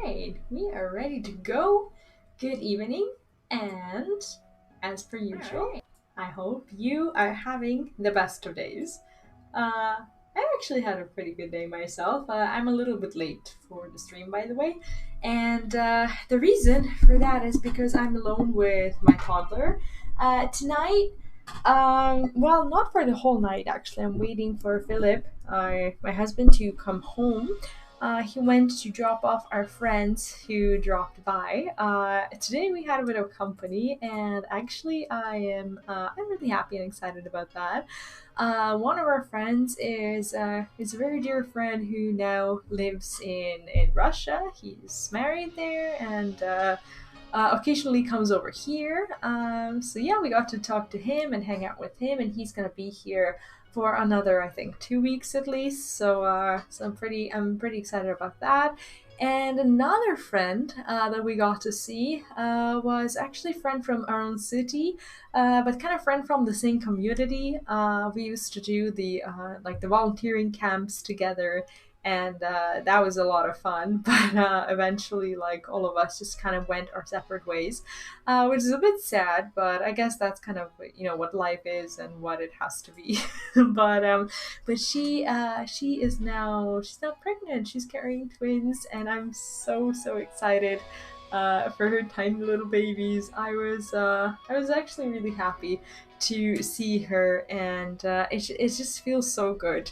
right, we are ready to go. Good evening, and as per usual, I hope you are having the best of days. I actually had a pretty good day myself. I'm a little bit late for the stream, by the way, and the reason for that is because I'm alone with my toddler. Tonight, well, not for the whole night actually. I'm waiting for Philip, my husband, to come home. He went to drop off our friends who dropped by. Today we had a bit of company, and actually I'm really happy and excited about that. One of our friends is a very dear friend who now lives in Russia. He's married there, and occasionally comes over here. So yeah, we got to talk to him and hang out with him, and he's gonna be here for another, I think, 2 weeks at least. So I'm pretty excited about that. And another friend that we got to see was actually a friend from our own city, but kind of friend from the same community. We used to do the like the volunteering camps together, and that was a lot of fun. But eventually, like all of us, just kind of went our separate ways, which is a bit sad. But I guess that's kind of what life is and what it has to be. But she is now she's now pregnant. She's carrying twins, and I'm so excited. For her tiny little babies, I was actually really happy to see her, and it just feels so good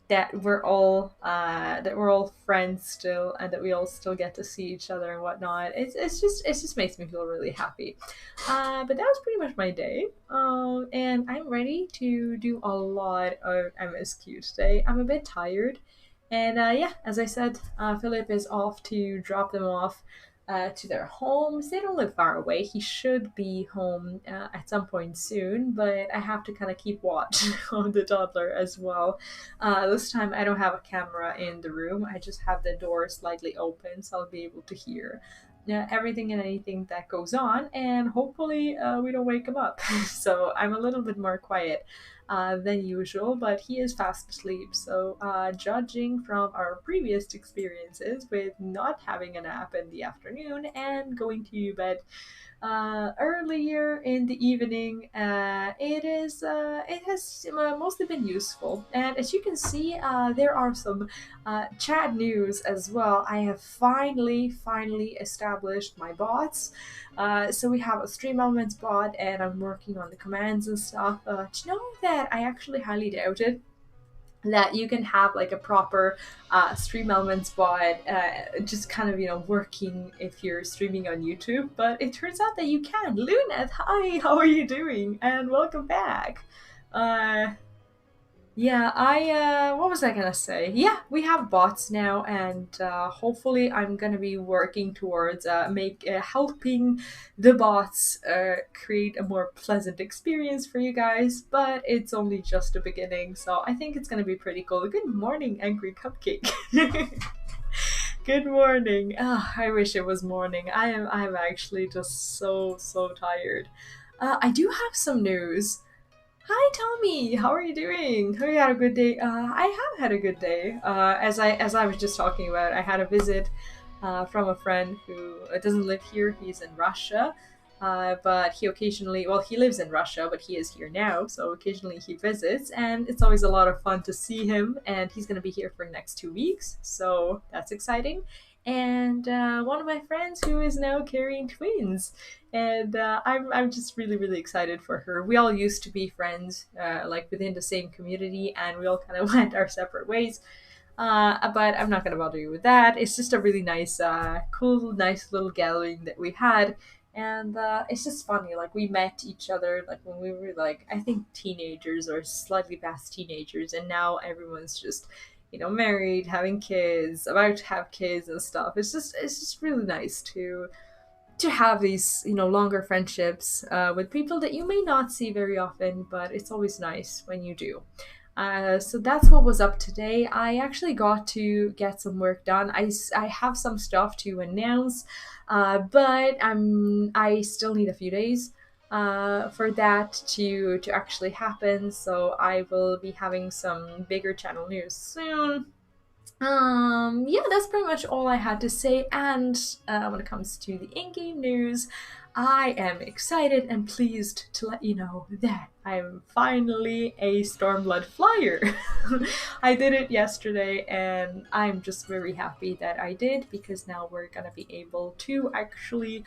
that we're all friends still, and that we all still get to see each other and whatnot. It just makes me feel really happy. But that was pretty much my day. And I'm ready to do a lot of MSQ today. I'm a bit tired, and yeah, as I said, Philip is off to drop them off to their homes. They don't live far away. He should be home at some point soon, but I have to kind of keep watch on the toddler as well. This time I don't have a camera in the room. I just have the door slightly open, so I'll be able to hear everything and anything that goes on, and hopefully we don't wake him up. So I'm a little bit more quiet than usual, but he is fast asleep. So, judging from our previous experiences with not having a nap in the afternoon and going to bed earlier in the evening, it has mostly been useful. And as you can see, there are some chat news as well. I have finally established my bots. So we have a Stream Elements bot, and I'm working on the commands and stuff. Do you know that I actually highly doubted that you can have like a proper Stream Elements bot just kind of working if you're streaming on YouTube, but it turns out that you can. Lunet, hi, how are you doing, and welcome back. Yeah, what was I gonna say? Yeah, we have bots now, and hopefully I'm gonna be working towards helping the bots create a more pleasant experience for you guys. But it's only just the beginning, so I think it's gonna be pretty cool. Good morning, Angry Cupcake. Good morning. I wish it was morning. I'm actually just so tired. I do have some news. Hi Tommy, how are you doing? Have you had a good day? I have had a good day. As I was just talking about, I had a visit from a friend who doesn't live here. He's in Russia, but he lives in Russia, but he is here now. So occasionally he visits, and it's always a lot of fun to see him. And he's gonna be here for the next 2 weeks, so that's exciting. And one of my friends who is now carrying twins, and I'm just really excited for her. We all used to be friends, like within the same community, and we all kind of went our separate ways. But I'm not gonna bother you with that. It's just a really nice, cool, nice little gathering that we had, and it's just funny. Like we met each other like when we were like I think teenagers or slightly past teenagers, and now everyone's just married, having kids, about to have kids and stuff. It's just really nice to have these longer friendships with people that you may not see very often, but it's always nice when you do. So that's what was up today. I actually got to get some work done. I have some stuff to announce, but I still need a few days for that to actually happen. So I will be having some bigger channel news soon. Yeah, that's pretty much all I had to say. And when it comes to the in-game news, I am excited and pleased to let you know that I'm finally a Stormblood flyer. I did it yesterday, and I'm just very happy that I did, because now we're gonna be able to actually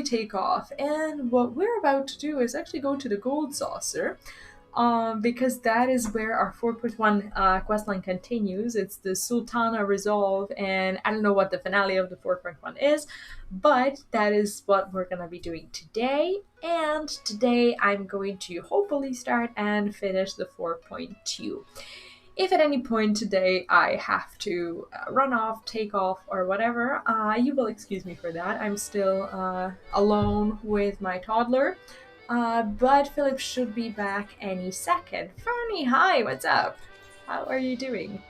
take off. And what we're about to do is actually go to the Gold Saucer, because that is where our 4.1 questline continues. It's the Sultana Resolve, and I don't know what the finale of the 4.1 is, but that is what we're gonna be doing today. And today I'm going to hopefully start and finish the 4.2. If at any point today I have to run off, take off, or whatever, you will excuse me for that. I'm still alone with my toddler. But Philip should be back any second. Fernie, hi, what's up? How are you doing?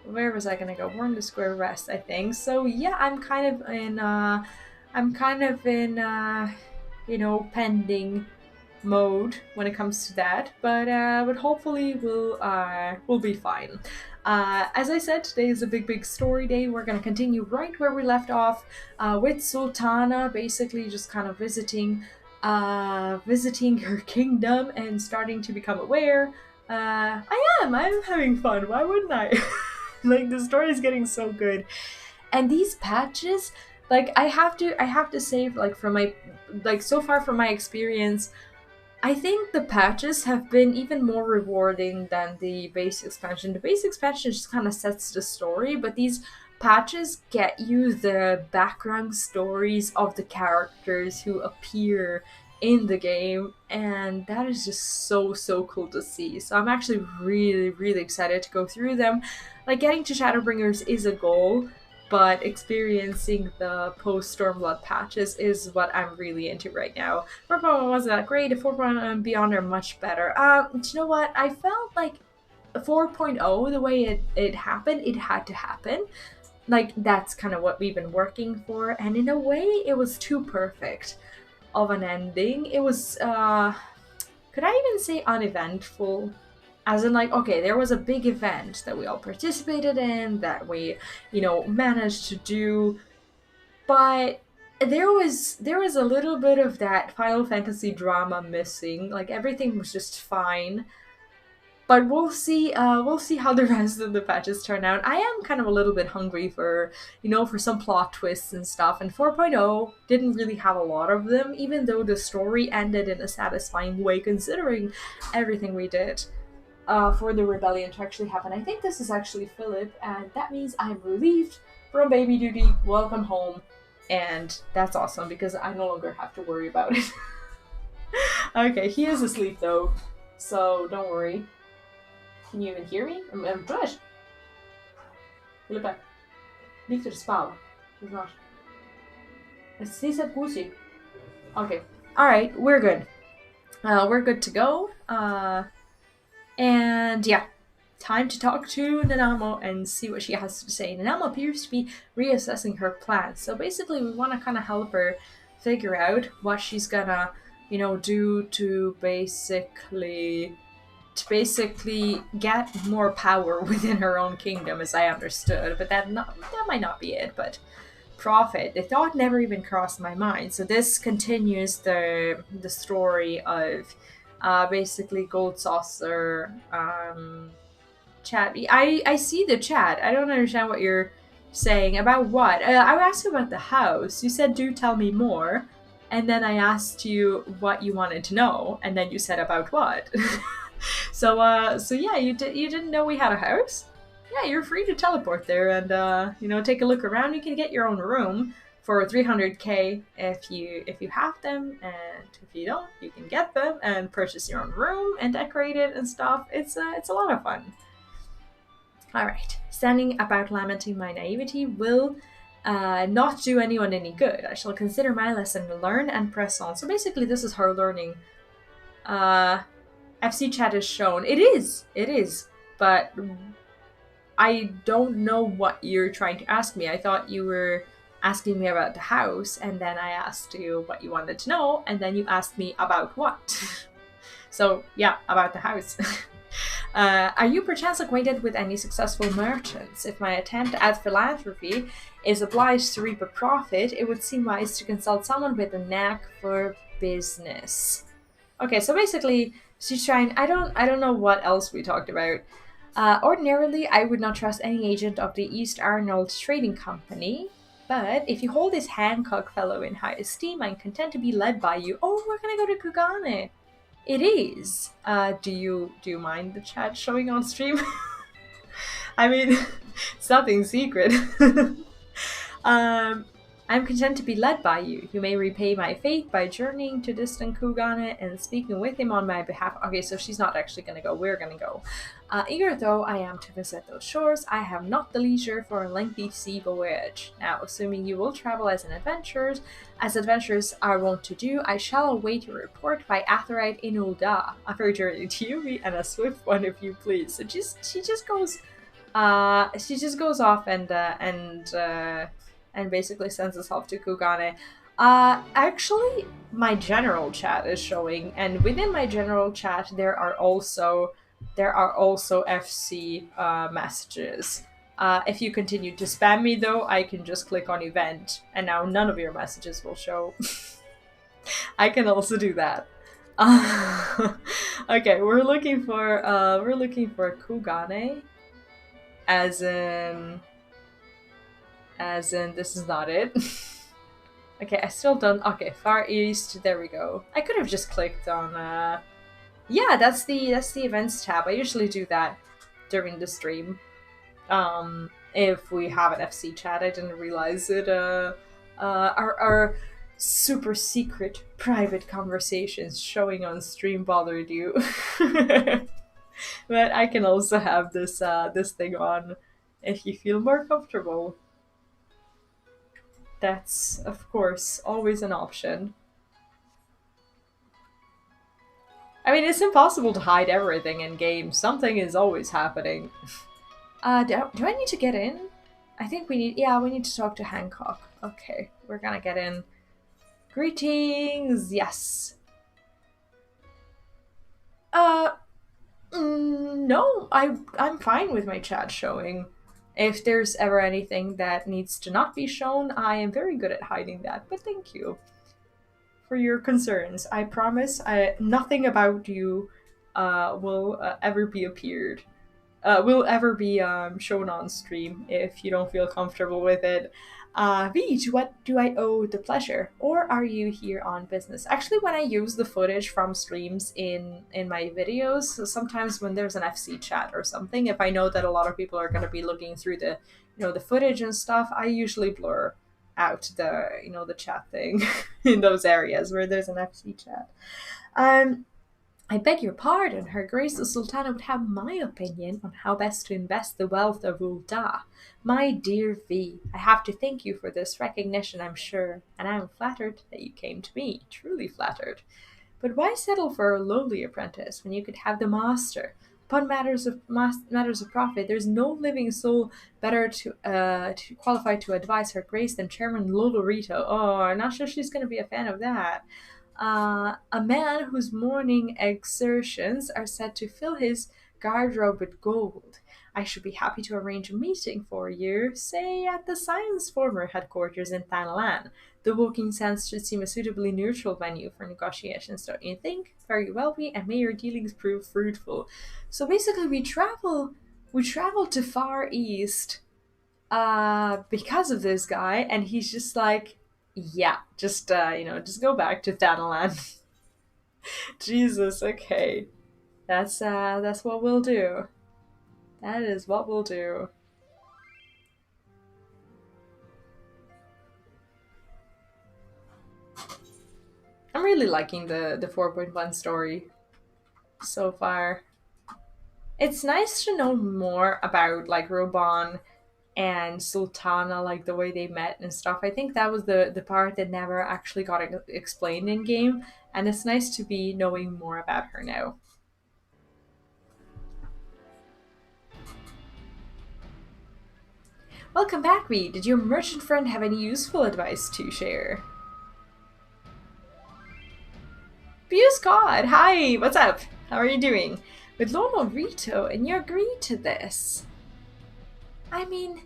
Where was I gonna go? We're in the square rest, I think. So yeah, I'm kind of in pending mode when it comes to that, but hopefully we'll be fine. As I said, today is a big story day. We're gonna continue right where we left off, with Sultana, basically just kind of visiting her kingdom and starting to become aware. I'm having fun. Why wouldn't I? Like, the story is getting so good, and these patches, like, I have to say, like, so far from my experience, I think the patches have been even more rewarding than the base expansion. The base expansion just kind of sets the story, but these patches get you the background stories of the characters who appear in the game, and that is just so cool to see. So I'm actually really excited to go through them. Like, getting to Shadowbringers is a goal, but experiencing the post-Stormblood patches is what I'm really into right now. 4.1 wasn't that great, 4.1 and beyond are much better. Do you know what? I felt like 4.0, the way it happened, it had to happen. Like, that's kind of what we've been working for, and in a way, it was too perfect of an ending. It was, could I even say uneventful? As in, like, okay, there was a big event that we all participated in, that we, managed to do, but there was a little bit of that Final Fantasy drama missing. Like, everything was just fine. But we'll see how the rest of the patches turn out. I am kind of a little bit hungry for, for some plot twists and stuff, and 4.0 didn't really have a lot of them, even though the story ended in a satisfying way considering everything we did. For the rebellion to actually happen. I think this is actually Philip, and that means I'm relieved from baby duty. Welcome home. And that's awesome, because I no longer have to worry about it. Okay, he is asleep though, so don't worry. Can you even hear me? I'm good. Philip, Victor spał. He's not. He said pussy. Okay. Alright, we're good. We're good to go. And yeah, time to talk to Nanamo and see what she has to say. Nanamo appears to be reassessing her plans. So basically, we want to kind of help her figure out what she's gonna, do to basically get more power within her own kingdom, as I understood. But that might not be it. But profit, the thought never even crossed my mind. So this continues the story of basically Gold Saucer chat. I see the chat. I don't understand what you're saying. About what? I asked you about the house. You said, do tell me more. And then I asked you what you wanted to know. And then you said, about what? So yeah, you didn't know we had a house? Yeah, you're free to teleport there and, take a look around. You can get your own room for 300k if you have them, and if you don't, you can get them and purchase your own room and decorate it and stuff. It's a lot of fun. Alright, standing about lamenting my naivety will not do anyone any good. I shall consider my lesson learned and press on. So basically this is her learning. FC chat is shown. It is, but I don't know what you're trying to ask me. I thought you were asking me about the house, and then I asked you what you wanted to know, and then you asked me about what. So yeah, about the house. Are you perchance acquainted with any successful merchants? If my attempt at philanthropy is obliged to reap a profit, it would seem wise to consult someone with a knack for business. Okay, so basically, she's trying. I don't know what else we talked about. Ordinarily, I would not trust any agent of the East Arnold Trading Company, but if you hold this Hancock fellow in high esteem, I'm content to be led by you. Oh, we're gonna go to Kugane. It is. Do you mind the chat showing on stream? I mean, it's nothing secret. um, I'm content to be led by you. You may repay my faith by journeying to distant Kugane and speaking with him on my behalf. Okay, so she's not actually gonna go. We're gonna go. Eager though I am to visit those shores, I have not the leisure for a lengthy sea voyage. Now, assuming you will travel as adventurers are wont to do, I shall await your report by Atherite in Ulda. A fair journey to you, and a swift one if you please. So she just goes off and basically sends us off to Kugane. Actually, my general chat is showing, and within my general chat there are also FC messages. If you continue to spam me though, I can just click on event, and now none of your messages will show. I can also do that. Okay, we're looking for Kugane, as in this is not it. Okay, I still don't. Okay, Far East. There we go. I could have just clicked on. Yeah, that's the events tab. I usually do that during the stream. If we have an FC chat, I didn't realize it. Our super secret private conversations showing on stream bothered you. But I can also have this thing on if you feel more comfortable. That's, of course, always an option. I mean, it's impossible to hide everything in games. Something is always happening. Do I need to get in? I think we need to talk to Hancock. Okay, we're gonna get in. Greetings, yes. No, I'm fine with my chat showing. If there's ever anything that needs to not be shown, I am very good at hiding that, but thank you for your concerns. I promise nothing about you will ever be shown on stream if you don't feel comfortable with it. V, to what do I owe the pleasure? Or are you here on business? Actually, when I use the footage from streams in my videos, so sometimes when there's an FC chat or something, if I know that a lot of people are going to be looking through the footage and stuff, I usually blur out the chat thing in those areas where there's an FC chat. I beg your pardon, Her Grace the Sultana would have my opinion on how best to invest the wealth of Ulda. My dear V, I have to thank you for this recognition, I'm sure, and I am flattered that you came to me, truly flattered. But why settle for a lowly apprentice when you could have the master? Upon matters of profit, there's no living soul better to qualified to advise Her Grace than Chairman Lolorito. Oh, I'm not sure she's going to be a fan of that. A man whose morning exertions are said to fill his garderobe with gold. I should be happy to arrange a meeting for you, say at the Science Former headquarters in Thanalan. The Woking Sands should seem a suitably neutral venue for negotiations, don't you think? Very well, and may your dealings prove fruitful. So basically, we travel to Far East, because of this guy, and he's just like, yeah, just go back to Thanalan. Jesus, okay. That's what we'll do. That is what we'll do. I'm really liking the 4.1 story so far. It's nice to know more about like Roban and Sultana, like the way they met and stuff. I think that was the part that never actually got explained in game, and it's nice to be knowing more about her now. Welcome back, Reed. Did your merchant friend have any useful advice to share? Fuse God, hi, what's up? How are you doing? with Lolo Rito, and you agreed to this. I mean,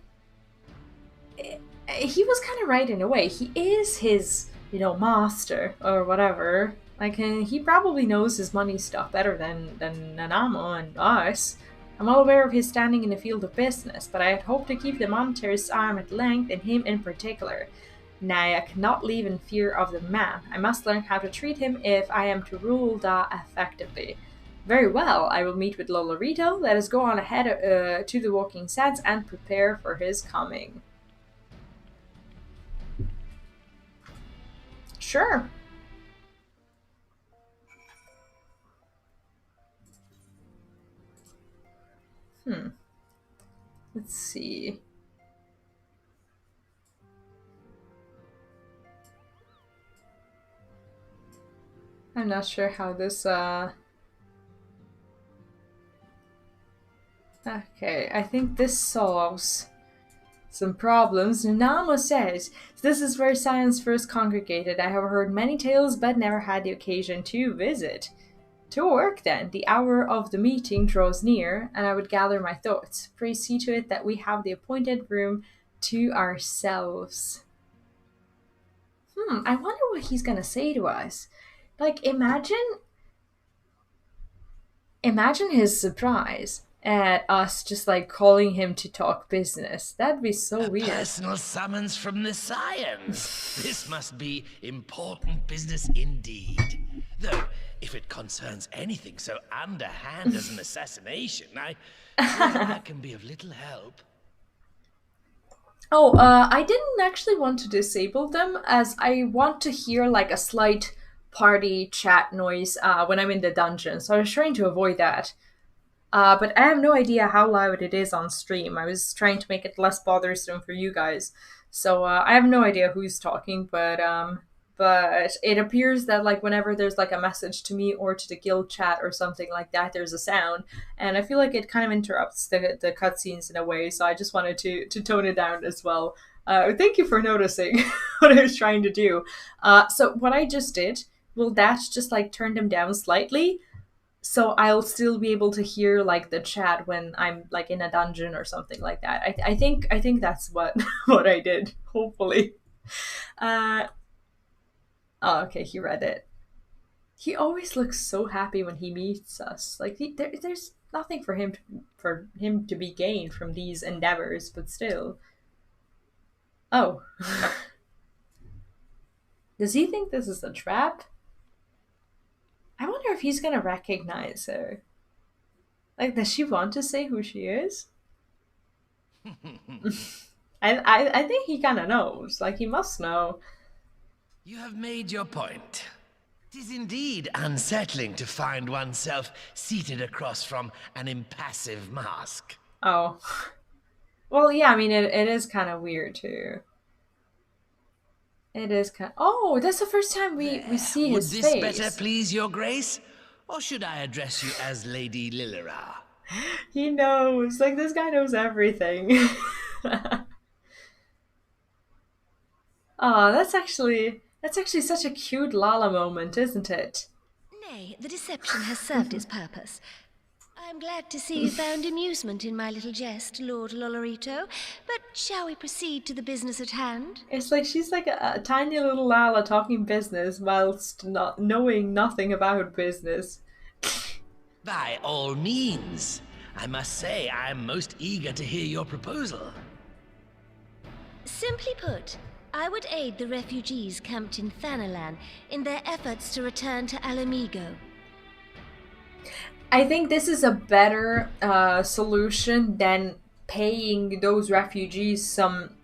he was kind of right in a way. He is his, master or whatever. Like, he probably knows his money stuff better than Nanamo and us. I'm well aware of his standing in the field of business, but I had hoped to keep the monetarist's arm at length, and him in particular. Nay, I cannot live in fear of the man. I must learn how to treat him if I am to rule Da effectively. Very well, I will meet with Lolorito. Let us go on ahead to the Walking Sands and prepare for his coming. Sure. Let's see. I'm not sure how this, Okay, I think this solves some problems. Nanamo says, this is where science first congregated. I have heard many tales, but never had the occasion to visit. To work then, the hour of the meeting draws near, and I would gather my thoughts. Pray see to it that we have the appointed room to ourselves. I wonder what he's gonna say to us. Like, imagine his surprise at us just like calling him to talk business. That'd be so weird. Personal summons from the science. This must be important business indeed. Though, if it concerns anything so underhand as an assassination, I feel that can be of little help. Oh, I didn't actually want to disable them, as I want to hear like a slight party chat noise when I'm in the dungeon, so I was trying to avoid that. But I have no idea how loud it is on stream. I was trying to make it less bothersome for you guys. So I have no idea who's talking, but it appears that like whenever there's like a message to me or to the guild chat or something like that, there's a sound, and I feel like it kind of interrupts the cutscenes in a way. So I just wanted to tone it down as well. Thank you for noticing what I was trying to do. So what I just did, will that just like turn them down slightly? So I'll still be able to hear like the chat when I'm like in a dungeon or something like that. I think that's what what I did. Hopefully. Oh, okay. He read it. He always looks so happy when he meets us. Like there's nothing for him to be gained from these endeavors, but still. Oh. Does he think this is a trap? I wonder if he's gonna recognize her. Like, does she want to say who she is? I think he kind of knows. Like, he must know. You have made your point. It is indeed unsettling to find oneself seated across from an impassive mask. Oh. Well, yeah, I mean, it is kind of weird, too. It is kind of... Oh, that's the first time we see his face. Would this better please your grace? Or should I address you as Lady Lilira? He knows. Like, this guy knows everything. Oh, that's actually such a cute Lala moment, isn't it? Nay, the deception has served its purpose. I'm glad to see you found amusement in my little jest, Lord Lolorito. But shall we proceed to the business at hand? It's like she's like a tiny little Lala talking business whilst not knowing nothing about business. By all means. I must say I'm most eager to hear your proposal. Simply put, I would aid the refugees camped in Thanalan in their efforts to return to Alamigo. I think this is a better solution than paying those refugees some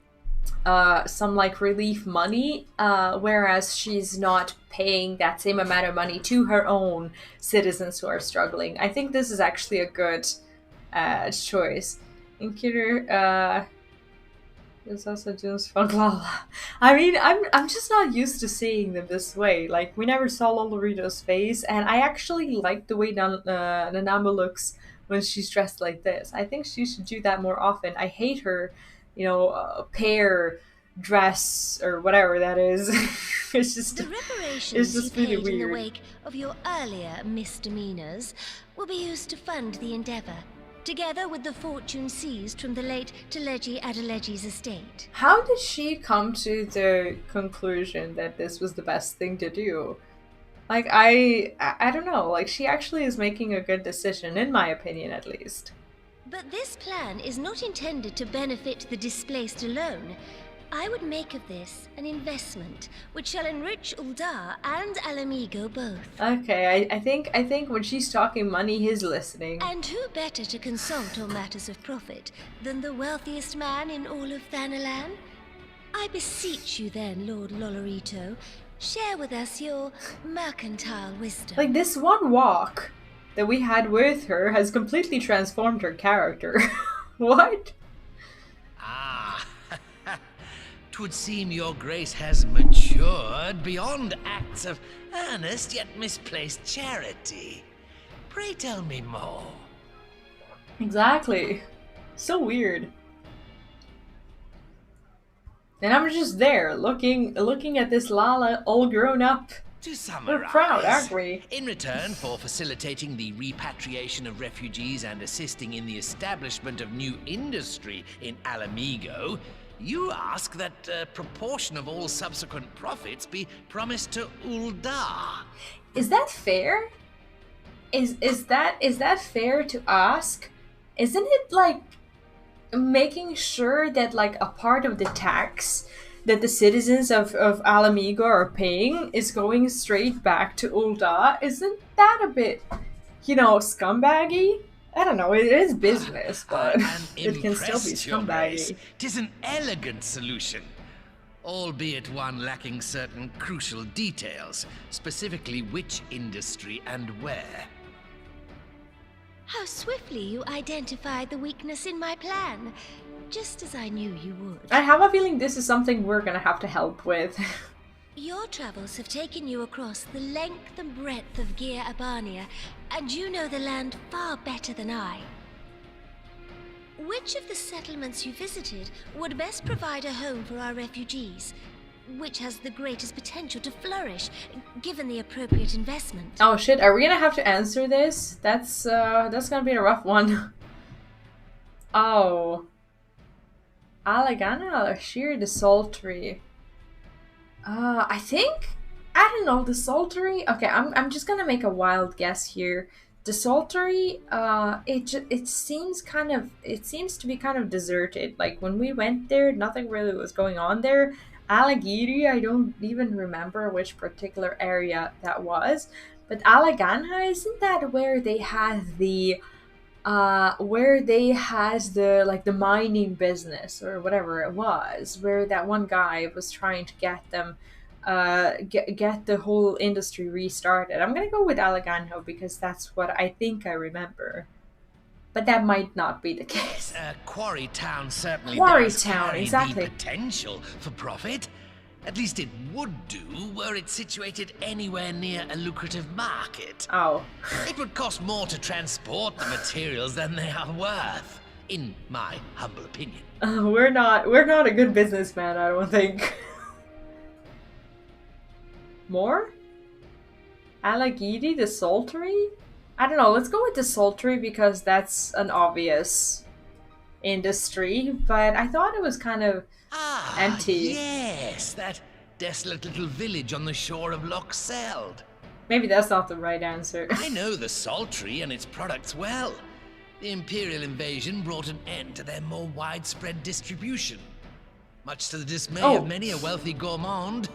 like relief money, whereas she's not paying that same amount of money to her own citizens who are struggling. I think this is actually a good choice. Incubator, there's also just Lala. I mean, I'm just not used to seeing them this way. Like, we never saw Lolorito's face, and I actually like the way Nanamo looks when she's dressed like this. I think she should do that more often. I hate her, pear dress or whatever that is. The reparations you really paid weird. in the wake of your earlier misdemeanors will be used to fund the endeavor, together with the fortune seized from the late Teleji Adeleji's estate. How did she come to the conclusion that this was the best thing to do? Like, I don't know. Like, she actually is making a good decision, in my opinion, at least. But this plan is not intended to benefit the displaced alone. I would make of this an investment which shall enrich Uldar and Alamigo both. Okay, I think when she's talking money, he's listening. And who better to consult on matters of profit than the wealthiest man in all of Thanalan? I beseech you then, Lord Lolorito, share with us your mercantile wisdom. Like, this one walk that we had with her has completely transformed her character. What? Ah, 'twould seem your grace has matured beyond acts of earnest yet misplaced charity. Pray tell me more. Exactly. So weird. And I'm just there, looking at this Lala all grown up. To summarize, We're proud, aren't we? in return for facilitating the repatriation of refugees and assisting in the establishment of new industry in Alamigo, you ask that a proportion of all subsequent profits be promised to Uldar. Is that fair? Is that fair to ask? Isn't it like making sure that like a part of the tax that the citizens of Alamigo are paying is going straight back to Uldar? Isn't that a bit, scumbaggy? I don't know, it is business, but it can still be scumbaggy. 'Tis an elegant solution, albeit one lacking certain crucial details, specifically which industry and where. How swiftly you identified the weakness in my plan, just as I knew you would. I have a feeling this is something we're gonna have to help with. Your travels have taken you across the length and breadth of Gir Abania, and you know the land far better than I. Which of the settlements you visited would best provide a home for our refugees? Which has the greatest potential to flourish, given the appropriate investment? Oh shit, are we gonna have to answer this? That's gonna be a rough one. Oh. Alagana or Sheer the Sultry? I don't know, the Sultry? Okay, I'm just gonna make a wild guess here. The Sultry, it seems to be kind of deserted. Like, when we went there, nothing really was going on there. Alagiri, I don't even remember which particular area that was. But Alagana, isn't that where they had the the mining business or whatever it was, where that one guy was trying to get them get the whole industry restarted? I'm gonna go with Alagano because that's what I think I remember. But that might not be the case. Quarry Town certainly Quarry does Town, carry exactly. the potential for profit. At least it would do were it situated anywhere near a lucrative market. Oh. It would cost more to transport the materials than they are worth, in my humble opinion. We're not a good businessman, I don't think. More? Alagidi, the Sultry? I don't know, let's go with the Sultry because that's an obvious industry, but I thought it was kind of empty. Yes, that desolate little village on the shore of Loch Seld. Maybe that's not the right answer. I know the Sultry and its products well. The Imperial invasion brought an end to their more widespread distribution, much to the dismay of many a wealthy gourmand,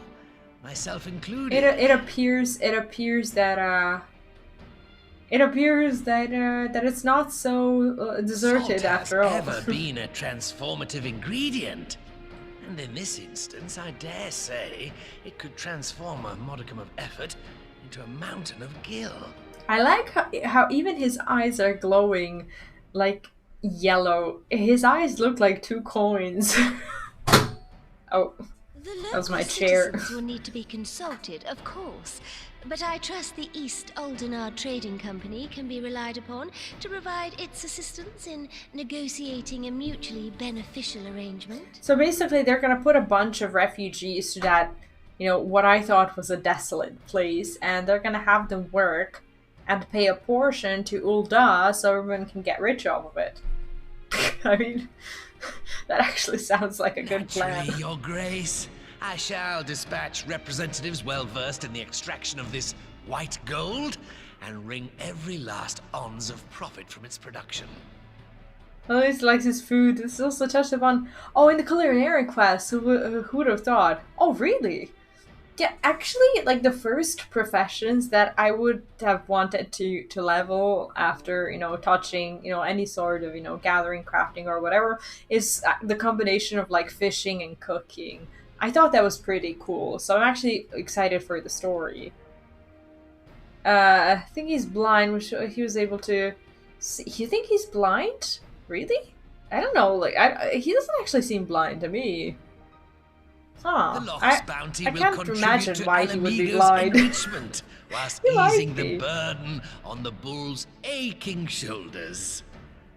myself included. It appears that it's not so deserted after all. Salt has ever been a transformative ingredient. And in this instance, I dare say, it could transform a modicum of effort into a mountain of gil. I like how even his eyes are glowing like yellow. His eyes look like 2 coins. Oh, that was my chair. Citizens will need to be consulted, of course. But I trust the East Aldenard Trading Company can be relied upon to provide its assistance in negotiating a mutually beneficial arrangement. So basically, they're gonna put a bunch of refugees to that, what I thought was a desolate place, and they're gonna have them work and pay a portion to Ul'dah so everyone can get rich off of it. I mean, that actually sounds like a good plan. Naturally, Your Grace. I shall dispatch representatives well versed in the extraction of this white gold and wring every last ounce of profit from its production. At least he likes his food. This is also touched upon. Oh, in the culinary quest, who would have thought? Oh, really? Yeah, actually, like the first professions that I would have wanted to level after, touching, any sort of, gathering, crafting, or whatever, is the combination of like fishing and cooking. I thought that was pretty cool, so I'm actually excited for the story. I think he's blind, which he was able to see. You think he's blind? Really? I don't know, like, he doesn't actually seem blind to me. Huh. The Loch's bounty I will can't contribute imagine to why he would be Alamigo's blind. enrichment, whilst He might easing be. the burden on the bull's aching shoulders.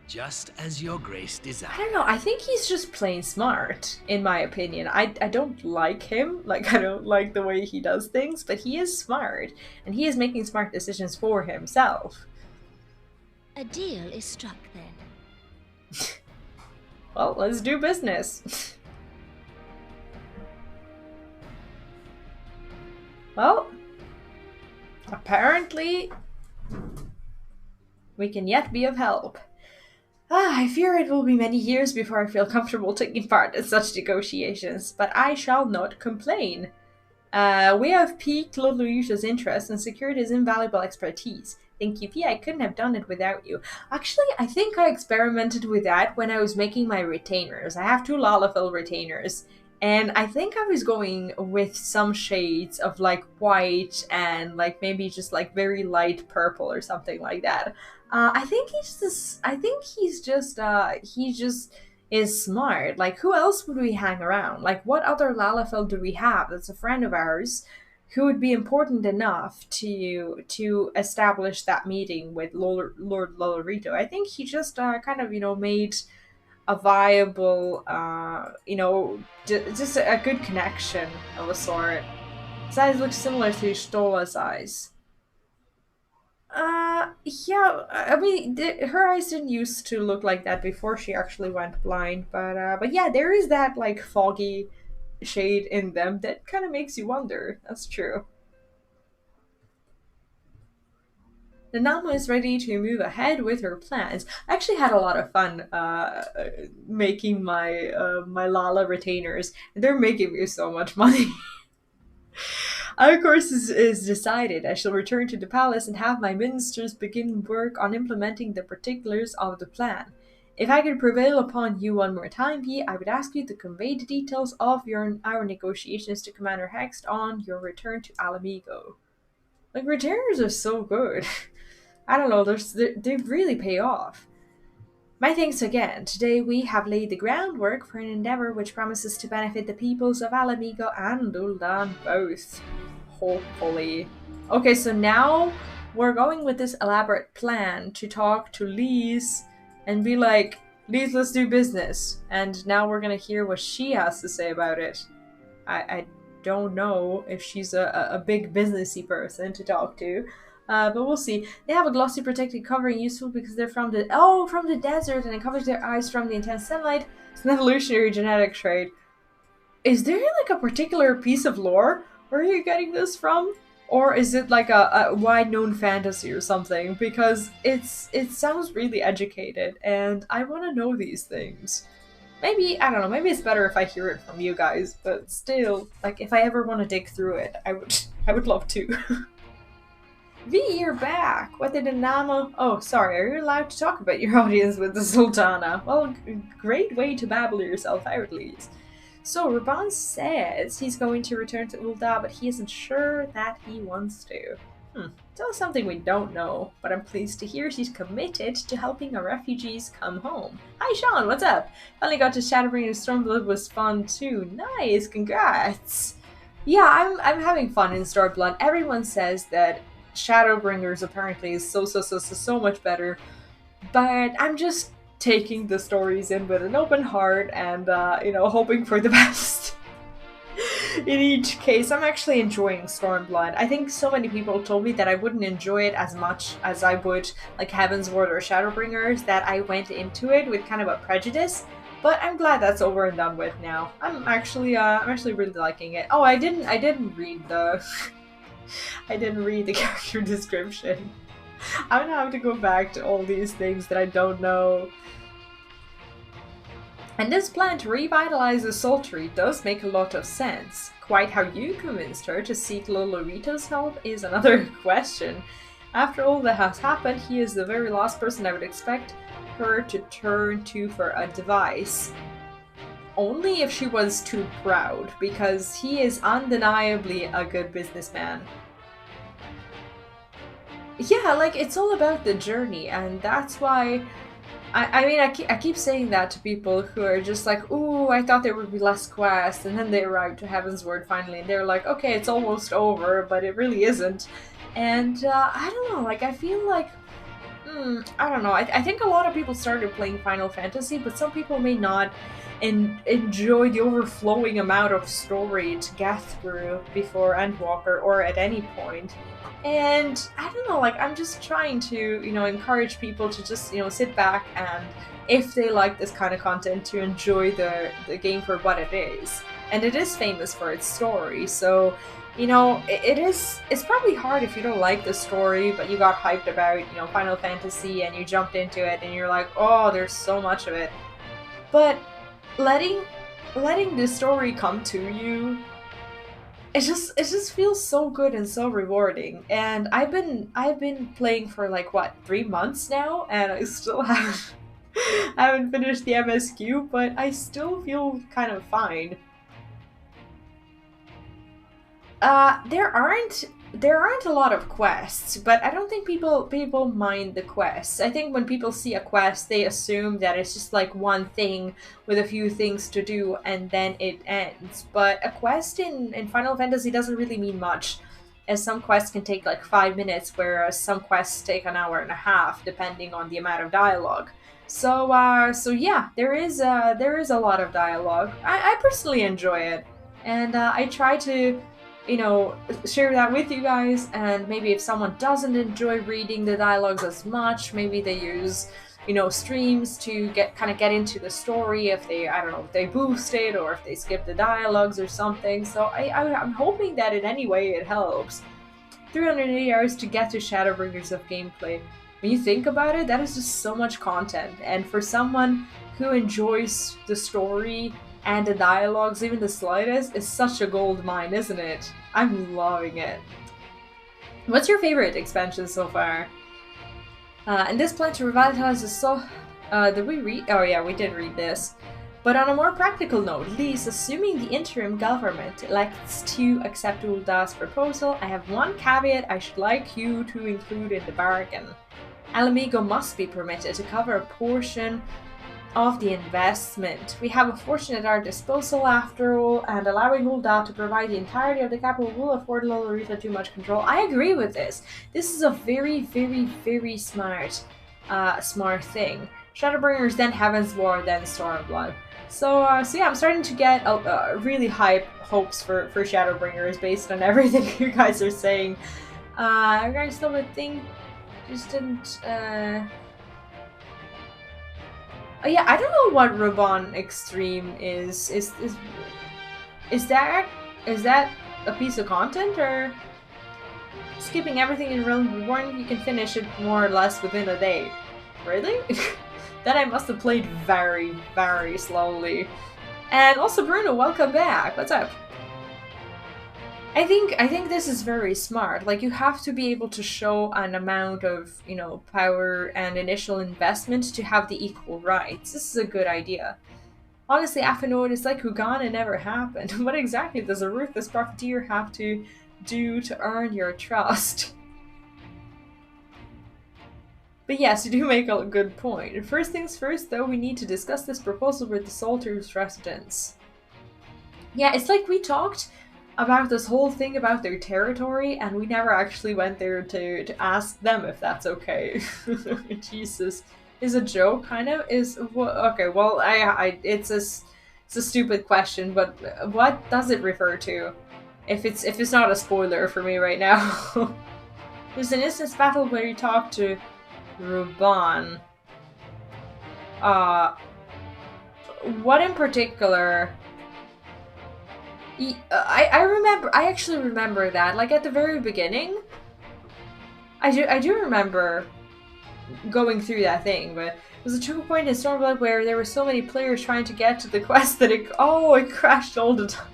Just as Your Grace I desired. don't know, I think he's just plain smart, in my opinion. I don't like him, like, I don't like the way he does things, but he is smart, and he is making smart decisions for himself. A deal is struck then. Well, let's do business. Well, apparently we can yet be of help. I fear it will be many years before I feel comfortable taking part in such negotiations, but I shall not complain. We have piqued Lord Lorito's interest and secured his invaluable expertise. Thank you, P. I couldn't have done it without you. Actually, I think I experimented with that when I was making my retainers. I have 2 Lalafell retainers, and I think I was going with some shades of like white and like maybe just like very light purple or something like that. I think he just is smart. Like, who else would we hang around? Like, what other Lalafell do we have that's a friend of ours who would be important enough to establish that meeting with Lord Lolorito? I think he just kind of, made a viable, just a good connection of a sort. His eyes look similar to Stola's eyes. Yeah, I mean, her eyes didn't used to look like that before she actually went blind, but yeah, there is that, like, foggy shade in them that kind of makes you wonder. That's true. The Nama is ready to move ahead with her plans. I actually had a lot of fun making my my Lala retainers. They're making me so much money. Our course is decided. I shall return to the palace and have my ministers begin work on implementing the particulars of the plan. If I could prevail upon you one more time, P, I would ask you to convey the details of our negotiations to Commander Hext on your return to Alamigo. Like, retainers are so good. I don't know, they really pay off. My thanks again. Today we have laid the groundwork for an endeavor which promises to benefit the peoples of Alamigo and Ul'dah both. Hopefully. Okay, so now we're going with this elaborate plan to talk to Lise and be like, Lise, let's do business. And now we're gonna hear what she has to say about it. I don't know if she's a big businessy person to talk to. But we'll see. They have a glossy protective covering useful because they're from the desert, and it covers their eyes from the intense sunlight. It's an evolutionary genetic trait. Is there like a particular piece of lore where are you getting this from? Or is it like a wide known fantasy or something? Because it sounds really educated and I want to know these things. Maybe, I don't know, maybe it's better if I hear it from you guys, but still, like, if I ever want to dig through it, I would love to. V, you're back! What did the Nama... Oh, sorry, are you allowed to talk about your audience with the Sultana? Well, great way to babble yourself out, Lise. So, Raban says he's going to return to Ul'dah, but he isn't sure that he wants to. Tell us something we don't know, but I'm pleased to hear she's committed to helping our refugees come home. Hi, Sean, what's up? Finally got to Shadowbringing Stormblood was fun too. Nice, congrats! Yeah, I'm having fun in Stormblood. Everyone says that Shadowbringers apparently is so much better, but I'm just taking the stories in with an open heart and hoping for the best. In each case, I'm actually enjoying Stormblood. I think so many people told me that I wouldn't enjoy it as much as I would like Heavensward or Shadowbringers, that I went into it with kind of a prejudice. But I'm glad that's over and done with now. I'm actually really liking it. Oh, I didn't read the I didn't read the character description. I'm gonna have to go back to all these things that I don't know. And this plan to revitalize the Sultry does make a lot of sense. Quite how you convinced her to seek Lolorito's help is another question. After all that has happened, he is the very last person I would expect her to turn to for advice. Only if she was too proud, because he is undeniably a good businessman. Yeah, like, it's all about the journey, and that's why I keep saying that to people who are just like, ooh, I thought there would be less quests, and then they arrive to Heavensward finally, and they're like, okay, it's almost over, but it really isn't. And I don't know, like, I feel like, I don't know, I think a lot of people started playing Final Fantasy, but some people may not enjoy the overflowing amount of story to get through before Endwalker or at any point. And I don't know, like, I'm just trying to, encourage people to just, sit back and, if they like this kind of content, to enjoy the game for what it is. And it is famous for its story, so, it's probably hard if you don't like the story, but you got hyped about, Final Fantasy and you jumped into it and you're like, oh, there's so much of it. But letting the story come to you, it just feels so good and so rewarding. And I've been playing for like what, 3 months now, and I still haven't finished the MSQ, but I still feel kind of fine. There aren't a lot of quests, but I don't think people mind the quests. I think when people see a quest, they assume that it's just like one thing with a few things to do and then it ends. But a quest in Final Fantasy doesn't really mean much, as some quests can take like 5 minutes, whereas some quests take an hour and a half, depending on the amount of dialogue. So yeah, there is a lot of dialogue. I personally enjoy it, and I try to share that with you guys. And maybe if someone doesn't enjoy reading the dialogues as much, maybe they use streams to get into the story, if they, I don't know, if they boost it or if they skip the dialogues or something. So I'm hoping that in any way it helps. 380 hours to get to Shadowbringers of gameplay. When you think about it, that is just so much content, and for someone who enjoys the story and the dialogues, even the slightest, is such a gold mine, isn't it? I'm loving it. What's your favorite expansion so far? And this plan to revitalize the soul... did we read? Oh yeah, we did read this. But on a more practical note, Lise, assuming the interim government elects to accept Ulda's proposal, I have one caveat I should like you to include in the bargain. Alamigo must be permitted to cover a portion of the investment. We have a fortune at our disposal after all, and allowing Ulda to provide the entirety of the capital will afford Lolorito too much control. I agree with this. This is a very, very, very smart thing. Shadowbringers, then Heavensward, then Stormblood. So yeah, I'm starting to get really high hopes for Shadowbringers based on everything you guys are saying. You guys still would think just didn't. Oh yeah, I don't know what Raban Extreme is. Is that a piece of content, or skipping everything in Realm Reborn? You can finish it more or less within a day. Really? Then I must have played very, very slowly. And also, Bruno, welcome back. What's up? I think this is very smart. Like, you have to be able to show an amount of, power and initial investment to have the equal rights. This is a good idea. Honestly, Affinord is like Hugana never happened. What exactly does a ruthless profiteer have to do to earn your trust? But yes, you do make a good point. First things first, though, we need to discuss this proposal with the Salter's residents. Yeah, it's like we talked about this whole thing about their territory, and we never actually went there to ask them if that's okay. Jesus. Is a joke, kind of? Okay, well, it's it's a stupid question, but what does it refer to? If it's not a spoiler for me right now. There's an instance battle where you talk to Ruban. What in particular? I actually remember that. Like at the very beginning, I do remember going through that thing, but it was a triple point in Stormblood where there were so many players trying to get to the quest that it crashed all the time.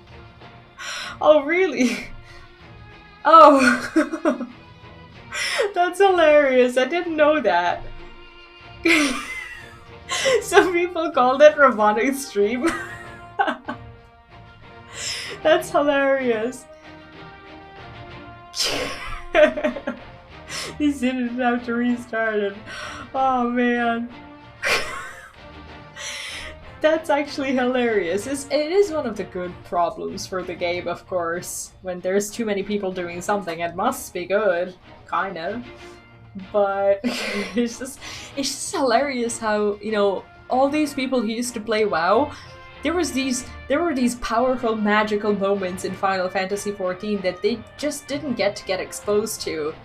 Oh really? Oh. That's hilarious. I didn't know that. Some people called it robotic stream. That's hilarious. He didn't have to restart it. Oh man. That's actually hilarious. It is one of the good problems for the game, of course. When there's too many people doing something, it must be good. Kind of. But it's just hilarious how, you know, all these people who used to play WoW, there were these powerful magical moments in Final Fantasy XIV that they just didn't get exposed to.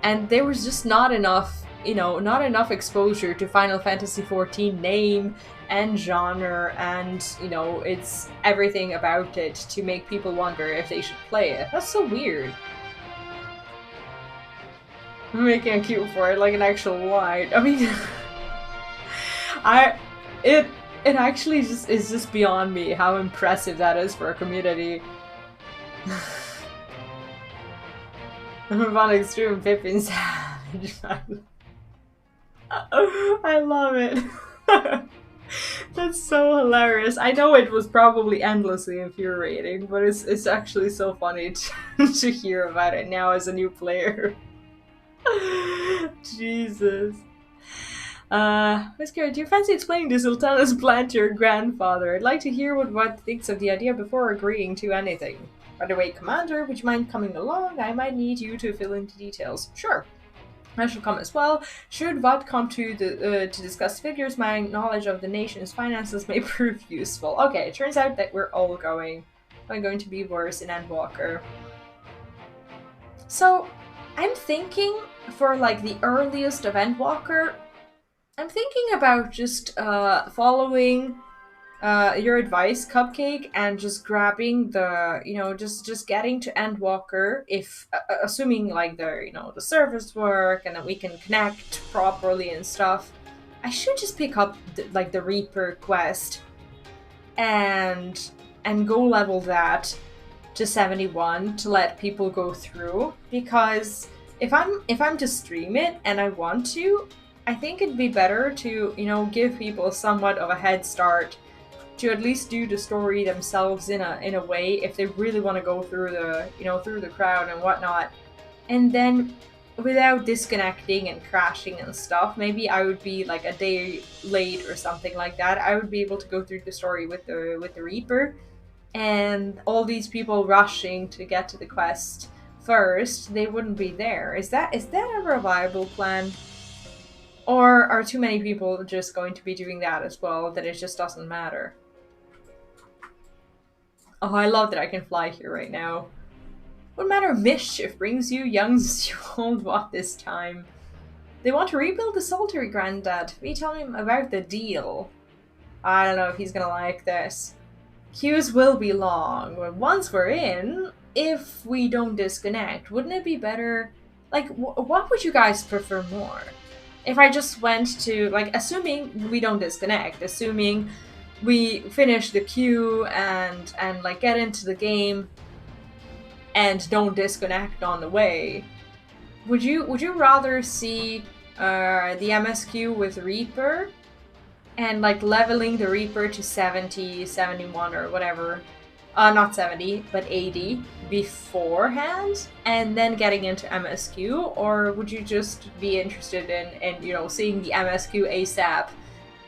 And there was just not enough, you know, not enough exposure to Final Fantasy XIV name and genre and, you know, it's everything about it to make people wonder if they should play it. That's so weird. I'm making a cue for it, like an actual line. I mean, it actually just is just beyond me how impressive that is for a community. Robotic Extreme Pippin Savage. I love it. That's so hilarious. I know it was probably endlessly infuriating, but it's actually so funny to hear about it now as a new player. Jesus. Miss Kara, do you fancy explaining the Sultana's plan to your grandfather? I'd like to hear what Watt thinks of the idea before agreeing to anything. By the way, Commander, would you mind coming along? I might need you to fill in the details. Sure. I shall come as well. Should Watt come to discuss figures, my knowledge of the nation's finances may prove useful. Okay, it turns out that we're all going. I'm going to be worse in Endwalker. So, I'm thinking for like the earliest of Endwalker, I'm thinking about just following your advice, Cupcake, and just grabbing the, you know, just getting to Endwalker, if assuming like the, you know, the servers work and that we can connect properly and stuff. I should just pick up like the Reaper quest and go level that to 71 to let people go through, because if I'm to stream it and I want to, I think it'd be better to, you know, give people somewhat of a head start to at least do the story themselves in a way if they really want to go through the, you know, through the crowd and whatnot. And then without disconnecting and crashing and stuff, maybe I would be like a day late or something like that. I would be able to go through the story with the Reaper, and all these people rushing to get to the quest first, they wouldn't be there. Is that ever a viable plan? Or are too many people just going to be doing that as well, that it just doesn't matter? Oh, I love that I can fly here right now. What matter of mischief brings you youngs to old Watt this time? They want to rebuild the Saltery, Granddad. Will you tell him about the deal? I don't know if he's gonna like this. Queues will be long, but once we're in, if we don't disconnect, wouldn't it be better? Like, what would you guys prefer more? If I just went to, like, assuming we don't disconnect, assuming we finish the queue and like get into the game and don't disconnect on the way, would you rather see the MSQ with Reaper and like leveling the Reaper to 70, 71 or whatever, not 70 but 80 beforehand and then getting into MSQ, or would you just be interested in you know, seeing the MSQ ASAP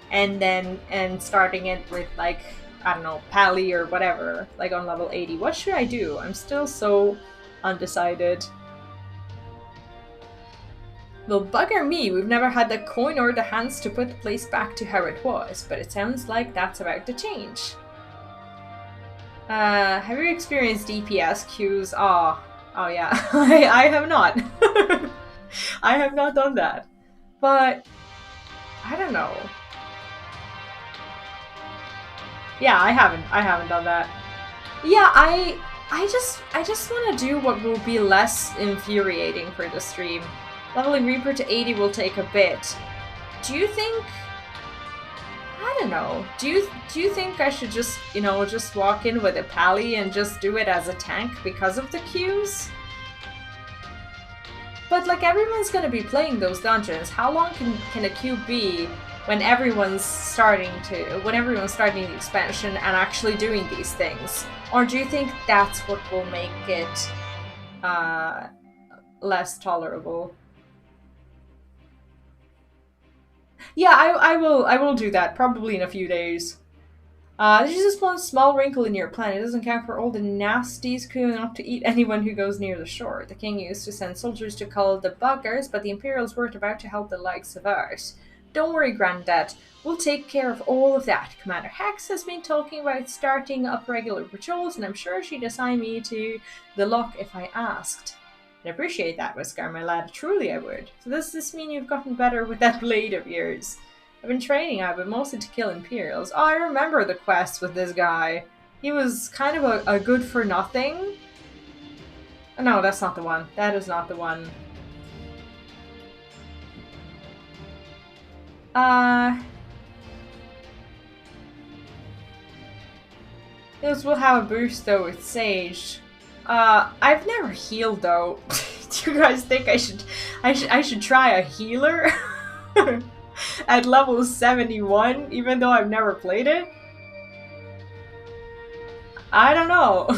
and starting it with, like, I don't know, Pally or whatever, like on level 80? What should I do? I'm still so undecided. Well, bugger me, we've never had the coin or the hands to put the place back to how it was, but it sounds like that's about to change. Have you experienced DPS queues? Oh yeah. I have not. I have not done that. But I don't know. Yeah, I haven't done that. Yeah, I just want to do what will be less infuriating for the stream. Leveling Reaper to 80 will take a bit. Do you think? I don't know. Do you think I should just, you know, just walk in with a pally and just do it as a tank because of the queues? But like everyone's gonna be playing those dungeons. How long can a queue be when everyone's starting the expansion and actually doing these things? Or do you think that's what will make it less tolerable? Yeah, I will do that, probably in a few days. There's just one small wrinkle in your plan. It doesn't count for all the nasties queuing up to eat anyone who goes near the shore. The king used to send soldiers to cull the buggers, but the Imperials weren't about to help the likes of ours. Don't worry, Granddad. We'll take care of all of that. Commander Hex has been talking about starting up regular patrols, and I'm sure she'd assign me to the lock if I asked. I'd appreciate that, Whisker, my lad. Truly I would. So does this mean you've gotten better with that blade of yours? I've been training out, but mostly to kill Imperials. Oh, I remember the quest with this guy. He was kind of a good for nothing. Oh, no, that's not the one. That is not the one. Those will have a boost though with Sage. I've never healed though. Do you guys think I should try a healer? At level 71, even though I've never played it? I don't know.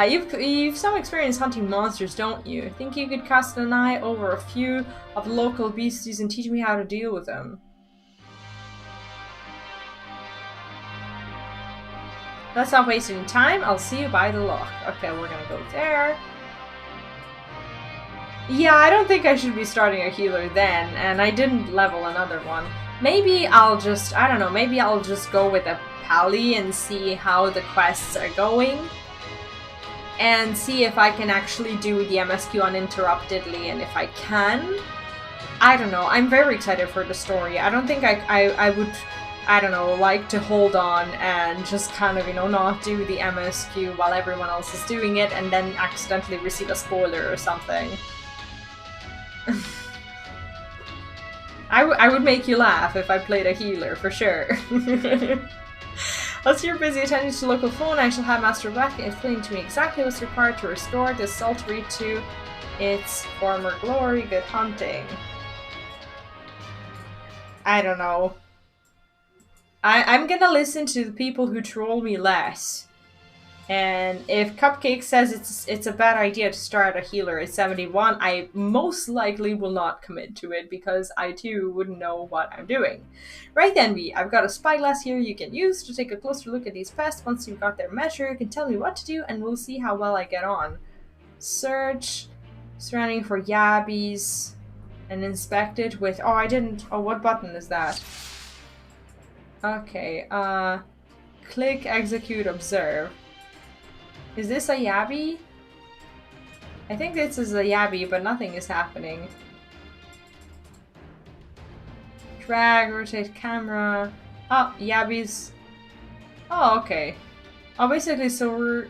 You've some experience hunting monsters, don't you? Think you could cast an eye over a few of the local beasties and teach me how to deal with them? Let's not waste any time. I'll see you by the lock. Okay, we're gonna go there. Yeah, I don't think I should be starting a healer then, and I didn't level another one. Maybe I'll just, I don't know, maybe I'll just go with a pally and see how the quests are going. And see if I can actually do the MSQ uninterruptedly, and if I can. I don't know, I'm very excited for the story. I don't think I would, I don't know, like to hold on and just kind of, you know, not do the MSQ while everyone else is doing it and then accidentally receive a spoiler or something. I would make you laugh if I played a healer, for sure. Whilst you're busy attending to local phone, I shall have Master Black explain to me exactly what's required to restore this saltery to its former glory. Good hunting. I don't know. I'm gonna listen to the people who troll me less. And if Cupcake says it's a bad idea to start a healer at 71, I most likely will not commit to it because I too wouldn't know what I'm doing. Right then, I've got a spyglass here you can use to take a closer look at these pests. Once you've got their measure, you can tell me what to do and we'll see how well I get on. Search, surrounding for yabbies, and inspect it with... Oh, I didn't... Oh, what button is that? Okay, click, execute, observe. Is this a yabby? I think this is a yabby, but nothing is happening. Drag, rotate camera. Oh, yabbies. Oh, okay. Oh, basically, so we're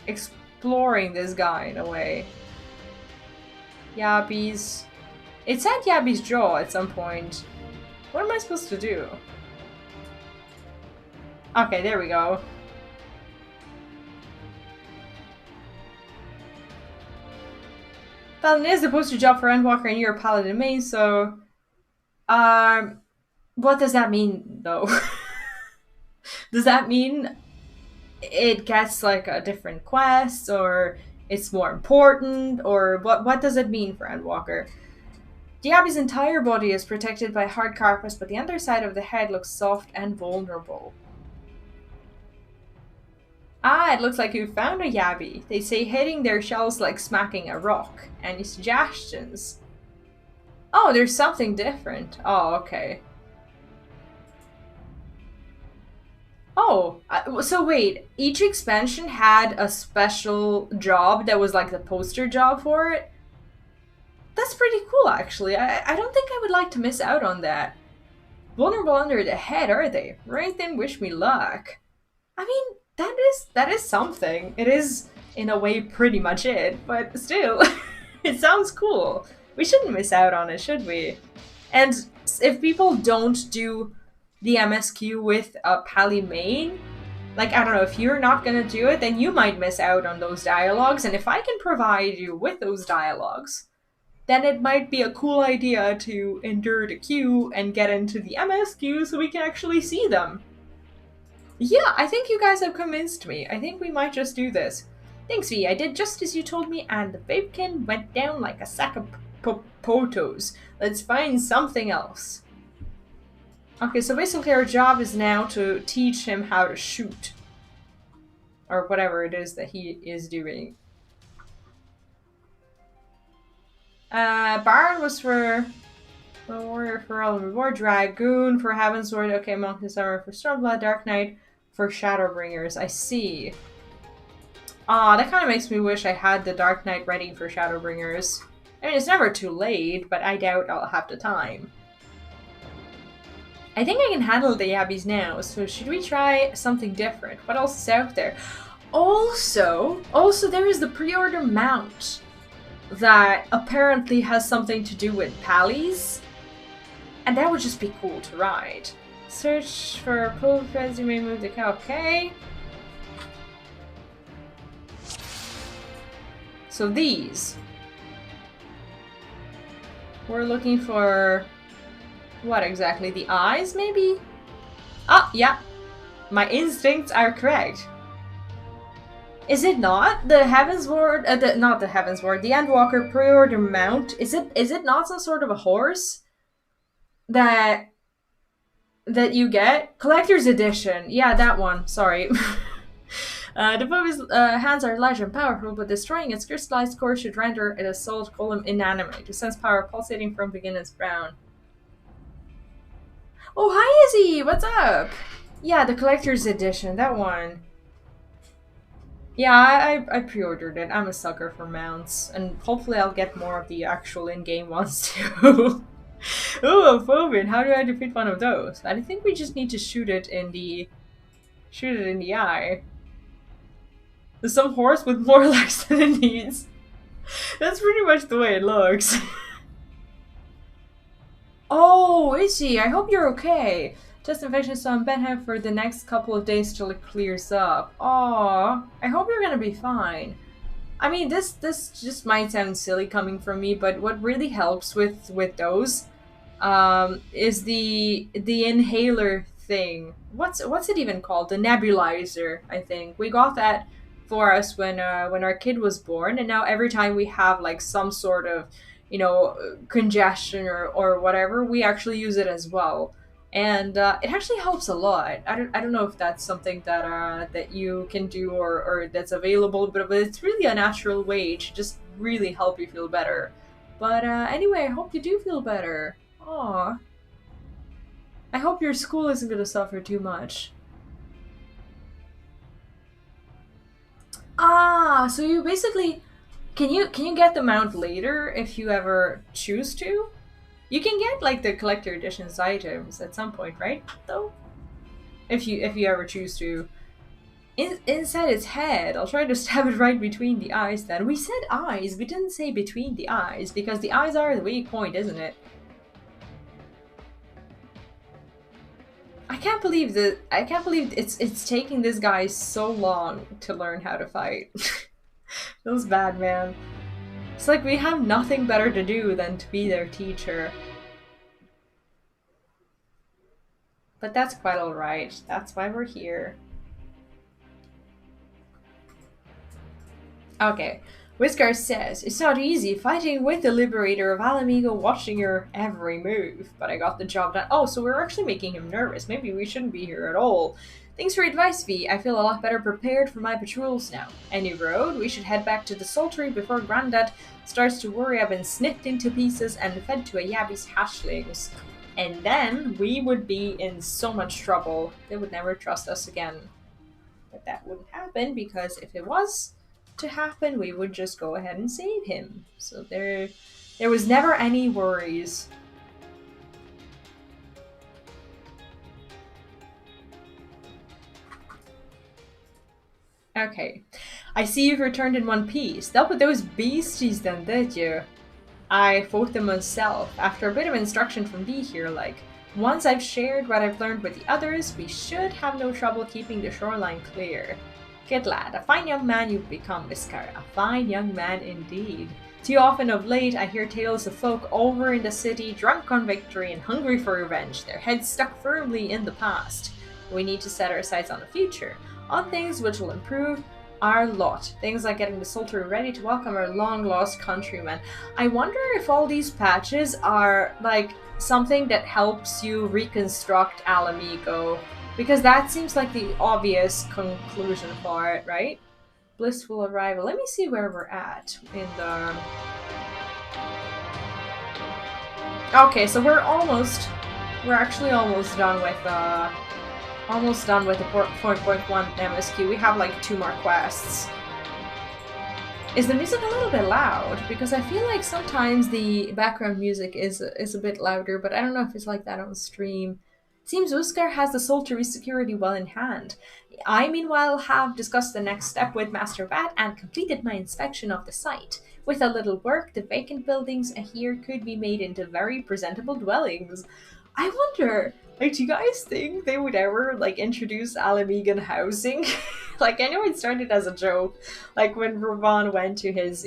exploring this guy in a way. Yabbies. It said yabby's jaw at some point. What am I supposed to do? Okay, there we go. Paladin is the poster job for Endwalker and you're a Paladin main, so... what does that mean, though? Does that mean it gets, like, a different quest, or it's more important, or what does it mean for Endwalker? Diaby's entire body is protected by hard carapace, but the underside of the head looks soft and vulnerable. Ah, it looks like you found a yabby. They say hitting their shells like smacking a rock. Any suggestions? Oh, there's something different. Oh, okay. Oh, so wait, each expansion had a special job that was like the poster job for it? That's pretty cool, actually. I don't think I would like to miss out on that. Vulnerable under the head, are they? Right then, wish me luck. I mean, that is something. It is, in a way, pretty much it, but still, it sounds cool. We shouldn't miss out on it, should we? And if people don't do the MSQ with a Pally main, like, I don't know, if you're not gonna do it, then you might miss out on those dialogues, and if I can provide you with those dialogues, then it might be a cool idea to endure the queue and get into the MSQ so we can actually see them. Yeah, I think you guys have convinced me. I think we might just do this. Thanks, V. I did just as you told me, and the babekin went down like a sack of potos. Let's find something else. Okay, so basically our job is now to teach him how to shoot. Or whatever it is that he is doing. Baron was for Warrior for all reward, Dragoon for Heaven's Word, okay, Monk and Summer for Stormblood, Dark Knight for Shadowbringers. I see. That kind of makes me wish I had the Dark Knight ready for Shadowbringers. I mean, it's never too late, but I doubt I'll have the time. I think I can handle the Yabbies now, so should we try something different? What else is out there? Also there is the pre-order mount that apparently has something to do with Pallies. And that would just be cool to ride. Search for pull friends, you may move the cow. Okay. So these. We're looking for... what exactly? The eyes, maybe? Ah, yeah. My instincts are correct. Is it not the Heaven's Ward? Not the Heaven's Ward. The Endwalker pre-order mount. Is it not some sort of a horse that you get? Collector's edition. Yeah, that one. Sorry. The Bobby's hands are large and powerful, but destroying its crystallized core should render it assault golem inanimate. To sense power pulsating from within its brown. Oh, hi Izzy! What's up? Yeah, the collector's edition. That one. Yeah, I pre-ordered it. I'm a sucker for mounts. And hopefully I'll get more of the actual in-game ones too. Ooh, a Phobin. How do I defeat one of those? I think we just need to shoot it in the eye. There's some horse with more legs than it needs. That's pretty much the way it looks. Oh, Izzy, I hope you're okay. Chest infection is on bedhead for the next couple of days till it clears up. Aww, I hope you're gonna be fine. I mean, this just might sound silly coming from me, but what really helps with those is the inhaler thing. What's it even called? The nebulizer, I think. We got that for us when our kid was born, and now every time we have like some sort of, you know, congestion or whatever, we actually use it as well. And it actually helps a lot. I don't know if that's something that you can do or that's available, but it's really a natural way to just really help you feel better. But anyway, I hope you do feel better. Aww. I hope your school isn't gonna suffer too much. So you basically can you get the mount later if you ever choose to? You can get like the collector editions items at some point, right? Though, if you ever choose to. Inside its head, I'll try to stab it right between the eyes. Then we said eyes, we didn't say between the eyes because the eyes are the weak point, isn't it? I can't believe it's taking this guy so long to learn how to fight. Feels bad, man. It's like we have nothing better to do than to be their teacher. But that's quite alright. That's why we're here. Okay. Whiskar says, it's not easy fighting with the Liberator of Alamigo watching your every move, but I got the job done. Oh, so we're actually making him nervous. Maybe we shouldn't be here at all. Thanks for your advice, V. I feel a lot better prepared for my patrols now. Any road? We should head back to the Sultry before Grandad starts to worry I've been snipped into pieces and fed to a Yabby's hatchlings. And then we would be in so much trouble. They would never trust us again. But that wouldn't happen, because if it was to happen, we would just go ahead and save him. So there was never any worries. Okay. I see you've returned in one piece. Dealt with those beasties then, did you? I fought them myself, after a bit of instruction from thee here, like. Once I've shared what I've learned with the others, we should have no trouble keeping the shoreline clear. Good lad, a fine young man you've become, Iskar. A fine young man indeed. Too often of late I hear tales of folk over in the city, drunk on victory and hungry for revenge, their heads stuck firmly in the past. We need to set our sights on the future, on things which will improve our lot. Things like getting the Sultan ready to welcome our long-lost countrymen. I wonder if all these patches are, like, something that helps you reconstruct Alamigo, because that seems like the obvious conclusion for it, right? Blissful arrival. Let me see where we're at in the... Okay, so we're actually almost done with the 4.1 MSQ. We have like 2 more quests. Is the music a little bit loud? Because I feel like sometimes the background music is a bit louder, but I don't know if it's like that on stream. Seems Uskar has the Soltary security well in hand. I, meanwhile, have discussed the next step with Master Vat and completed my inspection of the site. With a little work, the vacant buildings here could be made into very presentable dwellings. I wonder, like, do you guys think they would ever, like, introduce Alamigan housing? Like, I know it started as a joke, like when Ravan went to his,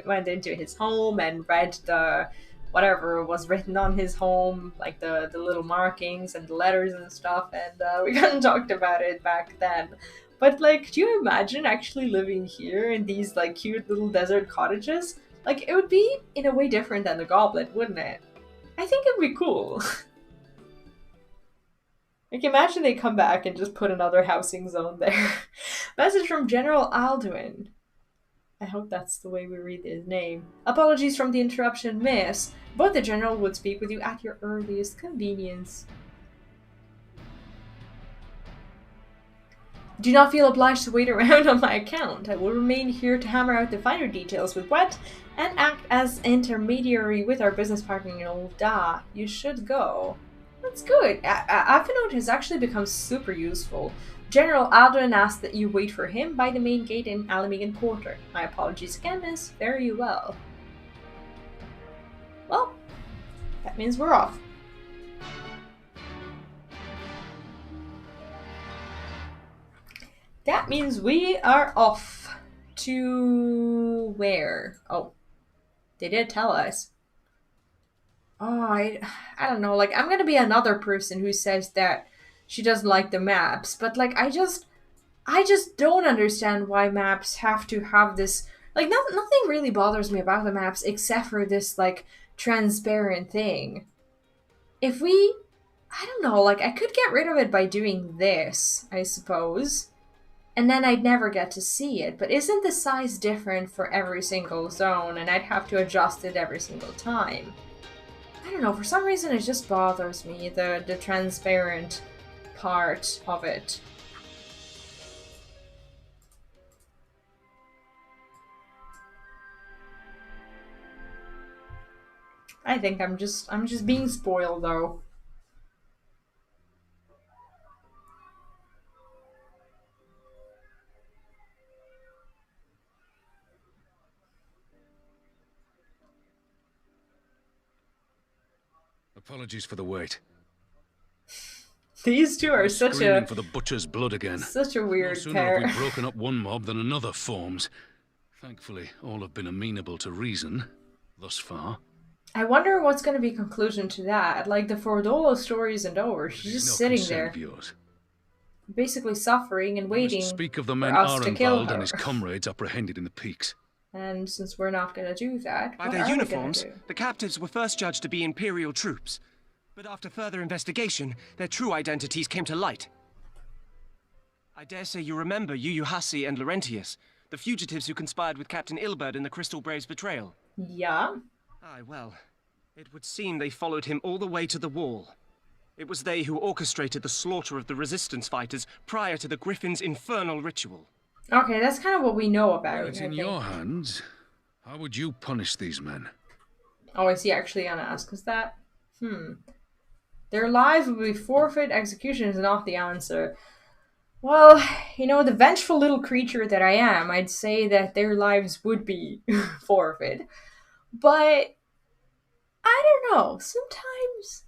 went into his home and read the whatever was written on his home, like the little markings and the letters and stuff, and we kind of talked about it back then. But, like, do you imagine actually living here in these, like, cute little desert cottages? Like, it would be in a way different than the Goblet, wouldn't it? I think it'd be cool. Like, imagine they come back and just put another housing zone there. Message from General Alduin. I hope that's the way we read his name. Apologies from the interruption, miss, but the General would speak with you at your earliest convenience. Do not feel obliged to wait around on my account. I will remain here to hammer out the finer details with Wet and act as intermediary with our business partner in Old Da. You should go. That's good. Afinode has actually become super useful. General Alduin asked that you wait for him by the main gate in Alamigan Quarter. My apologies again, miss. Fare you well. Well, that means we're off. That means we are off to where? Oh, they did tell us. Oh, I don't know. Like, I'm gonna be another person who says that she doesn't like the maps, but, like, I just don't understand why maps have to have this. Like, nothing really bothers me about the maps except for this, like, transparent thing. If we, I don't know, like, I could get rid of it by doing this, I suppose. And then I'd never get to see it. But isn't the size different for every single zone, and I'd have to adjust it every single time? I don't know, for some reason it just bothers me, the transparent part of it. I think I'm just being spoiled though. Apologies for the wait. These two are such Screaming for the butcher's blood again. Such a weird no sooner pair. have we broken up one mob than another forms. Thankfully, all have been amenable to reason, thus far. I wonder what's going to be conclusion to that. Like, the Fordolo story isn't over. She's just sitting there, basically suffering and waiting Speak of the men for us to kill Arenvald her. and his comrades apprehended in the peaks. And since we're not going to do that, By what their are we uniforms, gonna do? the captives were first judged to be Imperial troops. But after further investigation, their true identities came to light. I dare say you remember Yuyuhasi and Laurentius, the fugitives who conspired with Captain Ilberd in the Crystal Brave's betrayal. Yeah. Aye, well, It would seem they followed him all the way to the wall. It was they who orchestrated the slaughter of the resistance fighters prior to the Griffin's infernal ritual. Okay, that's kind of what we know about. It's in your hands. How would you punish these men? Oh, is he actually gonna ask us that? Their lives will be forfeit. Execution is not the answer. Well, you know, the vengeful little creature that I am, I'd say that their lives would be forfeit. But I don't know.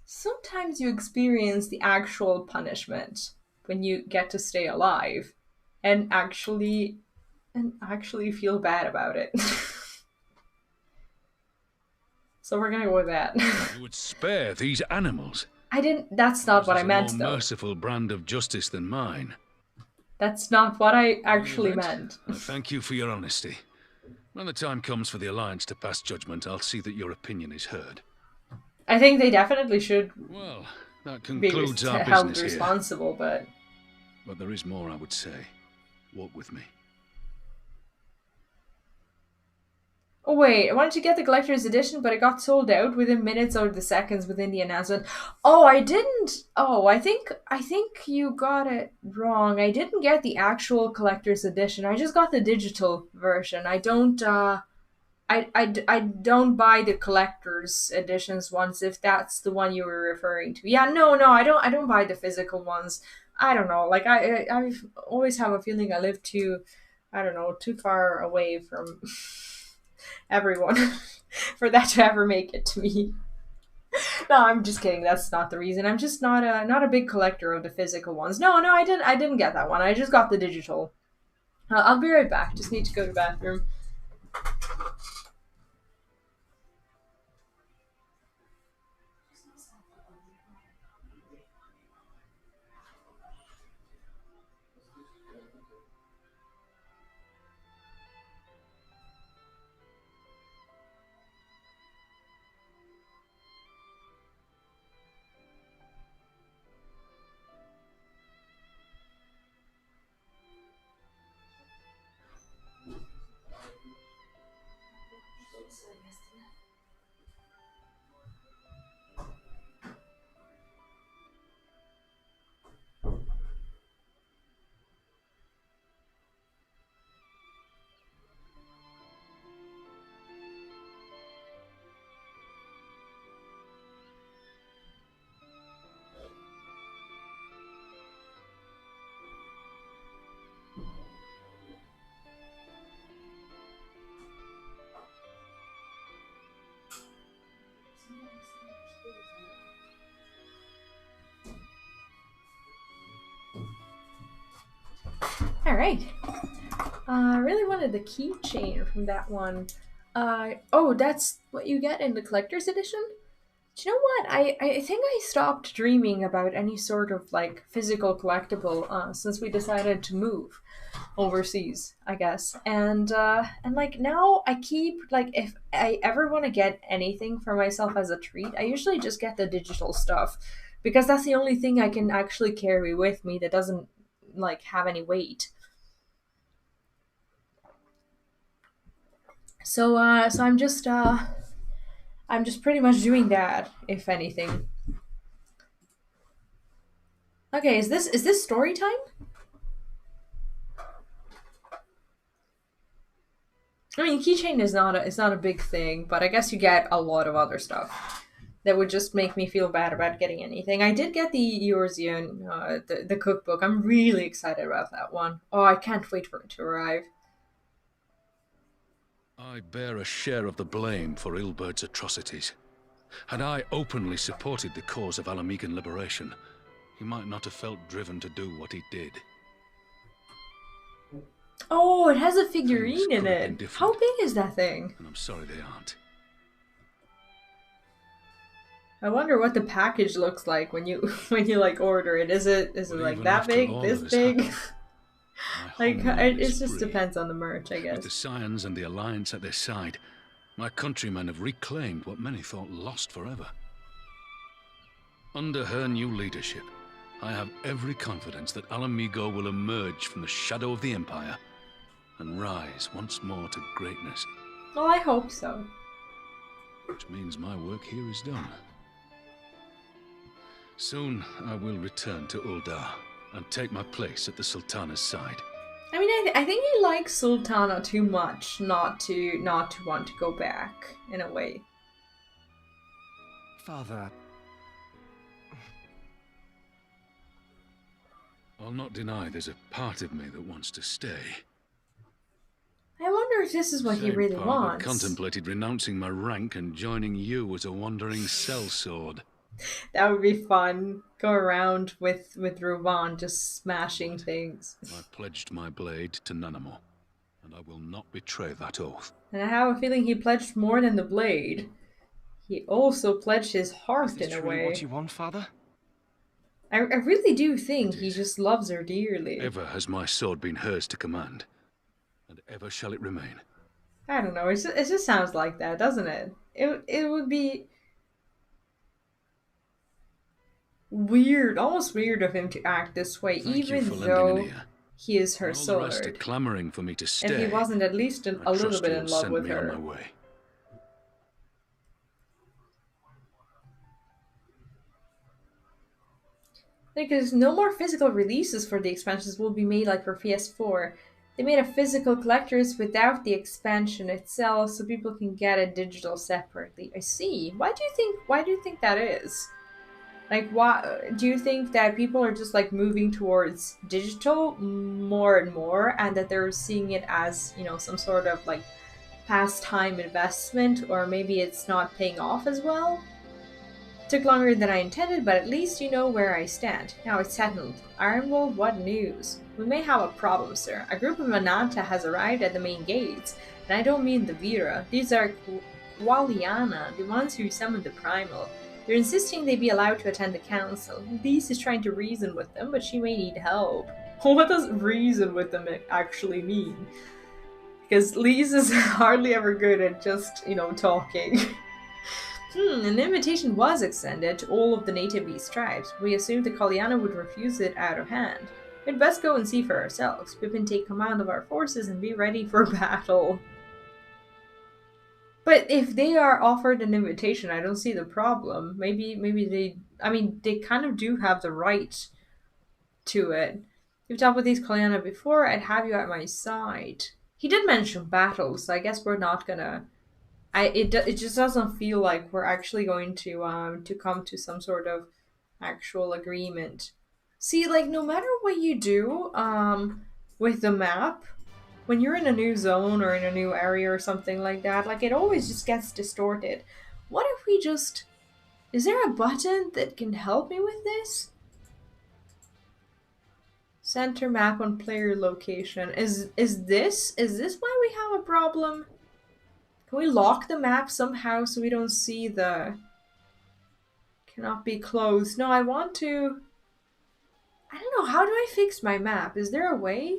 Sometimes you experience the actual punishment when you get to stay alive and actually feel bad about it. So we're gonna go with that. You would spare these animals. That's not what I meant, a more though. Merciful brand of justice than mine. That's not what I actually meant. I thank you for your honesty. When the time comes for the Alliance to pass judgment, I'll see that your opinion is heard. I think they definitely should Well, that be concludes our held business here. responsible, but There is more, I would say. Walk with me. oh wait, I wanted to get the collector's edition, but it got sold out within minutes or the seconds within the announcement. Oh, I didn't. Oh, I think you got it wrong. I didn't get the actual collector's edition. I just got the digital version. I don't I don't buy the collector's editions ones, if that's the one you were referring to. Yeah, no, I don't buy the physical ones. I don't know. Like I always have a feeling I live too far away from everyone for that to ever make it to me. No, I'm just kidding. That's not the reason. I'm just not a big collector of the physical ones. No, I didn't get that one. I just got the digital. I'll be right back. Just need to go to the bathroom. Alright. I really wanted the keychain from that one. Oh, that's what you get in the collector's edition? Do you know what? I think I stopped dreaming about any sort of like physical collectible since we decided to move overseas, I guess. And like now I keep, like, if I ever want to get anything for myself as a treat, I usually just get the digital stuff because that's the only thing I can actually carry with me that doesn't like have any weight. So I'm just pretty much doing that, if anything. Okay, is this story time? I mean, keychain is not a big thing, but I guess you get a lot of other stuff that would just make me feel bad about getting anything. I did get the Eorzean, the cookbook. I'm really excited about that one. Oh, I can't wait for it to arrive. I bear a share of the blame for Ilbert's atrocities. Had I openly supported the cause of Alamegan liberation, he might not have felt driven to do what he did. Oh, it has a figurine in it. How big is that thing? And I'm sorry they aren't. I wonder what the package looks like when you like order it. Is it like that big, this big? Like it just depends on the merch, I guess. With the Scions and the Alliance at their side, my countrymen have reclaimed what many thought lost forever. Under her new leadership, I have every confidence that Alamigo will emerge from the shadow of the Empire and rise once more to greatness. Well, I hope so. which means my work here is done. Soon I will return to Uldar and take my place at the Sultana's side. I mean, I think he likes Sultana too much not to want to go back, in a way. Father... I'll not deny there's a part of me that wants to stay. I wonder if this is what he Same really part wants. that contemplated renouncing my rank and joining you as a wandering sellsword. That would be fun. Go around with Ruvan just smashing things. I pledged my blade to Nanamo, and I will not betray that oath. And I have a feeling he pledged more than the blade. He also pledged his heart Is this in a truly way. what you want, Father? I really do think he just loves her dearly. Ever has my sword been hers to command, and ever shall it remain. I don't know, it just sounds like that, doesn't it? It would be weird, almost weird of him to act this way, Thank you even for lending though an ear. he is her And all the rest are sword. clamoring for me to stay. If he wasn't at least a I little trust bit you in will love send with me on her. my way. Because no more physical releases for the expansions will be made like for PS4. They made a physical collectors without the expansion itself, so people can get it digital separately. I see. Why do you think that is? Like, why do you think that people are just like moving towards digital more and more, and that they're seeing it as, you know, some sort of like pastime investment, or maybe it's not paying off as well? Took longer than I intended, but at least you know where I stand. Now it's settled. Ironwold, what news? We may have a problem, sir. A group of Ananta has arrived at the main gates, and I don't mean the Vira. These are Qualiana, the ones who summoned the Primal. They're insisting they be allowed to attend the council. Lise is trying to reason with them, but she may need help. What does reason with them actually mean? Because Lise is hardly ever good at just, you know, talking. An invitation was extended to all of the native East tribes. We assumed the Kaliana would refuse it out of hand. We'd best go and see for ourselves. Pippin take command of our forces and be ready for battle. But if they are offered an invitation, I don't see the problem. Maybe they kind of do have the right to it. You've talked with these Kaliana before, I'd have you at my side. He did mention battles, so I guess we're not gonna... It just doesn't feel like we're actually going to come to some sort of actual agreement. See, like, no matter what you do with the map, when you're in a new zone or in a new area or something like that, like, it always just gets distorted. What if we just... Is there a button that can help me with this? Center map on player location. Is this why we have a problem? Can we lock the map somehow so we don't see the... Cannot be closed. No, I want to... I don't know, how do I fix my map? Is there a way?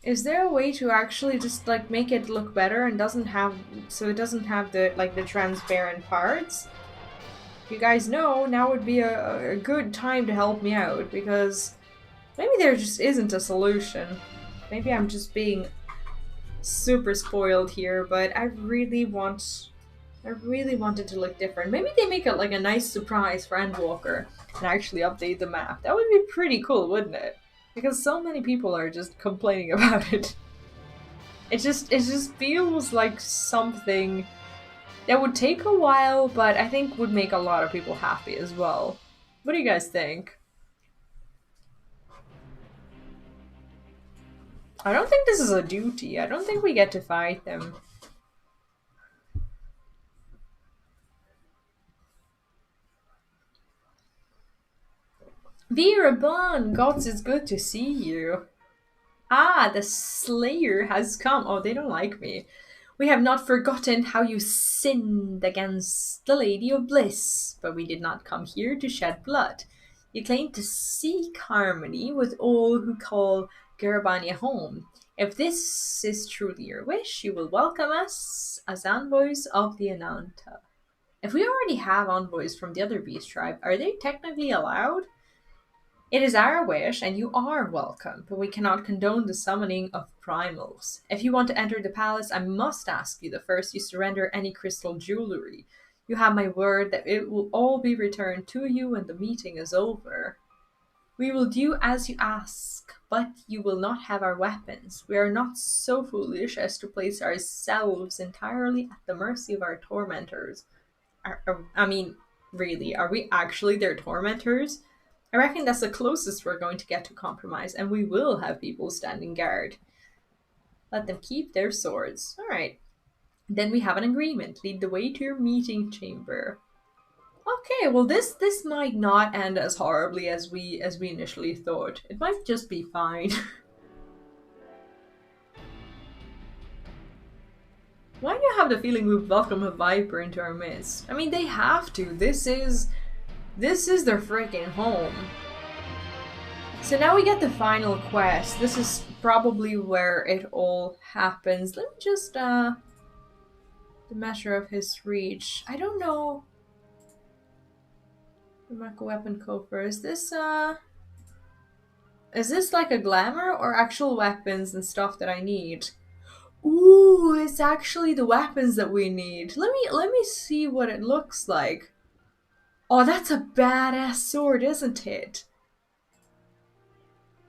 Is there a way to actually just like make it look better and doesn't have... So it doesn't have the like the transparent parts? If you guys know, now would be a good time to help me out, because maybe there just isn't a solution. Maybe I'm just being super spoiled here, but I really want it to look different. Maybe they make it like a nice surprise for Endwalker and actually update the map. That would be pretty cool, wouldn't it? Because so many people are just complaining about it. It just feels like something that would take a while, but I think would make a lot of people happy as well. What do you guys think? I don't think this is a duty. I don't think we get to fight them. Viraban, gods, it's good to see you. Ah, the Slayer has come. Oh, they don't like me. We have not forgotten how you sinned against the Lady of Bliss, but we did not come here to shed blood. You claim to seek harmony with all who call Garabania home. If this is truly your wish, you will welcome us as envoys of the Ananta. If we already have envoys from the other beast tribe, are they technically allowed? It is our wish, and you are welcome, but we cannot condone the summoning of primals. If you want to enter the palace, I must ask you that first you surrender any crystal jewelry. You have my word that it will all be returned to you when the meeting is over. We will do as you ask, but you will not have our weapons. We are not so foolish as to place ourselves entirely at the mercy of our tormentors. I mean, really, are we actually their tormentors? I reckon that's the closest we're going to get to compromise, and we will have people standing guard. Let them keep their swords. Alright. Then we have an agreement. Lead the way to your meeting chamber. Okay, well this might not end as horribly as we initially thought. It might just be fine. Why do you have the feeling we welcome a viper into our midst? I mean, they have to. This is their freaking home. So now we get the final quest. This is probably where it all happens. Let me just the measure of his reach. I don't know. The Mako weapon coffer. Is this like a glamour or actual weapons and stuff that I need? Ooh, it's actually the weapons that we need. Let me see what it looks like. Oh, that's a badass sword, isn't it?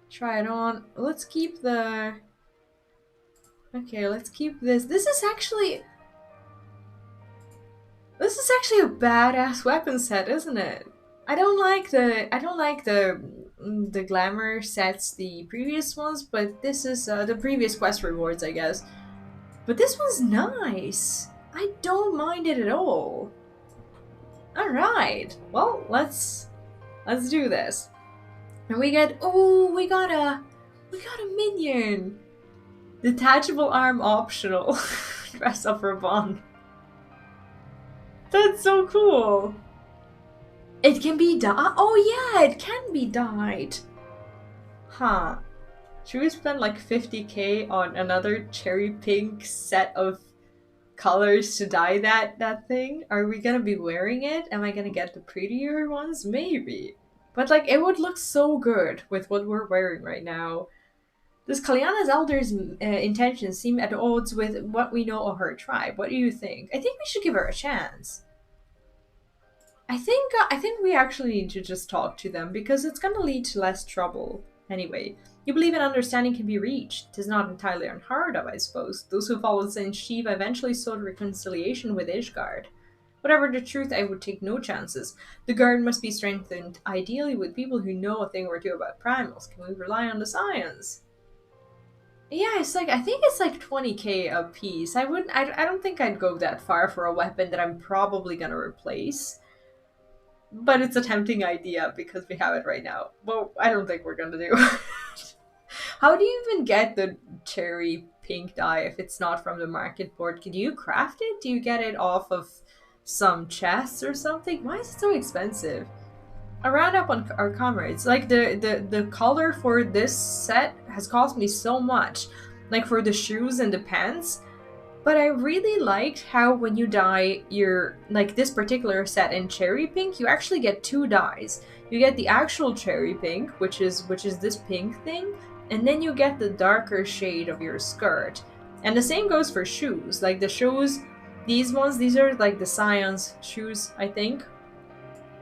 Try it on. Let's keep the... Okay, let's keep this. This is actually a badass weapon set, isn't it? I don't like the glamour sets, the previous ones, but this is the previous quest rewards, I guess. But this one's nice. I don't mind it at all. All right. Well, let's do this. And we got a minion. Detachable arm optional. Dress up for Bond. That's so cool. It can be dyed. Oh yeah, it can be dyed. Huh. Should we spend like 50k on another cherry pink set of colors to dye that thing? Are we gonna be wearing it? Am I gonna get the prettier ones? Maybe. But like, it would look so good with what we're wearing right now. Does Kalyana's Elder's intentions seem at odds with what we know of her tribe? What do you think? I think we should give her a chance. I think we actually need to just talk to them, because it's gonna lead to less trouble. Anyway, you believe an understanding can be reached. It is not entirely unheard of, I suppose. Those who followed Saint Shiva eventually sought reconciliation with Ishgard. Whatever the truth, I would take no chances. The guard must be strengthened, ideally with people who know a thing or two about primals. Can we rely on the science? Yeah, it's like, I think it's like 20k a piece. I don't think I'd go that far for a weapon that I'm probably gonna replace. But it's a tempting idea because we have it right now. Well, I don't think we're gonna do it. How do you even get the cherry pink dye if it's not from the market board? Can you craft it? Do you get it off of some chests or something? Why is it so expensive? I ran up on our comrades. Like, the color for this set has cost me so much. Like, for the shoes and the pants. But I really liked how when you dye your, like, this particular set in cherry pink, you actually get two dyes. You get the actual cherry pink, which is this pink thing, and then you get the darker shade of your skirt. And the same goes for shoes. Like, the shoes, these are like the Science shoes, I think.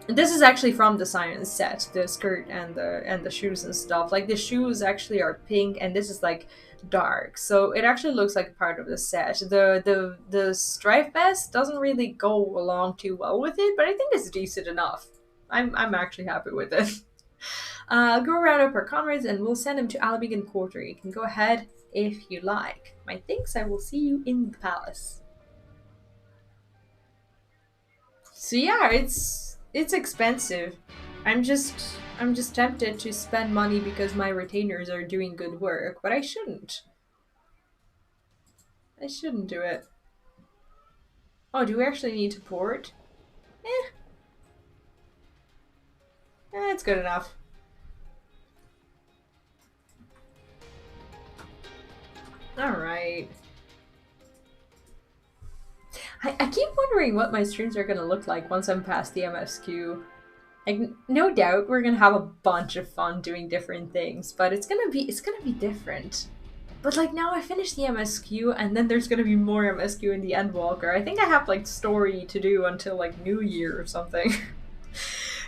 This is actually from the Science set, the skirt and the shoes and stuff. Like, the shoes actually are pink, and this is like dark, so it actually looks like part of the set. The stripe vest doesn't really go along too well with it, but I think it's decent enough. I'm actually happy with it. Go round up our comrades and we'll send him to Alamegan Quarter. You can go ahead if you like. My thanks. I will see you in the palace. So yeah, it's expensive. I'm just tempted to spend money because my retainers are doing good work, but I shouldn't. I shouldn't do it. Oh, do we actually need to port? It's good enough. Alright. I keep wondering what my streams are gonna look like once I'm past the MSQ. Like, no doubt we're gonna have a bunch of fun doing different things, but it's gonna be different. But like now I finished the MSQ and then there's gonna be more MSQ in the Endwalker. I think I have like story to do until like New Year or something.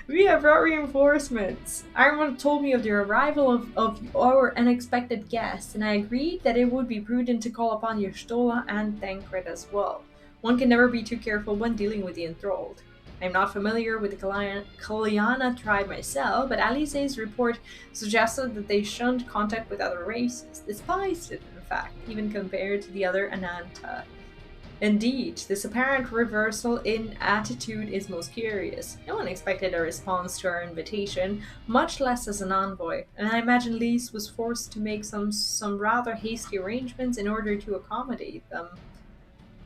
We have brought reinforcements. Armand told me of the arrival of our unexpected guests, and I agreed that it would be prudent to call upon Yerstola and Thancred as well. One can never be too careful when dealing with the enthralled. I'm not familiar with the Kalyana tribe myself, but Alice's report suggested that they shunned contact with other races, despised it, in fact, even compared to the other Ananta. Indeed, this apparent reversal in attitude is most curious. No one expected a response to our invitation, much less as an envoy, and I imagine Lise was forced to make some rather hasty arrangements in order to accommodate them.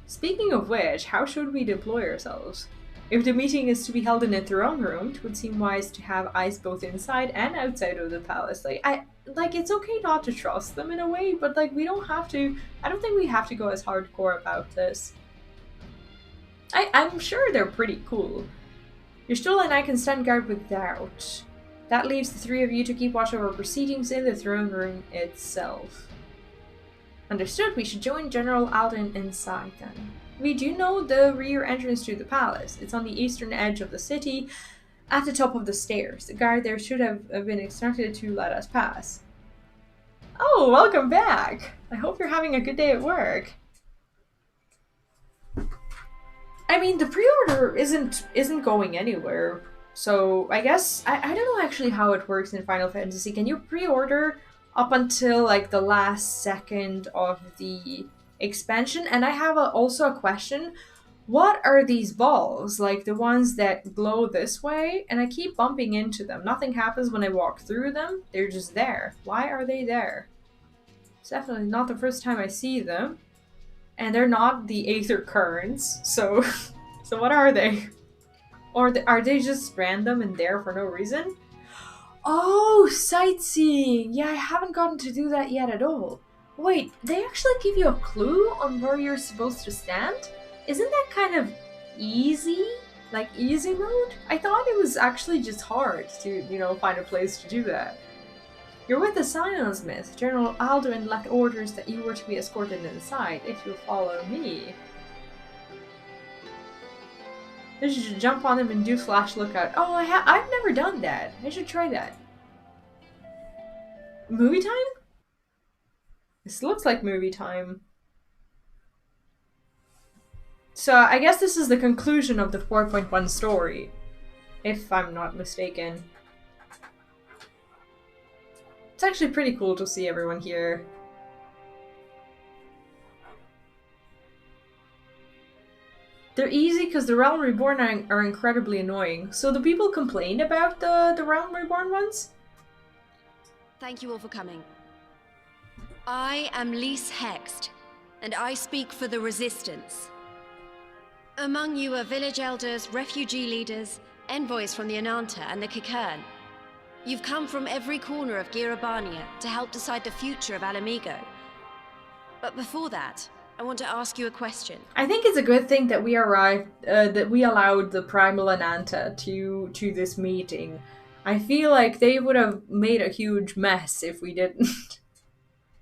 Speaking of which, how should we deploy ourselves? If the meeting is to be held in a throne room, it would seem wise to have eyes both inside and outside of the palace. It's okay not to trust them in a way, but like we don't have to. I don't think we have to go as hardcore about this. I'm sure they're pretty cool. Yerstola and I can stand guard with doubt. That leaves the three of you to keep watch over proceedings in the throne room itself. Understood. We should join General Alden inside then. We do know the rear entrance to the palace. It's on the eastern edge of the city, at the top of the stairs. The guard there should have been instructed to let us pass. Oh, welcome back! I hope you're having a good day at work. I mean, the pre-order isn't going anywhere. So I guess I don't know actually how it works in Final Fantasy. Can you pre-order up until like the last second of the expansion? And I have also a question. What are these balls? Like the ones that glow this way? And I keep bumping into them. Nothing happens when I walk through them. They're just there. Why are they there? It's definitely not the first time I see them. And they're not the Aether Currents. So what are they? Or are they just random and there for no reason? Oh, sightseeing! Yeah, I haven't gotten to do that yet at all. Wait, they actually give you a clue on where you're supposed to stand? Isn't that kind of easy? Like easy mode? I thought it was actually just hard to, find a place to do that. You're with the Silence Myth. General Alduin left orders that you were to be escorted inside if you follow me. I should jump on them and do flash lookout. Oh, I've never done that. I should try that. Movie time? This looks like movie time. So I guess this is the conclusion of the 4.1 story, if I'm not mistaken. It's actually pretty cool to see everyone here. They're easy because the Realm Reborn are incredibly annoying. So the people complained about the Realm Reborn ones? Thank you all for coming. I am Lise Hext, and I speak for the Resistance. Among you are village elders, refugee leaders, envoys from the Ananta and the Kikern. You've come from every corner of Girabania to help decide the future of Alamigo. But before that, I want to ask you a question. I think it's a good thing that we arrived, that we allowed the Primal Ananta to this meeting. I feel like they would have made a huge mess if we didn't.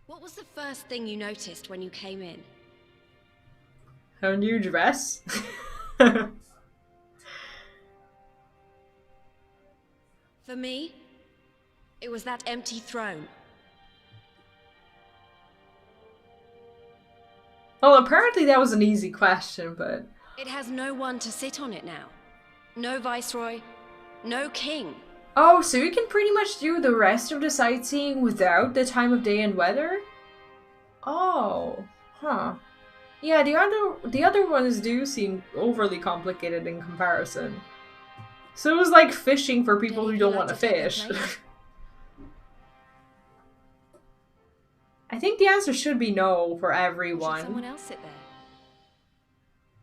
What was the first thing you noticed when you came in? Her new dress? For me, it was that empty throne. Well, apparently that was an easy question, but... It has no one to sit on it now. No viceroy, no king. Oh, so you can pretty much do the rest of the sightseeing without the time of day and weather? Oh, huh. Yeah, the other ones do seem overly complicated in comparison. So it was like fishing for people who don't want to fish. I think the answer should be no for everyone. Should someone else sit there?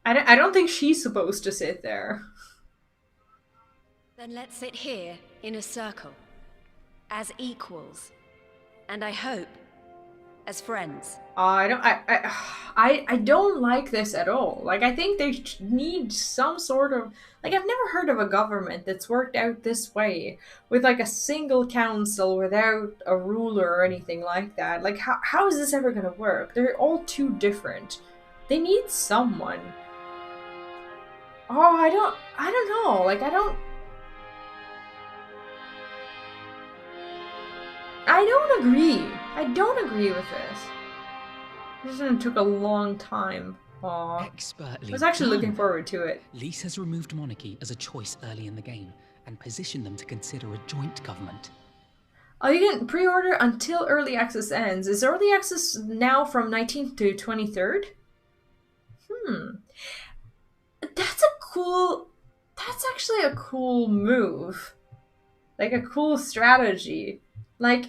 I don't think she's supposed to sit there. Then let's sit here in a circle, as equals. And I hope as friends. I don't like this at all. Like, I think they need some sort of, like, I've never heard of a government that's worked out this way with like a single council without a ruler or anything like that. Like, how is this ever gonna work? They're all too different. They need someone. Oh, I don't know. Like, I don't agree. I don't agree with this. This took a long time. Aww. Expertly I was actually done. looking forward to it. Lys has removed monarchy as a choice early in the game and positioned them to consider a joint government. Oh, you can pre-order until early access ends. Is early access now from 19th to 23rd? That's actually a cool move. Like, a cool strategy. Like,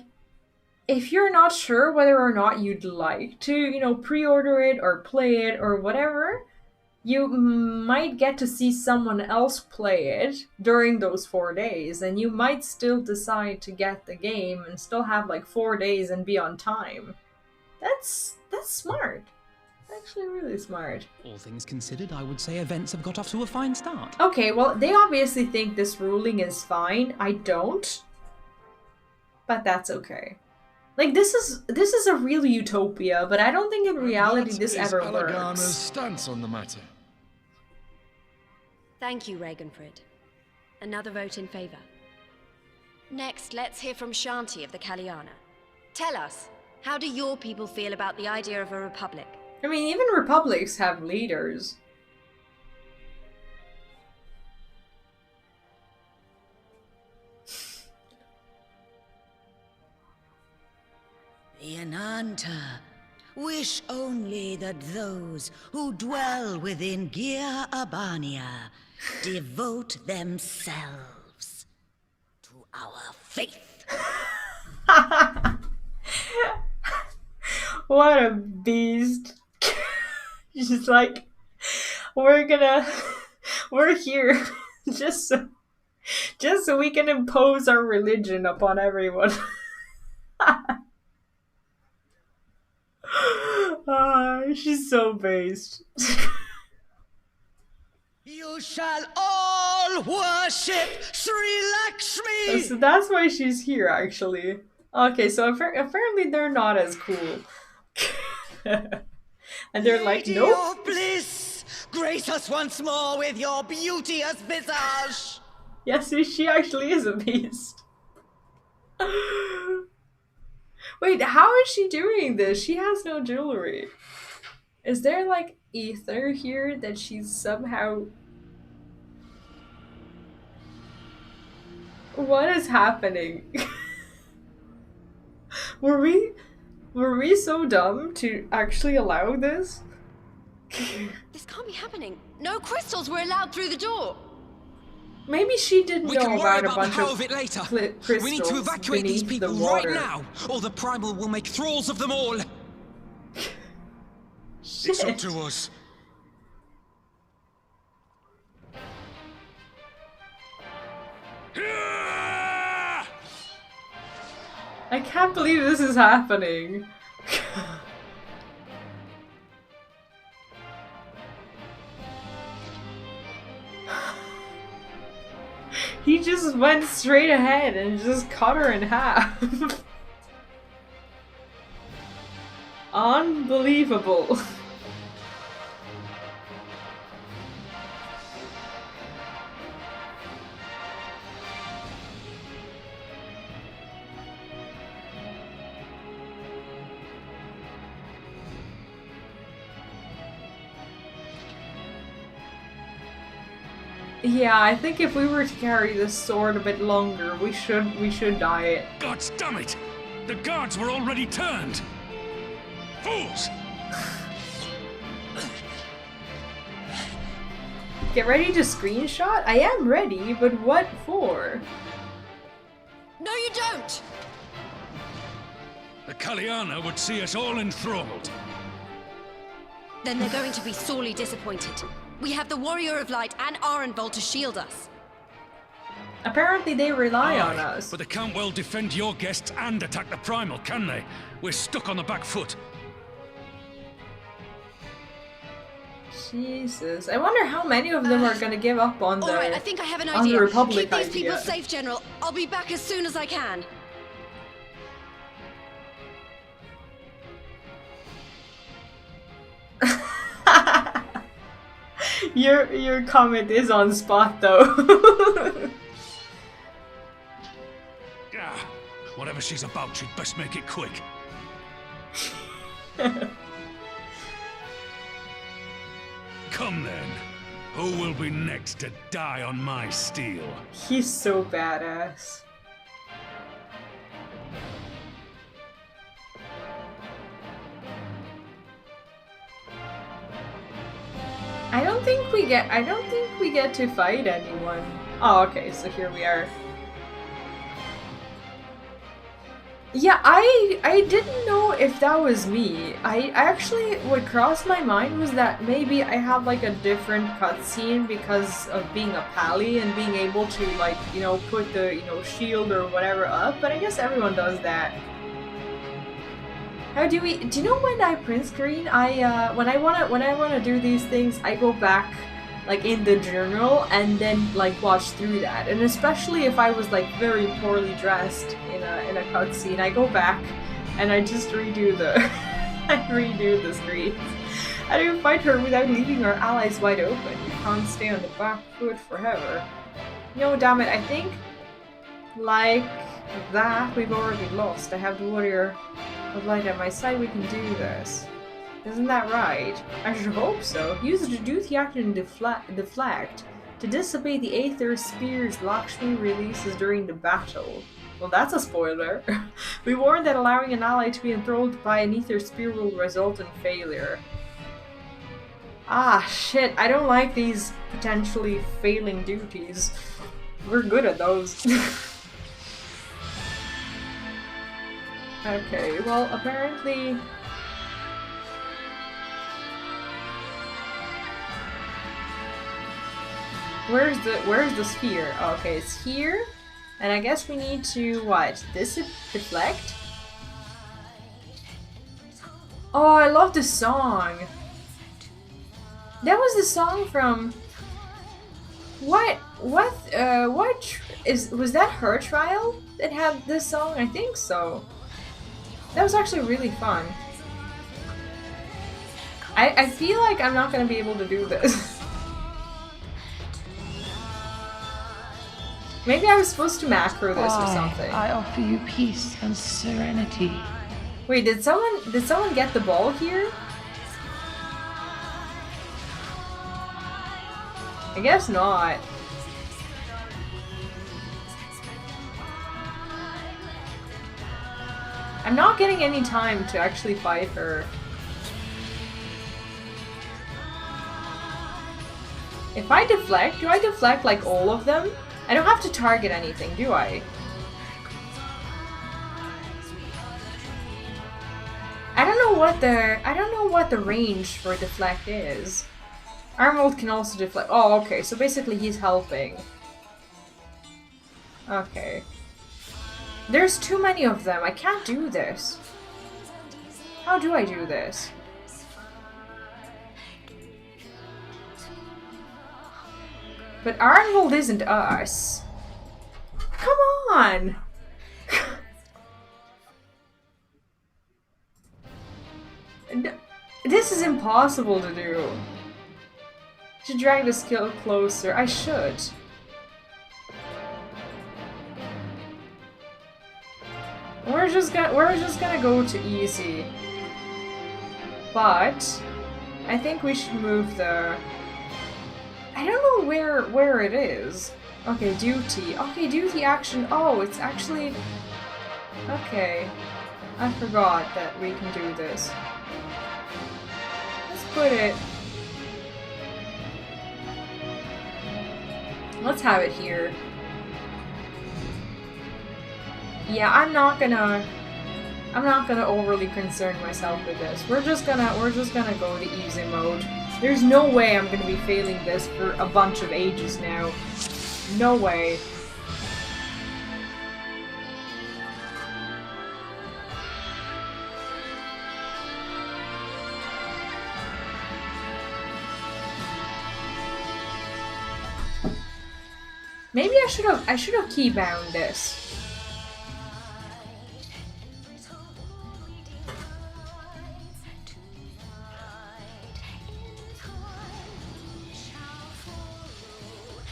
if you're not sure whether or not you'd like to, you know, pre-order it or play it or whatever, you might get to see someone else play it during those 4 days, and you might still decide to get the game and still have like 4 days and be on time. That's smart. Actually really smart. All things considered, I would say events have got off to a fine start. Okay, well, they obviously think this ruling is fine. I don't. But that's okay. Like, this is a real utopia, but I don't think in reality this ever Alagana's works. stance on the matter. Thank you, Ragenfrid. Another vote in favor. Next, let's hear from Shanti of the Kaliana. Tell us, how do your people feel about the idea of a republic? I mean, even republics have leaders. The Ananta wish only that those who dwell within Gir Abania devote themselves to our faith. What a beast. She's like, we're here just so we can impose our religion upon everyone. She's so based. You shall all worship Sri Lakshmi! So that's why she's here, actually. Okay, so apparently they're not as cool. And they're like, Lady nope. of bliss, grace us once more with your beauteous visage! Yes, she actually is a beast. Wait, how is she doing this? She has no jewelry. Is there like ether here that she's somehow... What is happening? Were we so dumb to actually allow this? This can't be happening. No crystals were allowed through the door. Maybe she didn't We know can worry about a about the bunch how of of it later. crystals We need to evacuate these beneath the people right water. now, or the Primal will make thralls of them all. It's up to us. I can't believe this is happening. He just went straight ahead and just cut her in half. Unbelievable. Yeah, I think if we were to carry this sword a bit longer, we should dye it. God damn it! The guards were already turned! Fools! Get ready to screenshot? I am ready, but what for? No, you don't! The Kaliana would see us all enthralled. Then they're going to be sorely disappointed. We have the Warrior of Light and Arenvald to shield us. Apparently they rely on Aye, us. but they can't well defend your guests and attack the Primal, can they? We're stuck on the back foot. Jesus. I wonder how many of them are gonna give up on the, All right, I think I have an on the idea. Republic Keep these idea. people safe, General. I'll be back as soon as I can. Your comment is on spot though. Ah, whatever she's about, she'd best make it quick. Come then. Who will be next to die on my steel? He's so badass. I don't think we get to fight anyone. Oh, okay, so here we are. Yeah, I didn't know if that was me. I actually, what crossed my mind was that maybe I have like a different cutscene because of being a pally and being able to, like, you know, put the, you know, shield or whatever up, but I guess everyone does that. How do we, do you know when I print screen, when I wanna do these things, I go back like in the journal and then like watch through that, and especially if I was like very poorly dressed in a cutscene, I go back and I just redo the the screens. How do you fight her without leaving our allies wide open? You can't stay on the back foot forever. No, damn it, I think like that we've already lost. I have the warrior of light at my side, we can do this. Isn't that right? I should hope so. Use the duty action deflect to dissipate the Aether Spear's Lakshmi releases during the battle. Well, that's a spoiler. We warned that allowing an ally to be enthralled by an Aether Spear will result in failure. Ah, shit, I don't like these potentially failing duties. We're good at those. Okay, well, apparently... Where's the sphere? Okay, it's here. And I guess we need to, what? Deflect? Oh, I love this song. That was the song from... was that her trial that had this song? I think so. That was actually really fun. I feel like I'm not gonna be able to do this. Maybe I was supposed to macro this or something. I offer you peace and serenity. Wait, did someone get the ball here? I guess not. I'm not getting any time to actually fight her. If I deflect, do I deflect like all of them? I don't have to target anything, do I? I don't know what the range for deflect is. Arnold can also deflect. Oh, okay, so basically he's helping. Okay. There's too many of them. I can't do this. How do I do this? But Arnold isn't us. Come on! This is impossible to do. To drag the skill closer. I should. We're just gonna go to easy. But I think we should move the... I don't know where it is. Okay, duty. Okay, duty action. Oh, it's actually... Okay. I forgot that we can do this. Let's put it... Let's have it here. Yeah, I'm not gonna overly concern myself with this. We're just gonna go to easy mode. There's no way I'm gonna be failing this for a bunch of ages now. No way. Maybe I should have keybound this.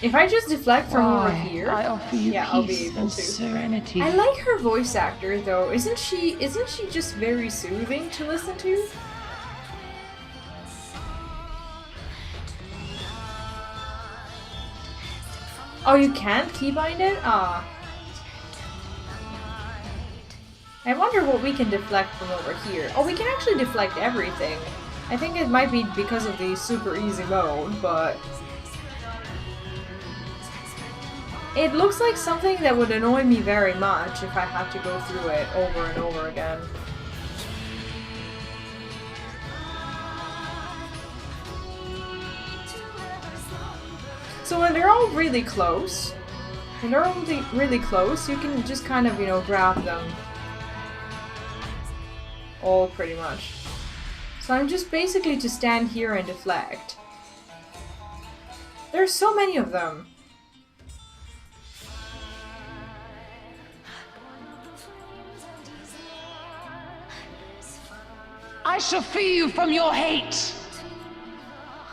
If I just deflect from over here, I offer you yeah, I'll be peace able and to. serenity. I like her voice actor though. Isn't she just very soothing to listen to? Oh, you can't keybind it? Ah. I wonder what we can deflect from over here. Oh, we can actually deflect everything. I think it might be because of the super easy mode, but... It looks like something that would annoy me very much if I had to go through it over and over again. So when they're all really close, you can just kind of, you know, grab them. All pretty much. So I'm just basically to stand here and deflect. There's so many of them. I shall free you from your hate!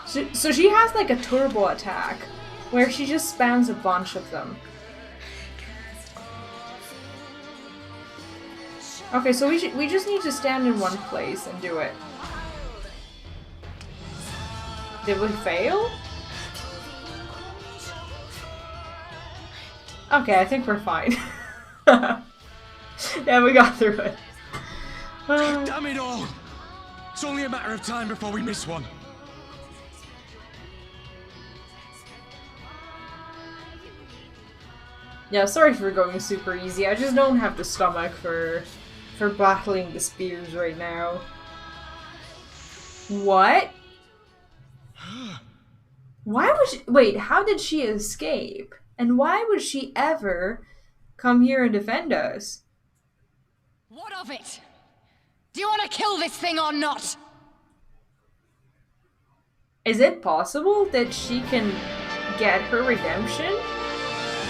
So she has like a turbo attack, where she just spams a bunch of them. Okay, so we just need to stand in one place and do it. Did we fail? Okay, I think we're fine. Yeah, we got through it. Damn it all! It's only a matter of time before we miss one. Yeah, sorry for going super easy. I just don't have the stomach for battling the spears right now. What? Why would she— wait, how did she escape? And why would she ever come here and defend us? What of it? Do you want to kill this thing or not? Is it possible that she can get her redemption?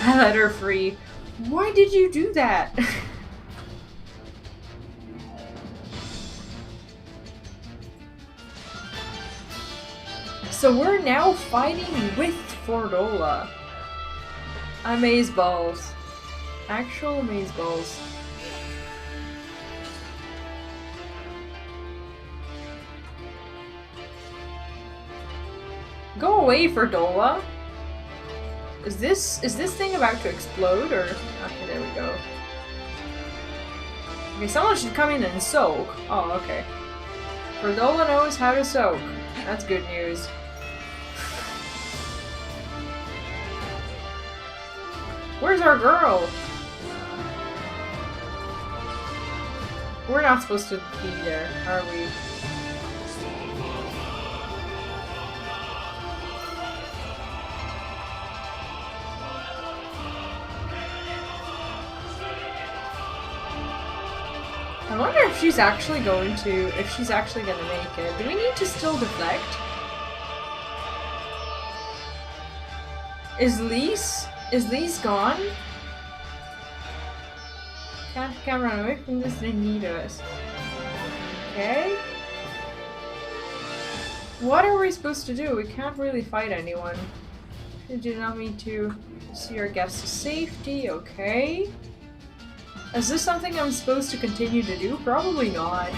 I let her free. Why did you do that? So we're now fighting with Fordola. Amazeballs. Actual amazeballs. Go away, Fordola. Is this thing about to explode or? Okay, there we go. Okay, someone should come in and soak. Oh, okay. Fordola knows how to soak. That's good news. Where's our girl? We're not supposed to be there, are we? I wonder if she's actually going to make it. Do we need to still deflect? Is Lise gone? Can't run away from this, they need us. Okay. What are we supposed to do? We can't really fight anyone. We do not need to see our guests' safety, okay. Is this something I'm supposed to continue to do? Probably not.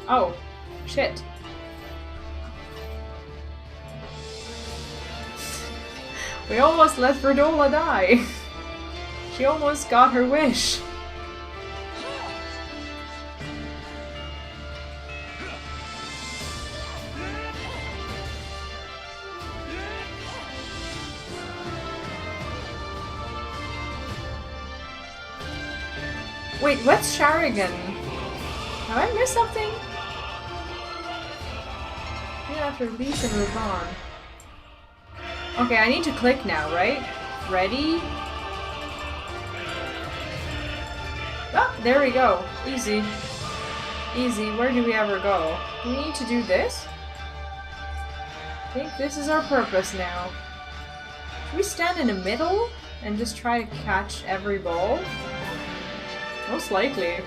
Oh, shit. We almost let Fordola die. She almost got her wish. Wait, what's Sharigan? Have I missed something? Yeah, after Lise and move on. Okay, I need to click now, right? Ready? there we go. Easy. Easy. Where do we ever go? Do we need to do this? I think this is our purpose now. Should we stand in the middle and just try to catch every ball? Most likely.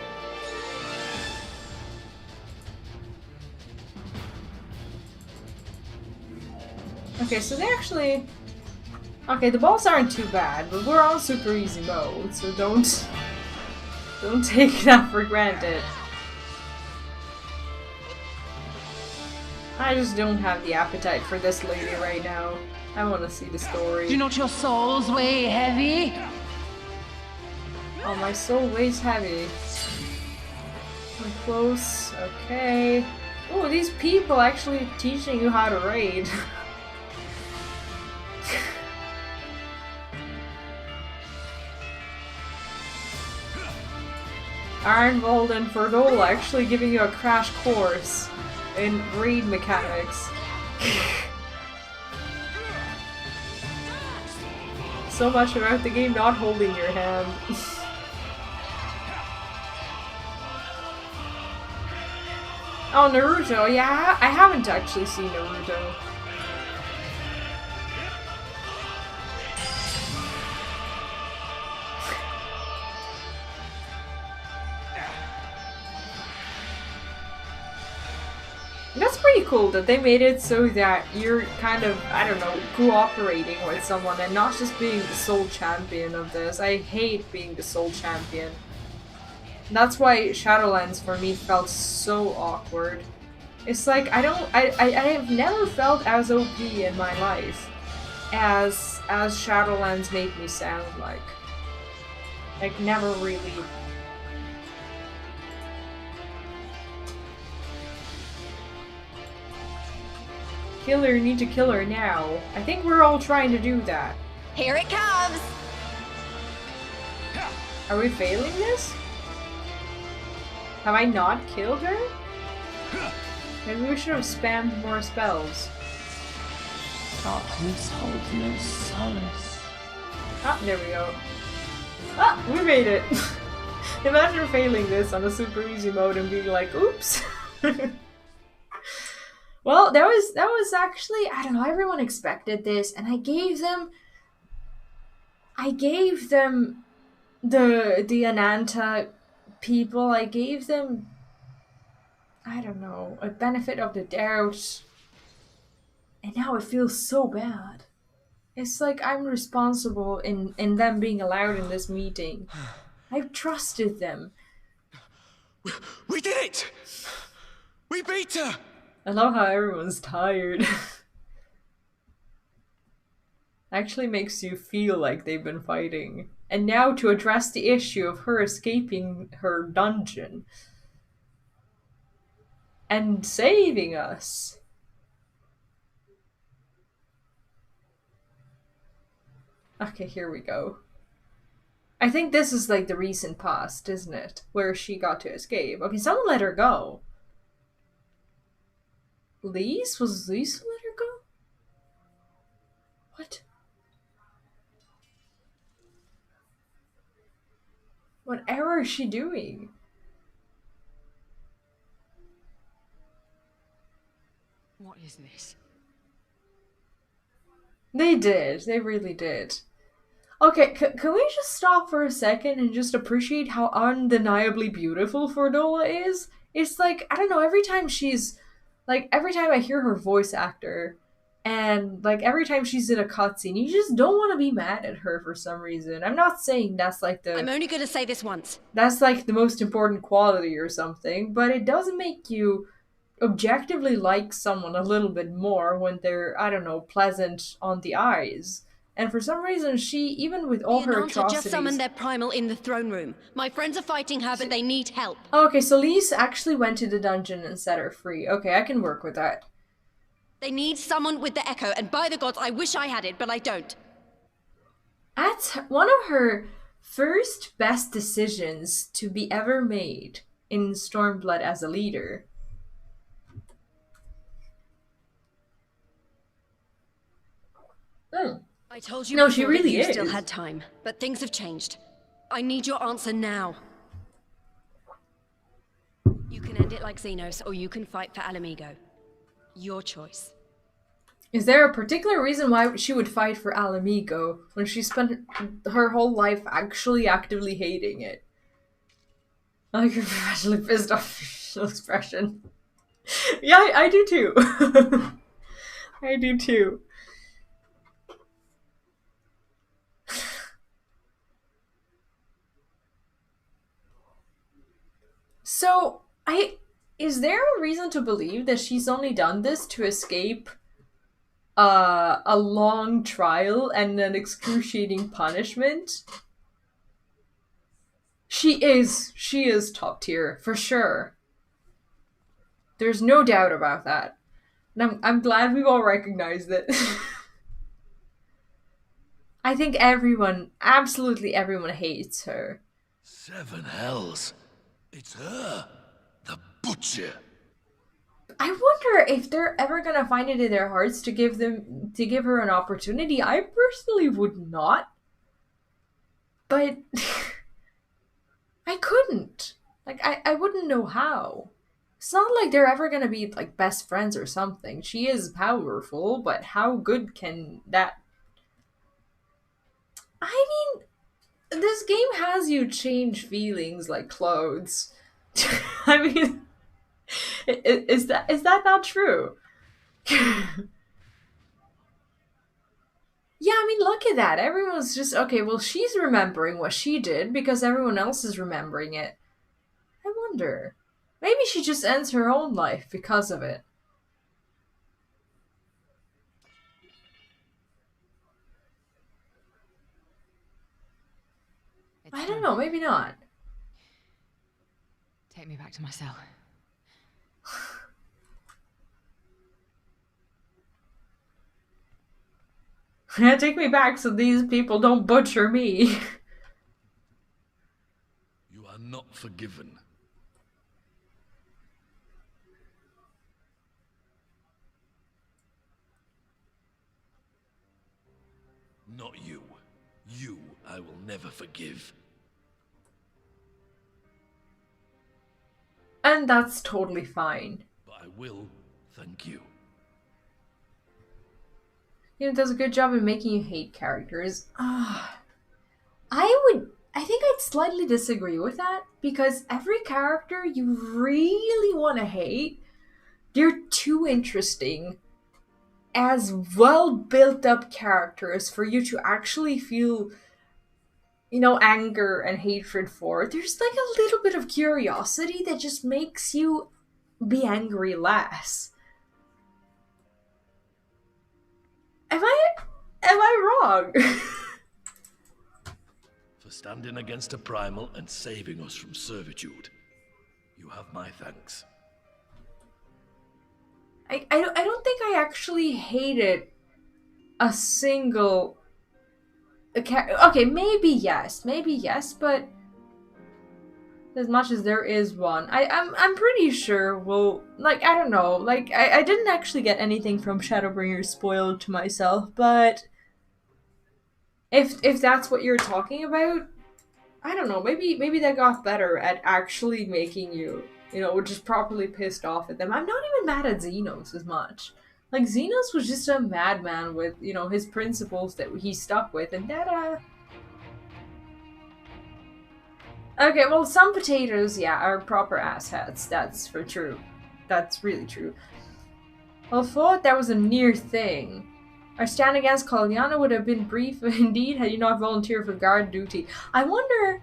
Okay, so they actually... Okay, the balls aren't too bad, but we're on super easy mode, so don't take that for granted. I just don't have the appetite for this lady right now. I want to see the story. Do not your souls weigh heavy? Oh, my soul weighs heavy. I'm close. Okay. Oh, these people actually teaching you how to raid. Ironvold and Ferdola actually giving you a crash course in raid mechanics. So much about the game not holding your hand. Oh, Naruto. Yeah, I haven't actually seen Naruto. That's pretty cool that they made it so that you're kind of, I don't know, cooperating with someone and not just being the sole champion of this. I hate being the sole champion. That's why Shadowlands for me felt so awkward. It's like I have never felt as OP in my life as Shadowlands made me sound like. Like never really. Kill her, need to kill her now. I think we're all trying to do that. Here it comes! Are we failing this? Have I not killed her? Maybe we should have spammed more spells. Darkness holds no solace. Ah, there we go. Ah, we made it! Imagine failing this on a super easy mode and being like, oops! Well, that was actually, I don't know, everyone expected this, and I gave them the Ananta people, I gave them, I don't know, a benefit of the doubt, and now it feels so bad. It's like I'm responsible in them being allowed in this meeting. I trusted them. We did it! We beat her! I love how everyone's tired. Actually makes you feel like they've been fighting. And now to address the issue of her escaping her dungeon. And saving us. Okay, here we go. I think this is like the recent past, isn't it? Where she got to escape. Okay, someone let her go. Lise? Was Lise who let her go? What? What error is she doing? What is this? They did. They really did. Okay, can we just stop for a second and just appreciate how undeniably beautiful Fordola is? It's like, I don't know, every time I hear her voice actor, and like every time she's in a cutscene, you just don't want to be mad at her for some reason. I'm not saying that's like the... I'm only gonna say this once. That's like the most important quality or something, but it doesn't make you objectively like someone a little bit more when they're, I don't know, pleasant on the eyes. And for some reason, she, even with all her atrocities... just summoned their primal in the throne room. My friends are fighting her, but they need help. Okay, so Lise actually went to the dungeon and set her free. Okay, I can work with that. They need someone with the echo, and by the gods, I wish I had it, but I don't. That's one of her first best decisions to be ever made in Stormblood as a leader. I told you no, before she really that you is. still had time, but things have changed. I need your answer now. You can end it like Xenos, or you can fight for Alamigo. Your choice. Is there a particular reason why she would fight for Alamigo when she spent her whole life actually actively hating it? I like your professionally pissed off expression. Yeah, I do too. I do too. So, is there a reason to believe that she's only done this to escape a long trial and an excruciating punishment? She is top tier, for sure. There's no doubt about that. And I'm glad we've all recognized it. I think everyone, absolutely everyone hates her. 7 hells. It's her. The Butcher. I wonder if they're ever gonna find it in their hearts to give her an opportunity. I personally would not. But I couldn't. Like, I wouldn't know how. It's not like they're ever gonna be, like, best friends or something. She is powerful, but how good can that... I mean, this game has you change feelings like clothes. I mean, is that not true? Yeah, I mean, look at that. Everyone's just, okay, well, she's remembering what she did because everyone else is remembering it. I wonder. Maybe she just ends her own life because of it. I don't know, maybe not. Take me back to my cell. Take me back so these people don't butcher me. You are not forgiven. Not you. You I will never forgive. And that's totally fine. But I will thank you. You know, it does a good job in making you hate characters. I think I'd slightly disagree with that, because every character you really want to hate, they're too interesting as well built up characters for you to actually feel, you know, anger and hatred for. There's like a little bit of curiosity that just makes you be angry less. Am I wrong? For standing against a primal and saving us from servitude. You have my thanks. I don't think I actually hated a single... Okay, maybe yes, but as much as there is one, I'm pretty sure we'll, like, I don't know, like, I didn't actually get anything from Shadowbringers spoiled to myself, but if that's what you're talking about, I don't know, maybe they got better at actually making you, you know, just properly pissed off at them. I'm not even mad at Xenos as much. Like, Xenos was just a madman with, you know, his principles that he stuck with, and that, okay, well, some potatoes, yeah, are proper asshats. That's for true. That's really true. Well, thought that was a near thing. Our stand against Kalyana would have been brief indeed had you not volunteered for guard duty. I wonder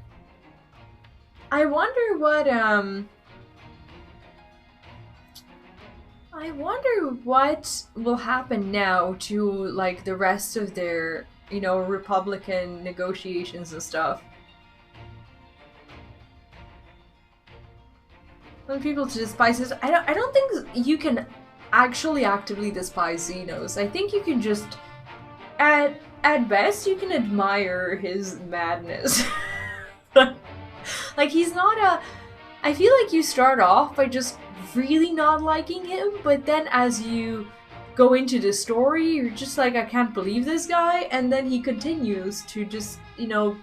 what will happen now to, like, the rest of their, you know, Republican negotiations and stuff. When people to despise this, I don't think you can actually actively despise Xenos. I think you can just, at best, you can admire his madness. Like, he's not a... I feel like you start off by just really not liking him, but then as you go into the story, you're just like, I can't believe this guy, and then he continues to just, you know,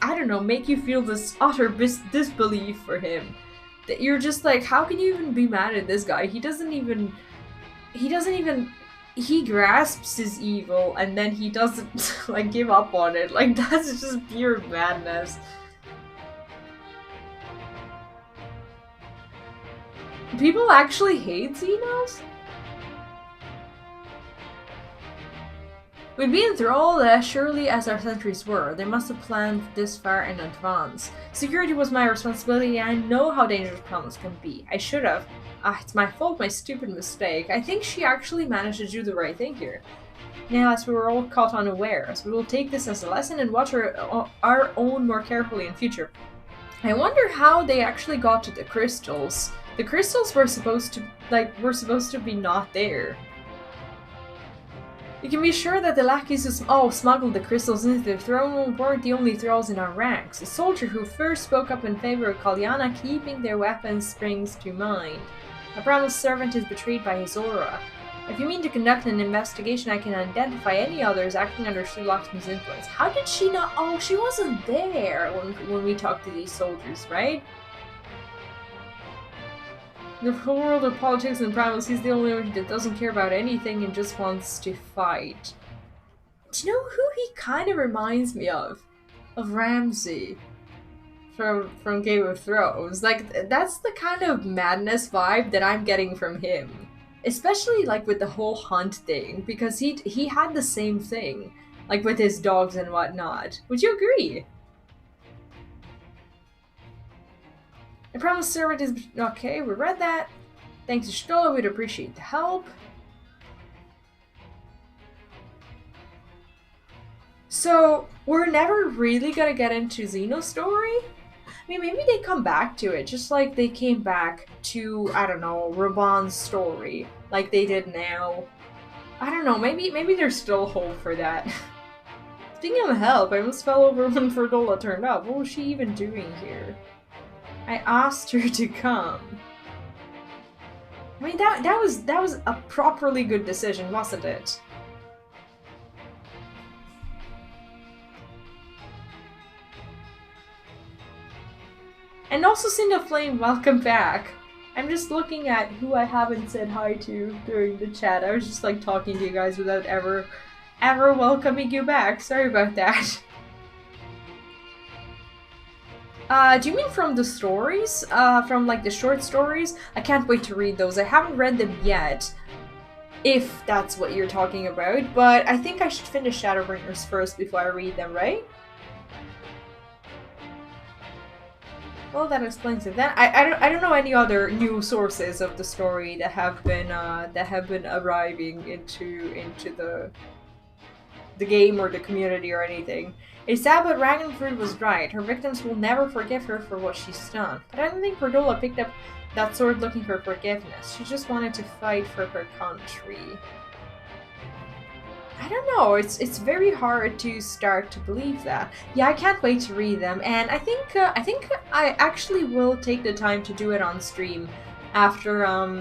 I don't know, make you feel this utter disbelief for him. that you're just like, how can you even be mad at this guy? He grasps his evil and then he doesn't like give up on it. Like, that's just pure madness. People actually hate Xenos? We'd be enthralled as surely as our sentries were. They must have planned this far in advance. Security was my responsibility, and I know how dangerous planets can be. I should have. It's my fault, my stupid mistake. I think she actually managed to do the right thing here. Now, as we were all caught unawares, we will take this as a lesson and watch our own more carefully in future. I wonder how they actually got to the crystals. The crystals were supposed to be not there. You can be sure that the lackeys who smuggled the crystals into the throne room weren't the only thralls in our ranks. A soldier who first spoke up in favor of Kalyana keeping their weapons springs to mind. A promised servant is betrayed by his aura. If you mean to conduct an investigation, I can identify any others acting under Sri Lakshmi's influence. How did she not? Oh, she wasn't there when we talked to these soldiers, right? The whole world of politics and Primus, he's the only one that doesn't care about anything and just wants to fight. Do you know who he kind of reminds me of? Of Ramsay from Game of Thrones. Like, that's the kind of madness vibe that I'm getting from him. Especially like with the whole hunt thing, because he had the same thing, like with his dogs and whatnot. Would you agree? The promised servant is... Okay, we read that. Thanks to Stola, we'd appreciate the help. So, we're never really gonna get into Xeno's story? I mean, maybe they come back to it, just like they came back to, I don't know, Raban's story, like they did now. I don't know, maybe there's still hope for that. Speaking of help, I almost fell over when Ferdola turned up. What was she even doing here? I asked her to come. I mean, that was a properly good decision, wasn't it? And also Cinda Flame, welcome back. I'm just looking at who I haven't said hi to during the chat. I was just like talking to you guys without ever welcoming you back. Sorry about that. Do you mean from the stories? From like the short stories? I can't wait to read those. I haven't read them yet, if that's what you're talking about, but I think I should finish Shadowbringers first before I read them, right? Well, that explains it. Then I don't know any other new sources of the story that have been arriving into the game or the community or anything. It's sad, but Ragnfrid was right. Her victims will never forgive her for what she's done. But I don't think Perdola picked up that sword looking for forgiveness. She just wanted to fight for her country. I don't know, it's very hard to start to believe that. Yeah, I can't wait to read them, and I think I actually will take the time to do it on stream after I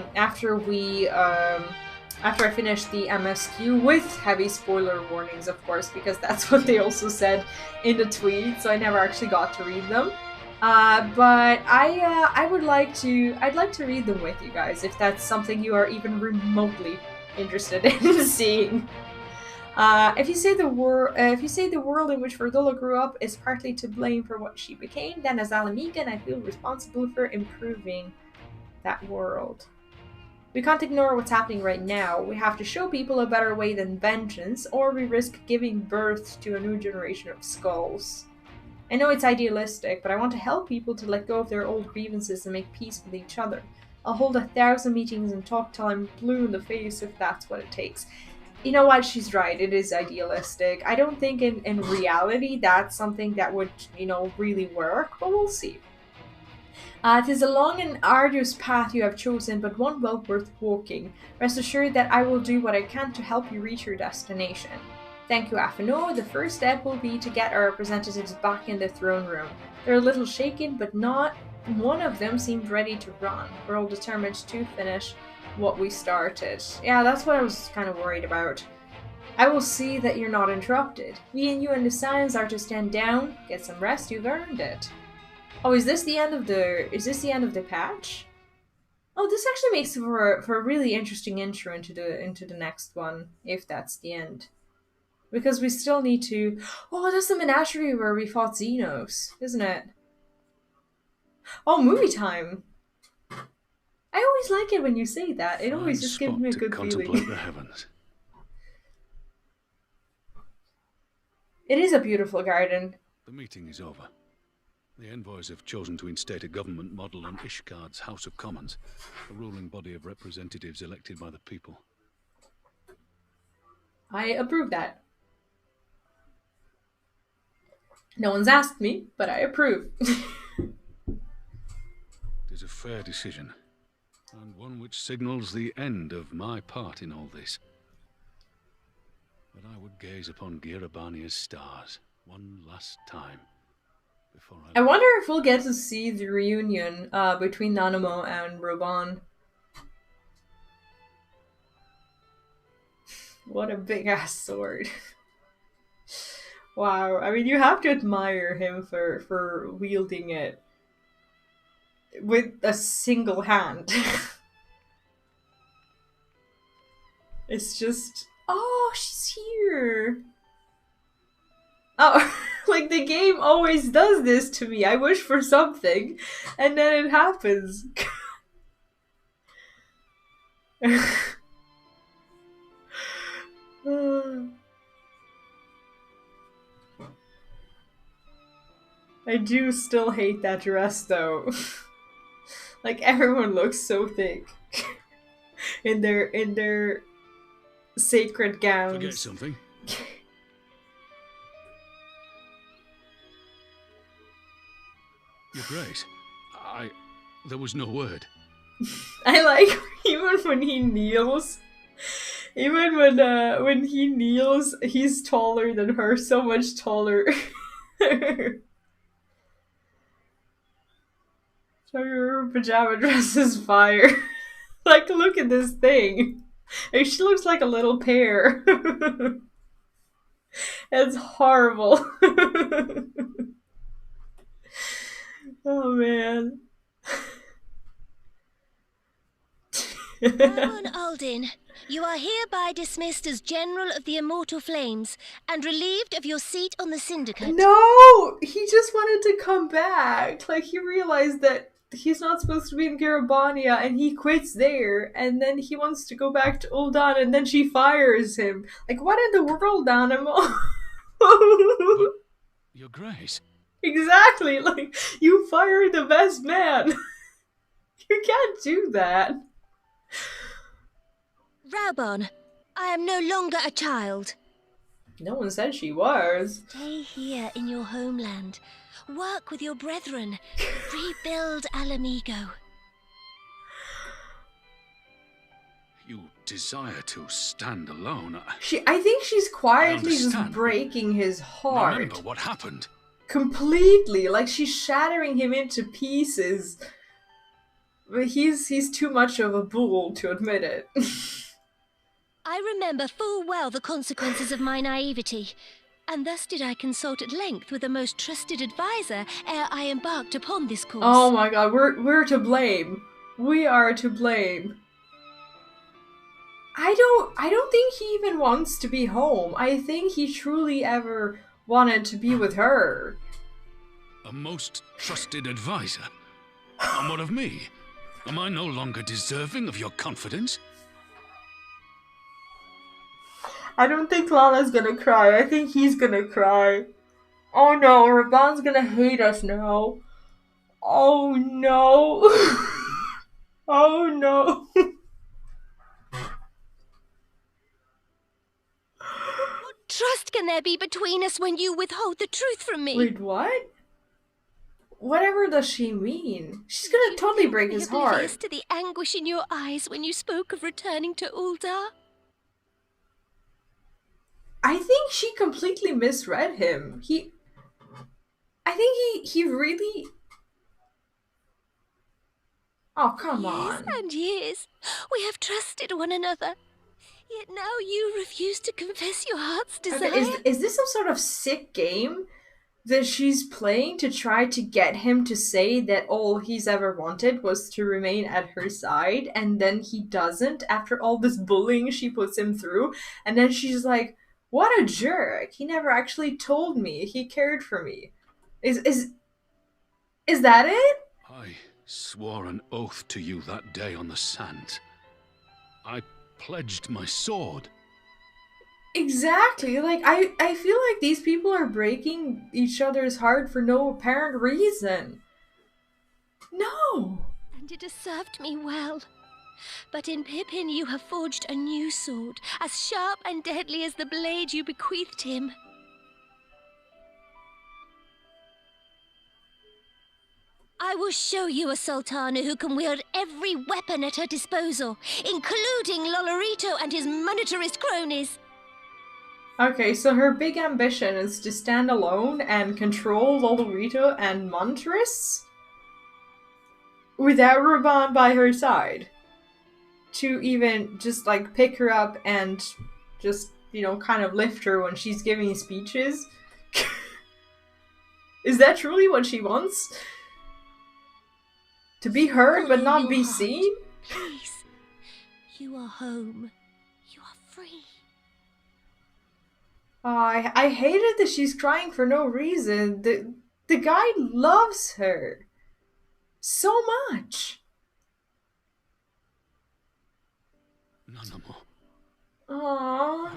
finish the MSQ, with heavy spoiler warnings, of course, because that's what they also said in the tweet, so I never actually got to read them. But I'd like to read them with you guys, if that's something you are even remotely interested in seeing. If you say the world in which Verdola grew up is partly to blame for what she became, then as Alamigan, I feel responsible for improving that world. We can't ignore what's happening right now. We have to show people a better way than vengeance, or we risk giving birth to a new generation of skulls. I know it's idealistic, but I want to help people to let go of their old grievances and make peace with each other. I'll hold 1,000 meetings and talk till I'm blue in the face if that's what it takes. You know what, she's right, it is idealistic. I don't think in reality that's something that would, really work, but we'll see. It is a long and arduous path you have chosen, but one well worth walking. Rest assured that I will do what I can to help you reach your destination. Thank you, Afino. The first step will be to get our representatives back in the throne room. They're a little shaken, but not one of them seemed ready to run. We're all determined to finish what we started. Yeah, that's what I was kind of worried about. I will see that you're not interrupted. Me and you and the Scions are to stand down, get some rest, you've earned it. Oh, is this the end of the patch? Oh, this actually makes for a really interesting intro into the next one, if that's the end. Because we still need to. Oh, that's the menagerie where we fought Xenos, isn't it? Oh, movie time. I always like it when you say that. It always just gives me a good feeling. The heavens. It is a beautiful garden. The meeting is over. The envoys have chosen to instate a government model on Ishgard's House of Commons, a ruling body of representatives elected by the people. I approve that. No one's asked me, but I approve. It is a fair decision, and one which signals the end of my part in all this. But I would gaze upon Girabania's stars one last time before I wonder if we'll get to see the reunion between Nanamo and Roban. What a big ass sword. Wow, I mean, you have to admire him for wielding it with a single hand. It's just... Oh, she's here! Oh, like the game always does this to me. I wish for something, and then it happens. I do still hate that dress though. Like everyone looks so thick in their sacred gowns. Forget something. Your Grace, there was no word. I like even when he kneels. Even when he kneels, he's taller than her, so much taller. So your pajama dress is fire. Like, look at this thing. Like, she looks like a little pear. It's horrible. Oh man. Baron Aldin, you are hereby dismissed as General of the Immortal Flames and relieved of your seat on the Syndicate. No! He just wanted to come back. Like, he realized that he's not supposed to be in Garabania, and he quits there, and then he wants to go back to Ul'dan, and then she fires him. Like, what in the world, Animal? Your Grace. Exactly, like, you fired the best man. You can't do that. Raubon, I am no longer a child. No one said she was. Stay here in your homeland. Work with your brethren. Rebuild Alamigo. You desire to stand alone. I think she's quietly just breaking his heart. Remember what happened. Completely. Like, she's shattering him into pieces. But he's too much of a bull to admit it. I remember full well the consequences of my naivety, and thus did I consult at length with the most trusted advisor ere I embarked upon this course. Oh my god, we're to blame. We are to blame. I don't think he even wants to be home. I think he truly ever wanted to be with her. A most trusted advisor? And what of me? Am I no longer deserving of your confidence? I don't think Lana's gonna cry. I think he's gonna cry. Oh no, Raban's gonna hate us now. Oh no. Oh no. What trust can there be between us when you withhold the truth from me? Wait, what? Whatever does she mean? She's gonna totally break his heart. Oblivious to the anguish in your eyes when you spoke of returning to Ul'dah? I think she completely misread him. I think he really... Oh, come on. Years and years, we have trusted one another. Yet now you refuse to confess your heart's desire. Okay, is this some sort of sick game? that she's playing to try to get him to say that all he's ever wanted was to remain at her side, and then he doesn't after all this bullying she puts him through, and then she's like, what a jerk, he never actually told me he cared for me. Is that it? I swore an oath to you that day on the sands. I pledged my sword. Exactly. Like, I feel like these people are breaking each other's heart for no apparent reason. No! And it has served me well. But in Pippin you have forged a new sword, as sharp and deadly as the blade you bequeathed him. I will show you a Sultana who can wield every weapon at her disposal, including Lolorito and his monetarist cronies. Okay, so her big ambition is to stand alone and control Lolorito and Montress without Raban by her side. To even just, like, pick her up and just, you know, kind of lift her when she's giving speeches. Is that truly what she wants? To be heard but not be seen? Please, you are home. You are free. I hate it that she's crying for no reason. The guy loves her so much. No more. Aww.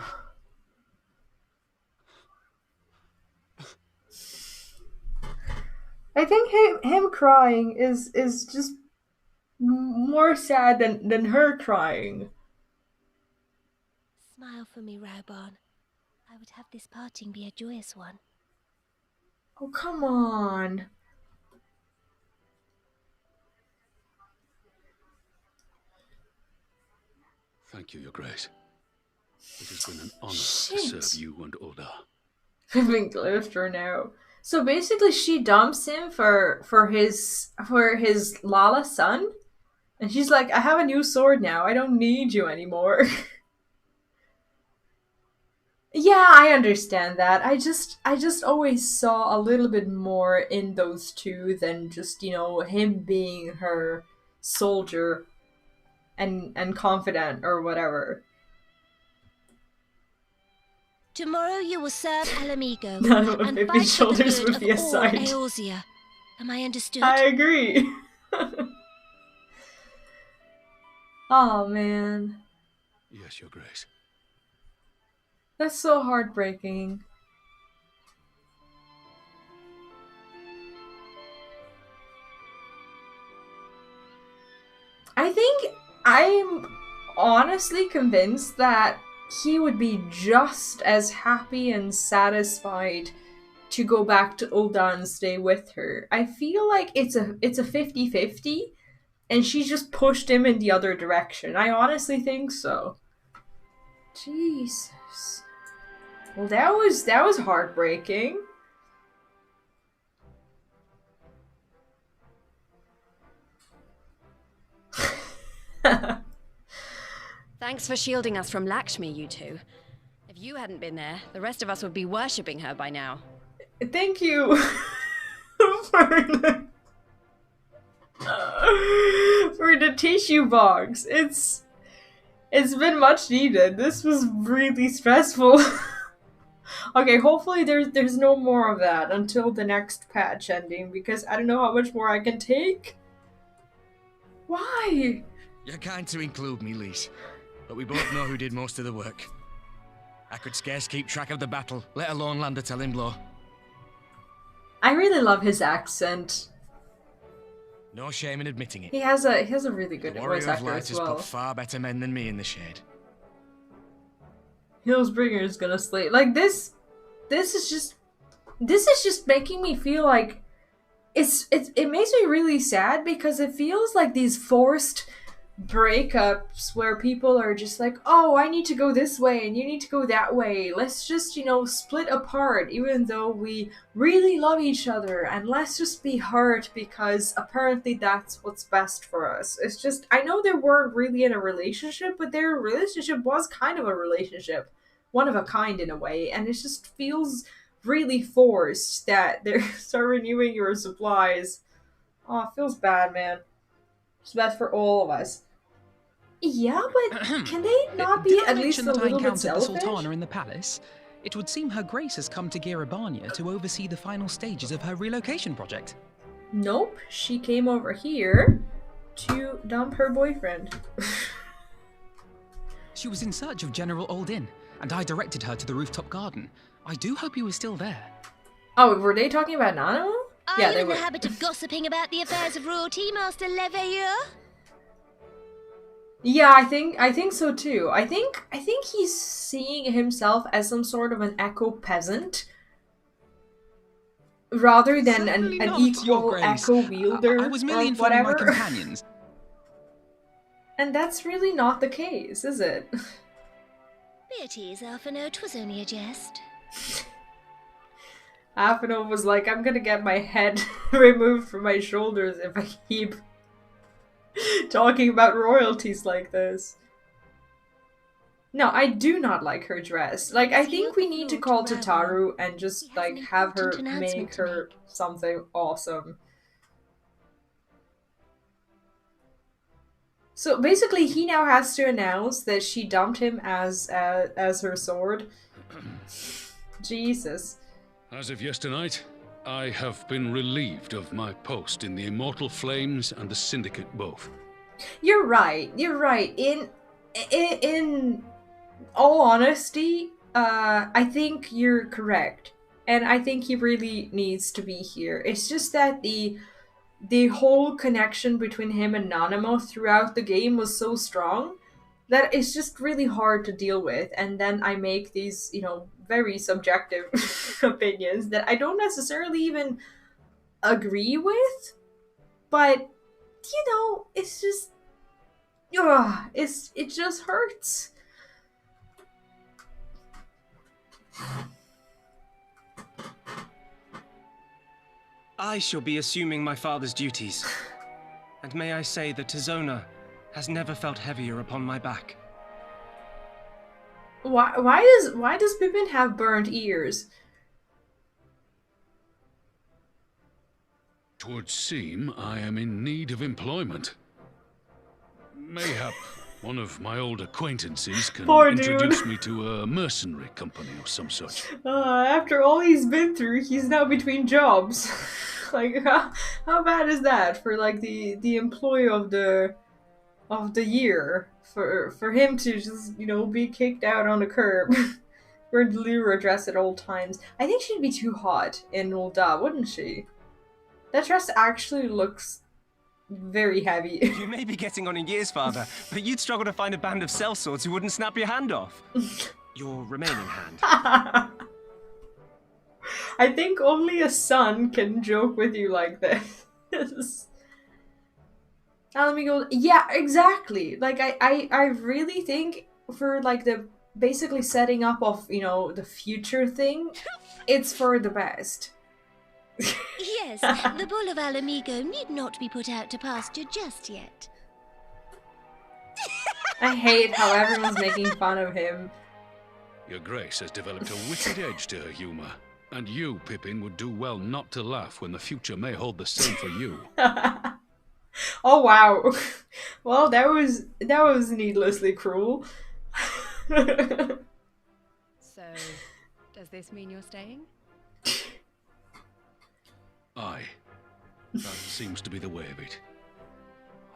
I think him crying is just more sad than her crying. Smile for me, Raubon. I would have this parting be a joyous one. Oh, come on. Thank you, Your Grace. It has been an honor to serve you and Oda. I've been glued her now. So basically, she dumps him for his Lala son, and she's like, "I have a new sword now. I don't need you anymore." Yeah, I understand that. I just always saw a little bit more in those two than just, you know, him being her soldier and confidant or whatever. Tomorrow you will serve Alamigo None of and Pippin's fight for the shoulders good would of be all aside. Eorzea. Am I understood? I agree. Oh man, Yes, Your Grace. that's so heartbreaking. I think I'm honestly convinced that he would be just as happy and satisfied to go back to Ul'dah and stay with her. I feel like it's a 50-50, and she just pushed him in the other direction. I honestly think so. Jesus. Well, that was heartbreaking. Thanks for shielding us from Lakshmi, you two. If you hadn't been there, the rest of us would be worshipping her by now. Thank you for the tissue box. It's been much needed. This was really stressful. Okay, hopefully there's no more of that until the next patch ending, because I don't know how much more I can take. Why? You're kind to include me, Lise, but we both know who did most of the work. I could scarce keep track of the battle, let alone land a telling blow. I really love his accent. No shame in admitting it. He has a really good The Warrior voice of actor Light as has well. put far better men than me in the shade. Hillsbringer is gonna slay. Like this is just making me feel like it makes me really sad, because it feels like these forced breakups where people are just like, oh, I need to go this way and you need to go that way. Let's just, you know, split apart even though we really love each other, and let's just be hurt because apparently that's what's best for us. It's just, I know they weren't really in a relationship, but their relationship was kind of a relationship. One of a kind in a way, and it just feels really forced that they start renewing your supplies. Oh, it feels bad, man. It's bad for all of us. Yeah, but can they not be Did I at least mention a that I little bit encountered the selfish? Sultana in the palace? It would seem Her Grace has come to Girabania to oversee the final stages of her relocation project. Nope, she came over here to dump her boyfriend. She was in search of General Oldin, and I directed her to the rooftop garden. I do hope he was still there. Oh, were they talking about Nano? Are Yeah, you they in were. the habit of gossiping about the affairs of royalty, Master Leveilleur? Yeah, I think so too. I think he's seeing himself as some sort of an echo peasant rather than Certainly an not, Your equal Grace. echo wielder I was merely or informing my whatever. companions. And that's really not the case, is it? Beatrice, Alphino, 'twas only a jest. Afino was like, I'm gonna get my head removed from my shoulders if I keep talking about royalties like this. No, I do not like her dress. Like, I think we need to call Tataru and just, like, have her make her something awesome. So basically, he now has to announce that she dumped him as her sword. Jesus. As of yesternight, I have been relieved of my post in the Immortal Flames and the Syndicate both. You're right. You're right. In all honesty, I think you're correct, and I think he really needs to be here. It's just that the whole connection between him and Nanamo throughout the game was so strong that it's just really hard to deal with. And then I make these, very subjective opinions that I don't necessarily even agree with, but it's just, it just hurts. I shall be assuming my father's duties. And may I say that Tizona has never felt heavier upon my back. Why does Pippin have burnt ears? It would seem I am in need of employment. Mayhap one of my old acquaintances can introduce me to a mercenary company of some such. After all he's been through, he's now between jobs. Like, how bad is that for like the employee of the year? For him to just, be kicked out on the curb. Wear the Lyra dress at all times. I think she'd be too hot in Ul'dah, wouldn't she? That dress actually looks very heavy. You may be getting on in years, father, but you'd struggle to find a band of sellswords who wouldn't snap your hand off. Your remaining hand. I think only a son can joke with you like this. Now let me go. Yeah, exactly. Like, I really think for like the basically setting up of, the future thing, it's for the best. Yes, the bull of Alamigo need not be put out to pasture just yet. I hate how everyone's making fun of him. Your Grace has developed a wicked edge to her humor. And you, Pippin, would do well not to laugh when the future may hold the same for you. Oh wow. Well, that was needlessly cruel. So, does this mean you're staying? Aye. That seems to be the way of it.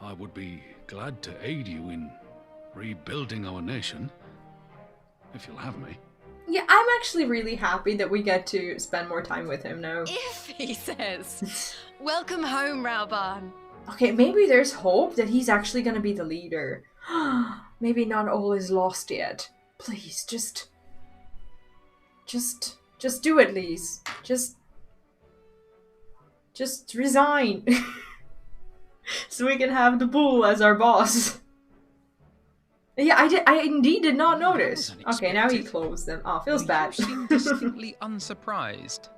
I would be glad to aid you in rebuilding our nation, if you'll have me. Yeah, I'm actually really happy that we get to spend more time with him now. If he says. Welcome home, Rauban. Okay, maybe there's hope that he's actually gonna be the leader. Maybe not all is lost yet. Please, just do it, Lise. Just resign. So we can have the bull as our boss. Yeah, I indeed did not notice. Okay, now he closed them. Oh, feels bad. You seem distinctly unsurprised.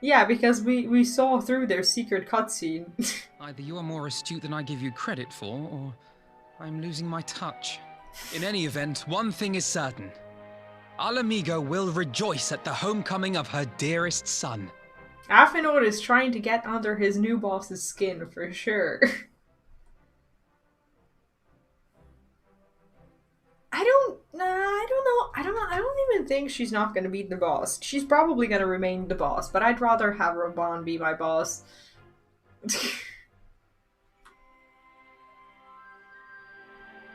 Yeah, because we saw through their secret cutscene. Either you are more astute than I give you credit for, or I'm losing my touch. In any event, one thing is certain. Alamigo will rejoice at the homecoming of her dearest son. Afinor is trying to get under his new boss's skin for sure. I don't know. I don't even think she's not going to be the boss. She's probably going to remain the boss, but I'd rather have Raban be my boss.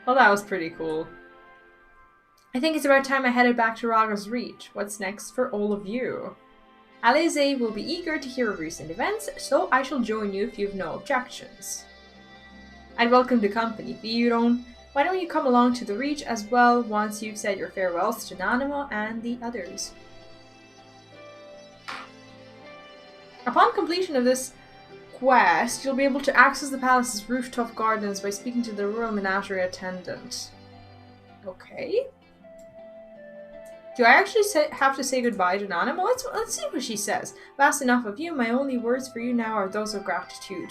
Well, that was pretty cool. I think it's about time I headed back to Raga's Reach. What's next for all of you? Alize will be eager to hear of recent events, so I shall join you if you have no objections. I'd welcome the company, Viron. Why don't you come along to the Reach as well once you've said your farewells to Nanamo and the others? Upon completion of this quest, you'll be able to access the palace's rooftop gardens by speaking to the royal menagerie attendant. Okay. Do I actually have to say goodbye to Nanamo? Let's see what she says. Vast enough of you, my only words for you now are those of gratitude.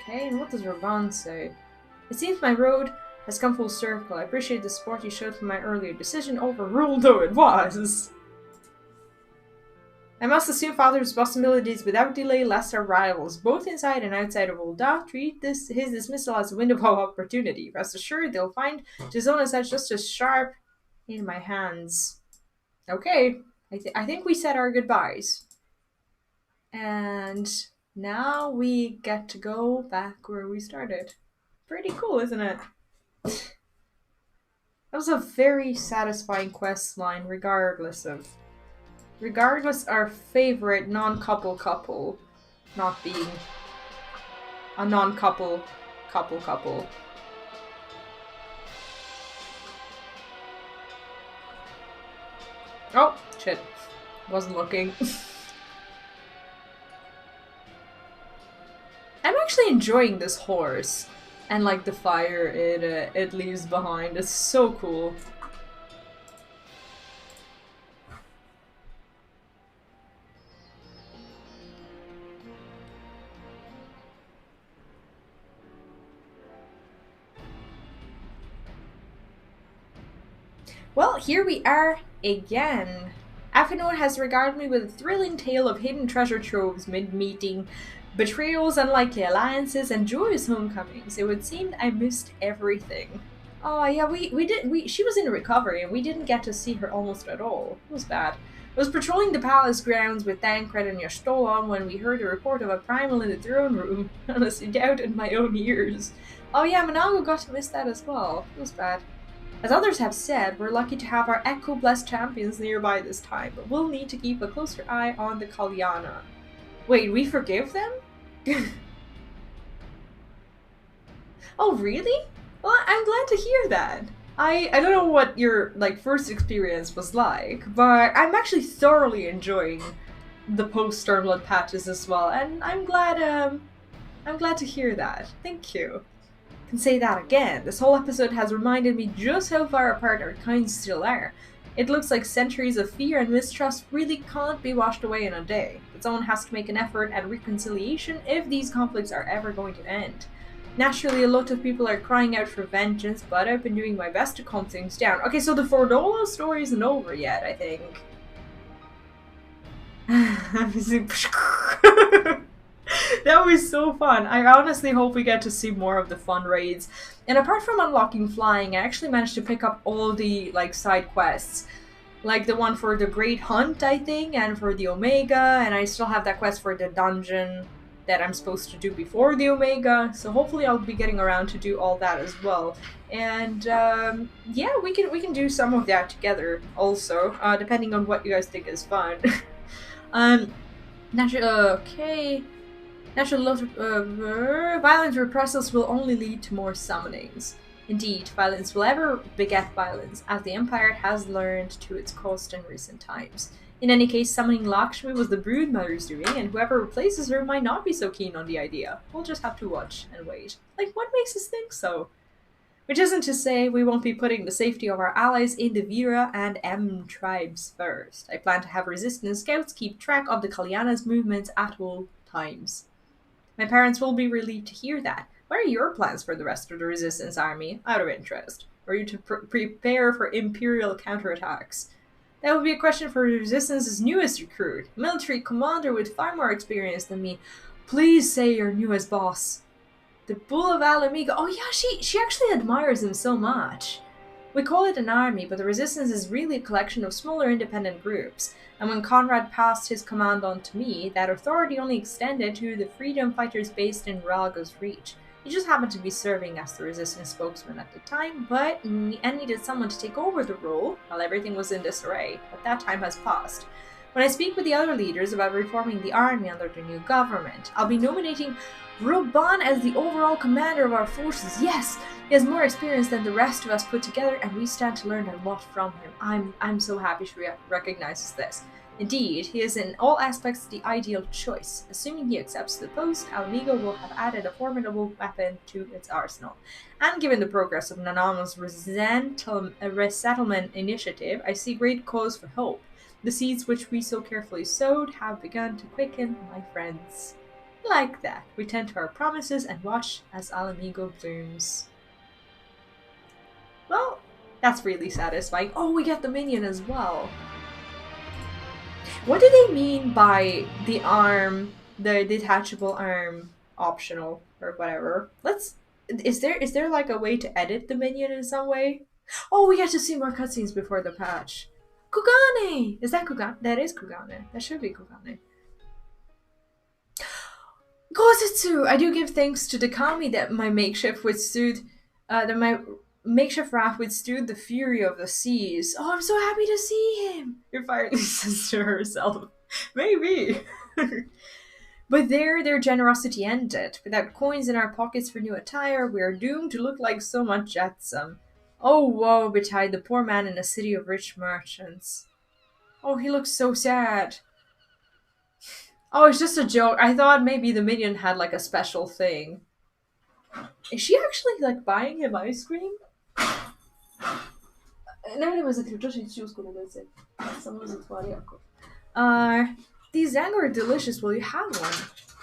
Okay, and what does Raban say? It seems my road has come full circle. I appreciate the support you showed for my earlier decision, overruled though it was. I must assume father's possibilities without delay, lest our rivals, both inside and outside of Ul'dah, treat his dismissal as a window of opportunity. Rest assured, they'll find Gizona's edge just as sharp in my hands. Okay, I think we said our goodbyes. And now we get to go back where we started. Pretty cool, isn't it? That was a very satisfying quest line, regardless our favorite non-couple couple not being a non-couple couple. Oh, shit. Wasn't looking. I'm actually enjoying this horse. And like the fire it leaves behind. It's so cool. Well, here we are again. Afinor has regarded me with a thrilling tale of hidden treasure troves mid-meeting, betrayals, unlikely alliances, and joyous homecomings. It would seem I missed everything. Oh yeah, she was in recovery and we didn't get to see her almost at all. It was bad. I was patrolling the palace grounds with Thancred and Y'shtola when we heard a report of a primal in the throne room. Honestly, doubted my own ears. Oh yeah, Manago got to miss that as well. It was bad. As others have said, we're lucky to have our Echo-blessed champions nearby this time, but we'll need to keep a closer eye on the Kalyana. Wait, we forgive them? Oh, really? Well, I'm glad to hear that. I don't know what your first experience was like, but I'm actually thoroughly enjoying the post-Stormblood patches as well, and I'm glad to hear that. Thank you. Can say that again. This whole episode has reminded me just how far apart our kinds still are. It looks like centuries of fear and mistrust really can't be washed away in a day, but someone has to make an effort at reconciliation if these conflicts are ever going to end. Naturally, a lot of people are crying out for vengeance, but I've been doing my best to calm things down. Okay, so the Fordolo story isn't over yet, I think. That was so fun. I honestly hope we get to see more of the fun raids. And apart from unlocking flying, I actually managed to pick up all the side quests. Like the one for the Great Hunt, I think, and for the Omega, and I still have that quest for the dungeon that I'm supposed to do before the Omega, so hopefully I'll be getting around to do all that as well. And yeah, we can do some of that together also, depending on what you guys think is fun. Okay. Natural violent repressals will only lead to more summonings. Indeed, violence will ever beget violence, as the Empire has learned to its cost in recent times. In any case, summoning Lakshmi was the Broodmother's doing, and whoever replaces her might not be so keen on the idea. We'll just have to watch and wait. What makes us think so? Which isn't to say we won't be putting the safety of our allies in the Vera and M tribes first. I plan to have Resistance scouts keep track of the Kalyana's movements at all times. My parents will be relieved to hear that. What are your plans for the rest of the Resistance army, out of interest? Are you to prepare for Imperial counterattacks? That would be a question for Resistance's newest recruit, military commander with far more experience than me. Please say your newest boss. The Bull of Alamigo. Oh yeah, she actually admires him so much. We call it an army, but the Resistance is really a collection of smaller independent groups. And when Conrad passed his command on to me, that authority only extended to the freedom fighters based in Ralgo's Reach. He just happened to be serving as the Resistance spokesman at the time, and needed someone to take over the role while everything was in disarray. But that time has passed. When I speak with the other leaders about reforming the army under the new government, I'll be nominating Ruban as the overall commander of our forces. Yes, he has more experience than the rest of us put together, and we stand to learn a lot from him. I'm so happy she recognizes this. Indeed, he is in all aspects the ideal choice. Assuming he accepts the post, Alamigo will have added a formidable weapon to its arsenal. And given the progress of Nanama's resettlement initiative, I see great cause for hope. The seeds which we so carefully sowed have begun to quicken, my friends. Like that, we tend to our promises and watch as Alamigo blooms. Well, that's really satisfying. Oh, we get the minion as well. What do they mean by the arm, the detachable arm optional or whatever? Is there like a way to edit the minion in some way? Oh, we get to see more cutscenes before the patch. Kugane! Is that Kugane? That is Kugane. That should be Kugane. Gozetsu! I do give thanks to the Kami that my makeshift withstood raft withstood the fury of the seas. Oh, I'm so happy to see him! Your fiery sister herself. Maybe. But there, their generosity ended. Without coins in our pockets for new attire, we are doomed to look like so much jetsam. Oh, woe betide the poor man in a city of rich merchants. Oh, he looks so sad. Oh, it's just a joke. I thought maybe the minion had like a special thing. Is she actually like buying him ice cream? These Zango are delicious. Will you have one?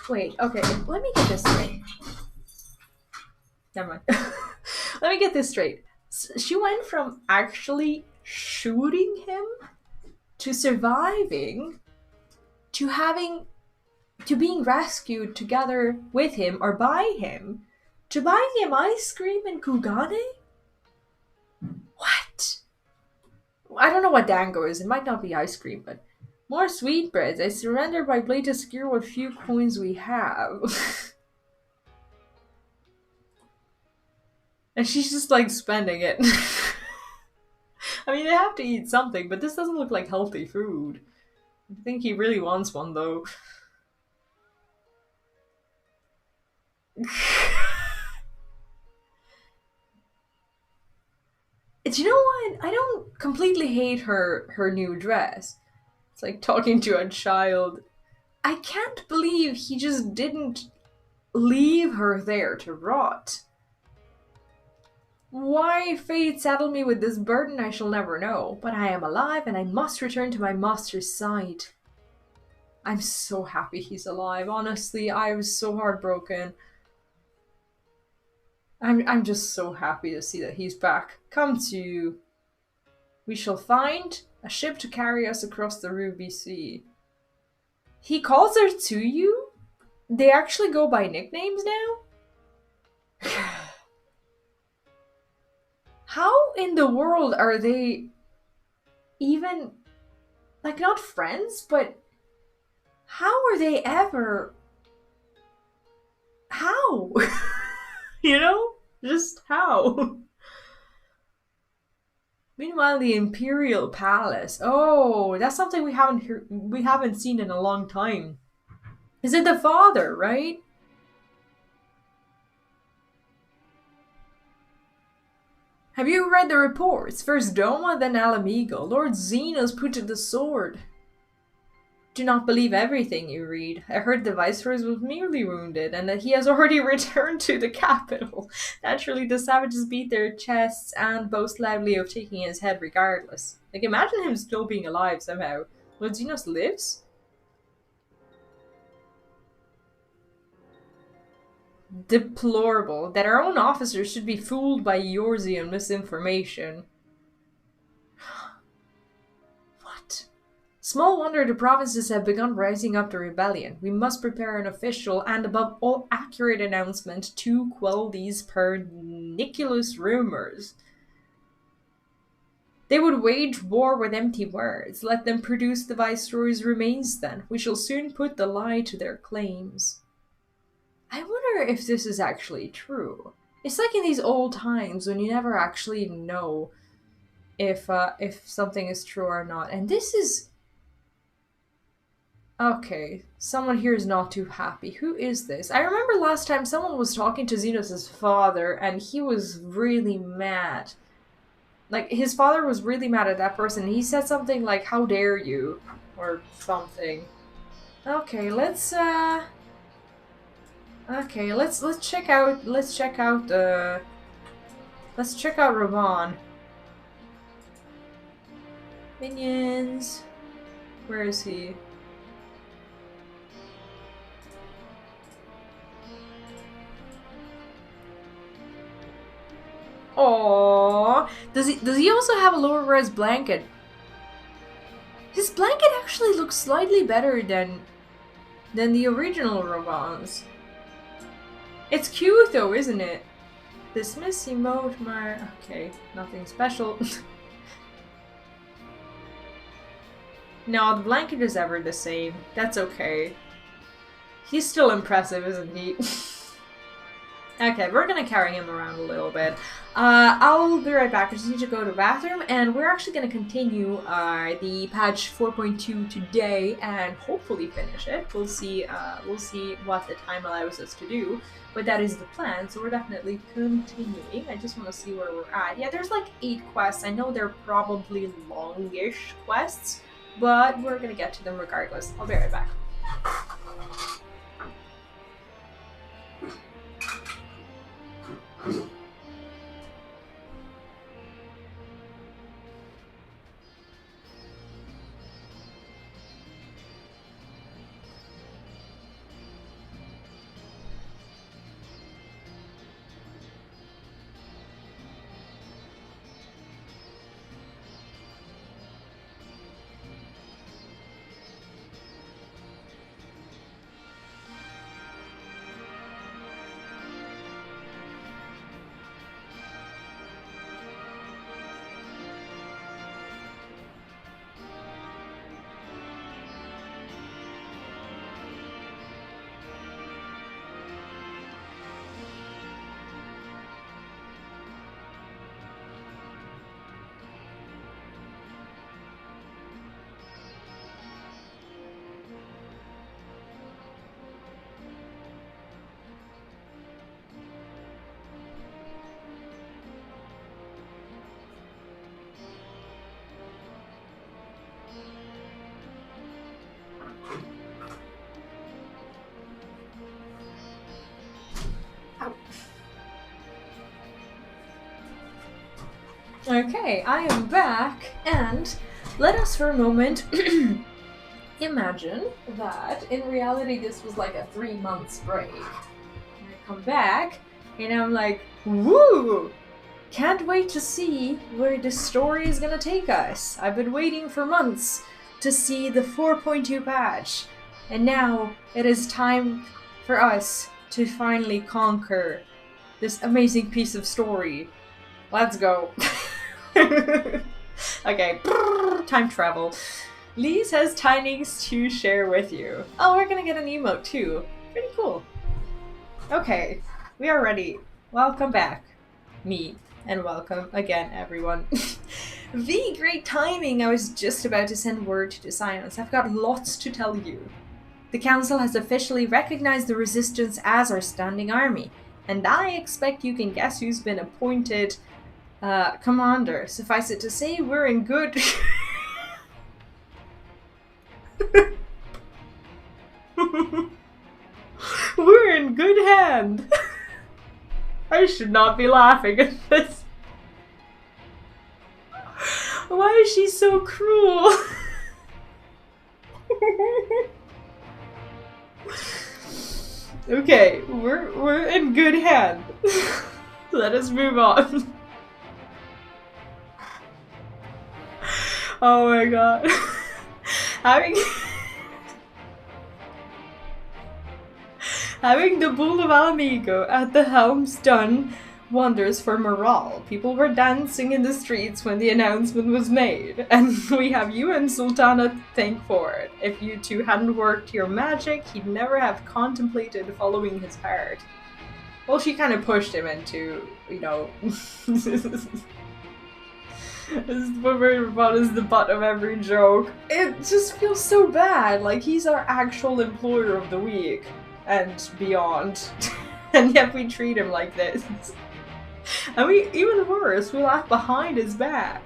Wait, okay, let me get this straight. Never mind. Let me get this straight. She went from actually shooting him to surviving to being rescued together with him or by him to buying him ice cream in Kugane? What? I don't know what dango is. It might not be ice cream, but more sweetbreads. I surrender my blade to secure what few coins we have. And she's just like spending it. I mean, they have to eat something, but this doesn't look like healthy food. I think he really wants one though. Do you know what? I don't completely hate her new dress. It's like talking to a child. I can't believe he just didn't leave her there to rot. Why fate saddled me with this burden I shall never know, but I am alive and I must return to my master's side. I'm so happy he's alive, honestly. I was so heartbroken. I'm just so happy to see that he's back. Come to... We shall find a ship to carry us across the Ruby Sea. He calls her to you? They actually go by nicknames now? How in the world are they even... Like, not friends, but... How are they ever... How? You know? Just how? Meanwhile, the Imperial Palace. Oh, that's something we haven't seen in a long time. Is it the father, right? Have you read the reports? First Doma, then Alamigo. Lord Xenos put to the sword. Do not believe everything you read. I heard the Viceroy was merely wounded, and that he has already returned to the capital. Naturally, the savages beat their chests and boast loudly of taking his head regardless. Like, imagine him still being alive somehow. Lord Xenos lives? Deplorable. That our own officers should be fooled by Yorzian misinformation. Small wonder the provinces have begun rising up the rebellion. We must prepare an official and above all accurate announcement to quell these pernicious rumors. They would wage war with empty words. Let them produce the viceroy's remains then. We shall soon put the lie to their claims. I wonder if this is actually true. It's like in these old times when you never actually know if something is true or not. And this is... Okay, someone here is not too happy. Who is this? I remember last time someone was talking to Xenos' father and he was really mad. Like, his father was really mad at that person. He said something like, "How dare you?" or something. Okay, let's check out Ravan. Minions. Where is he? Aww. Does he also have a lower res blanket? His blanket actually looks slightly better than the original Ravan's. It's cute though, isn't it? Dismiss emote okay, nothing special. No, the blanket is ever the same. That's okay. He's still impressive, isn't he? Okay, we're gonna carry him around a little bit. I'll be right back. I just need to go to the bathroom, and we're actually gonna continue the patch 4.2 today, and hopefully finish it. We'll see what the time allows us to do, but that is the plan. So we're definitely continuing. I just want to see where we're at. Yeah, there's like 8 quests. I know they're probably longish quests, but we're gonna get to them regardless. I'll be right back. Okay, I am back, and let us for a moment imagine that in reality this was like a 3 months break. And I come back, and I'm like, woo! Can't wait to see where the story is gonna take us. I've been waiting for months to see the 4.2 patch, and now it is time for us to finally conquer this amazing piece of story. Let's go. Okay, time travel. Lise has tidings to share with you. Oh, we're gonna get an emote too. Pretty cool. Okay, we are ready. Welcome back, me, and welcome again, everyone. The great timing! I was just about to send word to the Scions. I've got lots to tell you. The Council has officially recognized the Resistance as our standing army, and I expect you can guess who's been appointed commander. Suffice it to say, we're in good... We're in good hand. I should not be laughing at this. Why is she so cruel? Okay, we're in good hand. Let us move on. Oh my god. Having having the Bull of Alamigo at the helm's done wonders for morale. People were dancing in the streets when the announcement was made, and we have you and Sultana to thank for it. If you two hadn't worked your magic, he'd never have contemplated following his heart. Well, she kind of pushed him into, you know... This is what we're about is the butt of every joke. It just feels so bad, like he's our actual employer of the week and beyond. And yet we treat him like this. And we, even worse, we laugh behind his back.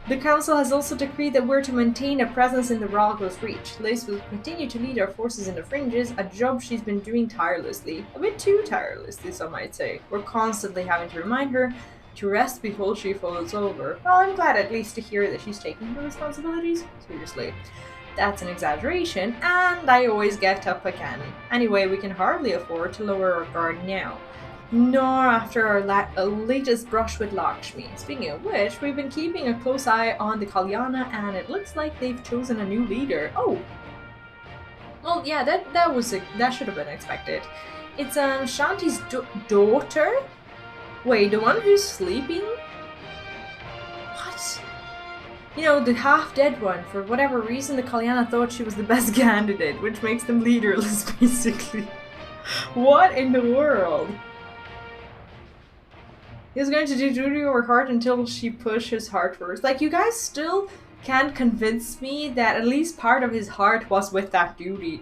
The council has also decreed that we're to maintain a presence in the Ralgos Reach. Lace will continue to lead our forces in the fringes, a job she's been doing tirelessly. A bit too tirelessly, some might say. We're constantly having to remind her to rest before she falls over. Well, I'm glad at least to hear that she's taking her responsibilities seriously. That's an exaggeration, and I always get up again. Anyway, we can hardly afford to lower our guard now. Nor after our latest brush with Lakshmi. Speaking of which, we've been keeping a close eye on the Kalyana, and it looks like they've chosen a new leader. Oh! Well, yeah, that should have been expected. It's Shanti's daughter? Wait, the one who's sleeping? What? You know, the half-dead one. For whatever reason, the Kalyana thought she was the best candidate, which makes them leaderless, basically. What in the world? He's going to do duty over heart until she pushes his heart first. Like, you guys still can't convince me that at least part of his heart was with that duty.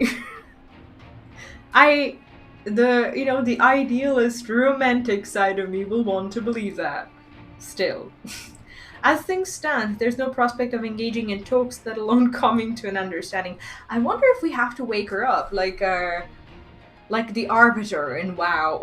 The idealist, romantic side of me will want to believe that. Still. As things stand, there's no prospect of engaging in talks, let alone coming to an understanding. I wonder if we have to wake her up, like the Arbiter in WoW.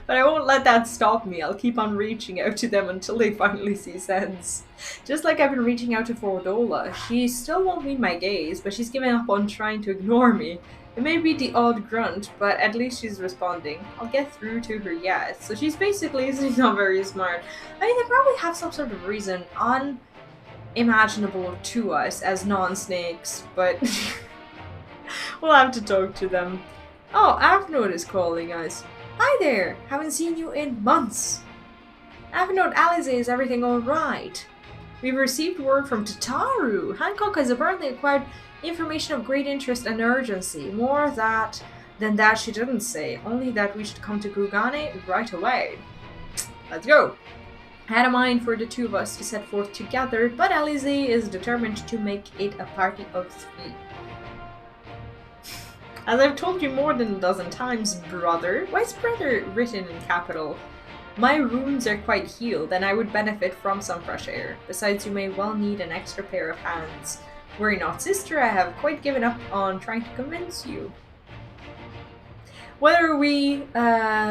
But I won't let that stop me. I'll keep on reaching out to them until they finally see sense. Just like I've been reaching out to Fordola. She still won't meet my gaze, but she's given up on trying to ignore me. It may be the odd grunt, but at least she's responding. I'll get through to her yet. So she's not very smart. I mean, they probably have some sort of reason unimaginable to us as non-snakes, but we'll have to talk to them. Oh, Avnod is calling us. Hi there! Haven't seen you in months. Avnod, Alize, is everything alright? We've received word from Tataru. Hancock has apparently acquired information of great interest and urgency. More than that she didn't say. Only that we should come to Gugane right away. Let's go! I had a mind for the two of us to set forth together, but Alize is determined to make it a party of 3. As I've told you more than a dozen times, brother. Why is brother written in capital? My wounds are quite healed, and I would benefit from some fresh air. Besides, you may well need an extra pair of hands. Worry not, sister, I have quite given up on trying to convince you. Whether we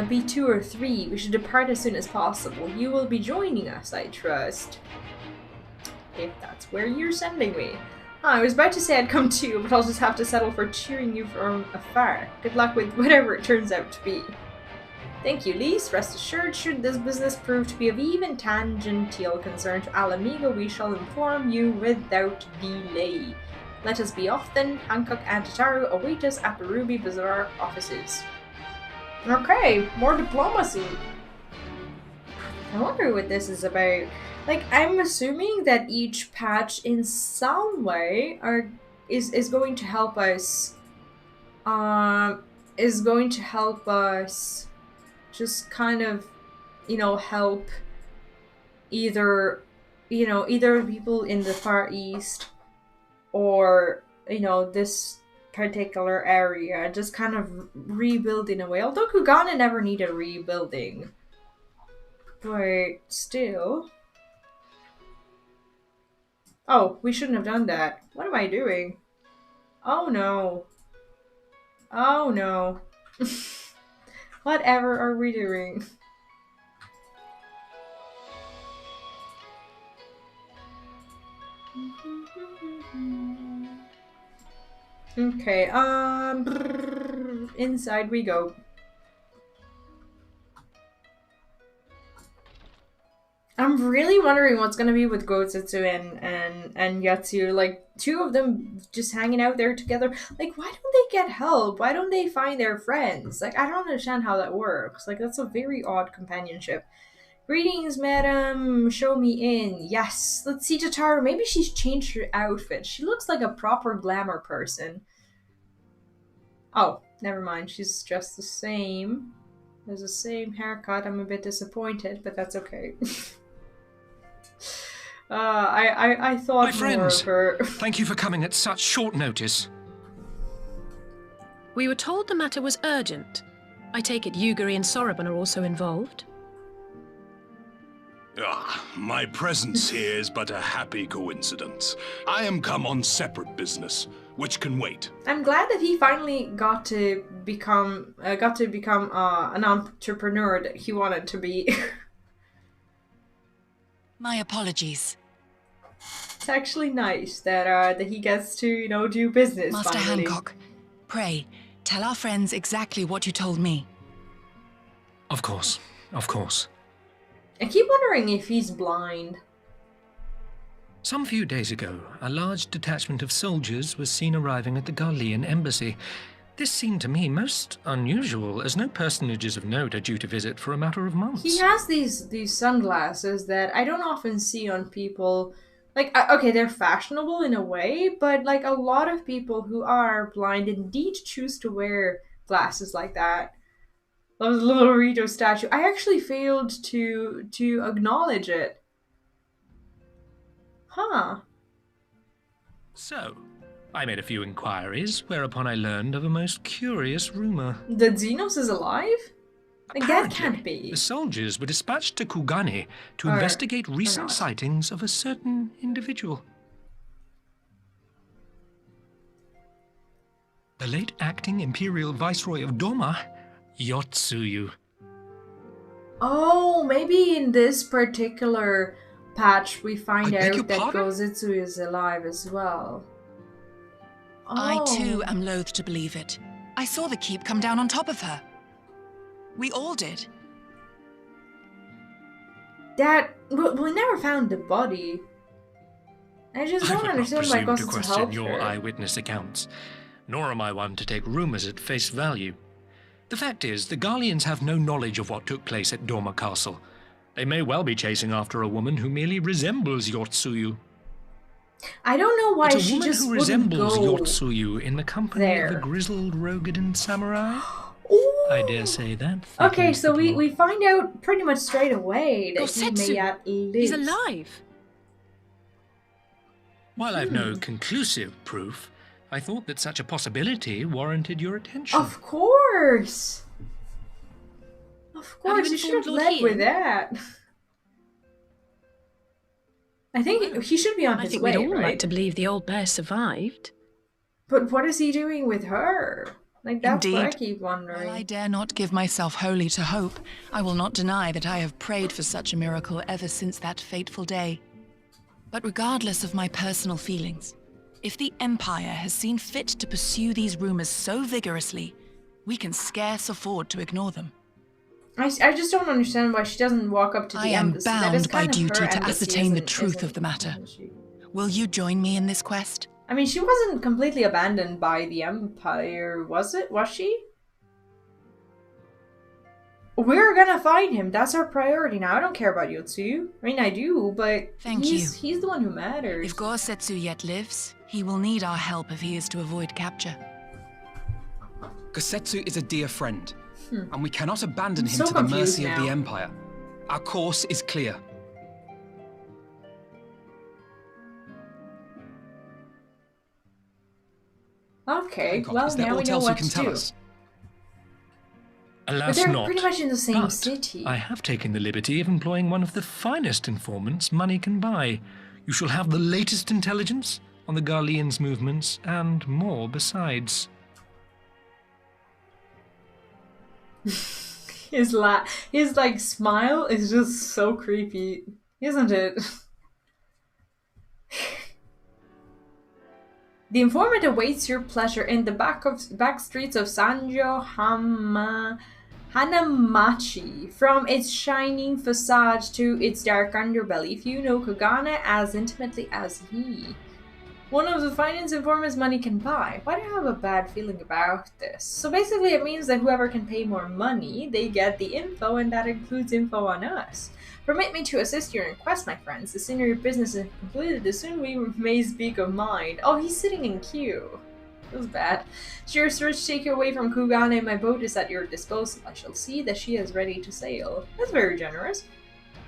be 2 or 3, we should depart as soon as possible. You will be joining us, I trust. If that's where you're sending me. I was about to say I'd come too, but I'll just have to settle for cheering you from afar. Good luck with whatever it turns out to be. Thank you, Lise. Rest assured, should this business prove to be of even tangential concern to Alamigo, we shall inform you without delay. Let us be off then. Hancock and Tataru await us at the Ruby Bazaar offices. Okay, more diplomacy. I wonder what this is about. Like, I'm assuming that each patch in some way is going to help us just kind of, help either people in the Far East or, this particular area, just kind of rebuild in a way. Although Kugana never needed rebuilding. But still... Oh, we shouldn't have done that. What am I doing? Oh no. Oh no. Whatever are we doing? Okay, inside we go. I'm I'm really wondering what's gonna be with Gosetsu and Yatsu. Like, two of them just hanging out there together. Like, why don't they get help? Why don't they find their friends? Like, I don't understand how that works. Like, that's a very odd companionship. Greetings, madam. Show me in. Yes. Let's see Tataru. Maybe she's changed her outfit. She looks like a proper glamour person. Oh, never mind. She's dressed the same. There's the same haircut. I'm a bit disappointed, but that's okay. I thought My friends, more of her. thank you for coming at such short notice. We were told the matter was urgent. I take it Yugiri and Soroban are also involved? My presence here is but a happy coincidence. I am come on separate business, which can wait. I'm glad that he finally got to become an entrepreneur that he wanted to be. My apologies. It's actually nice that he gets to do business. Master finally. Hancock, pray tell our friends exactly what you told me. Of course, of course. I keep wondering if he's blind. Some few days ago, a large detachment of soldiers was seen arriving at the Garlean embassy. This seemed to me most unusual, as no personages of note are due to visit for a matter of months. He has these sunglasses that I don't often see on people. Like, okay, they're fashionable in a way, but like a lot of people who are blind indeed choose to wear glasses like that. That was a little Rito statue. I actually failed to acknowledge it. Huh. So, I made a few inquiries, whereupon I learned of a most curious rumor. The Xenos is alive? Like, that can't be. The soldiers were dispatched to Kugane to investigate recent sightings of a certain individual. The late acting Imperial Viceroy of Doma, Yotsuyu. Oh, maybe in this particular patch we find out that Gosetsu is alive as well. Oh. I too am loath to believe it. I saw the keep come down on top of her. We all did. We never found the body. I just don't understand why Gosetsu helped your her. eyewitness accounts, nor am I one to take rumors at face value. The fact is, the Garleans have no knowledge of what took place at Doma Castle. They may well be chasing after a woman who merely resembles Yotsuyu. I don't know why but she just who wouldn't resembles go Yotsuyu in the company there. of a grizzled Rogadan samurai? Ooh. I dare say that. Okay, so we find out pretty much straight away that Gosetsu. he may at least... He's alive. While I've no conclusive proof, I thought that such a possibility warranted your attention. Of course! Of course, you you should have informed Lord led with Ian? that. I think he should be on I his think way, we'd all right? like to believe the old bear survived. But what is he doing with her? Like, that's what I Indeed. keep wondering. While I dare not give myself wholly to hope, I will not deny that I have prayed for such a miracle ever since that fateful day. But regardless of my personal feelings, if the Empire has seen fit to pursue these rumors so vigorously, we can scarce afford to ignore them. I just don't understand why she doesn't walk up to the I am embassy. That is bound by kind of duty her to embassy, ascertain the isn't- truth of the matter. Will you join me in this quest? I mean, she wasn't completely abandoned by the Empire, was it? Was she? We're gonna find him. That's our priority now. I don't care about Yotsu. I mean, I do, but he's the one who matters. If Gosetsu yet lives, he will need our help if he is to avoid capture. Gosetsu is a dear friend, and we cannot abandon I'm him so to the confused mercy of the now. Empire. Our course is clear. Okay, Hancock, well, is there now we aught know else you what can to tell do. us? But Alas, they're not. pretty much in the same But city. I have taken the liberty of employing one of the finest informants money can buy. You shall have the latest intelligence on the Garleans' movements, and more besides. His like smile is just so creepy, isn't it? The informant awaits your pleasure in the back streets of Sanjo Hanamachi. From its shining facade to its dark underbelly, few know Kogane as intimately as he. One of the finest informers money can buy. Why do I have a bad feeling about this? So basically it means that whoever can pay more money, they get the info, and that includes info on us. Permit me to assist your quest, my friends. The sooner your business is completed, the sooner we may speak of mine. Oh, he's sitting in queue. It was bad. Should your search take you away from Kugane, my boat is at your disposal. I shall see that she is ready to sail. That's very generous.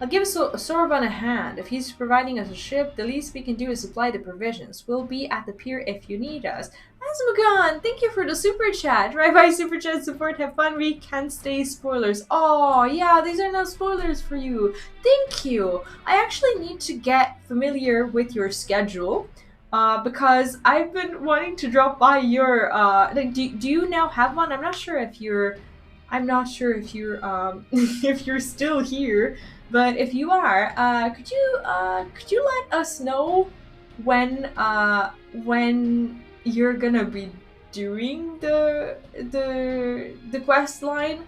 I'll give Sorban a hand. If he's providing us a ship, the least we can do is supply the provisions. We'll be at the pier if you need us. Asmugan, thank you for the super chat. Bye super chat support. Have fun. We can't stay spoilers. Oh yeah, these are no spoilers for you. Thank you. I actually need to get familiar with your schedule. Because I've been wanting to drop by your like, do you now have one? I'm not sure if you're if you're still here. But if you are, could you let us know when you're gonna be doing the quest line?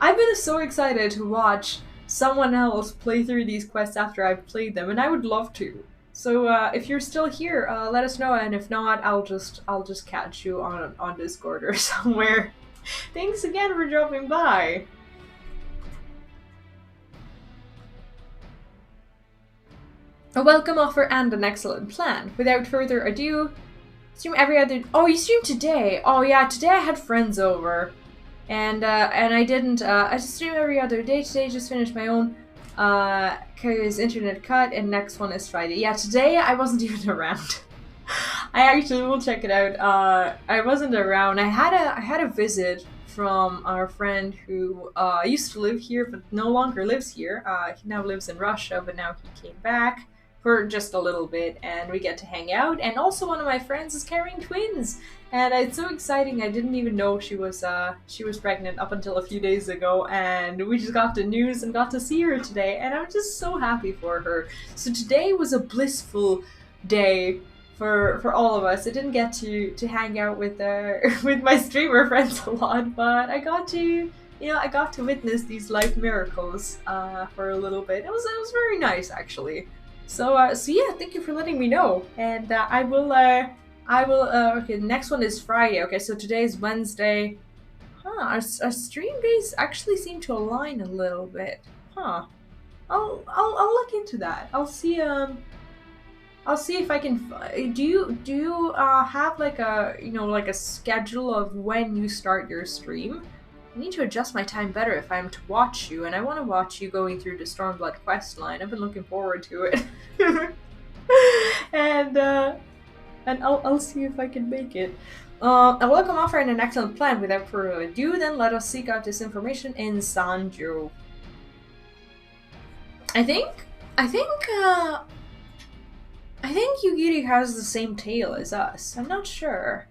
I've been so excited to watch someone else play through these quests after I've played them, and I would love to. So if you're still here, let us know, and if not, I'll just catch you on Discord or somewhere. Thanks again for dropping by. A welcome offer and an excellent plan. Without further ado, stream every other. Oh, you streamed today. Oh yeah, today I had friends over, and I didn't. I just stream every other day. Today just finished my own. Cause internet cut, and next one is Friday. Yeah, today I wasn't even around. I actually will check it out. I wasn't around. I had a visit from our friend who used to live here but no longer lives here. He now lives in Russia, but now he came back for just a little bit, and we get to hang out. And also one of my friends is carrying twins, and it's so exciting. I didn't even know she was pregnant up until a few days ago, and we just got the news and got to see her today, and I'm just so happy for her. So today was a blissful day for all of us. I didn't get to hang out with with my streamer friends a lot, but I got to witness these life miracles for a little bit. It was very nice actually. So yeah, thank you for letting me know, and I will okay, the next one is Friday. Okay, so today is Wednesday. Our stream days actually seem to align a little bit. I'll look into that. I'll see if I can. Do you have like a schedule of when you start your stream? I need to adjust my time better if I'm to watch you, and I want to watch you going through the Stormblood quest line. I've been looking forward to it. and I'll see if I can make it. A welcome offer and an excellent plan. Without further ado, then let us seek out this information in Sanjo. I think Yugiri has the same tail as us. I'm not sure.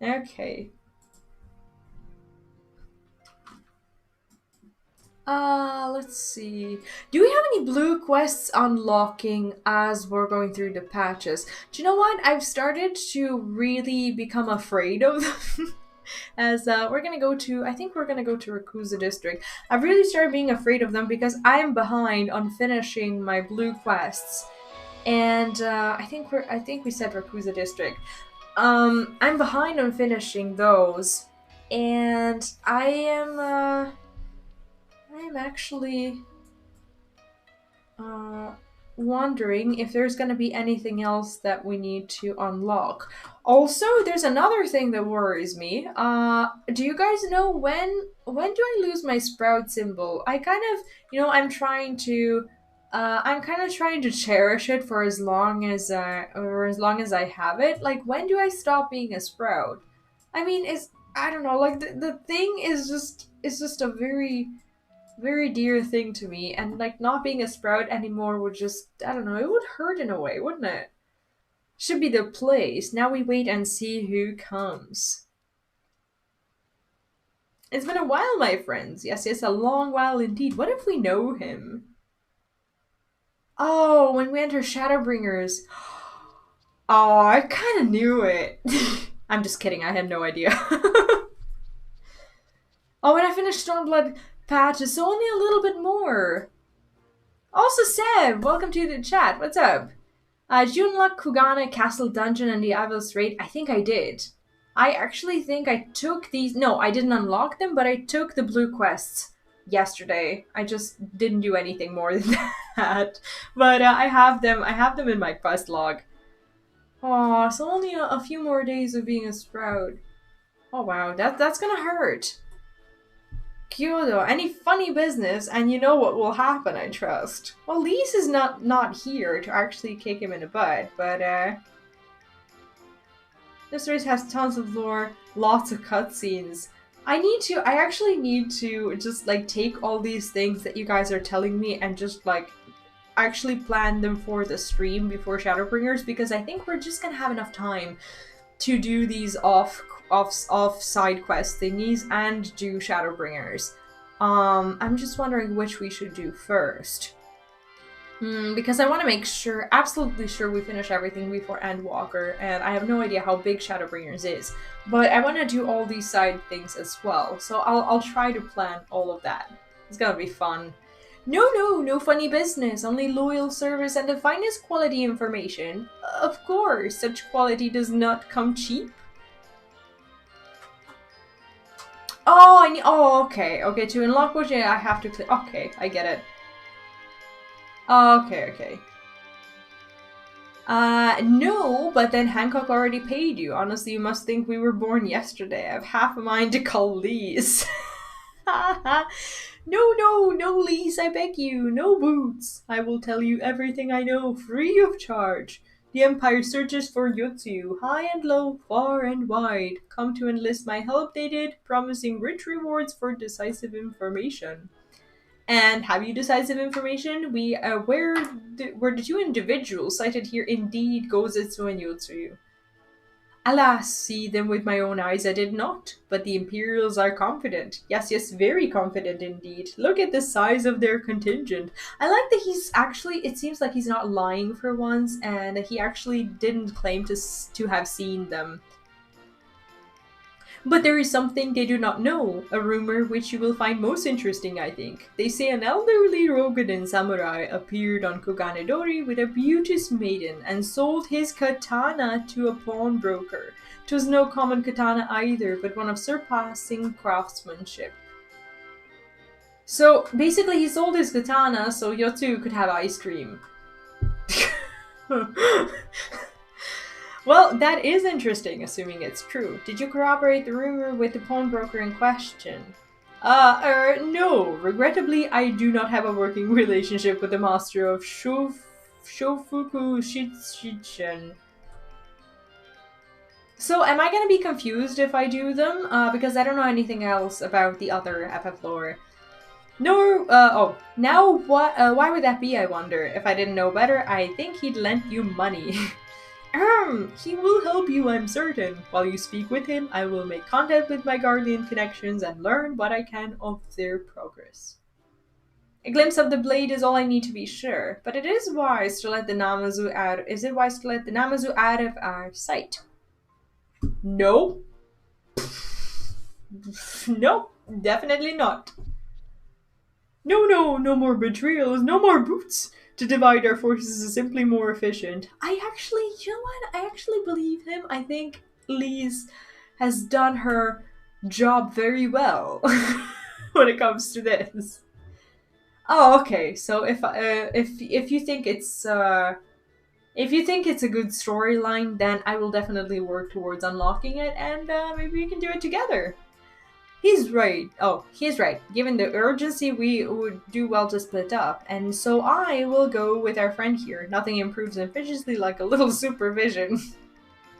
Okay. Let's see. Do we have any blue quests unlocking as we're going through the patches? Do you know what? I've started to really become afraid of them. As we're gonna go to, I think we're gonna go to Rakusa District. I've really started being afraid of them because I'm behind on finishing my blue quests. And I think we said Rakusa District. I'm behind on finishing those. And I am actually wondering if there's going to be anything else that we need to unlock. Also, there's another thing that worries me. Do you guys know when do I lose my sprout symbol? I kind of, I'm trying to cherish it for as long as I have it. Like, when do I stop being a sprout? I mean, I don't know, like the thing is just a very, very dear thing to me, and like not being a sprout anymore would just, I don't know, it would hurt in a way, wouldn't it? Should be the place. Now we wait and see who comes. It's been a while, my friends. Yes, a long while indeed. What if we know him? Oh, when we enter Shadowbringers. Oh, I kind of knew it. I'm just kidding, I had no idea. finished Stormblood patches, so only a little bit more. Also, Seb, welcome to the chat. What's up? Did you unlock Kugana Castle Dungeon and the Avil's Raid? I think I did. I actually think I took these... No, I didn't unlock them, but I took the blue quests yesterday. I just didn't do anything more than that. But I have them in my quest log. Aw, so only a few more days of being a sprout. Oh wow, that's gonna hurt. Kyoto, any funny business, and you know what will happen, I trust. Well, Lise is not here to actually kick him in the butt, but this race has tons of lore, lots of cutscenes. I actually need to just like take all these things that you guys are telling me and just like actually plan them for the stream before Shadowbringers, because I think we're just gonna have enough time to do these off side quest thingies and do Shadowbringers. I'm just wondering which we should do first. Because I want to make sure, absolutely sure, we finish everything before Endwalker, and I have no idea how big Shadowbringers is. But I want to do all these side things as well, so I'll try to plan all of that. It's gonna be fun. No funny business, only loyal service and the finest quality information. Of course, such quality does not come cheap. Oh, okay, to unlock which I have to click. Okay, I get it. Okay. No, but then Hancock already paid you. Honestly, you must think we were born yesterday. I have half a mind to call Lise. No, Lise, I beg you. No boots. I will tell you everything I know, free of charge. The Empire searches for Yotsu, high and low, far and wide. Come to enlist my help, they did, promising rich rewards for decisive information. And have you decisive information? Where the two individuals cited here indeed Gozetsu and Yotsu. Alas, see them with my own eyes I did not, but the Imperials are confident. Yes, very confident indeed. Look at the size of their contingent. I like that he's actually, it seems like he's not lying for once, and that he actually didn't claim to have seen them. But there is something they do not know, a rumor which you will find most interesting, I think. They say an elderly Rogadan samurai appeared on Koganedori with a beauteous maiden and sold his katana to a pawnbroker. 'Twas no common katana either, but one of surpassing craftsmanship. So basically he sold his katana so Yotsu could have ice cream. Well, that is interesting, assuming it's true. Did you corroborate the rumor with the pawnbroker in question? No. Regrettably, I do not have a working relationship with the master of Shofuku Shichichen. So, am I gonna be confused if I do them? Because I don't know anything else about the other FF lore. No, now what, why would that be, I wonder? If I didn't know better, I think he'd lent you money. He will help you, I'm certain. While you speak with him, I will make contact with my Guardian connections and learn what I can of their progress. A glimpse of the blade is all I need to be sure, but it is wise to let the Namazu out. Is it wise to let the Namazu out of our sight? No. No, definitely not. No more betrayals, no more boots. To divide our forces is simply more efficient. You know what? I actually believe him. I think Lise has done her job very well when it comes to this. Oh, okay. So if you think it's a good storyline, then I will definitely work towards unlocking it, and maybe we can do it together. He's right. Oh, he's right. Given the urgency, we would do well to split up, and so I will go with our friend here. Nothing improves efficiently like a little supervision.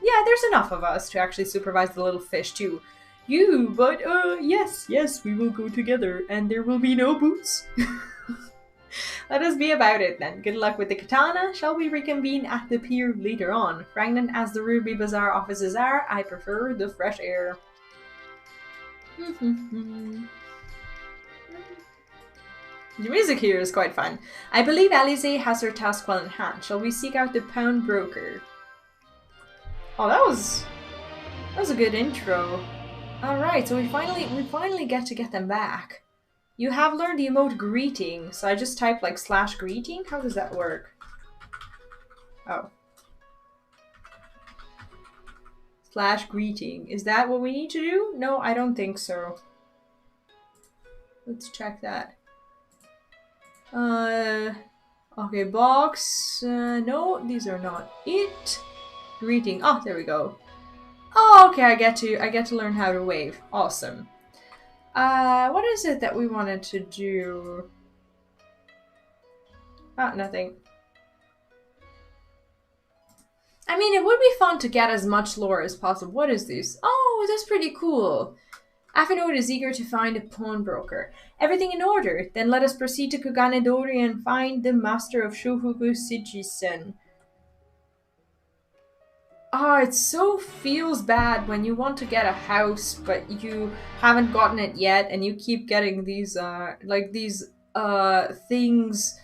Yeah, there's enough of us to actually supervise the little fish too. But yes, we will go together, and there will be no boots. Let us be about it then. Good luck with the katana. Shall we reconvene at the pier later on? Frankland as the Ruby Bazaar offices are, I prefer the fresh air. The music here is quite fun. I believe Alize has her task well in hand. Shall we seek out the pawnbroker? Oh, that was a good intro. Alright, so we finally get them back. You have learned the emote greeting, so I just type like /greeting? How does that work? Oh. /greeting. Is that what we need to do? No, I don't think so. Let's check that. Okay, box. No, these are not it. Greeting. Oh, there we go. Oh, okay, I get to learn how to wave. Awesome. What is it that we wanted to do? Ah, nothing. I mean, it would be fun to get as much lore as possible. What is this? Oh, that's pretty cool. Afinode is eager to find a pawnbroker. Everything in order. Then let us proceed to Kuganedori and find the master of Shofuku Shijisen. Oh, it so feels bad when you want to get a house, but you haven't gotten it yet, and you keep getting these, things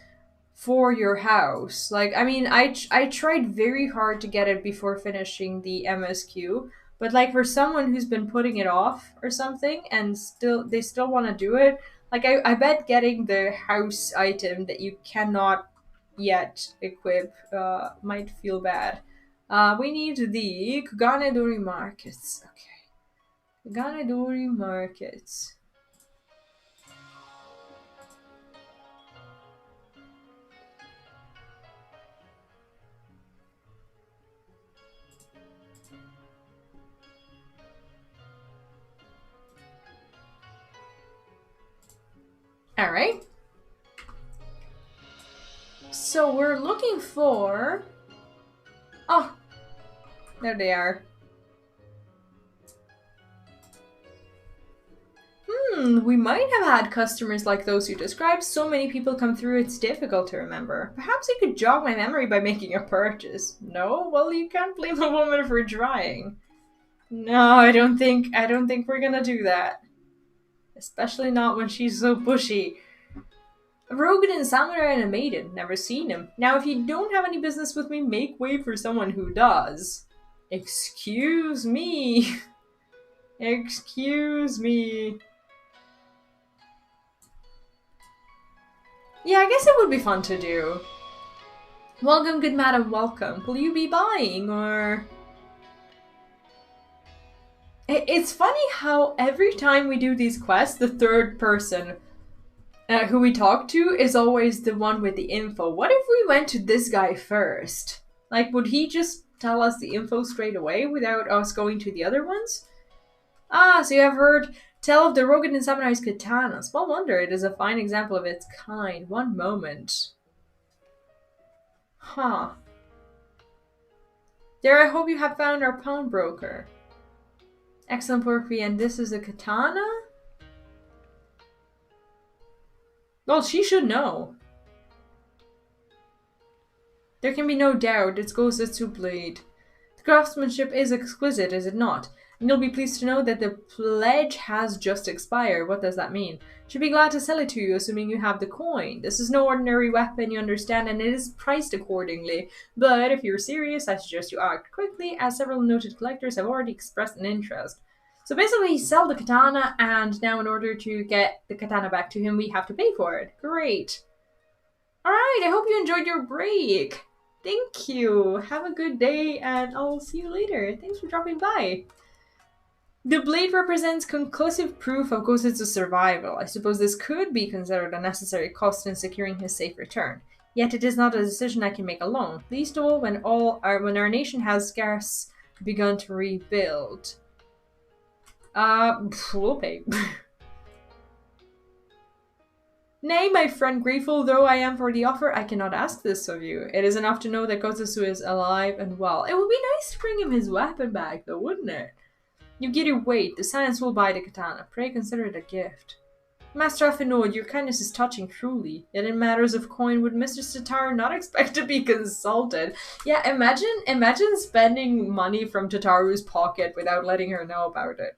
for your house. Like, I mean, I tried very hard to get it before finishing the MSQ, but like for someone who's been putting it off or something and they still want to do it, like I bet getting the house item that you cannot yet equip might feel bad. We need the Kuganedori markets. Okay. Kuganedori markets. Alright. So we're looking for... Oh, there they are. We might have had customers like those you described. So many people come through, it's difficult to remember. Perhaps you could jog my memory by making a purchase. No? Well, you can't blame a woman for trying. No, I don't think we're gonna do that. Especially not when she's so pushy. A Rogan samurai and a maiden. Never seen him. Now, if you don't have any business with me, make way for someone who does. Excuse me. Excuse me. Yeah, I guess it would be fun to do. Welcome, good madam, welcome. Will you be buying, or... It's funny how every time we do these quests, the third person who we talk to is always the one with the info. What if we went to this guy first? Like, would he just tell us the info straight away without us going to the other ones? Ah, so you have heard tell of the Rogan and Samurai's katana. Small wonder, it is a fine example of its kind. One moment. Huh. There, I hope you have found our pawnbroker. Excellent work, and this is a katana? Well, she should know. There can be no doubt, it's Gosetsu blade. The craftsmanship is exquisite, is it not? And you'll be pleased to know that the pledge has just expired. What does that mean? Should be glad to sell it to you, assuming you have the coin. This is no ordinary weapon, you understand, and it is priced accordingly. But if you're serious, I suggest you act quickly, as several noted collectors have already expressed an interest. So basically, sell the katana, and now in order to get the katana back to him, we have to pay for it. Great. Alright, I hope you enjoyed your break. Thank you. Have a good day, and I'll see you later. Thanks for dropping by. The blade represents conclusive proof of Gosetsu's survival. I suppose this could be considered a necessary cost in securing his safe return. Yet it is not a decision I can make alone, least of all when our nation has scarce begun to rebuild. We'll pay. Nay, my friend, grateful though I am for the offer, I cannot ask this of you. It is enough to know that Gosetsu is alive and well. It would be nice to bring him his weapon back, though, wouldn't it? You get your weight. The silence will buy the katana. Pray consider it a gift. Master Afinode, your kindness is touching truly. Yet in matters of coin, would Mr. Tataru not expect to be consulted? Yeah, imagine spending money from Tataru's pocket without letting her know about it.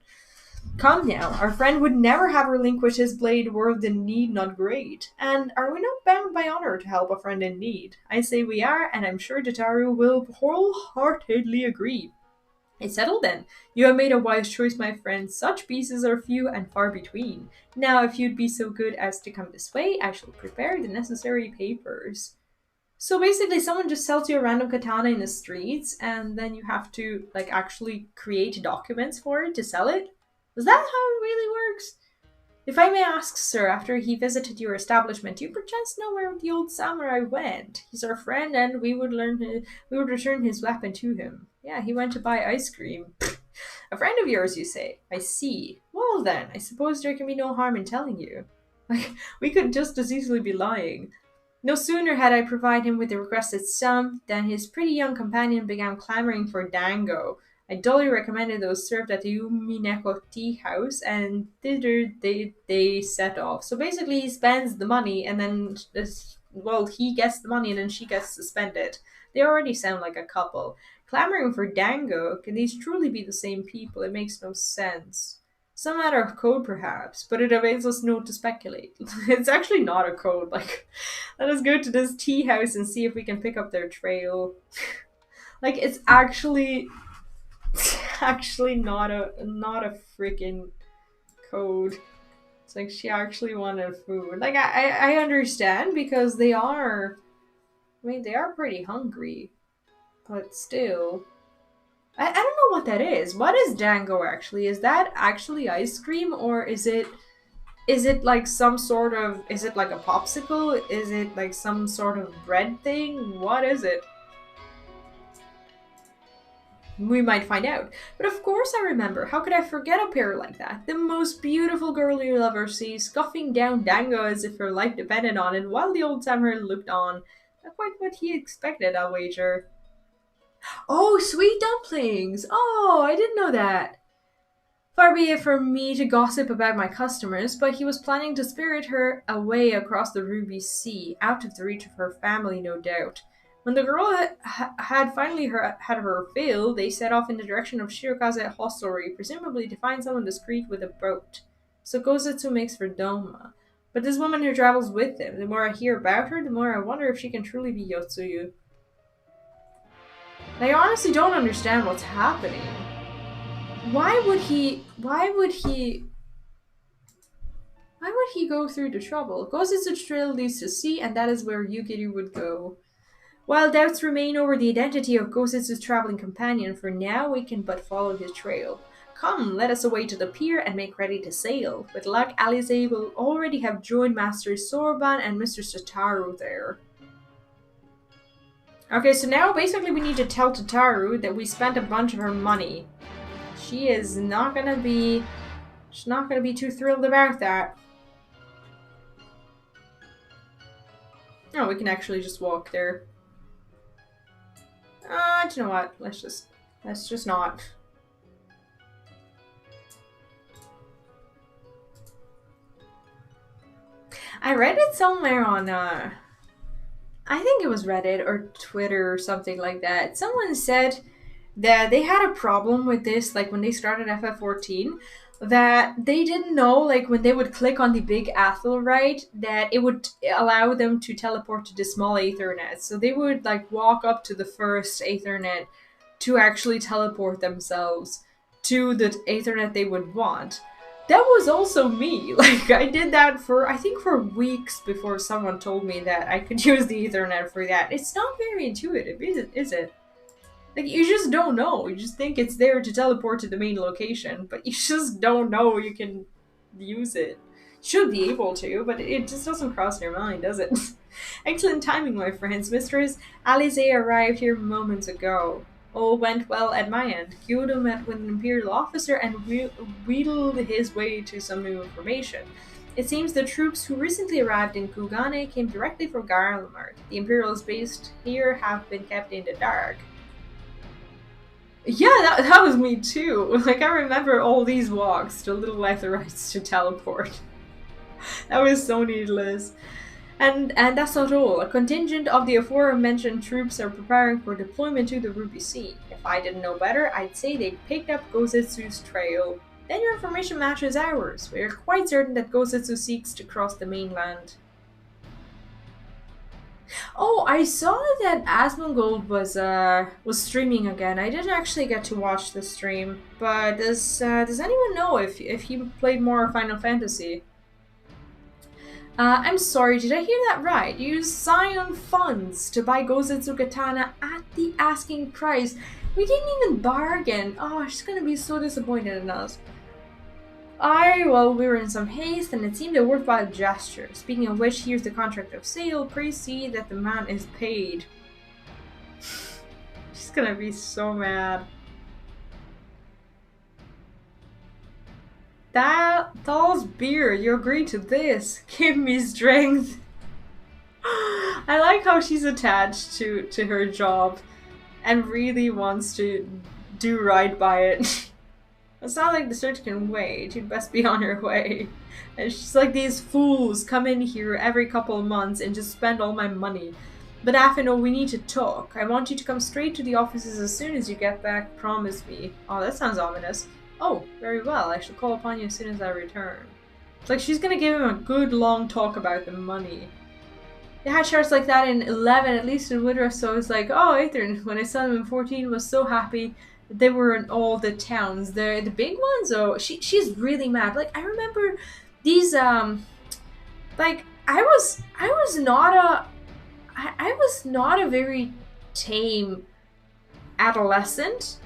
Come now, our friend would never have relinquished his blade were the need not great. And are we not bound by honor to help a friend in need? I say we are, and I'm sure Tataru will wholeheartedly agree. It's settled then. You have made a wise choice, my friend. Such pieces are few and far between. Now, if you'd be so good as to come this way, I shall prepare the necessary papers. So basically, someone just sells you a random katana in the streets, and then you have to, like, actually create documents for it to sell it? Is that how it really works? If I may ask, sir, after he visited your establishment, do you perchance know where the old samurai went? He's our friend, and we would return his weapon to him. Yeah, he went to buy ice cream. A friend of yours, you say? I see. Well then, I suppose there can be no harm in telling you. Like, we could just as easily be lying. No sooner had I provided him with the requested sum than his pretty young companion began clamoring for dango. I dully recommended those served at the Umineko tea house, and thither they set off. So basically, he spends the money, and then he gets the money, and then she gets to spend it. They already sound like a couple. Clamoring for dango, can these truly be the same people? It makes no sense. Some matter of code, perhaps, but it avails us not to speculate. It's actually not a code. Like, let us go to this tea house and see if we can pick up their trail. Like, it's actually not a freaking code. It's like she actually wanted food. Like, I understand because they are pretty hungry, but still. I don't know what that is. What is dango actually? Is that actually ice cream, or is it like some sort of, is it like a popsicle? Is it like some sort of bread thing? What is it? We might find out. But of course I remember. How could I forget a pair like that? The most beautiful girl you'll ever see, scoffing down dango as if her life depended on it, while the old samurai looked on. Not quite what he expected, I'll wager. Oh, sweet dumplings! Oh, I didn't know that. Far be it from me to gossip about my customers, but he was planning to spirit her away across the Ruby Sea, out of the reach of her family, no doubt. When the girl had finally had her fill, they set off in the direction of Shirokaze hostelry, presumably to find someone discreet with a boat. So Kozetsu makes for Doma. But this woman who travels with him, the more I hear about her, the more I wonder if she can truly be Yotsuyu. I honestly don't understand what's happening. Why would he go through the trouble? Kozetsu's trail leads to sea, and that is where Yukiri would go. While doubts remain over the identity of Kozetsu's traveling companion, for now we can but follow his trail. Come, let us away to the pier and make ready to sail. With luck, Alice will already have joined Masters Sorban and Mr. Satoru there. Okay, so now basically we need to tell Tataru that we spent a bunch of her money. She's not gonna be too thrilled about that. Oh, we can actually just walk there. Do you know what? Let's just not. I read it somewhere on I think it was Reddit or Twitter or something like that. Someone said that they had a problem with this, like when they started FF14, that they didn't know, like when they would click on the big Athelrite, that it would allow them to teleport to the small Aethernet. So they would like walk up to the first Aethernet to actually teleport themselves to the Aethernet they would want. That was also me. Like, I did that I think for weeks before someone told me that I could use the Ethernet for that. It's not very intuitive, is it? Like, you just don't know. You just think it's there to teleport to the main location, but you just don't know you can use it. Should be able to, but it just doesn't cross your mind, does it? Excellent timing, my friends. Mistress Alice arrived here moments ago. All went well at my end. Kyoto met with an imperial officer and wheedled his way to some new information. It seems the troops who recently arrived in Kugane came directly from Garlemard. The Imperials based here have been kept in the dark. Yeah, that was me too. Like, I remember all these walks to little Aetherites to teleport. That was so needless. And that's not all. A contingent of the aforementioned troops are preparing for deployment to the Ruby Sea. If I didn't know better, I'd say they picked up Kozetsu's trail. Then your information matches ours. We are quite certain that Kozetsu seeks to cross the mainland. Oh, I saw that Asmongold was streaming again. I didn't actually get to watch the stream, but does anyone know if he played more Final Fantasy? I'm sorry, did I hear that right? You used Scion funds to buy Gozetsu Katana at the asking price. We didn't even bargain. Oh, she's gonna be so disappointed in us. Well, we were in some haste, and it seemed a worthwhile gesture. Speaking of which, here's the contract of sale. Please see that the man is paid. She's gonna be so mad. Tall's beer, you agreed to this. Give me strength. I like how she's attached to her job and really wants to do right by it. It's not like the search can wait. You'd best be on your way. And she's like, these fools come in here every couple of months and just spend all my money. But Afino, we need to talk. I want you to come straight to the offices as soon as you get back. Promise me. Oh, that sounds ominous. Oh, very well. I shall call upon you as soon as I return. It's like she's gonna give him a good long talk about the money. They had charts like that in 11, at least in Woodruff, so I was like, oh, Aethern, when I saw them in 14, was so happy that they were in all the towns. The big ones, oh, she's really mad. Like, I remember these, like, I was not a very tame adolescent.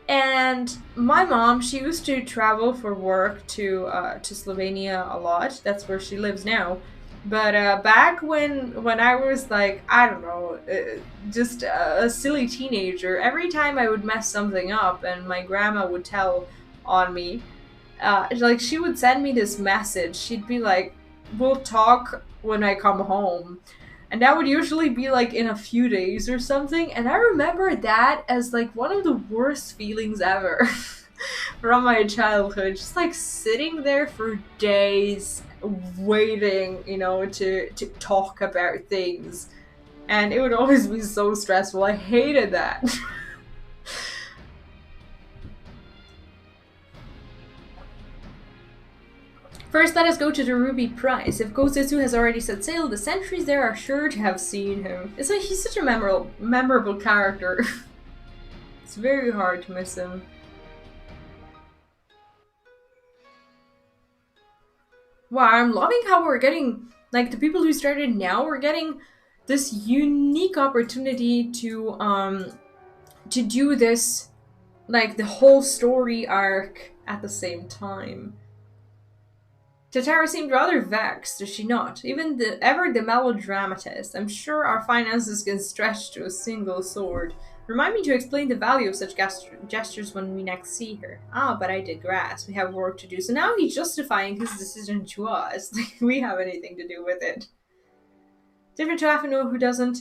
And my mom, she used to travel for work to Slovenia a lot. That's where she lives now. But back when I was like, I don't know, just a silly teenager, every time I would mess something up and my grandma would tell on me, like she would send me this message. She'd be like, we'll talk when I come home. And that would usually be like in a few days or something. And I remember that as like one of the worst feelings ever from my childhood. Just like sitting there for days waiting, you know, to talk about things. And it would always be so stressful. I hated that. First, let us go to the Ruby Prize. If Gozetsu has already set sail, the sentries there are sure to have seen him. It's like he's such a memorable character. It's very hard to miss him. Wow, I'm loving how we're getting, like, the people who started now, we're getting this unique opportunity to do this, like, the whole story arc at the same time. Tatara seemed rather vexed, did she not? Even ever the melodramatist. I'm sure our finances can stretch to a single sword. Remind me to explain the value of such gestures when we next see her. Ah, but I digress. We have work to do. So now he's justifying his decision to us. Like, we have anything to do with it. Different to Afino, who doesn't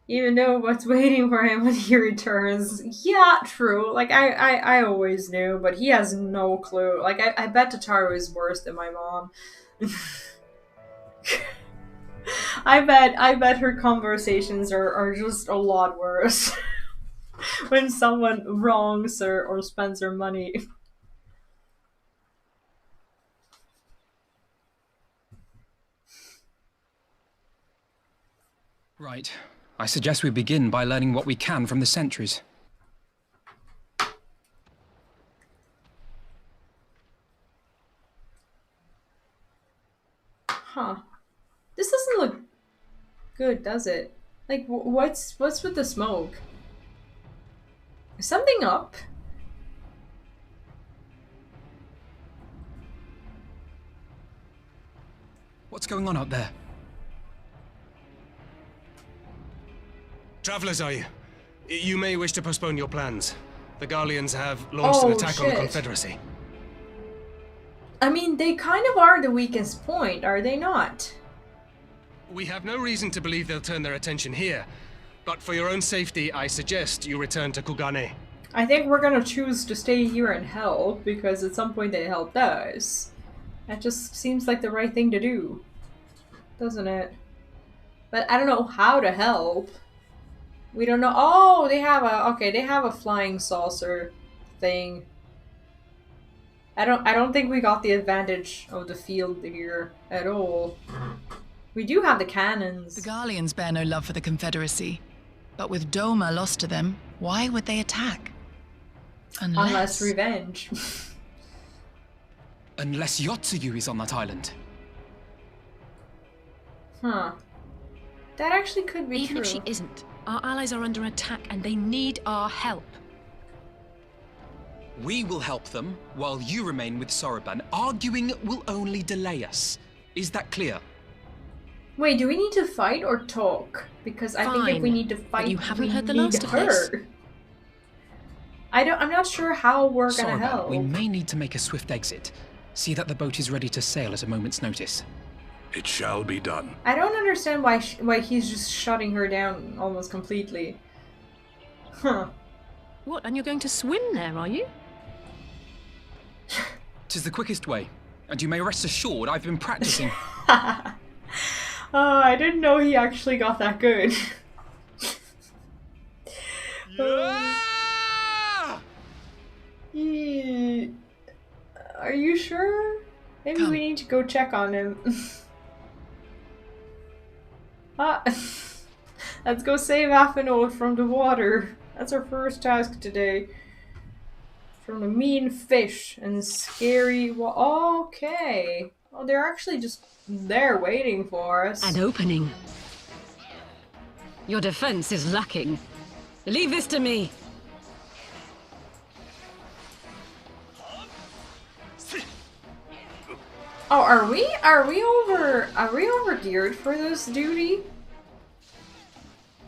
even know what's waiting for him when he returns. Yeah, true. Like, I always knew, but he has no clue. Like, I bet Tataru is worse than my mom. I bet her conversations are just a lot worse. When someone wrongs her or spends her money. Right. I suggest we begin by learning what we can from the sentries. Huh. This doesn't look good, does it? Like, what's with the smoke? Is something up? What's going on out there? Travelers, are you? You may wish to postpone your plans. The Garleans have launched an attack on the Confederacy. I mean, they kind of are the weakest point, are they not? We have no reason to believe they'll turn their attention here. But for your own safety, I suggest you return to Kugane. I think we're gonna choose to stay here and help, because at some point they helped us. That just seems like the right thing to do. Doesn't it? But I don't know how to help. We don't know. Oh, they have a flying saucer thing. I don't think we got the advantage of the field here at all. We do have the cannons. The Garleans bear no love for the Confederacy. But with Doma lost to them, why would they attack? Unless revenge. Unless Yotsuyu is on that island. Huh. That actually could be Even true. if she isn't, our allies are under attack and they need our help. We will help them while you remain with Soroban. Arguing will only delay us. Is that clear? Wait, do we need to fight or talk? Because I think if we Fine. need to fight, But you haven't we heard the need last of her. this. I'm not sure how we're gonna help. We may need to make a swift exit. See that the boat is ready to sail at a moment's notice. It shall be done. I don't understand why he's just shutting her down almost completely. Huh. What, and you're going to swim there, are you? 'Tis the quickest way, and you may rest assured I've been practicing. I didn't know he actually got that good. Are you sure? Maybe Come. we need to go check on him. Let's go save Afinol from the water. That's our first task today. From the mean fish and scary okay. Oh, they're actually just there waiting for us. An opening. Your defense is lacking. Leave this to me. Oh, are we over geared for this duty?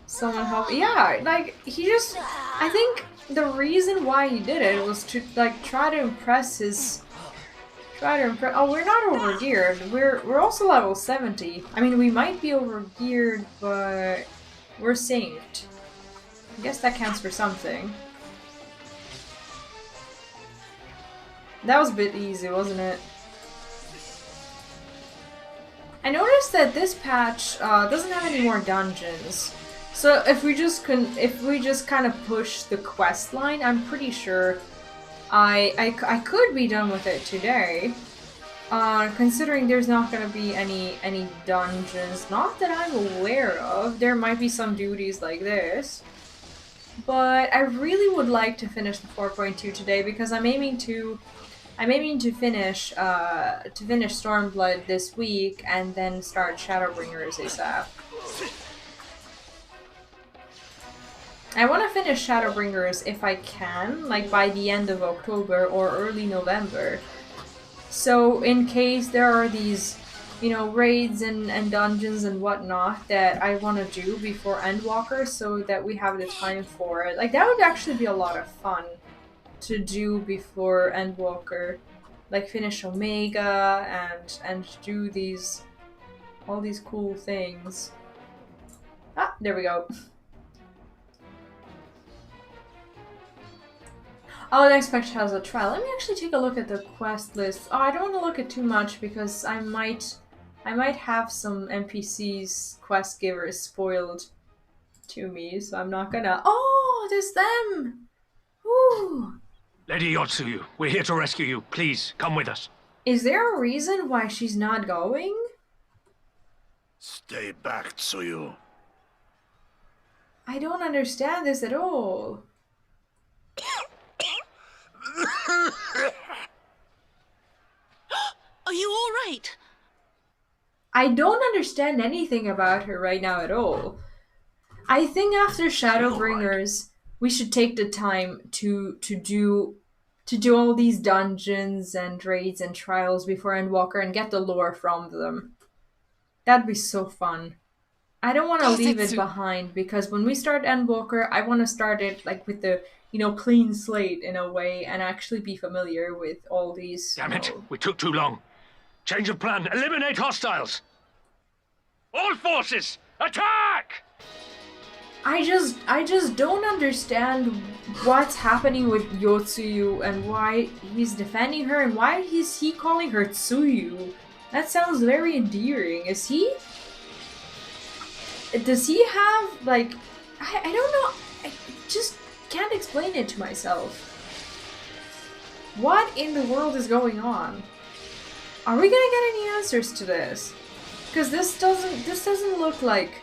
Someone help. Yeah, like he just I think the reason why he did it was to like try to impress. Oh, we're not over geared. We're also level 70. I mean, we might be over geared, but we're synced. I guess that counts for something. That was a bit easy, wasn't it? I noticed that this patch doesn't have any more dungeons. So if we just kind of push the quest line, I'm pretty sure I could be done with it today. Considering there's not gonna be any dungeons, not that I'm aware of. There might be some duties like this, but I really would like to finish the 4.2 today because I'm aiming to finish Stormblood this week and then start Shadowbringers ASAP. I want to finish Shadowbringers if I can, like by the end of October or early November. So in case there are these, you know, raids and dungeons and whatnot that I want to do before Endwalker so that we have the time for it. Like that would actually be a lot of fun to do before Endwalker. Like finish Omega and do all these cool things. Ah, there we go. Oh, the next patch has a trial. Let me actually take a look at the quest list. Oh, I don't want to look at too much because I might have some NPCs, quest givers spoiled to me, so I'm not gonna. Oh, there's them! Ooh. Lady Yotsuyu, we're here to rescue you. Please, come with us. Is there a reason why she's not going? Stay back, Tsuyu. I don't understand this at all. Are you all right? I don't understand anything about her right now at all. I think after Shadowbringers, we should take the time to do all these dungeons and raids and trials before Endwalker and get the lore from them. That'd be so fun. I don't want to leave it behind because when we start Endwalker, I want to start it like with the, you know, clean slate in a way and actually be familiar with all these. Damn it, we took too long. Change of plan. Eliminate hostiles. All forces, attack! I just don't understand what's happening with Yotsuyu and why he's defending her and why is he calling her Tsuyu. That sounds very endearing. Does he have, like, I don't know, I just can't explain it to myself. What in the world is going on? Are we gonna get any answers to this? Because this doesn't look like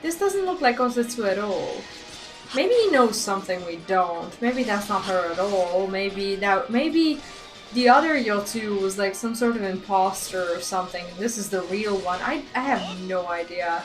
Osetsu at all. Maybe he knows something we don't. Maybe that's not her at all. Maybe the other Yotu was like some sort of imposter or something. This is the real one. I have no idea.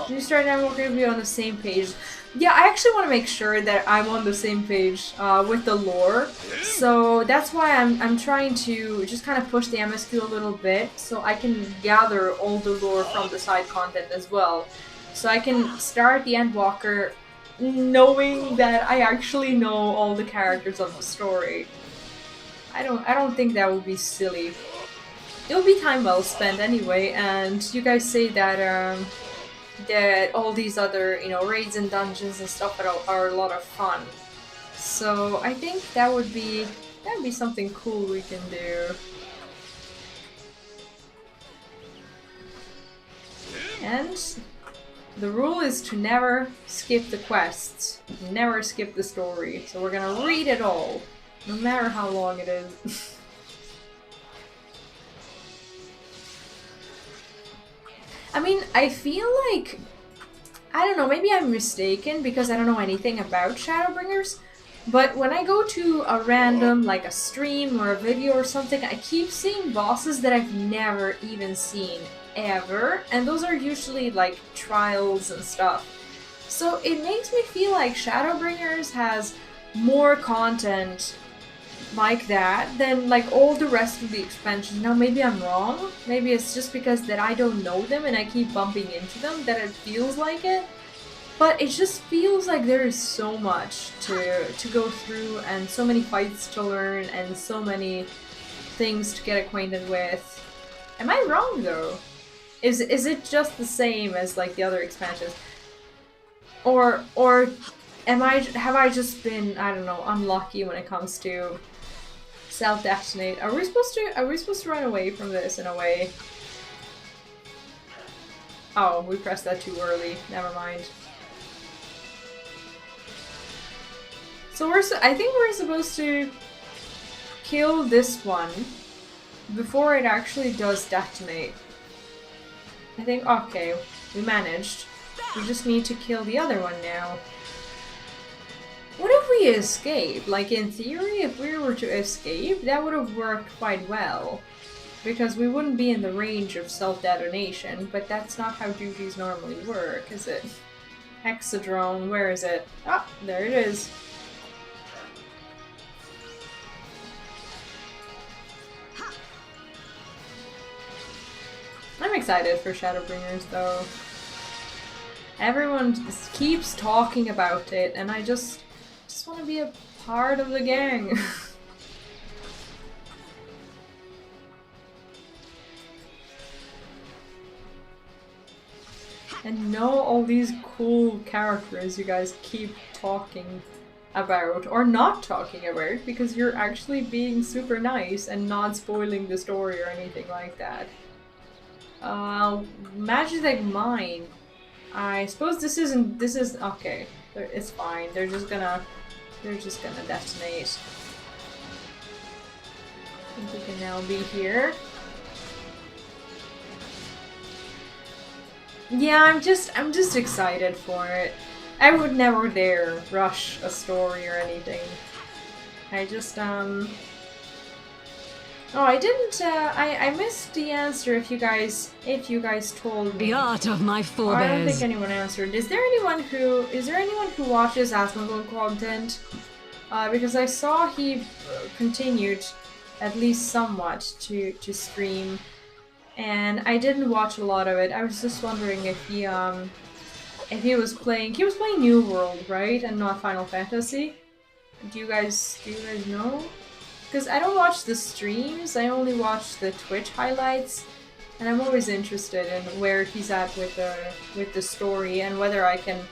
Just right now we're gonna be on the same page. Yeah, I actually want to make sure that I'm on the same page with the lore. So that's why I'm trying to just kind of push the MSQ a little bit so I can gather all the lore from the side content as well. So I can start the Endwalker knowing that I actually know all the characters of the story. I don't think that would be silly. It'll be time well spent anyway, and you guys say that that all these other, you know, raids and dungeons and stuff are a lot of fun. So I think that would be something cool we can do. And the rule is to never skip the quests, never skip the story. So we're gonna read it all, no matter how long it is. I mean, I feel like, I don't know, maybe I'm mistaken because I don't know anything about Shadowbringers, but when I go to a random, like a stream or a video or something, I keep seeing bosses that I've never even seen, ever, and those are usually like trials and stuff. So it makes me feel like Shadowbringers has more content like that than like all the rest of the expansions. Now maybe I'm wrong, maybe it's just because that I don't know them and I keep bumping into them that it feels like it, but it just feels like there is so much to go through and so many fights to learn and so many things to get acquainted with. Am I wrong though? Is it just the same as like the other expansions? Or have I just been, I don't know, unlucky when it comes to self-detonate? Are we supposed to run away from this in a way? Oh, we pressed that too early. Never mind. So I think we're supposed to kill this one before it actually does detonate. I think, okay, we managed. We just need to kill the other one now. What if we escape? Like, in theory, if we were to escape, that would have worked quite well. Because we wouldn't be in the range of self-detonation, but that's not how duties normally work, is it? Hexadrone, where is it? Ah, there it is. I'm excited for Shadowbringers, though. Everyone just keeps talking about it, and I just want to be a part of the gang. And know all these cool characters you guys keep talking about, or not talking about, because you're actually being super nice and not spoiling the story or anything like that. Magic Mine. I suppose this is okay. It's fine. They're just gonna detonate. I think we can now be here. Yeah, I'm just excited for it. I would never dare rush a story or anything. I just oh, I didn't. I missed the answer. If you guys told me. The art of my forebears. Oh, I don't think anyone answered. Is there anyone who watches Asmongold content? Because I saw he continued, at least somewhat, to stream, and I didn't watch a lot of it. I was just wondering if he was playing. He was playing New World, right, and not Final Fantasy. Do you guys know? Because I don't watch the streams, I only watch the Twitch highlights, and I'm always interested in where he's at with the story and whether I can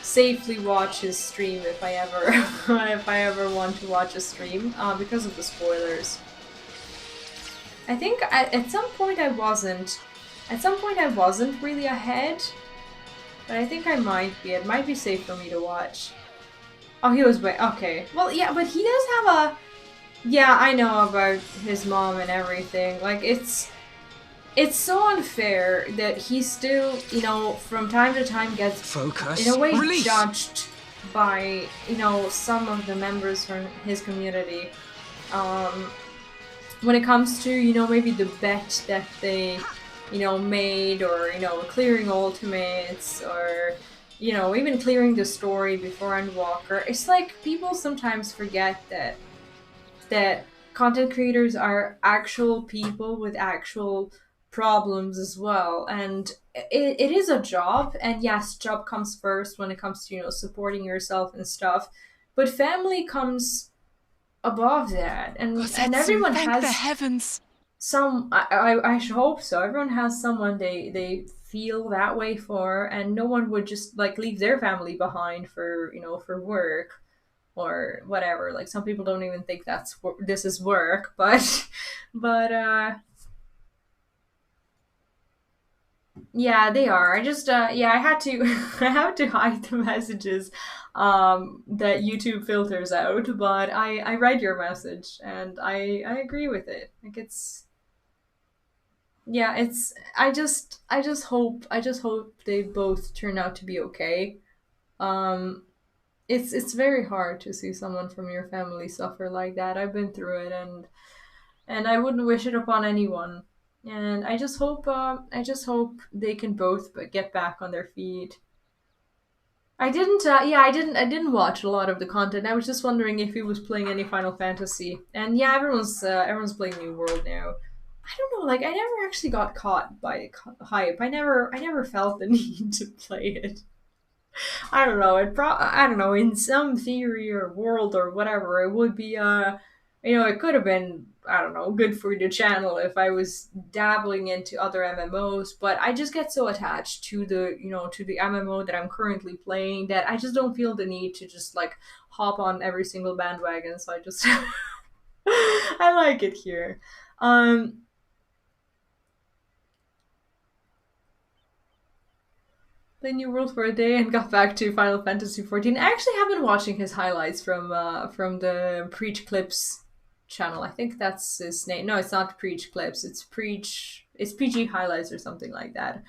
safely watch his stream if I ever want to watch a stream because of the spoilers. I think at some point I wasn't really ahead, but I think I might be. It might be safe for me to watch. Oh, he was okay. Well, yeah, but he does have a. Yeah, I know about his mom and everything. Like, it's so unfair that he still, you know, from time to time gets Focus. in a way Release. judged by, you know, some of the members from his community. When it comes to, you know, maybe the bet that they, you know, made, or, you know, clearing ultimates, or, you know, even clearing the story before Endwalker. It's like people sometimes forget that content creators are actual people with actual problems as well, and it is a job, and yes, job comes first when it comes to, you know, supporting yourself and stuff, but family comes above that, and Kosetsu, everyone thank has the heavens. some. I should hope so. Everyone has someone they feel that way for, and no one would just like leave their family behind for, you know, for work or whatever. Like, some people don't even think this is work, but yeah, they are. I just yeah, I had to I have to hide the messages that YouTube filters out, but I read your message and I agree with it. Like, it's, yeah, it's, I just hope they both turn out to be okay. Um it's very hard to see someone from your family suffer like that. I've been through it, and I wouldn't wish it upon anyone. And I just hope they can both get back on their feet. I didn't yeah, I didn't watch a lot of the content. I was just wondering if he was playing any Final Fantasy. And yeah, everyone's playing New World now. I don't know, like, I never actually got caught by the hype. I never felt the need to play it. I don't know. I don't know. In some theory or world or whatever, it would be you know, it could have been, I don't know, good for the channel if I was dabbling into other MMOs. But I just get so attached to the, you know, to the MMO that I'm currently playing that I just don't feel the need to just like hop on every single bandwagon. So I just I like it here. Play New World for a day and got back to Final Fantasy XIV. I actually have been watching his highlights from the Preach Clips channel. I think that's his name. No, it's not Preach Clips. It's PG Highlights or something like that.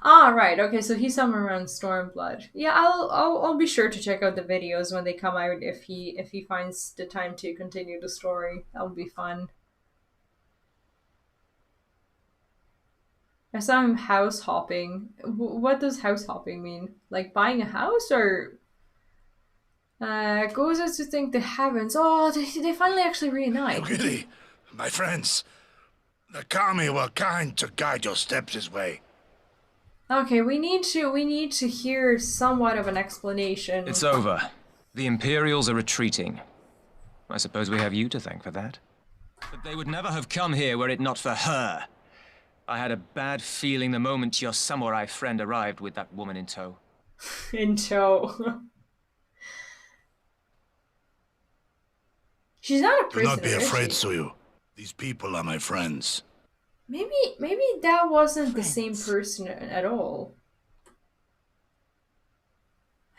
Right. Okay, so he's somewhere around Stormblood. Yeah, I'll be sure to check out the videos when they come out if he finds the time to continue the story. That would be fun. I saw him house hopping. What does house hopping mean? Like buying a house, or goes out to think the heavens. Oh, they finally actually reunite. Gilly, my friends, the Kami were kind to guide your steps this way. Okay, we need to hear somewhat of an explanation. It's over. The Imperials are retreating. I suppose we have you to thank for that. But they would never have come here were it not for her. I had a bad feeling the moment your samurai friend arrived with that woman in tow. In tow. She's not a prisoner. Do not be afraid, Suyu. These people are my friends. Maybe that wasn't the same person at all.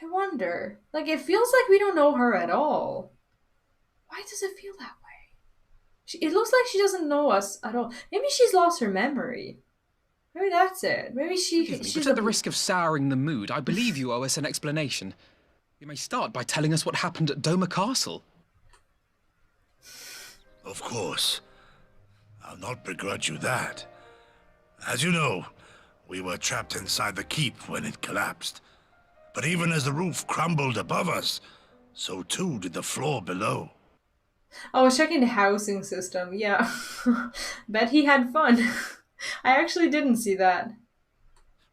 I wonder. Like, it feels like we don't know her at all. Why does it feel that way? It looks like she doesn't know us at all. Maybe she's lost her memory. Maybe that's it. Maybe she's but at the risk of souring the mood, I believe you owe us an explanation. You may start by telling us what happened at Doma Castle. Of course. I'll not begrudge you that. As you know, we were trapped inside the keep when it collapsed. But even as the roof crumbled above us, so too did the floor below. I was checking the housing system. Yeah. Bet he had fun. I actually didn't see that.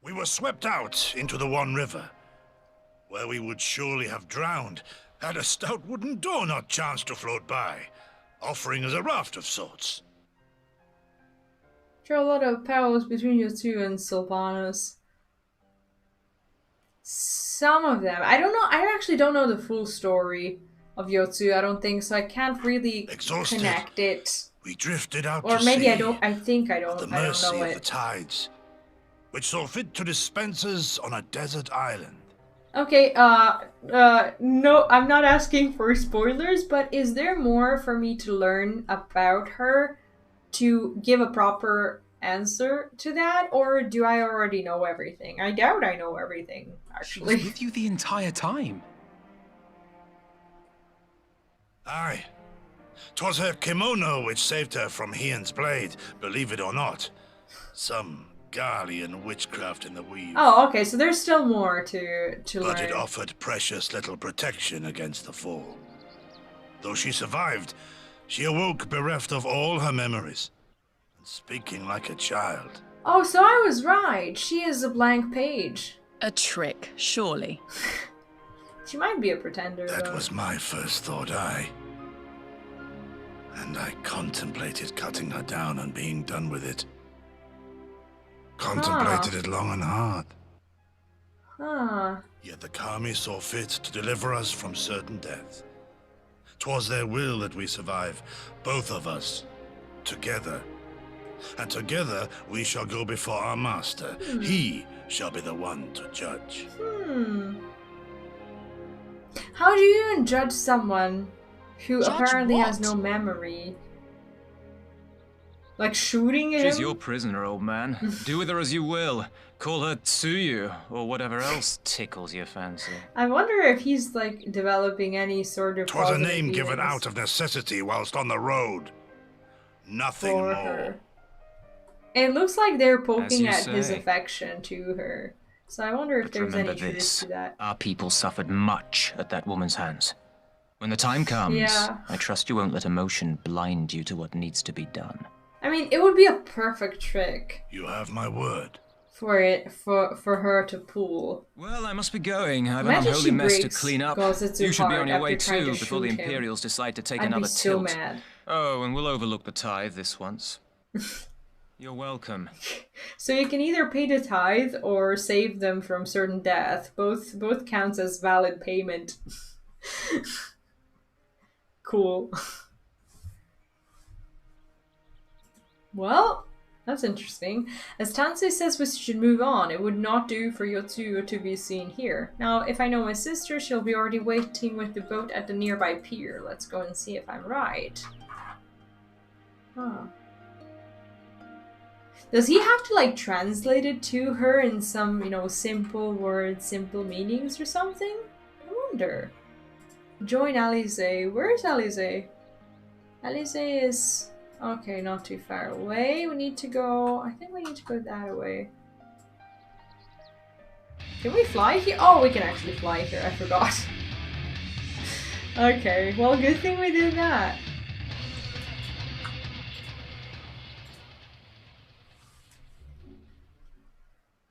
We were swept out into the One River, where we would surely have drowned had a stout wooden door not chanced to float by, offering us a raft of sorts. There are a lot of parallels between you two and Sylvanas. Some of them. I don't know. I actually don't know the full story of Yotsu. I don't think so. I can't really connect it. We drifted out or to maybe sea, I don't. I think I don't. The I don't mercy know of it. the tides, which saw fit to dispense us on a desert island. Okay, no, I'm not asking for spoilers, but is there more for me to learn about her to give a proper answer to that, or do I already know everything? I doubt I know everything, She was actually. with you the entire time. Aye. 'Twas her kimono which saved her from Hien's blade, believe it or not. Some Garlean witchcraft in the weave. Oh, okay, so there's still more to But learn. it offered precious little protection against the fall. Though she survived, she awoke bereft of all her memories, and speaking like a child. Oh, so I was right. She is a blank page. A trick, surely. She might be a pretender, That though. was my first thought, aye. And I contemplated cutting her down and being done with it. Contemplated it long and hard. Huh. Yet the Kami saw fit to deliver us from certain death. 'Twas their will that we survive, both of us, together. And together we shall go before our master. He shall be the one to judge. How do you even judge someone who Judge apparently has what? no memory? Like shooting him? She's your prisoner, old man. Do with her as you will. Call her Tsuyu, or whatever else tickles your fancy. I wonder if he's like developing any sort of 'Twas a positive name given feelings out of necessity whilst on the road. Nothing for more. her. It looks like they're poking you at his say. affection to her. So I wonder if But there's remember any truth this, to that. our people suffered much at that woman's hands. When the time comes, Yeah. I trust you won't let emotion blind you to what needs to be done. I mean, it would be a perfect trick You have my word. for her to pull. Well, I must be going. I've an Imagine unholy she mess to breaks clean up. Gozetsu's You should be heart on your way after trying too to before the shoot him. Imperials decide to take I'd another be so tilt. mad. Oh, and we'll overlook the tithe this once. You're welcome. So you can either pay the tithe or save them from certain death. Both counts as valid payment. Cool. Well, that's interesting. As Tansei says we should move on, it would not do for Yotsuyo to be seen here. Now, if I know my sister, she'll be already waiting with the boat at the nearby pier. Let's go and see if I'm right. Huh. Does he have to like translate it to her in some, simple words, simple meanings or something? I wonder. Join Alize. Where is Alize? Alize is... okay, not too far away. We need to go... I think we need to go that way. Can we fly here? Oh, we can actually fly here. I forgot. Okay, well, good thing we did that.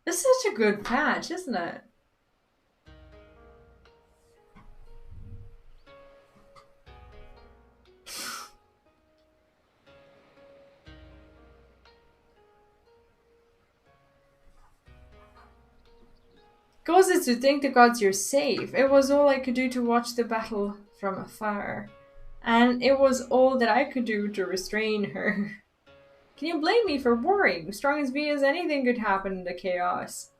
This is such a good patch, isn't it? Gozetsu, thank the gods you're safe. It was all I could do to watch the battle from afar. And it was all that I could do to restrain her. Can you blame me for worrying? Strong as be as anything could happen in the chaos.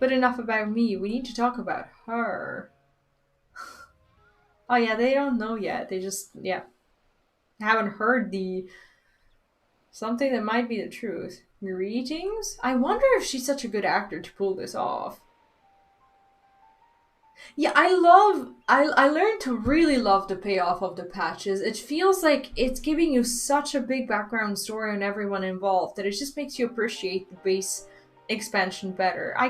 But enough about me, we need to talk about her. Oh yeah, they don't know yet. They just, haven't heard something that might be the truth. Greetings? I wonder if she's such a good actor to pull this off. Yeah, I learned to really love the payoff of the patches. It feels like it's giving you such a big background story on everyone involved that it just makes you appreciate the base expansion better. I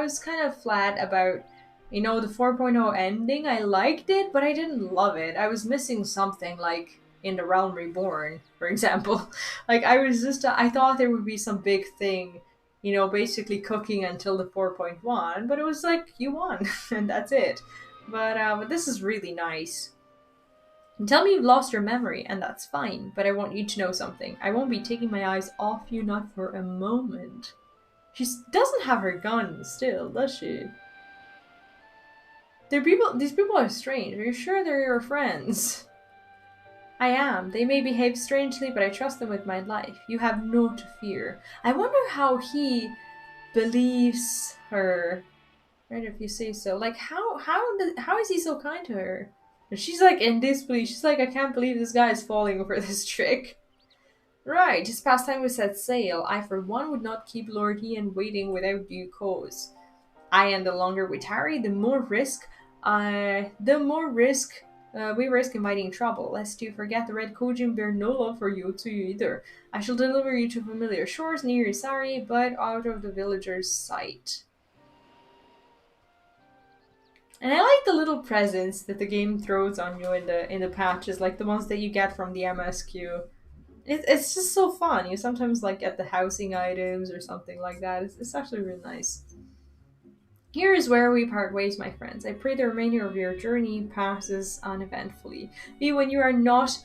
was kind of flat about, the 4.0 ending. I liked it, but I didn't love it. I was missing something, like in The Realm Reborn, for example. Like, I thought there would be some big thing, basically cooking until the 4.1, but it was like, you won, and that's it. But this is really nice. And tell me you've lost your memory, and that's fine, but I want you to know something. I won't be taking my eyes off you, not for a moment. She doesn't have her gun still, does she? These people are strange. Are you sure they're your friends? I am. They may behave strangely, but I trust them with my life. You have naught to fear. I wonder how he believes her Right, if you say so. Like, how is he so kind to her? And she's like in disbelief. She's like, I can't believe this guy is falling for this trick. Right, it's past time we set sail. I, for one, would not keep Lord Ian waiting without due cause. And the longer we tarry, the more risk we risk inviting trouble, lest you forget the Red Kojin bear no love for you to you either. I shall deliver you to familiar shores near Isari, but out of the villagers' sight. And I like the little presents that the game throws on you in the patches, like the ones that you get from the MSQ. It's just so fun. You sometimes like get the housing items or something like that. It's actually really nice. Here is where we part ways, my friends. I pray the remainder of your journey passes uneventfully. Be when you are not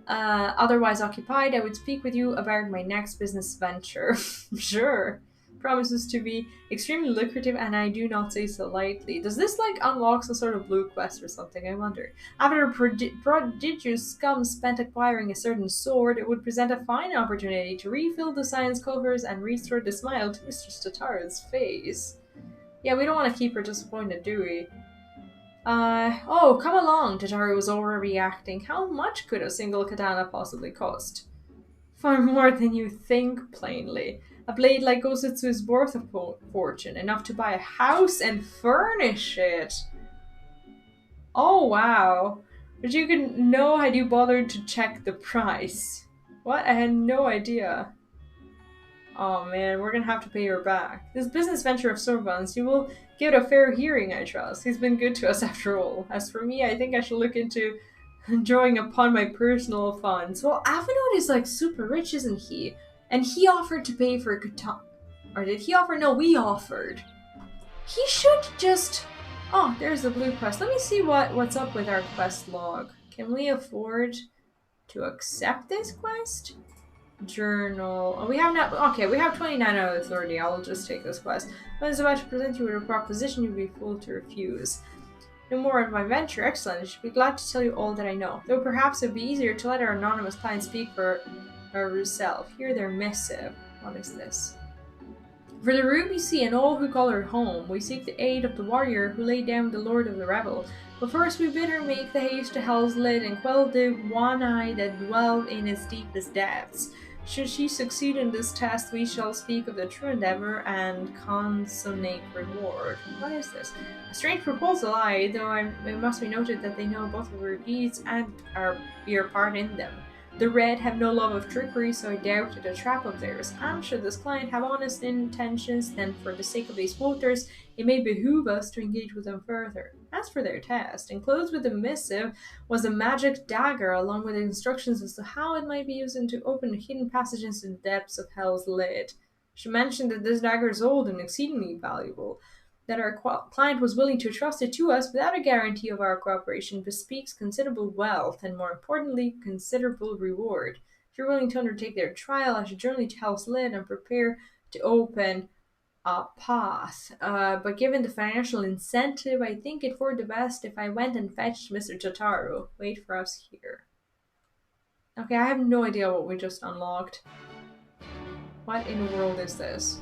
otherwise occupied, I would speak with you about my next business venture. Sure. Promises to be extremely lucrative, and I do not say so lightly. Does this like unlock some sort of blue quest or something? I wonder. After a prodigious scum spent acquiring a certain sword, it would present a fine opportunity to refill the science coffers and restore the smile to Mr. Stataro's face. Yeah, we don't want to keep her disappointed, do we? Oh, come along, Tataru was overreacting. How much could a single katana possibly cost? Far more than you think, plainly. A blade like Gosutsu is worth a fortune, enough to buy a house and furnish it. Oh, wow. But you can know had you bothered to check the price. What? I had no idea. Oh man, we're gonna have to pay her back. This business venture of Sorban's, you will give it a fair hearing, I trust. He's been good to us after all. As for me, I think I should look into drawing upon my personal funds. Well, Avenue is like super rich, isn't he? And he offered to pay for a katana. Or did he offer? No, we offered. He should just... Oh, there's the blue quest. Let me see what's up with our quest log. Can we afford to accept this quest? Journal. Oh, we have not. Okay, we have 29 out of 30. I'll just take this quest. When I was about to present you with a proposition, you'd be fool to refuse. No more of my venture. Excellent. I should be glad to tell you all that I know. Though perhaps it would be easier to let our anonymous client speak for herself. Hear their missive. What is this? For the Ruby Sea and all who call her home, we seek the aid of the warrior who laid down the Lord of the Revel. But first we bid her make the haste to Hell's Lid and quell the one-eye that dwell in its deepest depths. Should she succeed in this test, we shall speak of the true endeavor and consummate reward. What is this? A strange proposal, aye, though it must be noted that they know both of our deeds and your part in them. The Red have no love of trickery, so I doubt it a trap of theirs. And should this client have honest intentions, then for the sake of these voters, it may behoove us to engage with them further. As for their test, enclosed with the missive was a magic dagger, along with instructions as to how it might be used to open hidden passages in the depths of Hell's Lid. She mentioned that this dagger is old and exceedingly valuable, that our client was willing to trust it to us without a guarantee of our cooperation bespeaks considerable wealth and, more importantly, considerable reward. If you're willing to undertake their trial, I should journey to Hell's Lid and prepare to open a path. But given the financial incentive, I think it for the best if I went and fetched Mr. Jotaro. Wait for us here. Okay, I have no idea what we just unlocked. What in the world is this?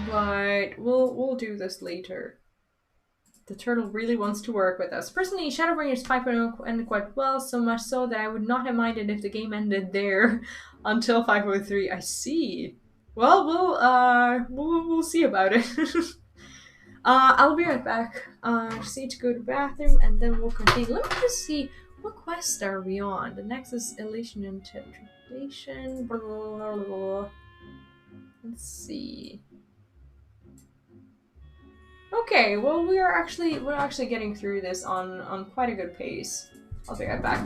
But we'll do this later. The turtle really wants to work with us. Personally, Shadowbringers 5.0 ended quite well, so much so that I would not have minded if the game ended there until 5.03. I see. Well, we'll see about it. I'll be right back. Just need to go to the bathroom and then we'll continue. Let me just see, what quest are we on? The next is Elation and Interpretation. Blah, blah, blah, blah. Let's see. Okay, well we're actually getting through this on quite a good pace. I'll be right back.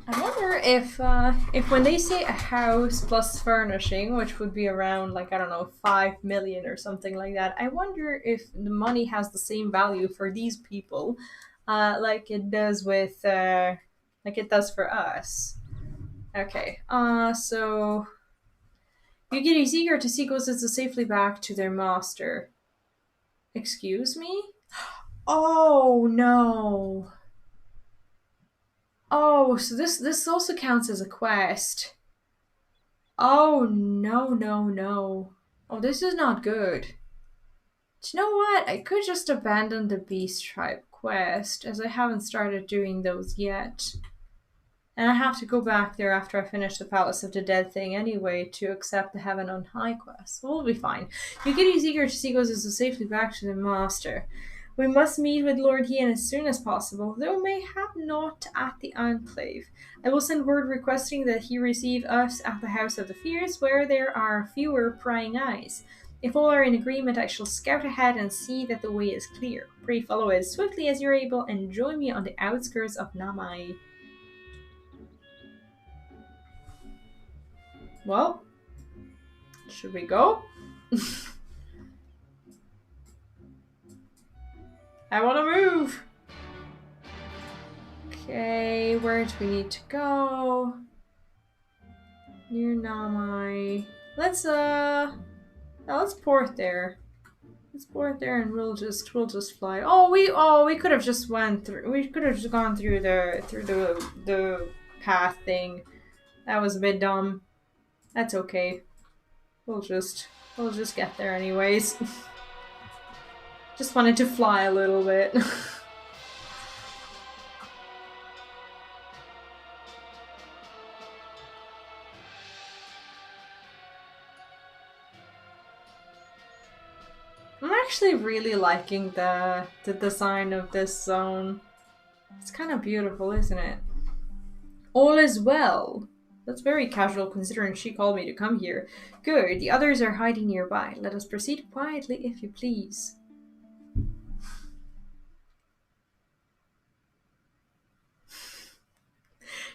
I wonder if when they say a house plus furnishing, which would be around like I don't know 5 million or something like that, I wonder if the money has the same value for these people, like it does with like it does for us. Okay. So Yugiri is eager to see ghosts safely back to their master. Excuse me? Oh no. Oh, so this also counts as a quest. Oh no no no. Oh, this is not good. Do you know what? I could just abandon the Beast Tribe quest, as I haven't started doing those yet. And I have to go back there after I finish the Palace of the Dead thing anyway to accept the Heaven on High quest. So we'll be fine. Yugiri is eager to see Gozu safely back to the Master. We must meet with Lord Hien as soon as possible, though mayhap not at the Enclave. I will send word requesting that he receive us at the House of the Fierce, where there are fewer prying eyes. If all are in agreement, I shall scout ahead and see that the way is clear. Pray follow as swiftly as you're able and join me on the outskirts of Namai. Well, should we go? I want to move. Okay, where do we need to go? Near Namai. Let's port there. Let's port there, and we'll just fly. We could have just went through. We could have just gone through the path thing. That was a bit dumb. That's okay. We'll just get there anyways. Just wanted to fly a little bit. I'm actually really liking the design of this zone. It's kind of beautiful, isn't it? All is well. That's very casual considering she called me to come here. Good, the others are hiding nearby. Let us proceed quietly if you please.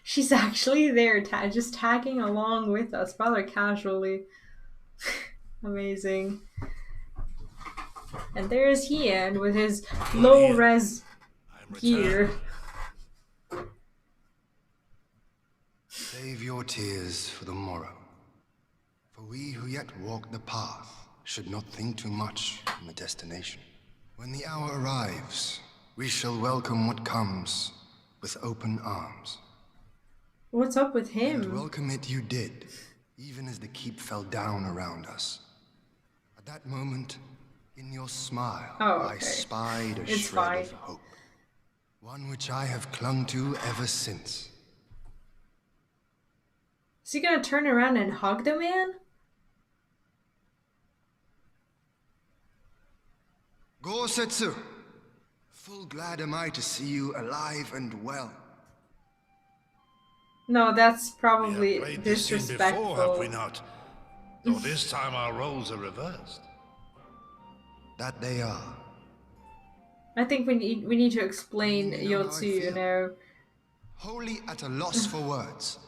She's actually there, just tagging along with us rather casually. Amazing. And there's Hien with his low-res gear. Save your tears for the morrow. For we who yet walk the path should not think too much on the destination. When the hour arrives, we shall welcome what comes with open arms. What's up with him? And welcome it you did, even as the keep fell down around us. At that moment, in your smile, I spied a shred of hope. One which I have clung to ever since. Is he gonna turn around and hug the man? Gosetsu! Full glad am I to see you alive and well. No, that's probably We have played disrespectful. This scene before, have we not? Though this time our roles are reversed. That they are. I think we need to explain Yotsu, you know. Wholly at a loss for words.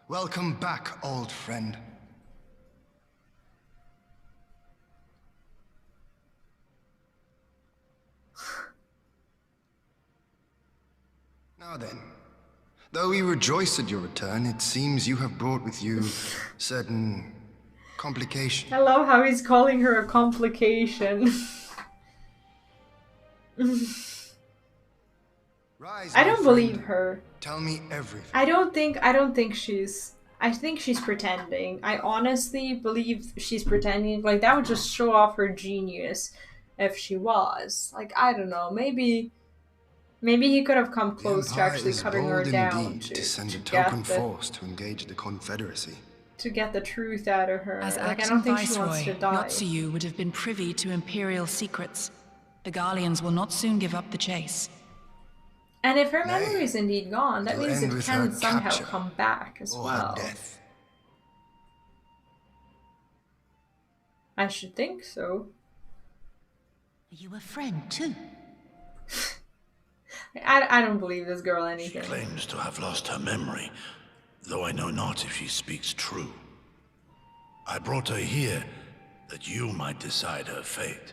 Welcome back, old friend. Now then, though we rejoice at your return, it seems you have brought with you certain complications. I love how he's calling her a complication. Rise, I don't believe her. Tell me everything. I think she's pretending. I honestly believe she's pretending. Like, that would just show off her genius if she was. Like, I don't know, maybe he could have come close to actually cutting her down to send a token force to engage the Confederacy. To get the truth out of her. As like, I acting don't think she wants viceroy, to die. Yotsuyu would have been privy to Imperial secrets. The Garleans will not soon give up the chase. And if her memory is indeed gone, that it'll means end it with can her somehow capture come back as or her well. death. I should think so. Are you a friend too? I don't believe this girl She anything. claims to have lost her memory, though I know not if she speaks true. I brought her here that you might decide her fate.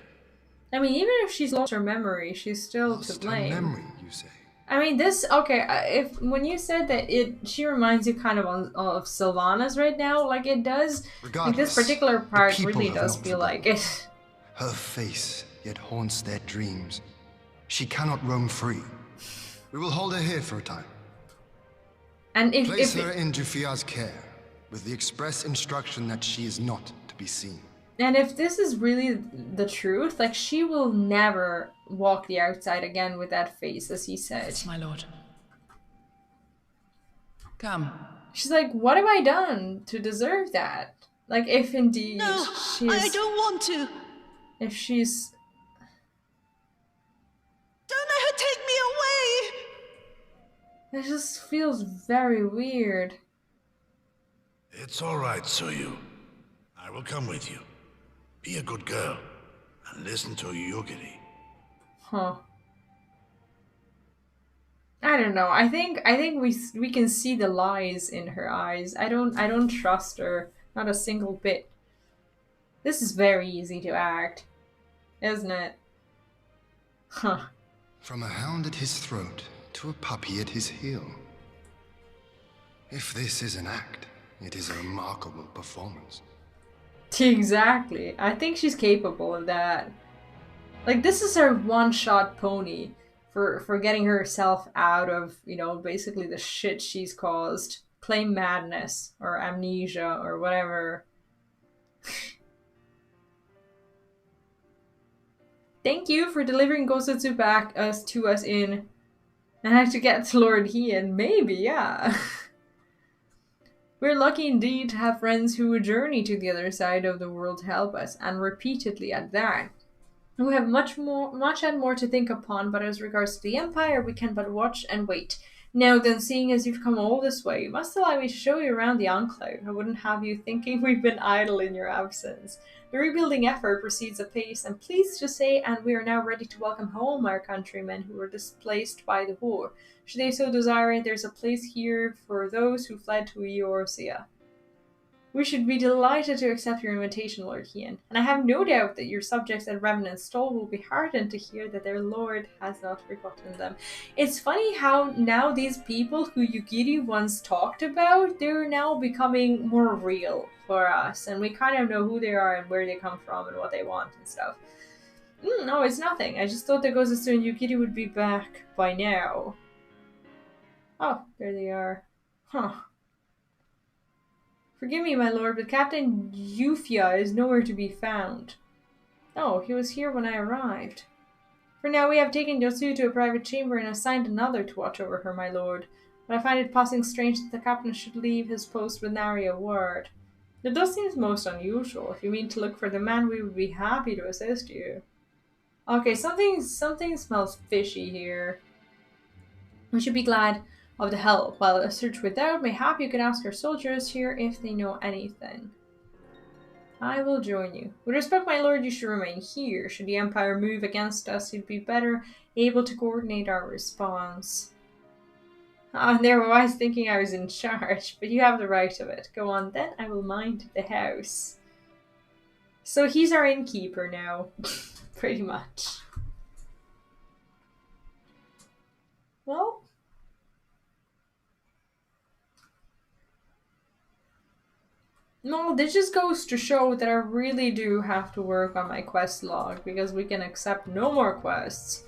I mean, even if she's lost her memory, she's still to Lost her blame. memory, you say? I mean, this okay. If when you said that she reminds you kind of Sylvanas right now, like it does. Like this Regardless, particular the part people really have does not feel like forgotten. it. Her face yet haunts their dreams. She cannot roam free. We will hold her here for a time. And Place her in Jufia's care, with the express instruction that she is not to be seen. And if this is really the truth, like she will never walk the outside again with that face, as he said. Yes, my lord. Come. She's like, what have I done to deserve that? Like, if indeed No, she's... I don't want to. If she's... Don't let her take me away. It just feels very weird. It's all right, Soyu. I will come with you. Be a good girl and listen to Yugiri. Huh. I don't know. I think we can see the lies in her eyes. I don't trust her, not a single bit. This is very easy to act, isn't it? Huh. From a hound at his throat to a puppy at his heel. If this is an act, it is a remarkable performance. Exactly. I think she's capable of that. Like, this is her one-shot pony for getting herself out of, you know, basically the shit she's caused. Claim madness or amnesia or whatever. Thank you for delivering Gosutsu back to us in... And I have to get to Lord Hien. Maybe, yeah. We're lucky indeed to have friends who would journey to the other side of the world to help us, and repeatedly at that. We have much and more to think upon, but as regards to the Empire, we can but watch and wait. Now then, seeing as you've come all this way, you must allow me to show you around the Enclave. I wouldn't have you thinking we've been idle in your absence. The rebuilding effort proceeds apace, and pleased to say, and we are now ready to welcome home our countrymen who were displaced by the war. Should they so desire it, there's a place here for those who fled to Eorzea. We should be delighted to accept your invitation, Lord Hien, and I have no doubt that your subjects at Revenant Stall will be heartened to hear that their lord has not forgotten them. It's funny how now these people who Yugiri once talked about, they're now becoming more real for us, and we kind of know who they are and where they come from and what they want and stuff. No, it's nothing. I just thought that Gozetsu and Yugiri would be back by now. Oh, there they are. Huh. Forgive me, my lord, but Captain Yufia is nowhere to be found. Oh, he was here when I arrived. For now, we have taken Yosu to a private chamber and assigned another to watch over her, my lord. But I find it passing strange that the captain should leave his post with nary a word. It does seem most unusual. If you mean to look for the man, we would be happy to assist you. Okay, something smells fishy here. We should be glad of the help. While a search without may happen, you can ask our soldiers here if they know anything. I will join you. With respect, my lord, you should remain here. Should the Empire move against us, you'd be better able to coordinate our response. And there I was thinking I was in charge, but you have the right of it. Go on, then I will mind the house. So he's our innkeeper now, pretty much. Well... No, this just goes to show that I really do have to work on my quest log, because we can accept no more quests.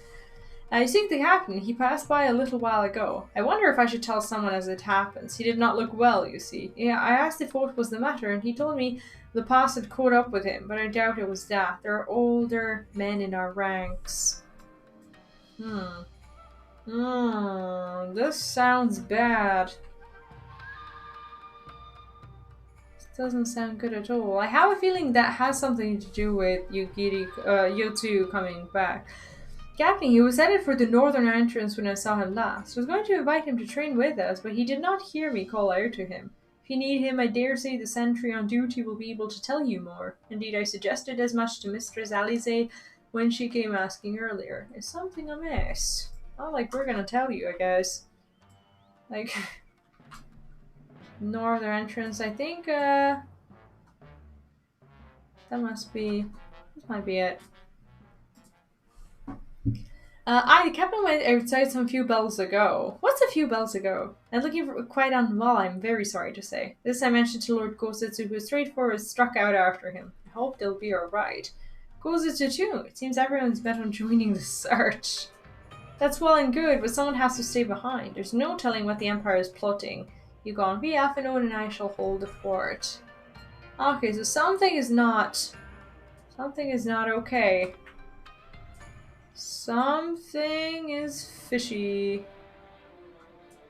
I seek the captain. He passed by a little while ago. I wonder if I should tell someone as it happens. He did not look well, you see. Yeah, I asked if what was the matter, and he told me the past had caught up with him, but I doubt it was that. There are older men in our ranks. This sounds bad. Doesn't sound good at all. I have a feeling that has something to do with Yotsu coming back. Captain, he was headed for the northern entrance when I saw him last. I was going to invite him to train with us, but he did not hear me call out to him. If you need him, I dare say the sentry on duty will be able to tell you more. Indeed, I suggested as much to Mistress Alize when she came asking earlier. Is something amiss? Not like we're gonna tell you, I guess. Like, northern entrance, I think, that must be, this might be it. The captain went outside some few bells ago. What's a few bells ago? And looking for quite unwell, I'm very sorry to say. This I mentioned to Lord Gosetsu, who straightforward struck out after him. I hope they'll be alright. Gosetsu too. It seems everyone's bent on joining the search. That's well and good, but someone has to stay behind. There's no telling what the Empire is plotting. You go on behalf, and Odin and I shall hold the fort. Okay, so something is not okay. Something is fishy.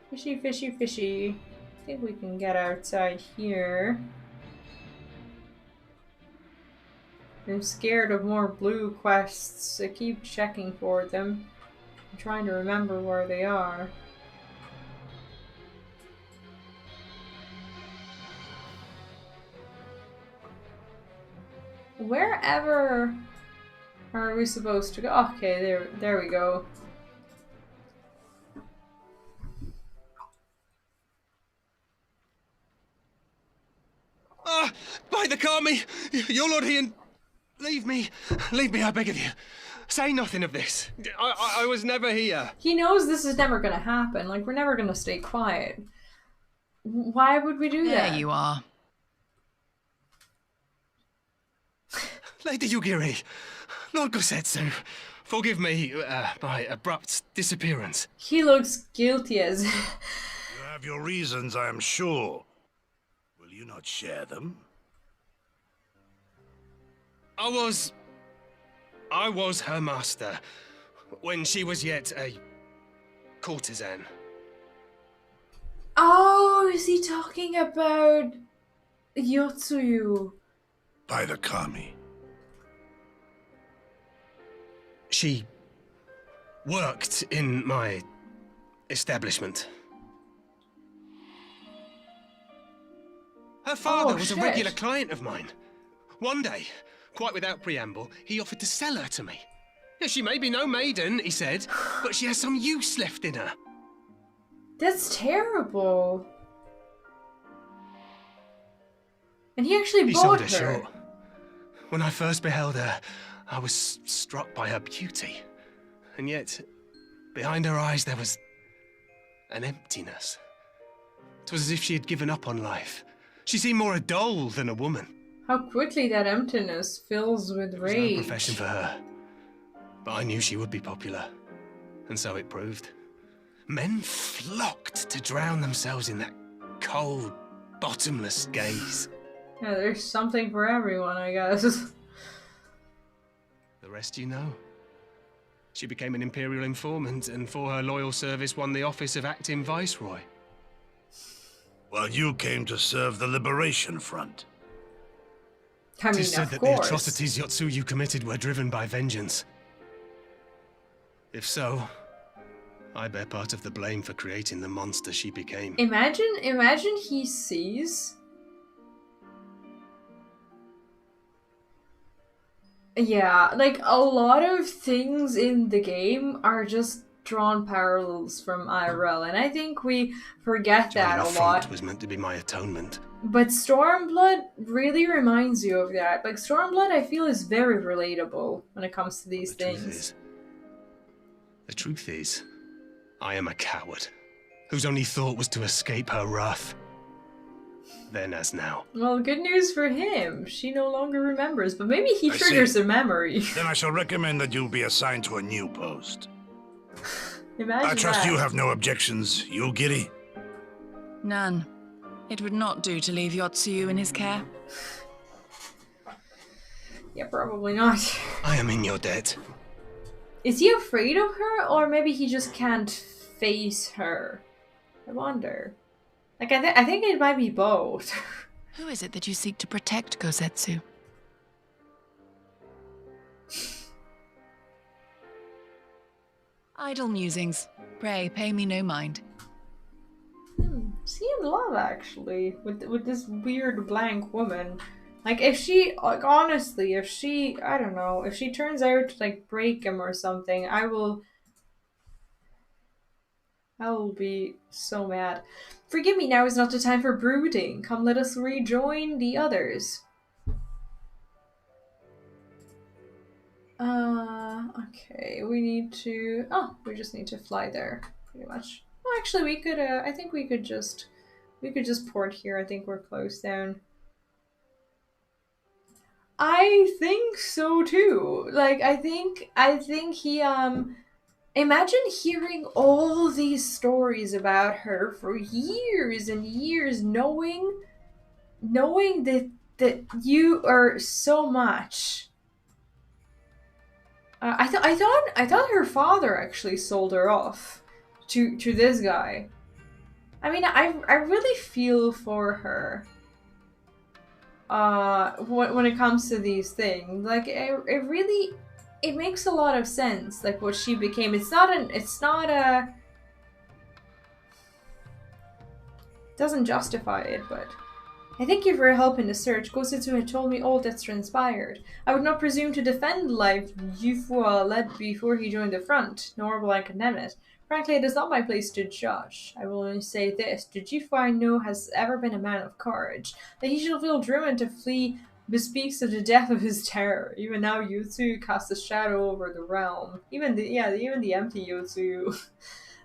Fishy, fishy, fishy. I think we can get outside here. I'm scared of more blue quests. I keep checking for them. I'm trying to remember where they are. Wherever are we supposed to go? Okay, there we go. Ah! By the Kami! Your Lord Ian! Leave me, I beg of you. Say nothing of this. I was never here. He knows this is never gonna happen. Like, we're never gonna stay quiet. Why would we do that? There you are. Lady Yugiri, Lord Gosetsu, forgive me my abrupt disappearance. He looks guilty as... You have your reasons, I am sure. Will you not share them? I was her master when she was yet a courtesan. Oh, is he talking about Yotsuyu? By the Kami. She worked in my establishment. Her father was a regular client of mine. One day, quite without preamble, he offered to sell her to me. Yeah, she may be no maiden, he said, but she has some use left in her. That's terrible. And he actually bought her. Short. When I first beheld her, I was struck by her beauty. And yet, behind her eyes there was an emptiness. It was as if she had given up on life. She seemed more a doll than a woman. How quickly that emptiness fills with rage. It was no profession for her. But I knew she would be popular. And so it proved. Men flocked to drown themselves in that cold, bottomless gaze. Yeah, there's something for everyone, I guess. The rest you know. She became an Imperial informant, and for her loyal service won the office of Acting Viceroy. Well, you came to serve the Liberation Front. I mean, It is said that the atrocities Yotsuyu committed were driven by vengeance. If so, I bear part of the blame for creating the monster she became. Imagine he sees... Yeah, like, a lot of things in the game are just drawn parallels from IRL, and I think we forget that a lot. Was meant to be my atonement. But Stormblood really reminds you of that. Like, Stormblood, I feel, is very relatable when it comes to these things. The truth is, I am a coward, whose only thought was to escape her wrath. Then as now. Well, good news for him. She no longer remembers, but maybe he triggers a memory. Then I shall recommend that you be assigned to a new post. Imagine I trust that. you have no objections, Yugiri. None. It would not do to leave Yotsuyu in his care. Yeah, probably not. I am in your debt. Is he afraid of her, or maybe he just can't face her? I wonder. Like, I think it might be both. Who is it that you seek to protect, Gosetsu? Idle musings. Pray, pay me no mind. Is he in love, actually, with this weird blank woman? Like, if she, like, honestly, if she, I don't know, if she turns out to, like, break him or something, I will I'll be so mad. Forgive me, now is not the time for brooding. Come, let us rejoin the others. Okay, we need to... Oh, we just need to fly there, pretty much. Well, actually, we could, I think we could just port here. I think we're close down. I think so too. Like, I think he, imagine hearing all these stories about her for years and years, knowing that you are so much. I thought her father actually sold her off to this guy. I mean, I really feel for her. When it comes to these things, like it really, it makes a lot of sense. Like what she became. It's not doesn't justify it, but. I thank you for your help in the search. Gosetsu had told me all that's transpired. I would not presume to defend the life Yufua led before he joined the front, nor will I condemn it. Frankly, it is not my place to judge. I will only say this. The Yufua I know has ever been a man of courage. That he should feel driven to flee bespeaks of the depth of his terror. Even now, Yotsu casts a shadow over the realm. Even the empty Yotsu.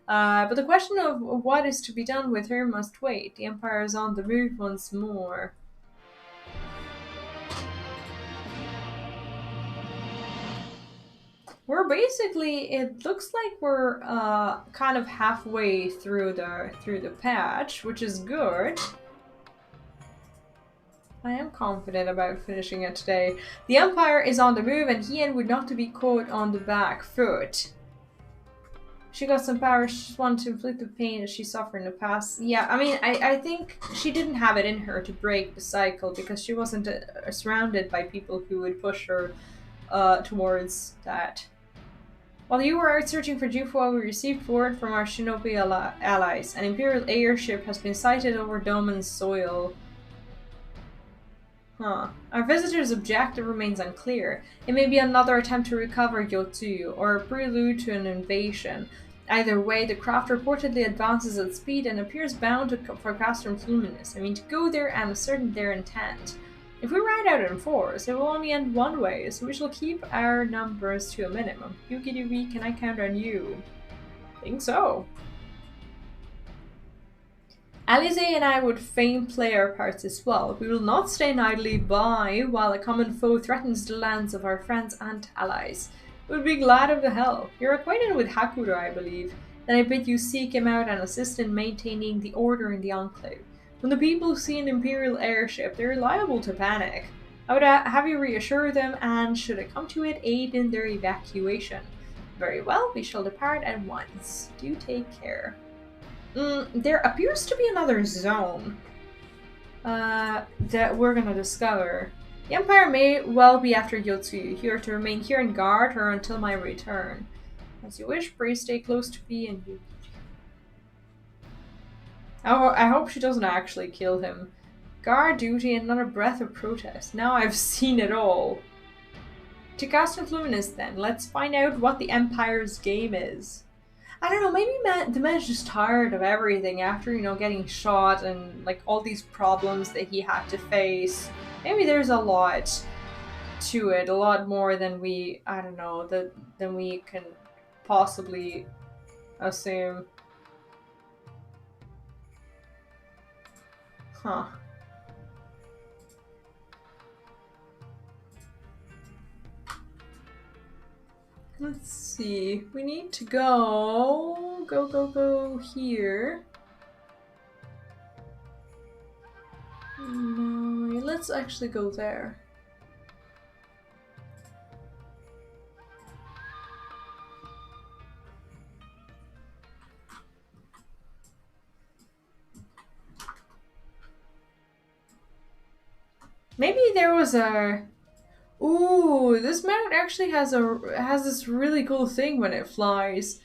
But the question of what is to be done with her must wait. The Empire is on the move once more. We're basically, it looks like we're kind of halfway through the patch, which is good. I am confident about finishing it today. The Empire is on the move and Hien would not to be caught on the back foot. She got some power, she just wanted to inflict the pain that she suffered in the past. Yeah, I mean, I think she didn't have it in her to break the cycle because she wasn't surrounded by people who would push her towards that. While you were out searching for Jufua, we received word from our shinobi allies. An Imperial airship has been sighted over Doman's soil. Huh. Our visitor's objective remains unclear. It may be another attempt to recover Yotsu, or a prelude to an invasion. Either way, the craft reportedly advances at speed and appears bound for Castrum Fluminus. I mean, to go there and ascertain their intent. If we ride out in force, it will only end one way, so we shall keep our numbers to a minimum. Yuki Yuki, can I count on you? Think so. Alize and I would fain play our parts as well. We will not stand idly by while a common foe threatens the lands of our friends and allies. We would be glad of the help. You're acquainted with Hakuro, I believe. Then I bid you seek him out and assist in maintaining the order in the Enclave. When the people see an Imperial airship, they're liable to panic. I would have you reassure them and, should it come to it, aid in their evacuation. Very well, we shall depart at once. Do take care. There appears to be another zone that we're gonna discover. The Empire may well be after Yotsu. You are to remain here and guard her until my return. As you wish, pray stay close to me and you. I hope she doesn't actually kill him. Guard duty and not a breath of protest. Now I've seen it all. To Castrum Fluminus then, let's find out what the Empire's game is. I don't know, maybe the man's just tired of everything after, you know, getting shot and, like, all these problems that he had to face. Maybe there's a lot to it, a lot more than we, I don't know, than we can possibly assume. Huh. Let's see. We need to go here. No, let's actually go there. Maybe there was a... Ooh, this mount actually has this really cool thing when it flies.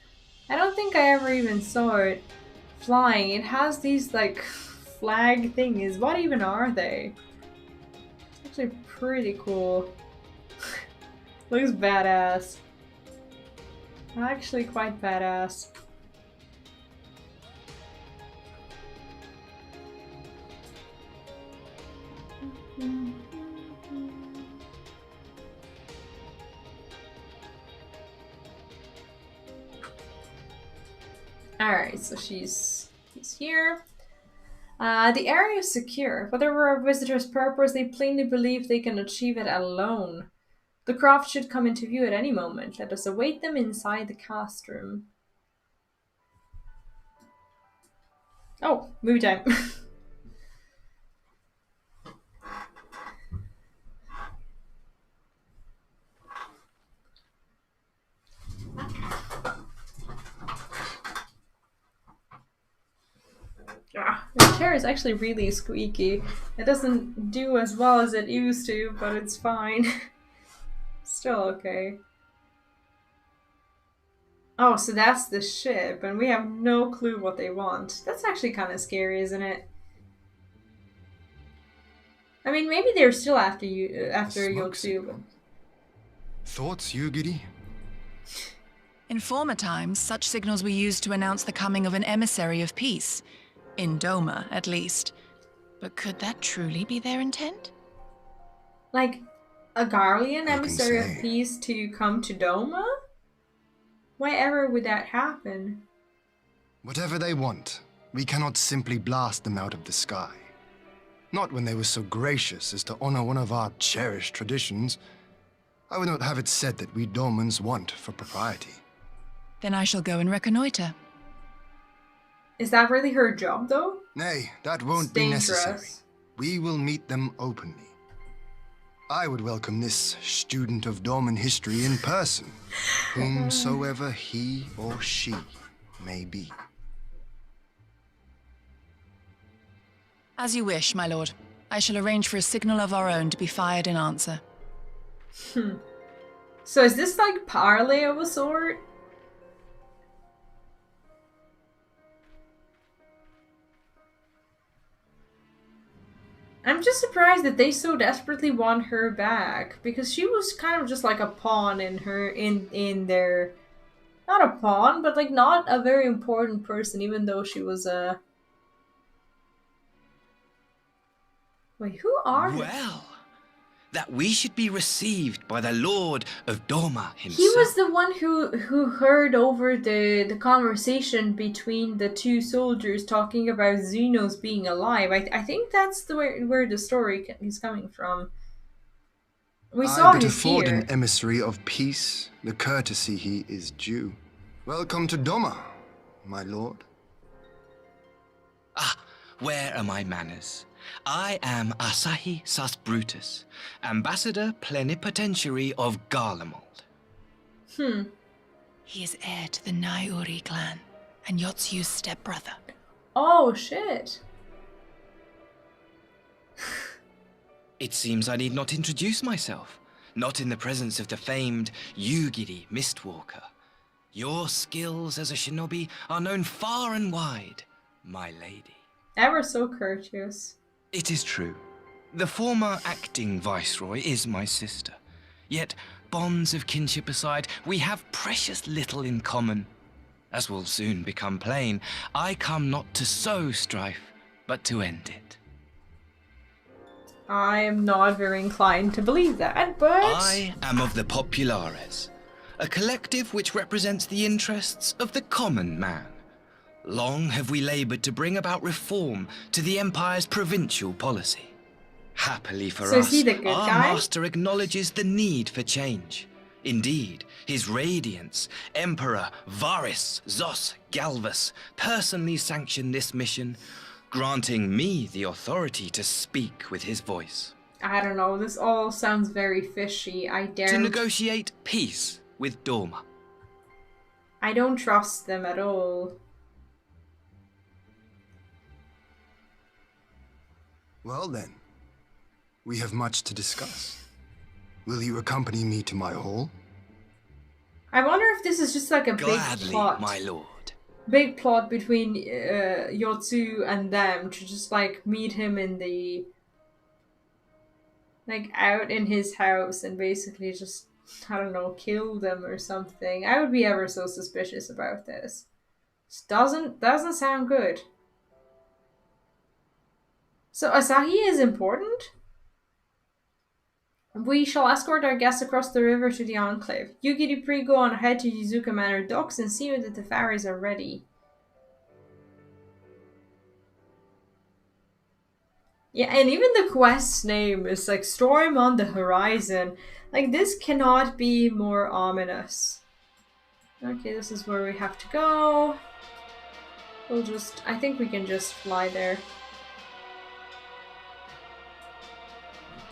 I don't think I ever even saw it flying. It has these like flag thingies. What even are they? It's actually pretty cool. Looks badass. Actually quite badass. Alright, so he's here. The area is secure. Whatever our visitors' purpose, they plainly believe they can achieve it alone. The craft should come into view at any moment. Let us await them inside the cast room. Oh, movie time. The chair is actually really squeaky. It doesn't do as well as it used to, but it's fine. Still okay. Oh, so that's the ship, and we have no clue what they want. That's actually kind of scary, isn't it? I mean, maybe they're still after you, after Yotsu. But... Thoughts, Yugiri? In former times, such signals were used to announce the coming of an emissary of peace. In Doma, at least. But could that truly be their intent? Like, a Garlean emissary of peace to come to Doma? Why ever would that happen? Whatever they want, we cannot simply blast them out of the sky. Not when they were so gracious as to honor one of our cherished traditions. I would not have it said that we Domans want for propriety. Then I shall go and reconnoiter. Is that really her job, though? Nay, that won't be necessary. We will meet them openly. I would welcome this student of Dorman history in person, whomsoever he or she may be. As you wish, my lord. I shall arrange for a signal of our own to be fired in answer. So is this like parley of a sort? I'm just surprised that they so desperately want her back, because she was kind of just like a pawn in their, not a pawn, but like not a very important person, even though she was a... Wait, who are Well, that we should be received by the Lord of Doma himself. He was the one who heard over the conversation between the two soldiers talking about Xenos being alive. I think that's where the story is coming from. We saw but his afford here. an emissary of peace the courtesy he is due. Welcome to Doma, my lord. Ah, where are my manners? I am Asahi Sus Brutus, Ambassador Plenipotentiary of Garlemald. He is heir to the Naiuri clan, and Yotsu's stepbrother. Oh, shit. It seems I need not introduce myself, not in the presence of the famed Yugiri Mistwalker. Your skills as a shinobi are known far and wide, my lady. Ever so courteous. It is true. The former acting viceroy is my sister. Yet, bonds of kinship aside, we have precious little in common. As will soon become plain, I come not to sow strife, but to end it. I am not very inclined to believe that, but... I am of the Populares, a collective which represents the interests of the common man. Long have we labored to bring about reform to the Empire's provincial policy. Happily for us, our master acknowledges the need for change. Indeed, his radiance, Emperor Varys Zos Galvus, personally sanctioned this mission, granting me the authority to speak with his voice. I don't know, this all sounds very fishy. To negotiate peace with Doma. I don't trust them at all. Well then, we have much to discuss. Will you accompany me to my hall? I wonder if this is just like a Gladly, big plot. my lord. Big plot between Yotsu and them to just like meet him in the... like out in his house and basically just, I don't know, kill them or something. I would be ever so suspicious about this. This doesn't sound good. So Asahi is important? We shall escort our guests across the river to the Enclave. Yugiri, pre go on ahead to Yuzuka Manor docks and see that the ferries are ready. Yeah, and even the quest's name is like Storm on the Horizon. Like, this cannot be more ominous. Okay, this is where we have to go. We'll just... I think we can just fly there.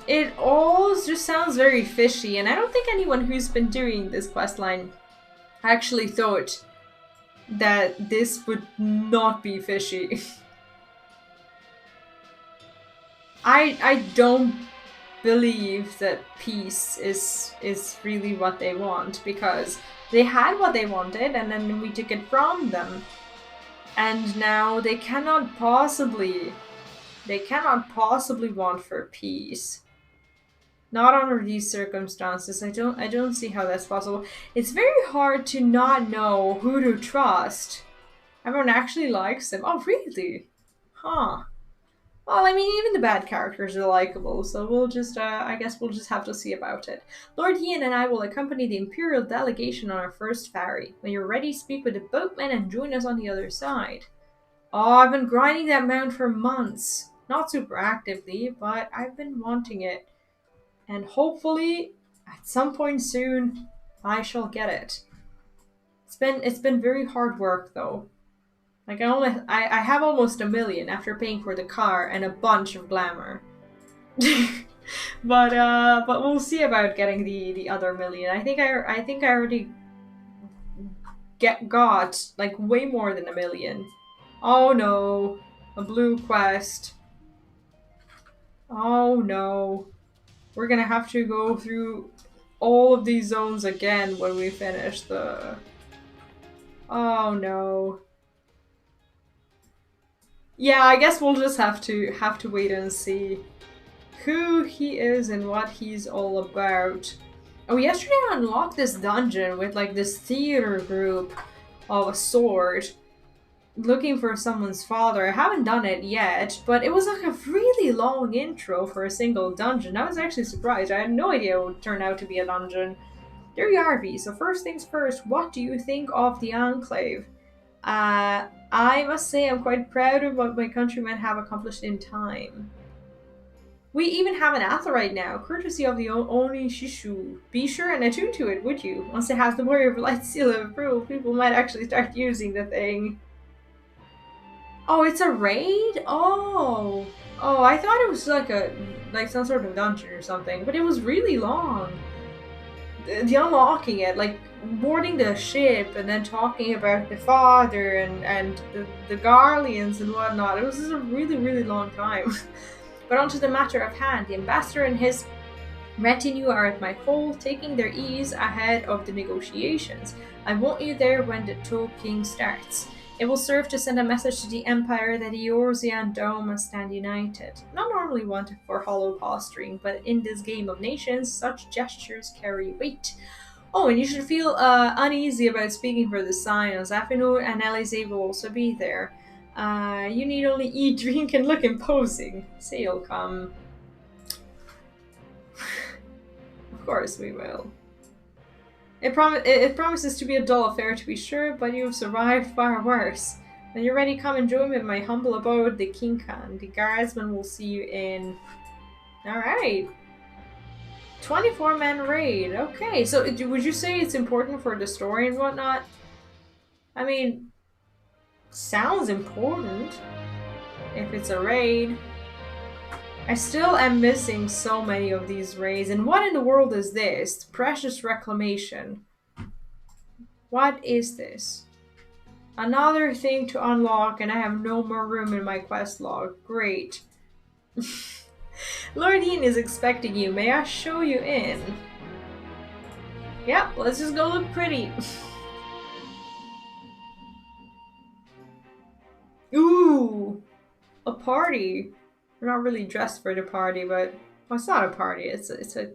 It all just sounds very fishy, and I don't think anyone who's been doing this questline actually thought that this would not be fishy. I don't believe that peace is really what they want, because they had what they wanted and then we took it from them. And now they cannot possibly want for peace. Not under these circumstances. I don't see how that's possible. It's very hard to not know who to trust. Everyone actually likes him. Oh, really? Huh. Well, I mean, even the bad characters are likable, so we'll just, I guess we'll just have to see about it. Lord Ian and I will accompany the Imperial delegation on our first ferry. When you're ready, speak with the boatmen and join us on the other side. Oh, I've been grinding that mount for months. Not super actively, but I've been wanting it. And hopefully, at some point soon, I shall get it. It's been very hard work, though. Like, I have almost 1 million after paying for the car and a bunch of glamour. but we'll see about getting the other 1 million. I think I already got like way more than 1 million. Oh no, a blue quest. Oh no, we're gonna have to go through all of these zones again when we finish the. Oh no. Yeah, I guess we'll just have to wait and see who he is and what he's all about. Oh, yesterday I unlocked this dungeon with like this theater group of a sort, looking for someone's father. I haven't done it yet, but it was like a really long intro for a single dungeon. I was actually surprised. I had no idea it would turn out to be a dungeon. There you are, V. So first things first, what do you think of the Enclave? I must say I'm quite proud of what my countrymen have accomplished in time. We even have an Atherite now, courtesy of the Oni Shishu. Be sure and attune to it, would you? Once it has the Warrior of Light seal of approval, people might actually start using the thing. Oh, it's a raid? Oh, I thought it was like some sort of dungeon or something, but it was really long. The unlocking it, like boarding the ship and then talking about the father and the Garleans and whatnot. It was just a really, really long time. But on to the matter of hand. The ambassador and his retinue are at my hold, taking their ease ahead of the negotiations. I want you there when the talking starts. It will serve to send a message to the Empire that Eorzea and Doma stand united. Not normally one for hollow posturing, but in this game of nations, such gestures carry weight. Oh, and you should feel uneasy about speaking for the Scions. Afinu and Elise will also be there. You need only eat, drink, and look imposing. Say you'll come. Of course we will. It promises to be a dull affair, to be sure, but you've survived far worse. When you're ready, come and join me in my humble abode, the Kinkan. The guardsmen will see you in... Alright. 24-man raid. Okay, so would you say it's important for the story and whatnot? I mean, sounds important. If it's a raid. I still am missing so many of these raids. And what in the world is this? Precious Reclamation. What is this? Another thing to unlock, and I have no more room in my quest log. Great. Lord Ian is expecting you. May I show you in? Yep, let's just go look pretty. Ooh! A party. We're not really dressed for the party, but well, it's not a party. It's a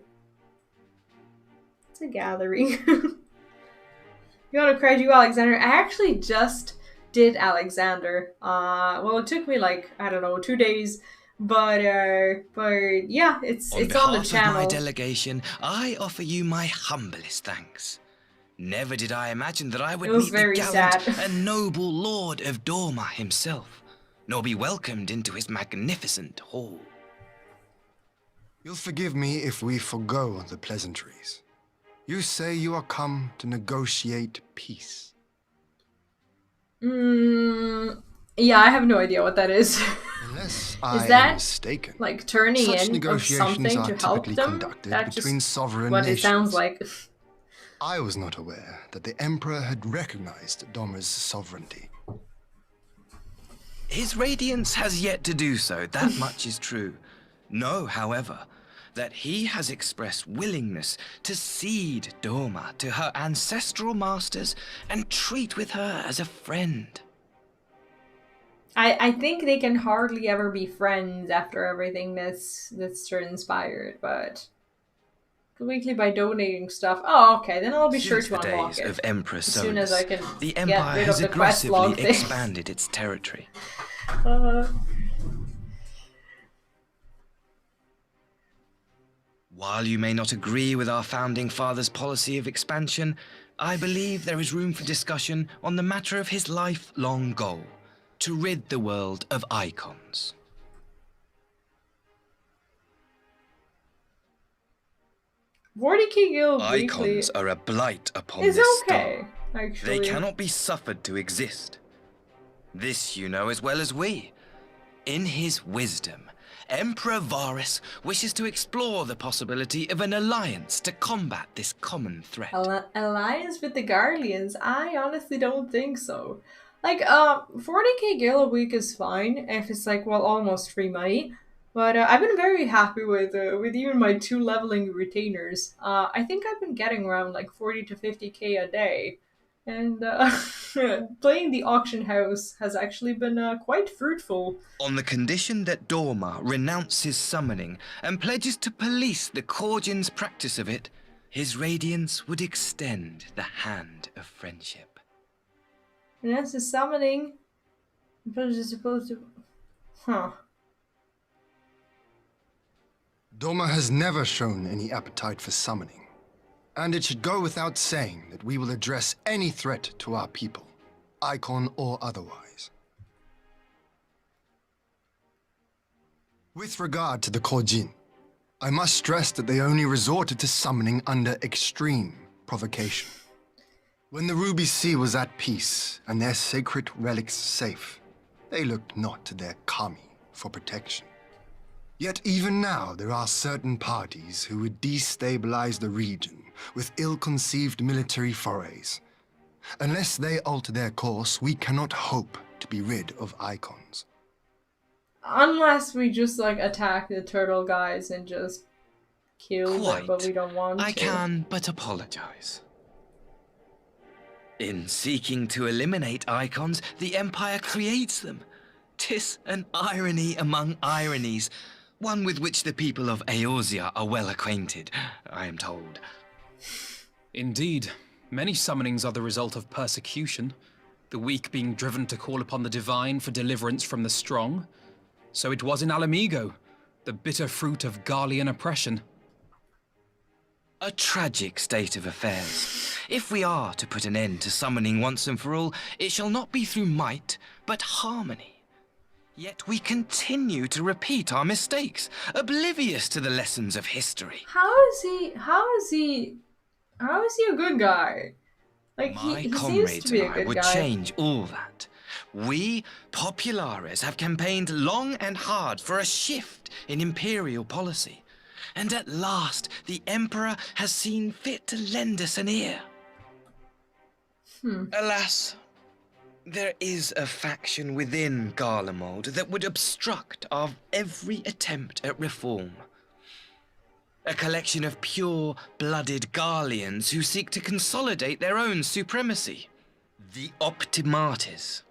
gathering. You want to credit you, Alexander? I actually just did Alexander. Well, it took me like I don't know 2 days, but yeah, it's on the channel. On behalf of my delegation, I offer you my humblest thanks. Never did I imagine that I would meet the gallant and noble Lord of Dorma himself, nor be welcomed into his magnificent hall. You'll forgive me if we forgo the pleasantries. You say you are come to negotiate peace. Yeah, I have no idea what that is. Unless I am mistaken, like turning such in of something to help them? That's between just sovereign what nations. it sounds like. I was not aware that the Emperor had recognized Doma's sovereignty. His Radiance has yet to do so, that much is true. Know, however, that he has expressed willingness to cede Doma to her ancestral masters and treat with her as a friend. I think they can hardly ever be friends after everything that's transpired, but weekly by donating stuff. Oh, okay, then I'll be sure to unlock it of Emperor as soon as I can the get Empire rid has of the quest log aggressively thing. expanded its territory. While you may not agree with our founding father's policy of expansion, I believe there is room for discussion on the matter of his lifelong goal, to rid the world of icons. Icons are a blight upon this star. Actually. They cannot be suffered to exist. This you know as well as we. In his wisdom, Emperor Varus wishes to explore the possibility of an alliance to combat this common threat. Alliance with the Guardians? I honestly don't think so. Like, 40k gil a week is fine if it's like, well, almost free money. But I've been very happy with even my 2 leveling retainers. I think I've been getting around like 40 to 50k a day. And playing the auction house has actually been quite fruitful. On the condition that Dorma renounces summoning and pledges to police the Korgin's practice of it, his Radiance would extend the hand of friendship. Renounces summoning? But it's supposed to... Huh. Doma has never shown any appetite for summoning. And it should go without saying that we will address any threat to our people, icon or otherwise. With regard to the Korjin, I must stress that they only resorted to summoning under extreme provocation. When the Ruby Sea was at peace and their sacred relics safe, they looked not to their kami for protection. Yet even now there are certain parties who would destabilize the region with ill-conceived military forays. Unless they alter their course, we cannot hope to be rid of icons. Unless we just like attack the turtle guys and just kill them, but we don't want to. I can but apologize. In seeking to eliminate icons, the Empire creates them. 'Tis an irony among ironies, one with which the people of Eorzea are well acquainted, I am told. Indeed, many summonings are the result of persecution, the weak being driven to call upon the divine for deliverance from the strong. So it was in Alamigo, the bitter fruit of Garlean oppression. A tragic state of affairs. If we are to put an end to summoning once and for all, it shall not be through might, but harmony. Yet we continue to repeat our mistakes, oblivious to the lessons of history. How is he a good guy? Like, he seems to be a good guy. My comrades and I would change all that. We, Populares, have campaigned long and hard for a shift in imperial policy. And at last, the Emperor has seen fit to lend us an ear. Alas, there is a faction within Garlemald that would obstruct our every attempt at reform. A collection of pure-blooded Garleans who seek to consolidate their own supremacy. The Optimates.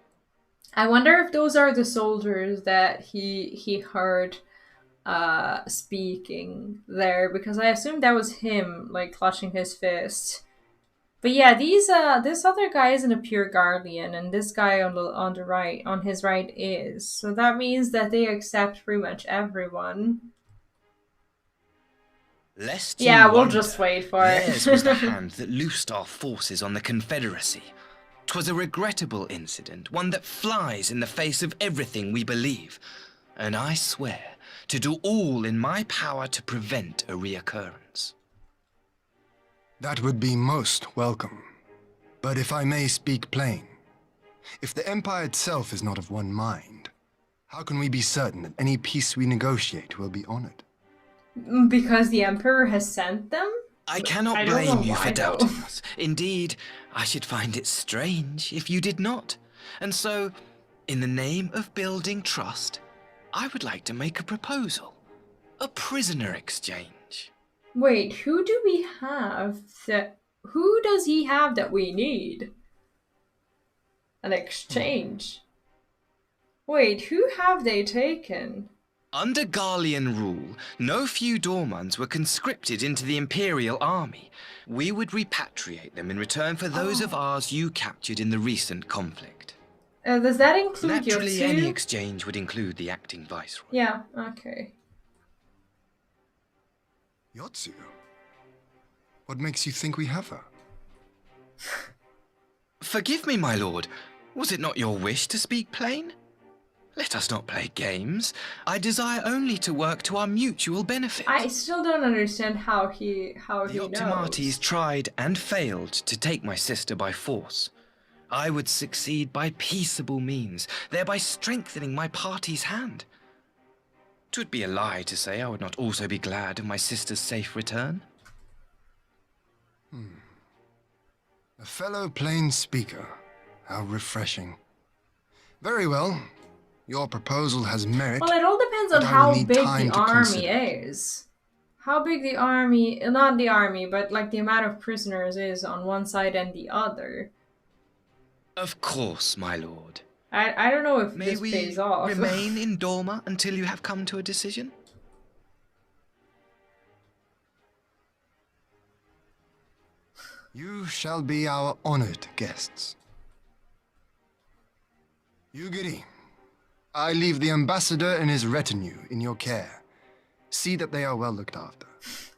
I wonder if those are the soldiers that he heard speaking there, because I assumed that was him, like, clutching his fist. But yeah, this other guy isn't a pure Guardian, and this guy on his right is. So that means that they accept pretty much everyone. Lest yeah, we'll wonder, just wait for it. Theirs was the hand that loosed our forces on the Confederacy. 'Twas a regrettable incident, one that flies in the face of everything we believe. And I swear to do all in my power to prevent a reoccurrence. That would be most welcome. But if I may speak plain, if the Empire itself is not of one mind, how can we be certain that any peace we negotiate will be honored? Because the Emperor has sent them? I cannot I don't know blame you for why, doubting though. us. Indeed, I should find it strange if you did not. And so, in the name of building trust, I would like to make a proposal. A prisoner exchange. Wait, who do we have that... Who does he have that we need? An exchange. Wait, who have they taken? Under Garlean rule, no few Dormans were conscripted into the Imperial army. We would repatriate them in return for those of ours you captured in the recent conflict. Does that include Naturally, Yotsu? any exchange would include the acting viceroy. Yeah, okay. Yotsu? What makes you think we have her? Forgive me, my lord. Was it not your wish to speak plain? Let us not play games. I desire only to work to our mutual benefit. I still don't understand how he The Optimates tried and failed to take my sister by force. I would succeed by peaceable means, thereby strengthening my party's hand. 'Twould be a lie to say I would not also be glad of my sister's safe return. A fellow plain speaker. How refreshing. Very well. Your proposal has merit. Well, it all depends on but I how will need big time the to army consider. is. How big the army, not the army, but like the amount of prisoners is on one side and the other. Of course, my lord. I don't know if May this we pays off. remain in Dorma until you have come to a decision? You shall be our honored guests. Yugiri, I leave the ambassador and his retinue in your care. See that they are well looked after.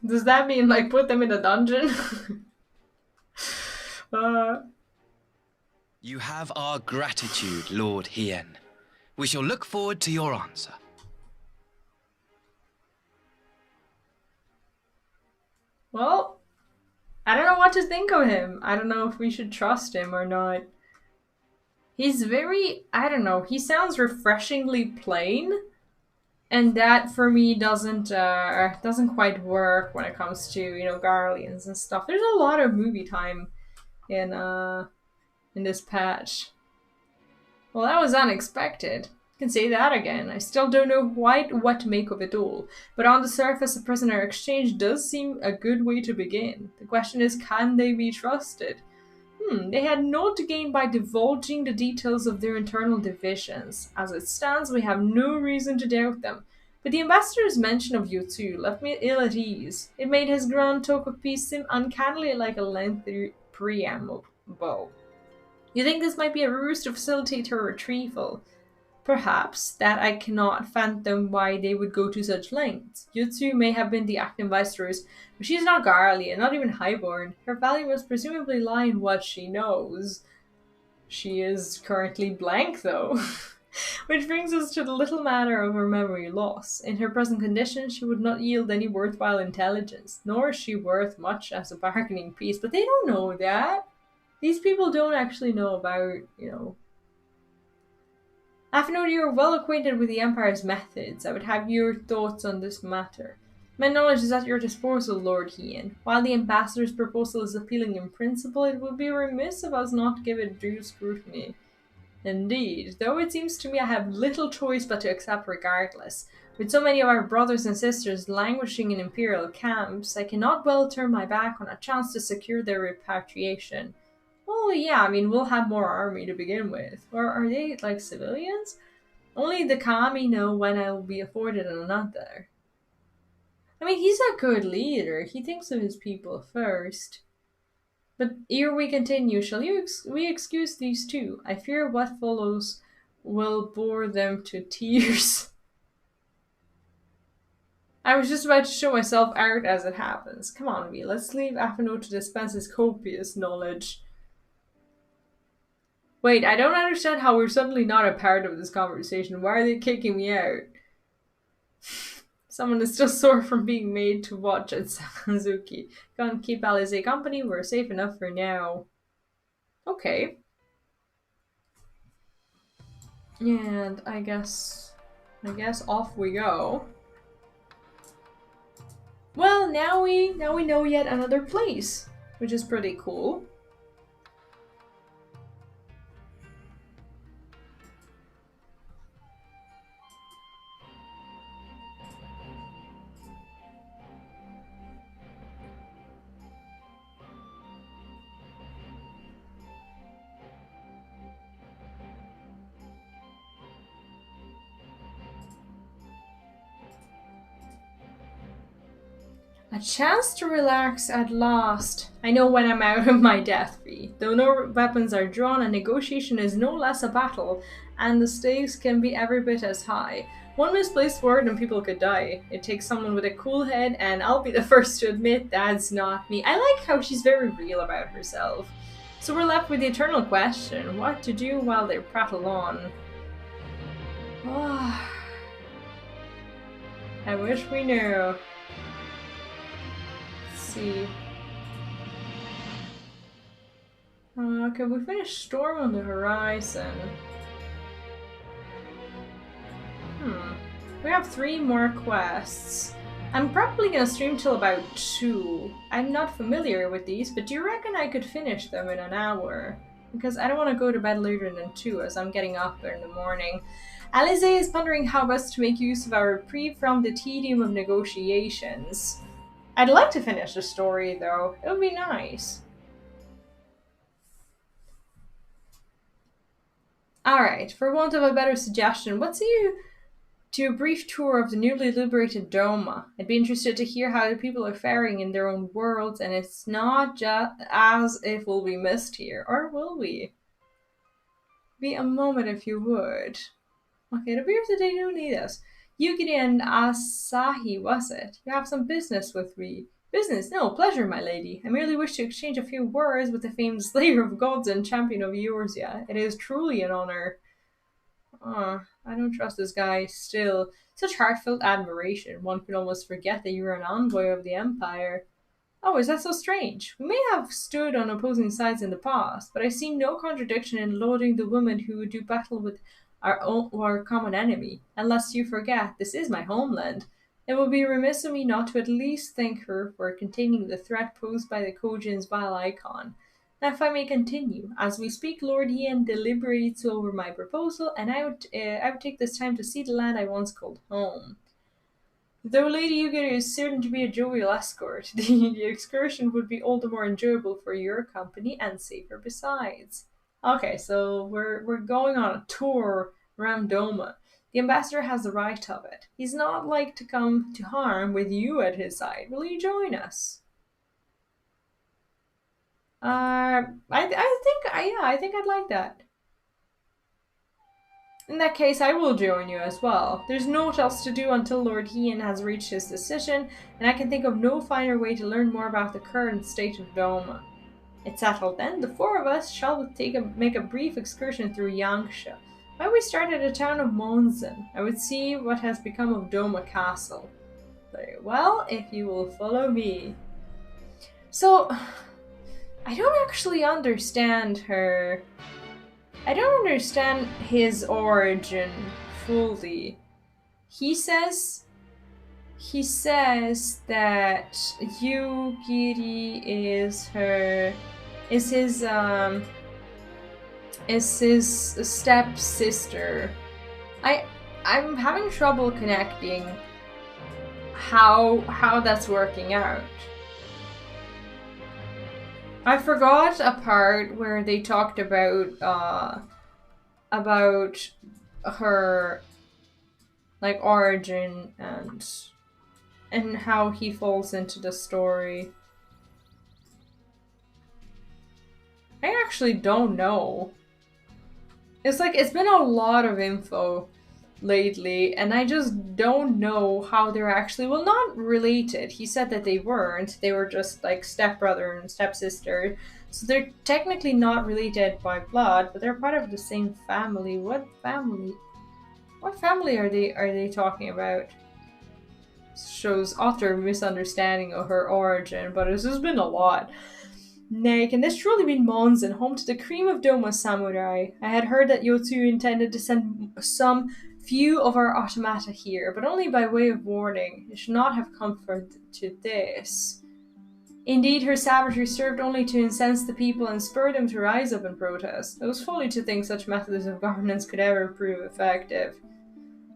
Does that mean like put them in a dungeon? You have our gratitude, Lord Hien. We shall look forward to your answer. Well, I don't know what to think of him. I don't know if we should trust him or not. He's very, I don't know, he sounds refreshingly plain. And that for me doesn't quite work when it comes to, you know, Garleans and stuff. There's a lot of movie time in this patch. Well, that was unexpected. I can say that again. I still don't know quite what to make of it all. But on the surface, a prisoner exchange does seem a good way to begin. The question is, can they be trusted? They had naught to gain by divulging the details of their internal divisions. As it stands, we have no reason to doubt them. But the ambassador's mention of Yotsu left me ill at ease. It made his grand talk of peace seem uncannily like a lengthy preamble. You think this might be a ruse to facilitate her retrieval? Perhaps that I cannot fathom why they would go to such lengths. Yotsu may have been the acting viceroy, but she is not Garlean, not even highborn. Her value must presumably lie in what she knows. She is currently blank, though. Which brings us to the little matter of her memory loss. In her present condition, she would not yield any worthwhile intelligence, nor is she worth much as a bargaining piece. But they don't know that. These people don't actually know about, you know... Afternoon, you are well acquainted with the Empire's methods. I would have your thoughts on this matter. My knowledge is at your disposal, Lord Hien. While the ambassador's proposal is appealing in principle, it would be remiss of us not to give it due scrutiny. Indeed, though it seems to me I have little choice but to accept regardless. With so many of our brothers and sisters languishing in imperial camps, I cannot well turn my back on a chance to secure their repatriation. Well, yeah, I mean, we'll have more army to begin with. Or are they, like, civilians? Only the Kami know when I will be afforded another. I mean, he's a good leader. He thinks of his people first. But ere we continue, shall we excuse these two? I fear what follows will bore them to tears. I was just about to show myself out as it happens. Come on, V, let's leave Afino to dispense his copious knowledge. Wait, I don't understand how we're suddenly not a part of this conversation. Why are they kicking me out? Someone is still sore from being made to watch at Sakazuki. Can't keep Alize company, we're safe enough for now. Okay. And I guess off we go. Well, now we know yet another place, which is pretty cool. A chance to relax at last. I know when I'm out of my death fee. Though no weapons are drawn, a negotiation is no less a battle, and the stakes can be every bit as high. One misplaced word and people could die. It takes someone with a cool head, and I'll be the first to admit that's not me. I like how she's very real about herself. So we're left with the eternal question, what to do while they prattle on. Oh, I wish we knew. See. Okay, we finished Storm on the Horizon. We have 3 more quests. I'm probably gonna stream till about 2. I'm not familiar with these, but do you reckon I could finish them in an hour? Because I don't want to go to bed later than 2 as I'm getting up in the morning. Alize is pondering how best to make use of our reprieve from the tedium of negotiations. I'd like to finish the story, though. It would be nice. Alright, for want of a better suggestion, what say you to a brief tour of the newly liberated Doma? I'd be interested to hear how the people are faring in their own worlds, and it's not just as if we'll be missed here. Or will we? Be a moment if you would. Okay, it appears that they do need us. Yukiri and Asahi, was it? You have some business with me. Business? No, pleasure, my lady. I merely wish to exchange a few words with the famed slayer of gods and champion of Eorzea. It is truly an honor. I don't trust this guy still. Such heartfelt admiration. One could almost forget that you're an envoy of the Empire. Oh, is that so strange? We may have stood on opposing sides in the past, but I see no contradiction in lauding the woman who would do battle with our common enemy. Unless you forget, this is my homeland. It would be remiss of me not to at least thank her for containing the threat posed by the Kojin's vile icon. Now, if I may continue, as we speak, Lord Ian deliberates over my proposal, and I would take this time to see the land I once called home. Though Lady Yugiri is certain to be a jovial escort, the excursion would be all the more enjoyable for your company and safer besides. Okay, so we're going on a tour around Doma. The ambassador has the right of it. He's not like to come to harm with you at his side. Will you join us? I think I'd like that. In that case, I will join you as well. There's naught else to do until Lord Ian has reached his decision, and I can think of no finer way to learn more about the current state of Doma. It's settled then. The 4 of us shall make a brief excursion through Yangsha. Why we start at the town of Monzen? I would see what has become of Doma Castle. Very well, if you will follow me. So, I don't actually understand her. I don't understand his origin fully. He says that Yugiri is his stepsister. I'm having trouble connecting how that's working out. I forgot a part where they talked about her like origin and how he falls into the story. I actually don't know. It's like it's been a lot of info lately, and I just don't know how they're actually, well, not related. He said that they weren't. They were just like stepbrother and stepsister. So they're technically not related by blood, but they're part of the same family. What family? What family are they talking about? shows utter misunderstanding of her origin, but it's just been a lot. Nay, can this truly be Monzen, home to the cream of Doma samurai? I had heard that Yotsu intended to send some few of our automata here, but only by way of warning. It should not have comfort to this. Indeed, her savagery served only to incense the people and spur them to rise up and protest. It was folly to think such methods of governance could ever prove effective.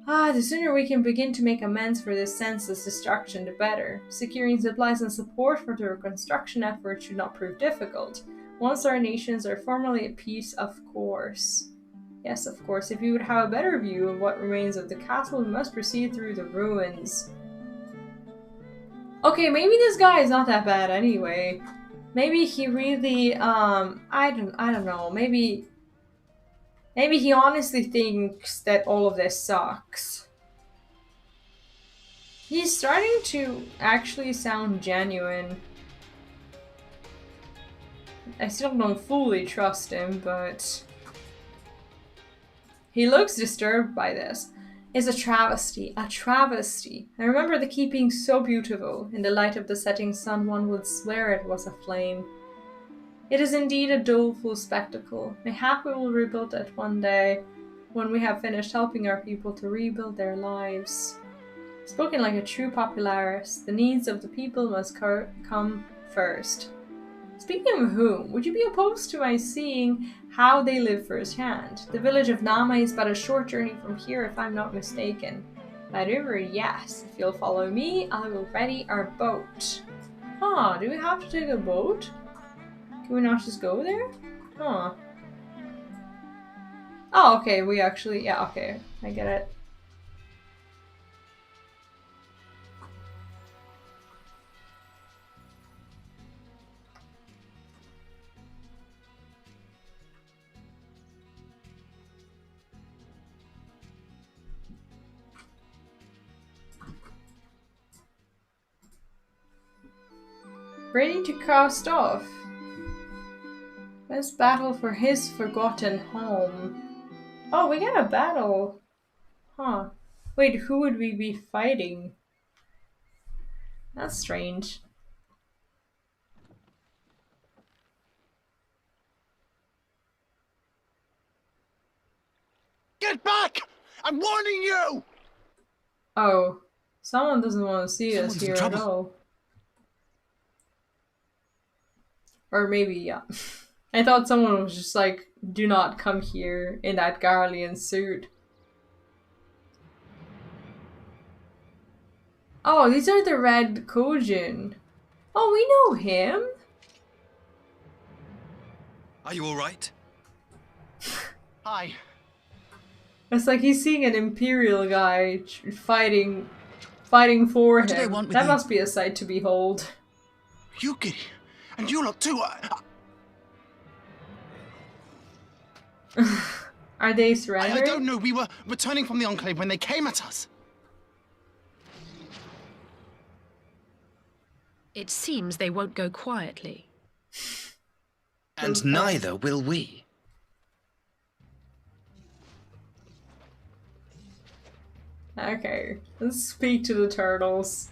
The sooner we can begin to make amends for this senseless destruction, the better. Securing supplies and support for the reconstruction effort should not prove difficult. Once our nations are formally at peace, of course. Yes, of course. If you would have a better view of what remains of the castle, we must proceed through the ruins. Okay, maybe this guy is not that bad anyway. Maybe he really, I don't know. Maybe he honestly thinks that all of this sucks. He's starting to actually sound genuine. I still don't fully trust him, but he looks disturbed by this. It's a travesty, a travesty. I remember the keep being so beautiful. In the light of the setting sun, one would swear it was aflame. It is indeed a doleful spectacle. Mayhap we will rebuild it one day, when we have finished helping our people to rebuild their lives. Spoken like a true popularist, the needs of the people must come first. Speaking of whom, would you be opposed to my seeing how they live firsthand? The village of Nama is but a short journey from here, if I'm not mistaken. By river, yes. If you'll follow me, I will ready our boat. Do we have to take a boat? Can we not just go there? Oh, okay, we actually, yeah, okay, I get it. Ready to cast off. Let's battle for his forgotten home. Oh, we got a battle. Wait, who would we be fighting? That's strange. Get back! I'm warning you! Oh, someone doesn't want to see us here at all. Or maybe, yeah. I thought someone was just like, do not come here in that Garlean suit. Oh, these are the Red Kojin. Oh, we know him. Are you alright? Hi. It's like he's seeing an Imperial guy fighting for him. That must be a sight to behold. Yuki, and you lot too. Are they surrendering? I don't know. We were returning from the Enclave when they came at us. It seems they won't go quietly. And neither will we. Okay, let's speak to the turtles.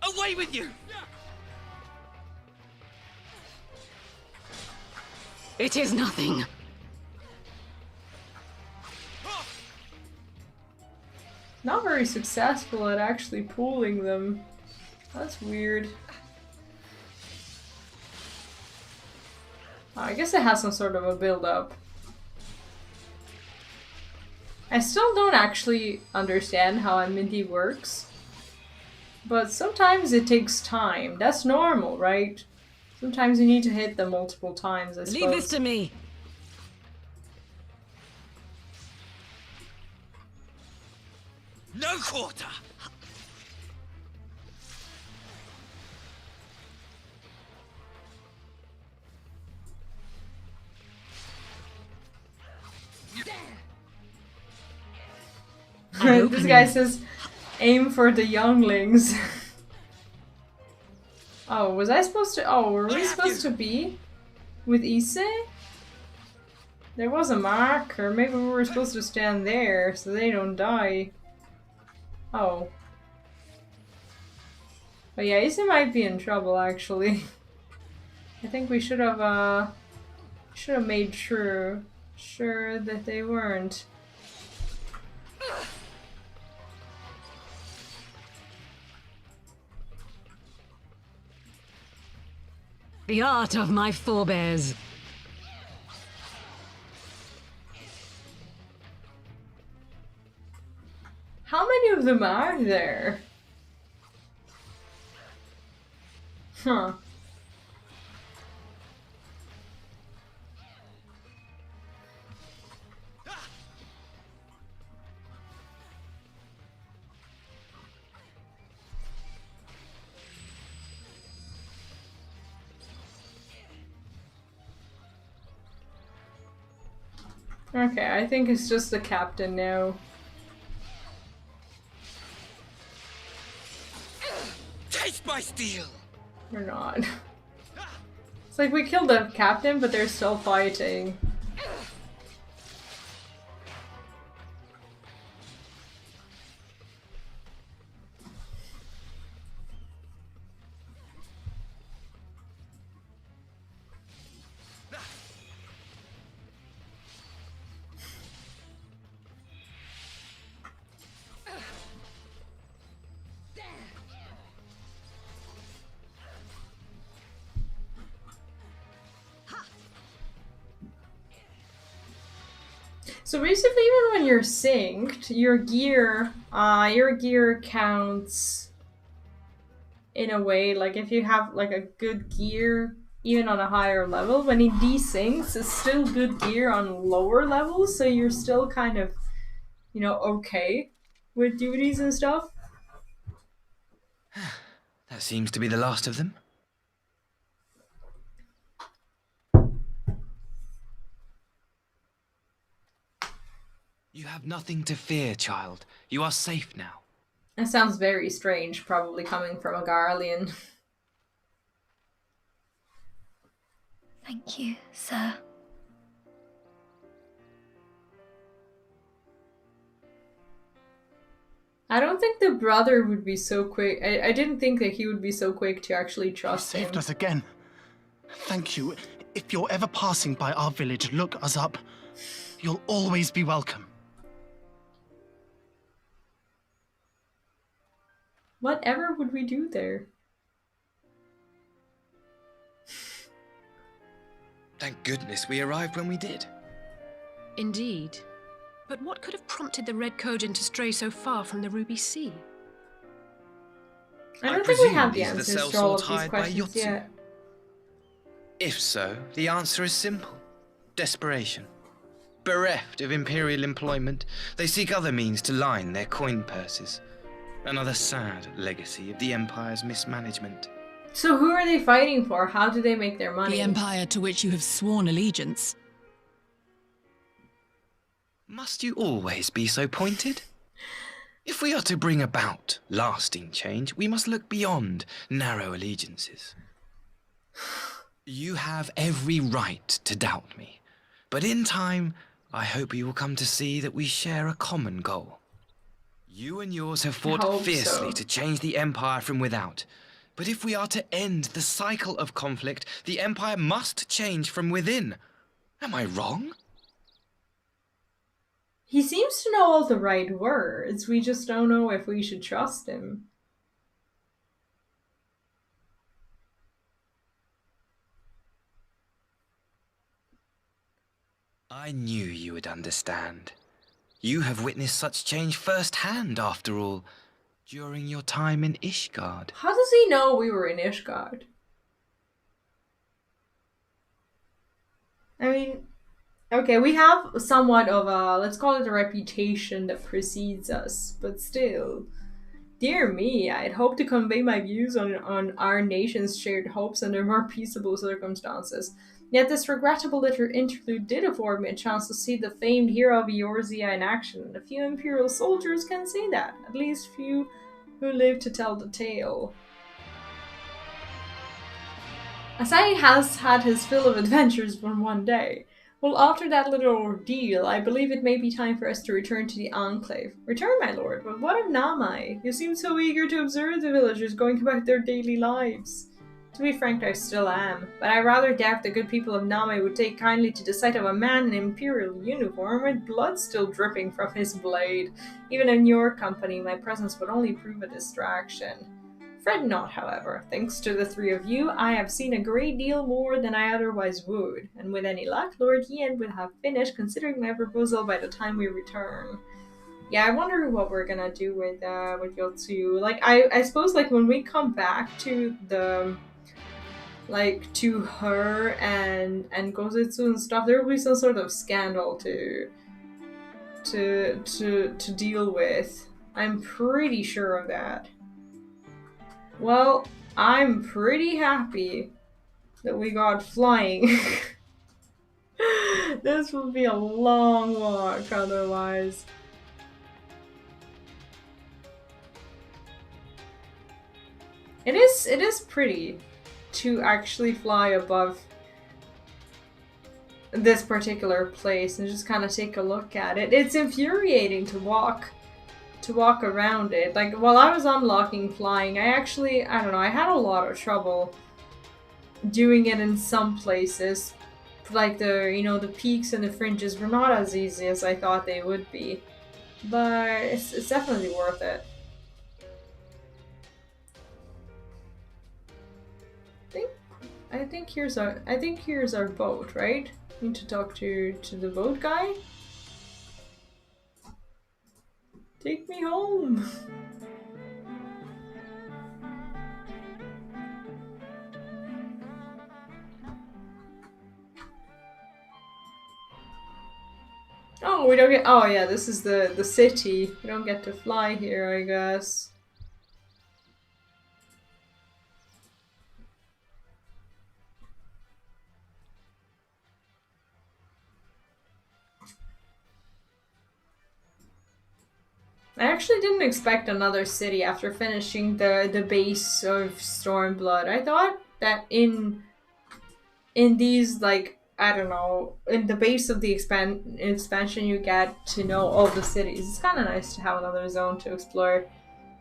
Away with you! It is nothing. Not very successful at actually pulling them. That's weird. I guess it has some sort of a build-up. I still don't actually understand how a MIDI works. But sometimes it takes time. That's normal, right? Sometimes you need to hit them multiple times, I suppose. Leave this to me. No quarter! This guy says, aim for the younglings. Oh, was I supposed to? Oh, were we supposed to be with Ise? There was a marker. Maybe we were supposed to stand there so they don't die. Oh. But yeah, Ise might be in trouble actually. I think we should have made sure that they weren't. The art of my forebears. How many of them are there? Huh. Okay, I think it's just the captain now. Taste my steel! We're not. It's like we killed the captain, but they're still fighting. So basically, even when you're synced, your gear counts in a way, like if you have like a good gear, even on a higher level, when it desyncs, it's still good gear on lower levels, so you're still kind of, you know, okay with duties and stuff. That seems to be the last of them. You have nothing to fear, child. You are safe now. That sounds very strange, probably coming from a Garlean. Thank you, sir. I don't think the brother would be so quick. I didn't think that he would be so quick to actually trust him. Saved us again. Thank you. If you're ever passing by our village, look us up. You'll always be welcome. Whatever would we do there? Thank goodness we arrived when we did. Indeed. But what could have prompted the Red Kojin to stray so far from the Ruby Sea? I don't think we have the answers to all of these questions Yotsu. yet. If so, the answer is simple. Desperation. Bereft of imperial employment, they seek other means to line their coin purses. Another sad legacy of the Empire's mismanagement. So who are they fighting for? How do they make their money? The Empire to which you have sworn allegiance. Must you always be so pointed? If we are to bring about lasting change, we must look beyond narrow allegiances. You have every right to doubt me, but in time, I hope you will come to see that we share a common goal. You and yours have fought fiercely to change the Empire from without. But if we are to end the cycle of conflict, the Empire must change from within. Am I wrong? He seems to know all the right words. We just don't know if we should trust him. I knew you would understand. You have witnessed such change firsthand, after all, during your time in Ishgard. How does he know we were in Ishgard? I mean, okay, we have somewhat of a, let's call it a reputation that precedes us, but still, dear me, I'd hope to convey my views on our nation's shared hopes under more peaceable circumstances. Yet this regrettable little interlude did afford me a chance to see the famed hero of Eorzea in action, and a few Imperial soldiers can say that, at least few who live to tell the tale. Asai has had his fill of adventures for one day. Well, after that little ordeal, I believe it may be time for us to return to the Enclave. Return, my lord, but what of Namai? You seem so eager to observe the villagers going about their daily lives. To be frank, I still am, but I rather doubt the good people of Namai would take kindly to the sight of a man in imperial uniform with blood still dripping from his blade. Even in your company, my presence would only prove a distraction. Fret not, however. Thanks to the three of you, I have seen a great deal more than I otherwise would, and with any luck, Lord Yen will have finished considering my proposal by the time we return. Yeah, I wonder what we're gonna do with Yotsu. Like, I suppose, like, when we come back to the, like, to her and Gozetsu and stuff, there will be some sort of scandal to deal with. I'm pretty sure of that. Well, I'm pretty happy that we got flying. This will be a long walk otherwise. It is pretty to actually fly above this particular place and just kind of take a look at it. It's infuriating to walk around it. Like, while I was unlocking flying, I don't know, I had a lot of trouble doing it in some places. Like, the peaks and the fringes were not as easy as I thought they would be. But it's definitely worth it. I think here's our boat, right? Need to talk to the boat guy. Take me home. Oh, we don't get. Oh yeah, this is the city. We don't get to fly here, I guess. I actually didn't expect another city after finishing the base of Stormblood. I thought that in these, like, I don't know, in the base of the expansion you get to know all the cities. It's kind of nice to have another zone to explore.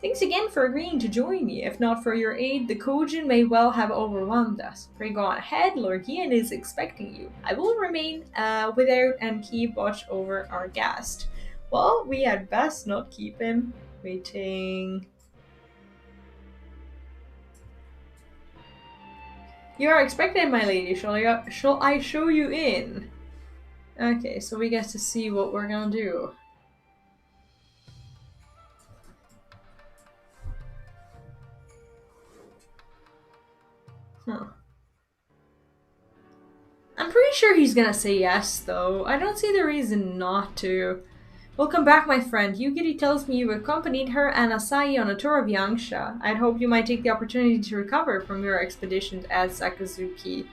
Thanks again for agreeing to join me. If not for your aid, the Kojin may well have overwhelmed us. Pray go on ahead, Lord Yen is expecting you. I will remain without and keep watch over our guest. Well, we had best not keep him waiting. You are expected, my lady. Shall I show you in? Okay, so we get to see what we're gonna do. Huh. I'm pretty sure he's gonna say yes, though. I don't see the reason not to. Welcome back, my friend. Yugiri tells me you accompanied her and Asai on a tour of Yangsha. I'd hoped you might take the opportunity to recover from your expedition at Sakazuki.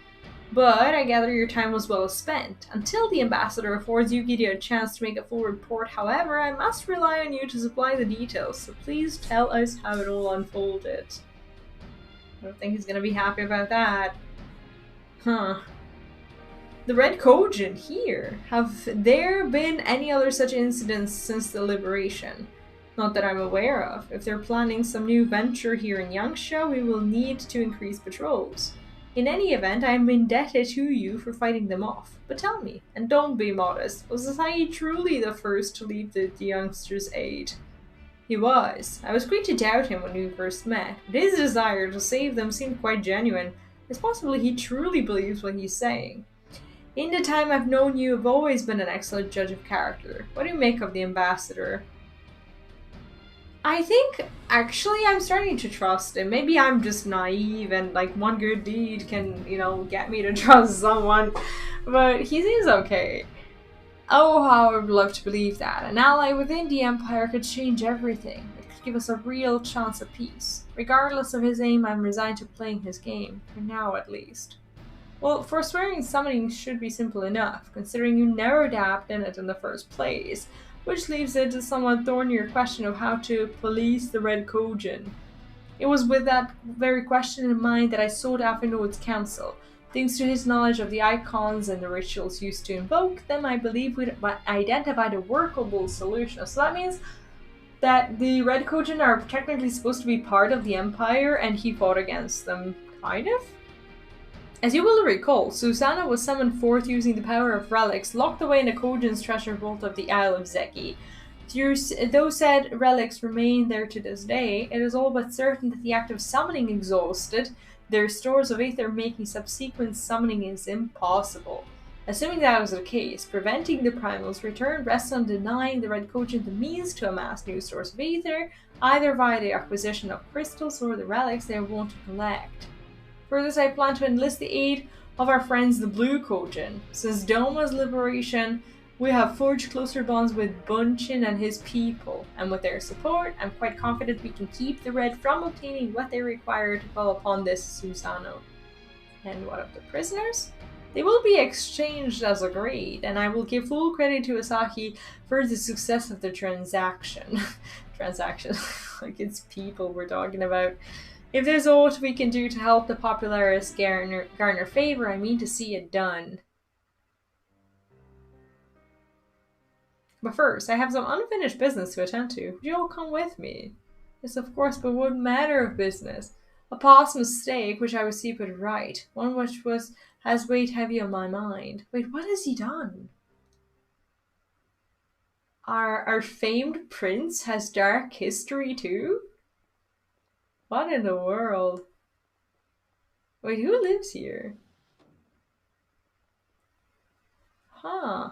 But I gather your time was well spent. Until the ambassador affords Yugiri a chance to make a full report, however, I must rely on you to supply the details, so please tell us how it all unfolded. I don't think he's gonna be happy about that. Huh. The Red Kojin here. Have there been any other such incidents since the liberation? Not that I'm aware of. If they're planning some new venture here in Yangsha, we will need to increase patrols. In any event, I am indebted to you for fighting them off. But tell me, and don't be modest, was Asai truly the first to lead the youngsters' aid? He was. I was quick to doubt him when we first met, but his desire to save them seemed quite genuine. It's possible he truly believes what he's saying. In the time I've known you, have always been an excellent judge of character. What do you make of the ambassador? I think, actually, I'm starting to trust him. Maybe I'm just naive and, like, one good deed can, get me to trust someone. But he seems okay. Oh, how I would love to believe that. An ally within the Empire could change everything. It could give us a real chance of peace. Regardless of his aim, I'm resigned to playing his game. For now, at least. Well, forswearing summoning should be simple enough, considering you never dabbed in it in the first place, which leaves it a somewhat thornier question of how to police the Red Kojin. It was with that very question in mind that I sought Afinode's counsel. Thanks to his knowledge of the icons and the rituals used to invoke them, I believe we'd identified a workable solution. So that means that the Red Kojin are technically supposed to be part of the Empire, and he fought against them, kind of? As you will recall, Susanna was summoned forth using the power of relics locked away in the Kojin's treasure vault of the Isle of Zeki. Though said relics remain there to this day, it is all but certain that the act of summoning exhausted their stores of aether, making subsequent summoning is impossible. Assuming that was the case, preventing the Primal's return rests on denying the Red Kojin the means to amass new stores of aether, either via the acquisition of crystals or the relics they want to collect. For this, I plan to enlist the aid of our friends the Blue Kojin. Since Doma's liberation, we have forged closer bonds with Bunchin and his people, and with their support, I'm quite confident we can keep the Red from obtaining what they require to call upon this Susano. And what of the prisoners? They will be exchanged as agreed, and I will give full credit to Asahi for the success of the transaction. Transaction, like it's people we're talking about. If there's aught we can do to help the Popularis garner favor, I mean to see it done. But first, I have some unfinished business to attend to. Would you all come with me? Yes, of course, but what matter of business? A possum steak, which I would see put right. One which has weighed heavy on my mind. Wait, what has he done? Our famed prince has dark history too? What in the world? Wait, who lives here? Huh.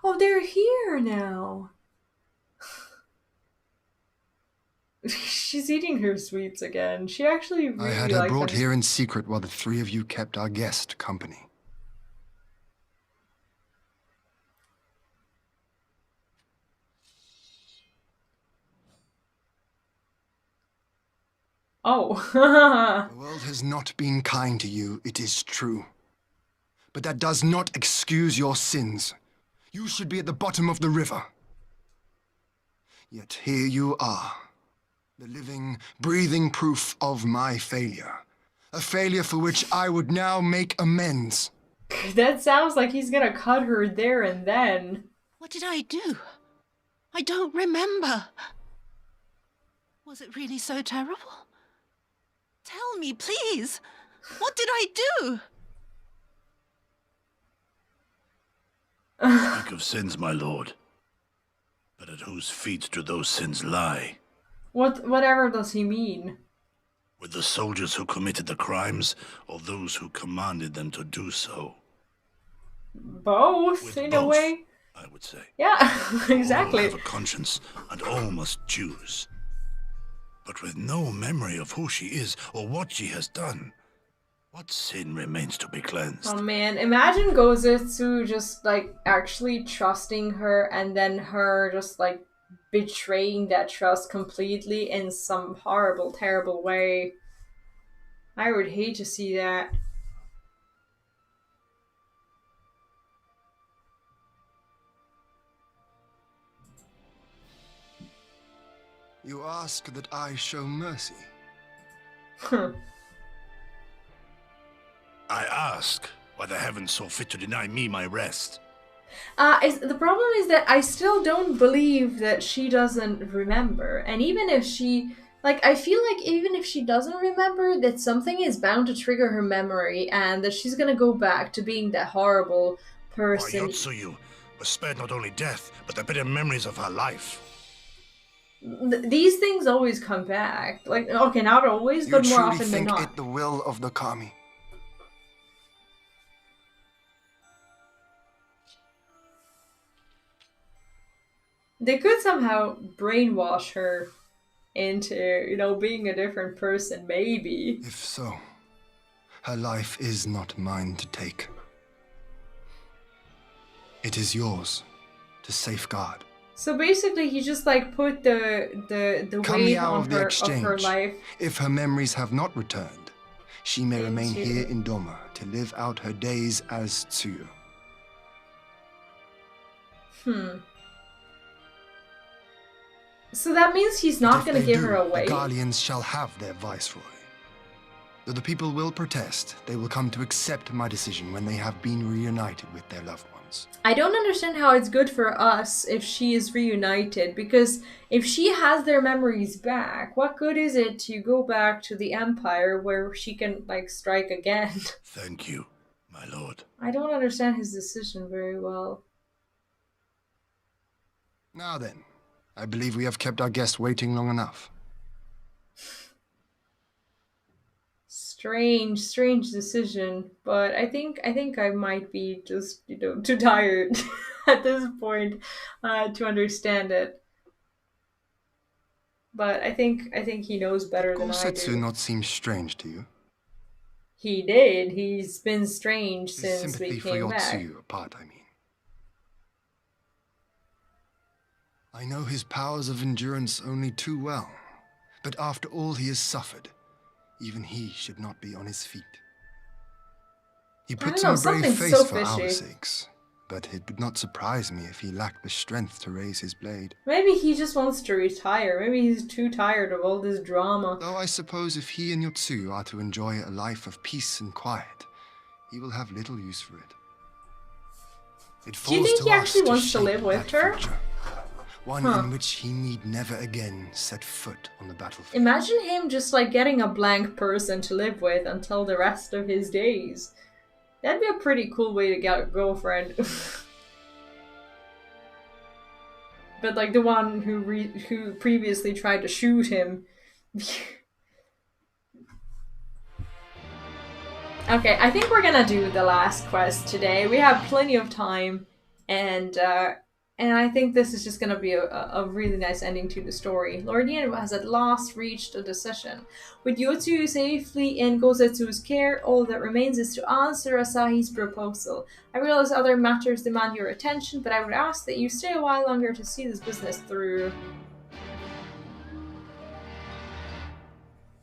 Oh, they're here now. She's eating her sweets again. She actually really I had her brought them. here in secret while the three of you kept our guest company. Oh. The world has not been kind to you, it is true. But that does not excuse your sins. You should be at the bottom of the river. Yet here you are, the living, breathing proof of my failure. A failure for which I would now make amends. That sounds like he's gonna cut her there and then. What did I do? I don't remember. Was it really so terrible? Tell me, please. What did I do? Speak of sins, my lord. But at whose feet do those sins lie? Whatever does he mean? With the soldiers who committed the crimes, or those who commanded them to do so? Both, in a way. I would say. Yeah, exactly. All have a conscience, and all must choose. But with no memory of who she is, or what she has done, what sin remains to be cleansed? Oh man, imagine Gozetsu just like actually trusting her and then her just like betraying that trust completely in some horrible, terrible way. I would hate to see that. You ask that I show mercy. I ask why the heavens saw fit to deny me my rest. The problem is that I still don't believe that she doesn't remember. And even if she... Like, I feel like even if she doesn't remember, that something is bound to trigger her memory and that she's gonna go back to being that horrible person. Why, Yotsuyu was spared not only death, but the bitter memories of her life. These things always come back. Like, okay, not always, but more often than not. You truly think it the will of the kami? They could somehow brainwash her into, you know, being a different person, maybe. If so, her life is not mine to take. It is yours to safeguard. So basically, he just like put the weight on her, of her life. If her memories have not returned, she may remain here in Doma to live out her days as Tsuyu. So that means he's not going to give her away? The Guardians shall have their viceroy. Though the people will protest, they will come to accept my decision when they have been reunited with their loved ones. I don't understand how it's good for us if she is reunited, because if she has their memories back, what good is it to go back to the Empire where she can, like, strike again? Thank you, my lord. I don't understand his decision very well. Now then, I believe we have kept our guest waiting long enough. Strange decision, but I think I might be just, too tired at this point to understand it. But I think he knows better than I Gosetsu do. not seem strange to you? He did. He's been strange His since sympathy we for came your back. Tsuyu apart, I mean. I know his powers of endurance only too well, but after all he has suffered, even he should not be on his feet. He puts on a brave face for our sakes, but it would not surprise me if he lacked the strength to raise his blade. Maybe he just wants to retire. Maybe he's too tired of all this drama. Though I suppose if he and your Tsuyu are to enjoy a life of peace and quiet, he will have little use for it. Do you think he actually wants to live with her? Future, one in which he need never again set foot on the battlefield. Imagine him just like getting a blank person to live with until the rest of his days. That'd be a pretty cool way to get a girlfriend. But like the one who previously tried to shoot him. Okay, I think we're gonna do the last quest today. We have plenty of time, and I think this is just gonna be a really nice ending to the story. Lord Yen has at last reached a decision. With Yotsu safely in Gosetsu's care, all that remains is to answer Asahi's proposal. I realize other matters demand your attention, but I would ask that you stay a while longer to see this business through.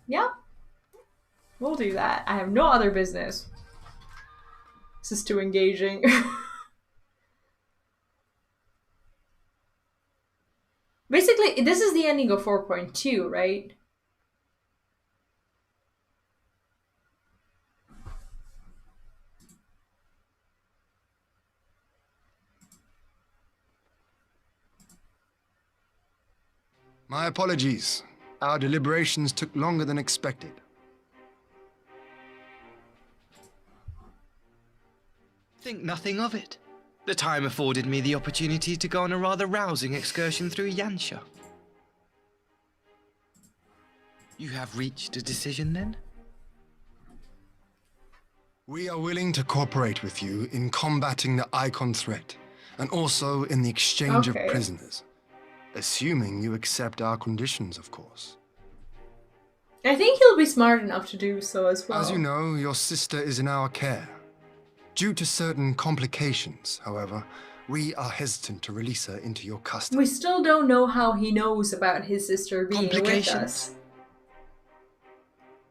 Yeah, we'll do that. I have no other business. This is too engaging. Basically, this is the ending of 4.2, right? My apologies. Our deliberations took longer than expected. Think nothing of it. The time afforded me the opportunity to go on a rather rousing excursion through Yansha. You have reached a decision, then? We are willing to cooperate with you in combating the Icon threat, and also in the exchange of prisoners. Assuming you accept our conditions, of course. I think he'll be smart enough to do so as well. As you know, your sister is in our care. Due to certain complications, however, we are hesitant to release her into your custody. We still don't know how he knows about his sister being with us.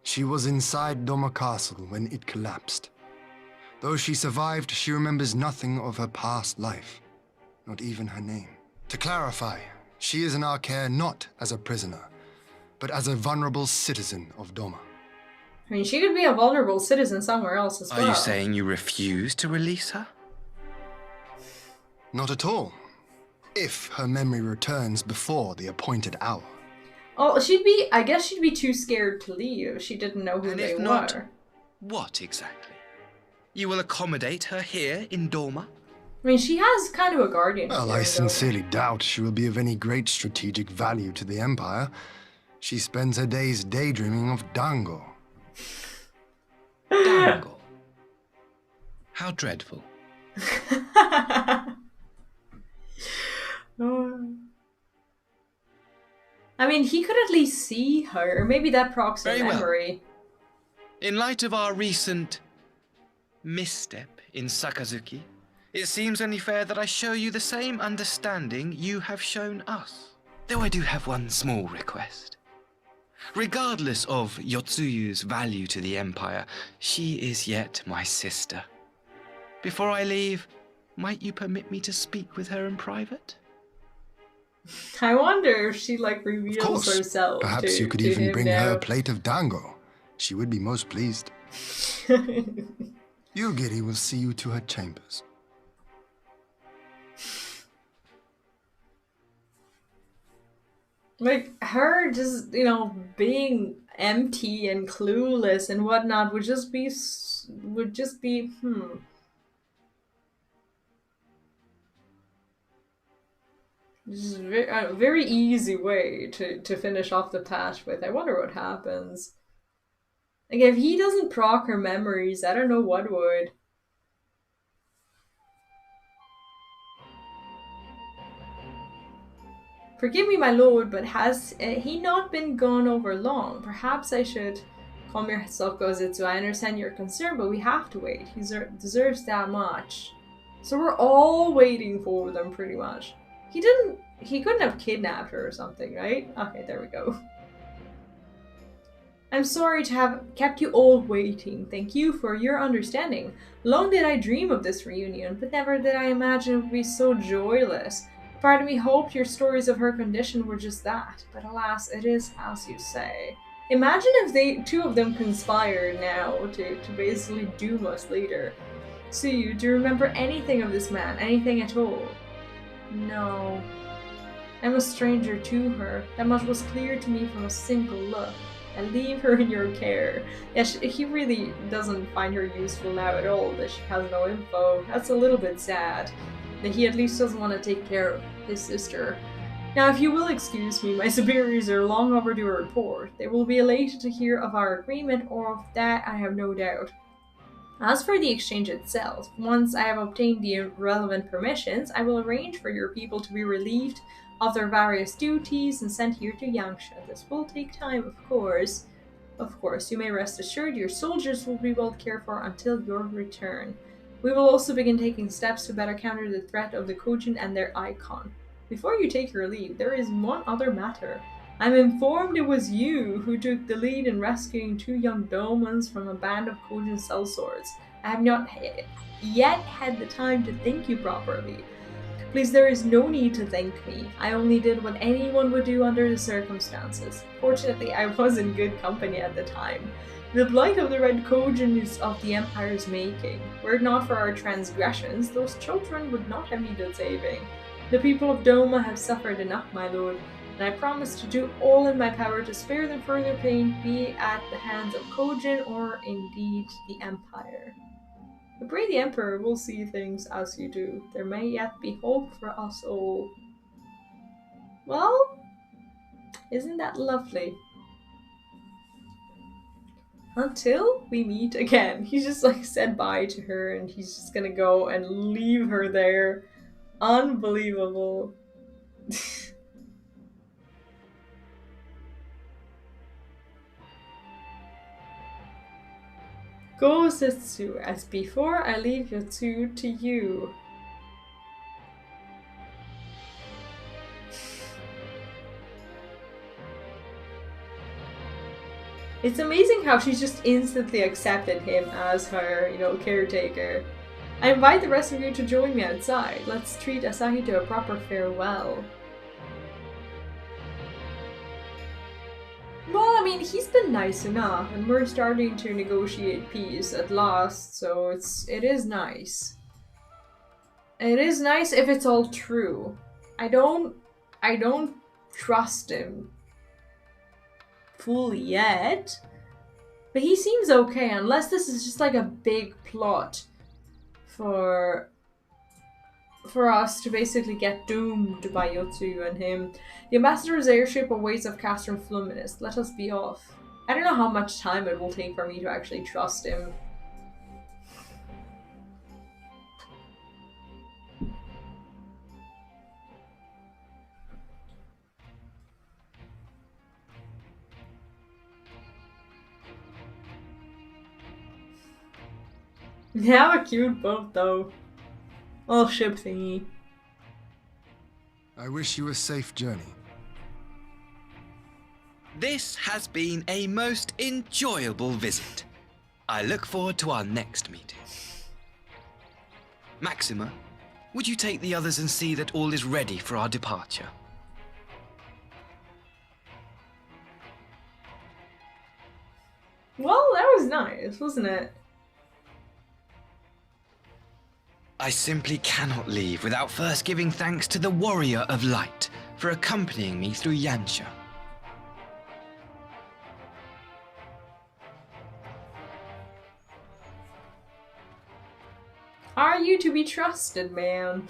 She was inside Doma Castle when it collapsed. Though she survived, she remembers nothing of her past life, not even her name. To clarify, she is in our care not as a prisoner, but as a vulnerable citizen of Doma. I mean, she could be a vulnerable citizen somewhere else as well. Are you saying you refuse to release her? Not at all. If her memory returns before the appointed hour. Oh, I guess she'd be too scared to leave. She didn't know who they were. What exactly? You will accommodate her here in Doma? I mean, she has kind of a guardian. Well, I sincerely doubt she will be of any great strategic value to the Empire. She spends her days daydreaming of Dango. Dango? How dreadful. I mean, he could at least see her. Maybe that procs her memory. In light of our recent misstep in Sakazuki, it seems only fair that I show you the same understanding you have shown us. Though I do have one small request. Regardless of Yotsuyu's value to the Empire, she is yet my sister. Before I leave, might you permit me to speak with her in private? I wonder if she like Of reveals course. herself Perhaps to, you could to even him bring now. her a plate of dango. She would be most pleased. Yugiri will see you to her chambers. Like her just, you know, being empty and clueless and whatnot would just be just a very easy way to finish off the patch with. I wonder what happens. Like if he doesn't proc her memories, I don't know what would. Forgive me, my lord, but has he not been gone over long? Perhaps I should calm yourself, Kozitsu. I understand your concern, but we have to wait. He deserves that much. So we're all waiting for them, pretty much. He couldn't have kidnapped her or something, right? Okay, there we go. I'm sorry to have kept you all waiting. Thank you for your understanding. Long did I dream of this reunion, but never did I imagine it would be so joyless. Part of me hoped your stories of her condition were just that, but alas, it is as you say. Imagine if two of them conspired now to basically doom us later. Suyu, do you remember anything of this man? Anything at all? No. I'm a stranger to her. That much was clear to me from a single look. I leave her in your care. Yeah, he really doesn't find her useful now at all, that she has no info. That's a little bit sad. That he at least doesn't want to take care of his sister. Now, if you will excuse me, my superiors are long overdue a report. They will be elated to hear of our agreement, or of that I have no doubt. As for the exchange itself, once I have obtained the relevant permissions, I will arrange for your people to be relieved of their various duties and sent here to Yangsha. This will take time, of course. Of course, you may rest assured your soldiers will be well cared for until your return. We will also begin taking steps to better counter the threat of the Kojin and their icon. Before you take your leave, there is one other matter. I'm informed it was you who took the lead in rescuing 2 young Domans from a band of Kojin sellswords. I have not yet had the time to thank you properly. Please, there is no need to thank me. I only did what anyone would do under the circumstances. Fortunately, I was in good company at the time. The blight of the Red Kojin is of the Empire's making. Were it not for our transgressions, those children would not have needed saving. The people of Doma have suffered enough, my lord, and I promise to do all in my power to spare them further pain, be it at the hands of Kojin or indeed the Empire. I pray the Emperor will see things as you do. There may yet be hope for us all. Well, isn't that lovely? Until we meet again. He just like said bye to her and he's just gonna go and leave her there. Unbelievable. Go, Setsu. As before, I leave Yotsu to you. It's amazing how she just instantly accepted him as her, caretaker. I invite the rest of you to join me outside. Let's treat Asahi to a proper farewell. Well, I mean, he's been nice enough, and we're starting to negotiate peace at last, so it is nice. It is nice if it's all true. I don't trust him fully yet, but he seems okay, unless this is just like a big plot for us to basically get doomed by Yotsuyu and him. The ambassador's airship awaits of Castrum Fluminus. Let us be off. I don't know how much time it will take for me to actually trust him. They have a cute boat though. Little ship thingy. I wish you a safe journey. This has been a most enjoyable visit. I look forward to our next meeting. Maxima, would you take the others and see that all is ready for our departure? Well, that was nice, wasn't it? I simply cannot leave without first giving thanks to the Warrior of Light for accompanying me through Yansha. Are you to be trusted, man?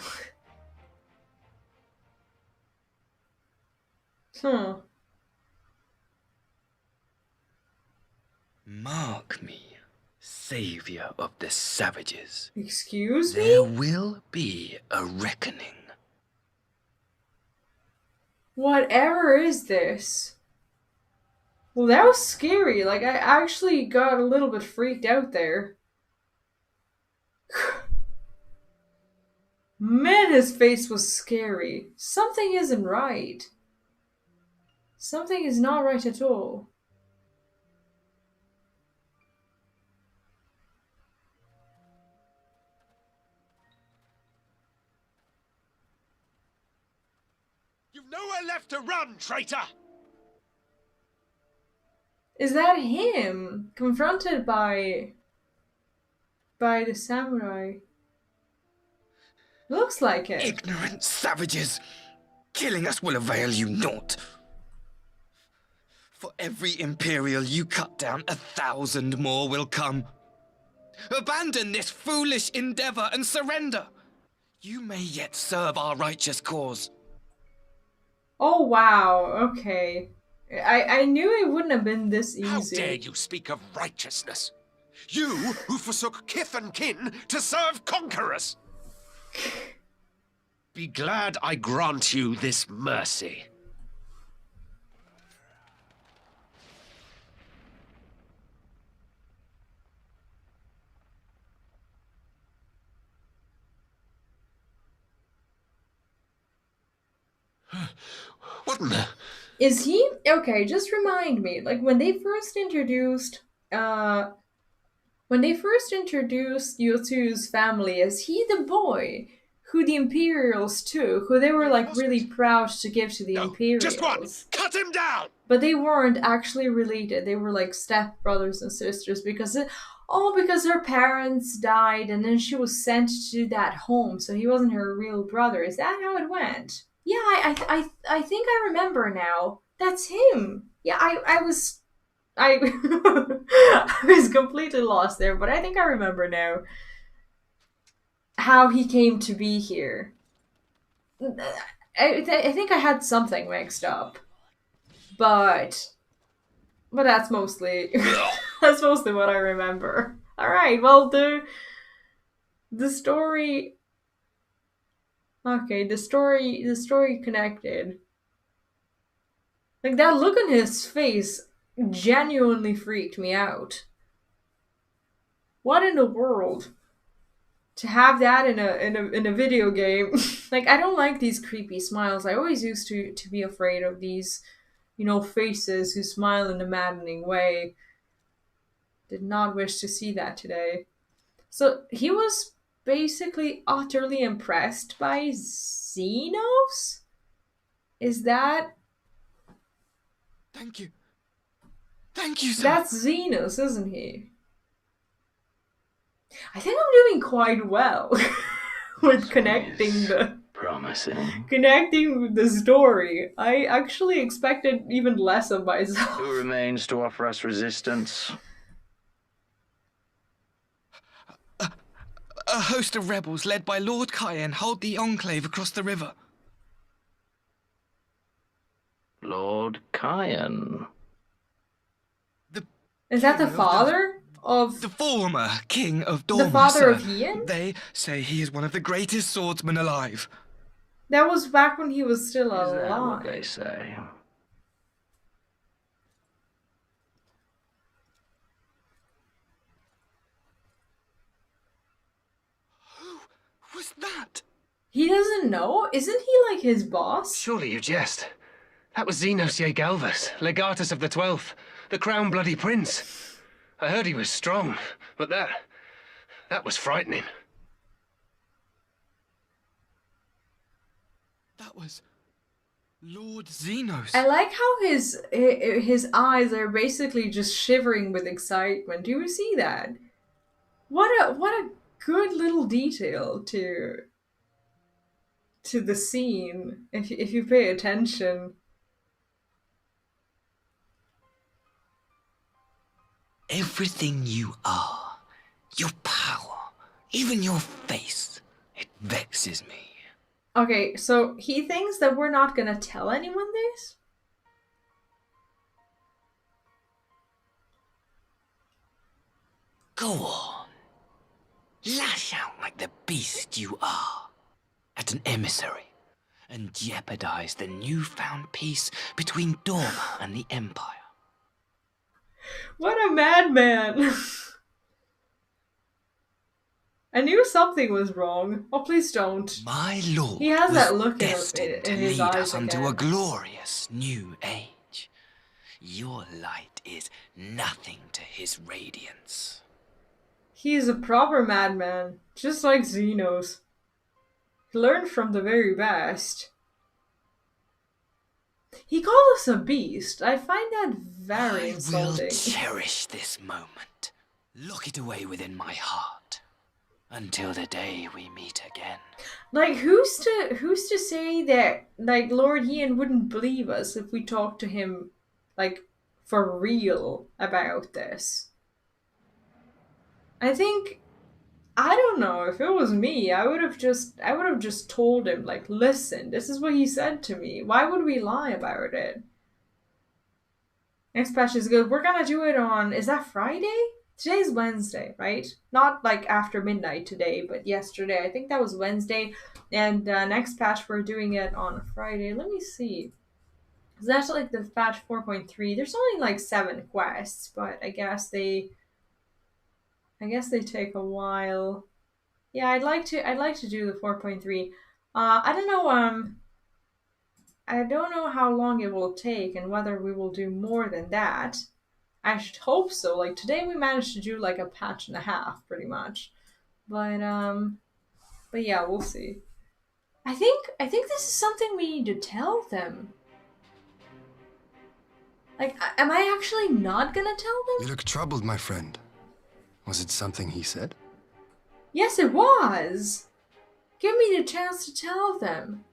Mark me, savior of the savages. Excuse me? There will be a reckoning. Whatever is this? Well, that was scary. Like, I actually got a little bit freaked out there. Man, his face was scary. Something isn't right. Something is not right at all. You've nowhere left to run, traitor! Is that him? Confronted by the samurai. Looks like it. Ignorant savages! Killing us will avail you naught. For every Imperial you cut down, 1,000 more will come. Abandon this foolish endeavor and surrender. You may yet serve our righteous cause. Oh wow, okay. I knew it wouldn't have been this easy. How dare you speak of righteousness? You who forsook kith and kin to serve conquerors! Be glad I grant you this mercy. What in the... Is he okay? Just remind me, like when they first introduced Yotu's family, is he the boy who the Imperials took, who they were like really proud to give to the Imperials? Just one! Cut him down! But they weren't actually related. They were like step brothers and sisters because her parents died and then she was sent to that home, so he wasn't her real brother. Is that how it went? Yeah, I think I remember now. That's him. Yeah, I was I was completely lost there, but I think I remember now how he came to be here. I think I had something mixed up, but that's mostly what I remember. All right, well the story. Okay, the story connected. Like that look on his face genuinely freaked me out. What in the world? To have that in a video game. Like I don't like these creepy smiles. I always used to be afraid of these, faces who smile in a maddening way. Did not wish to see that today. So he was basically utterly impressed by Xenos? Is that... Thank you. Thank you, sir. That's Xenos, isn't he? I think I'm doing quite well with connecting the story. I actually expected even less of myself. Who remains to offer us resistance? A host of rebels led by Lord Cayenne hold the enclave across the river. Lord Cayenne? Is that the father of... The former king of Dorma, the father sir. of Ian? They say he is one of the greatest swordsmen alive. That was back when he was still alive. Is that what they say? Who's that? He doesn't know? Isn't he like his boss? Surely you jest. That was Xenos Galvus, Legatus of the 12th, the Crown Bloody Prince. I heard he was strong, but that was frightening. That was Lord Xenos. I like how his eyes are basically just shivering with excitement. Do you see that? What a good little detail to the scene if you pay attention. Everything you are, your power, even your face, it vexes me. Okay, so he thinks that we're not gonna tell anyone this? Go on. Lash out like the beast you are at an emissary and jeopardize the newfound peace between Dorma and the Empire. What a madman! I knew something was wrong. Oh, please don't. My lord He has was that look destined to in his lead eyes us onto again. a glorious new age. Your light is nothing to his radiance. He is a proper madman, just like Xenos. He learned from the very best. He called us a beast. I find that very insulting. I will cherish this moment. Lock it away within my heart. Until the day we meet again. Like, who's to say that, like, Lord Ian wouldn't believe us if we talked to him, like, for real about this? I think, I don't know, if it was me, I would have just told him, like, listen, this is what he said to me. Why would we lie about it? Next patch is good. We're gonna do it on, is that Friday? Today's Wednesday, right? Not like after midnight today, but yesterday. I think that was Wednesday. And next patch, we're doing it on Friday. Let me see. Is that like the patch 4.3? There's only like 7 quests, but I guess they take a while. Yeah, I'd like to do the 4.3. I don't know how long it will take and whether we will do more than that. I should hope so. Like today we managed to do like a patch and a half pretty much. But yeah, we'll see. I think this is something we need to tell them. Like, am I actually not gonna tell them? You look troubled, my friend. Was it something he said? Yes, it was. Give me the chance to tell them.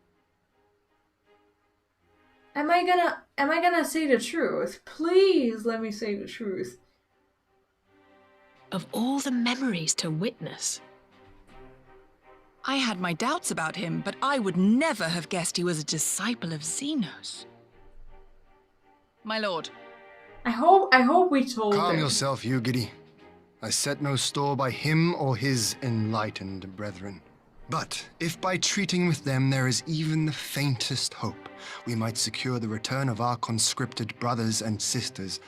Am I gonna say the truth? Please let me say the truth. Of all the memories to witness. I had my doubts about him, but I would never have guessed he was a disciple of Xenos. My lord. I hope we told Calm him. yourself, Eugidi. I set no store by him or his enlightened brethren. But if by treating with them there is even the faintest hope, we might secure the return of our conscripted brothers and sisters,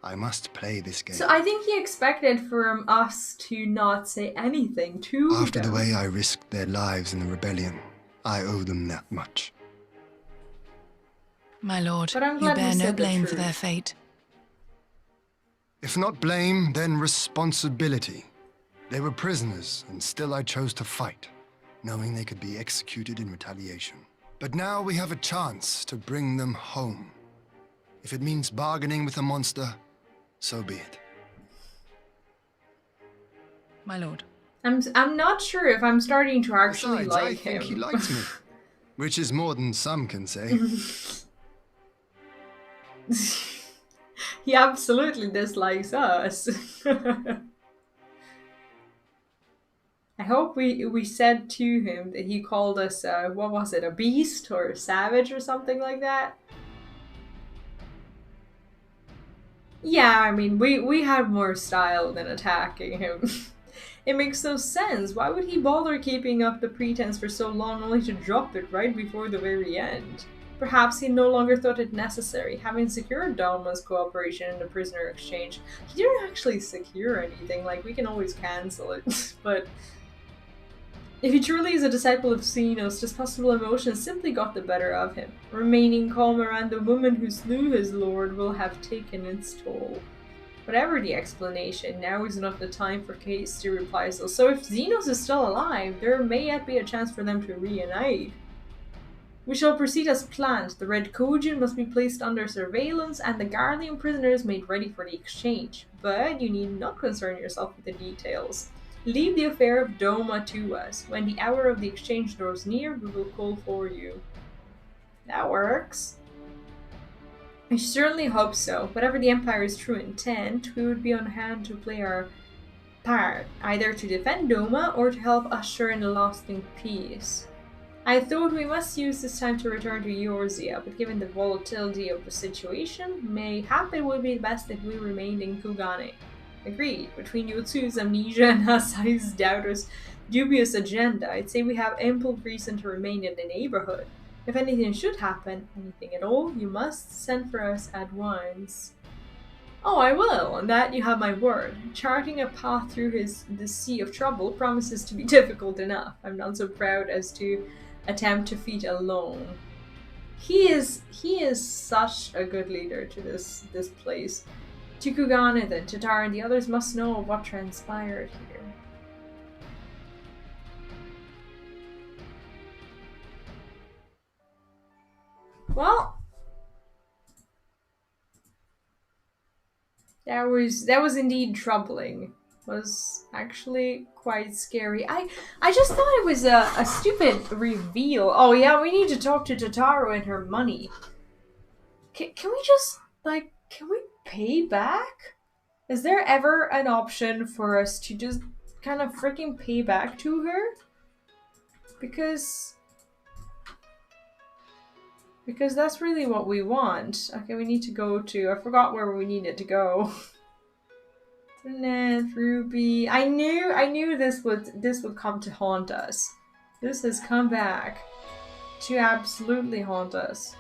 I must play this game. So I think he expected from us to not say anything to After them. the way I risked their lives in the rebellion, I owe them that much. My lord, But I'm you glad we bear no said the blame for truth. their fate. If not blame, then responsibility. They were prisoners, and still I chose to fight, knowing they could be executed in retaliation. But now we have a chance to bring them home. If it means bargaining with a monster, so be it. My lord. I'm not sure if I'm starting to actually Besides, like I him. think he likes me, which is more than some can say. He absolutely dislikes us. I hope we said to him that he called us, what was it, a beast or a savage or something like that? Yeah, I mean, we had more style than attacking him. It makes no sense. Why would he bother keeping up the pretense for so long only to drop it right before the very end? Perhaps he no longer thought it necessary, having secured Dalma's cooperation in the prisoner exchange. He didn't actually secure anything, like we can always cancel it, but If he truly is a disciple of Xenos, this possible emotion simply got the better of him. Remaining calm around the woman who slew his lord will have taken its toll. Whatever the explanation, now is not the time for Case to reply so if Xenos is still alive, there may yet be a chance for them to reunite. We shall proceed as planned. The Red Kojin must be placed under surveillance and the Garlean prisoners made ready for the exchange. But you need not concern yourself with the details. Leave the affair of Doma to us. When the hour of the exchange draws near, we will call for you. That works. I certainly hope so. Whatever the Empire's true intent, we would be on hand to play our part, either to defend Doma or to help usher in a lasting peace. I thought we must use this time to return to Eorzea, but given the volatility of the situation, mayhap it would be best if we remained in Kugane. Agreed. Between Yotsu's amnesia and Asai's doubter's dubious agenda, I'd say we have ample reason to remain in the neighborhood. If anything should happen, anything at all, you must send for us at once. Oh, I will, and that you have my word. Charting a path through the sea of trouble promises to be difficult enough. I'm not so proud as to attempt to feat alone. He is such a good leader to this place. To Kugane then, Tatar and the others must know of what transpired here. Well, that was indeed troubling. Was actually quite scary. I just thought it was a stupid reveal. Oh yeah, we need to talk to Tataru and her money. Can we just, like, can we pay back? Is there ever an option for us to just kind of freaking pay back to her? Because that's really what we want. Okay, we need to go to, I forgot where we needed to go. Internet, Ruby. I knew this would come to haunt us. This has come back to absolutely haunt us.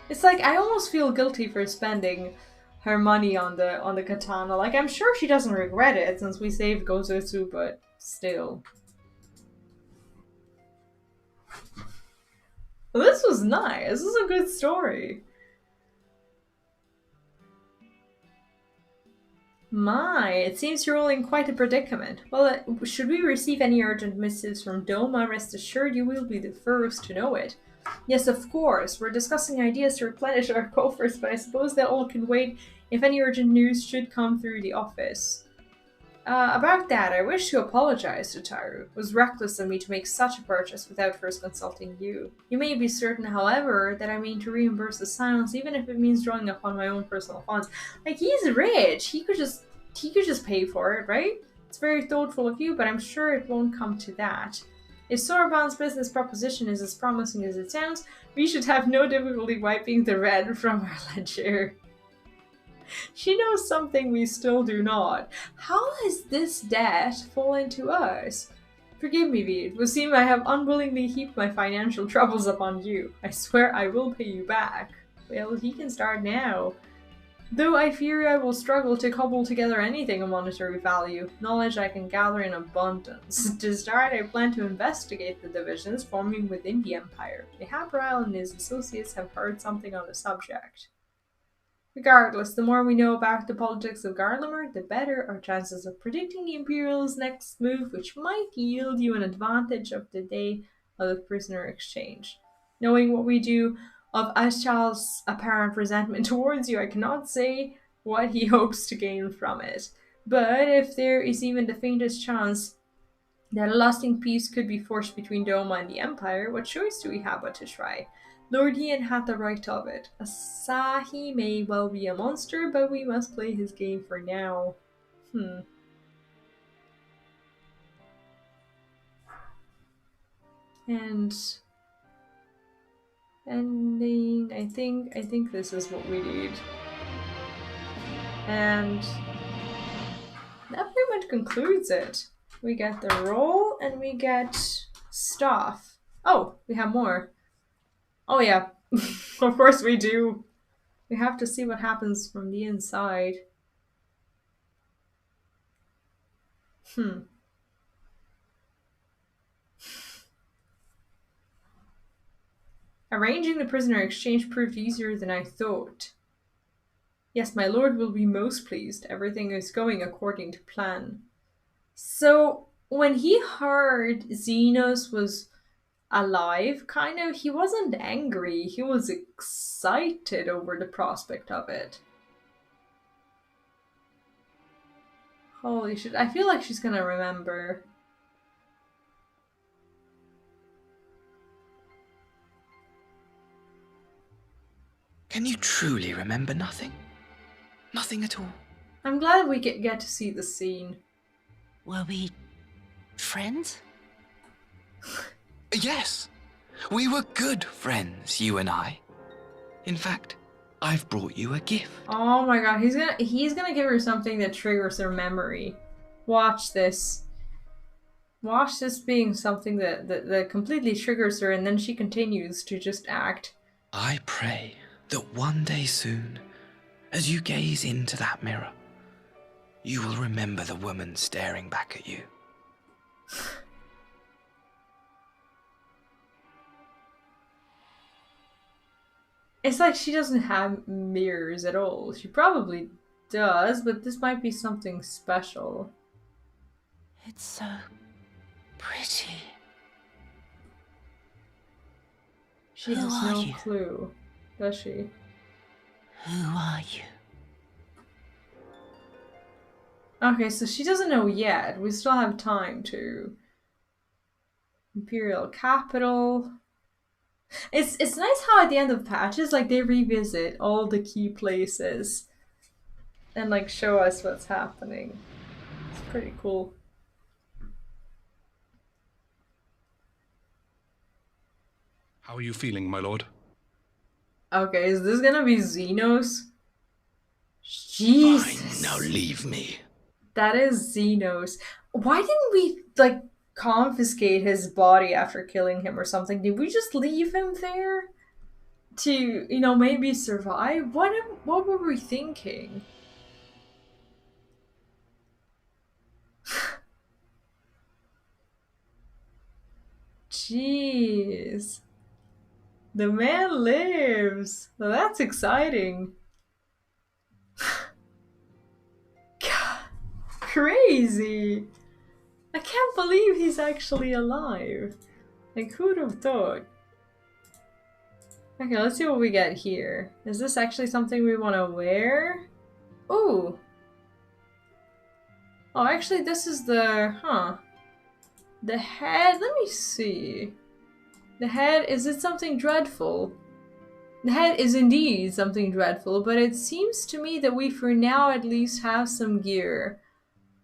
It's like I almost feel guilty for spending her money on the katana. Like, I'm sure she doesn't regret it since we saved Gozutsu, but still. Well, this was nice. This is a good story. My, it seems you're all in quite a predicament. Well, should we receive any urgent missives from Doma, rest assured you will be the first to know it. Yes, of course. We're discussing ideas to replenish our coffers, but I suppose they all can wait if any urgent news should come through the office. About that, I wish to apologize to Taru. It was reckless of me to make such a purchase without first consulting you. You may be certain, however, that I mean to reimburse the silence, even if it means drawing upon my own personal funds. Like, he's rich. He could just pay for it, right? It's very thoughtful of you, but I'm sure it won't come to that. If Soraban's business proposition is as promising as it sounds, we should have no difficulty wiping the red from our ledger. She knows something we still do not. How has this debt fallen to us? Forgive me, V. It would seem I have unwillingly heaped my financial troubles upon you. I swear I will pay you back. Well, he can start now. Though I fear I will struggle to cobble together anything of monetary value, knowledge I can gather in abundance. To start, I plan to investigate the divisions forming within the Empire. Mayhap Ryle and his associates have heard something on the subject. Regardless, the more we know about the politics of Garlemald, the better our chances of predicting the Imperial's next move, which might yield you an advantage of the day of the prisoner exchange. Knowing what we do of Ashtal's apparent resentment towards you, I cannot say what he hopes to gain from it. But if there is even the faintest chance that a lasting peace could be forged between Doma and the Empire, what choice do we have but to try? Lord Ian had the right of it. Asahi may well be a monster, but we must play his game for now. And ending. I think this is what we need. And that pretty much concludes it. We get the roll and we get stuff. Oh, we have more. Oh yeah, of course we do. We have to see what happens from the inside. Arranging the prisoner exchange proved easier than I thought. Yes, my lord will be most pleased. Everything is going according to plan. So, when he heard Xenos was alive, kind of, he wasn't angry. He was excited over the prospect of it. Holy shit, I feel like she's gonna remember. Can you truly remember nothing? Nothing at all? I'm glad we get to see the scene. Were we friends? Yes. We were good friends, you and I. In fact, I've brought you a gift. Oh my god, he's gonna give her something that triggers her memory. Watch this. Watch this being something that completely triggers her, and then she continues to just act. I pray that one day soon, as you gaze into that mirror, you will remember the woman staring back at you. It's like she doesn't have mirrors at all. She probably does, but this might be something special. It's so pretty. She has no clue, does she? Who are you? Okay, so she doesn't know yet. We still have time to... Imperial Capital. It's nice how at the end of patches, like, they revisit all the key places and, like, show us what's happening. It's pretty cool. How are you feeling, my lord? Okay, is this gonna be Xenos? Jesus. Fine, now leave me. That is Xenos. Why didn't we, like, confiscate his body after killing him or something? Did we just leave him there to, you know, maybe survive? What were we thinking? Jeez. The man lives. Well, that's exciting. God, crazy. I can't believe he's actually alive. Like, who'd have thought? Okay, let's see what we get here. Is this actually something we want to wear? Ooh. Oh, actually, this is the... The head... Let me see. The head... Is it something dreadful? The head is indeed something dreadful, but it seems to me that we, for now, at least have some gear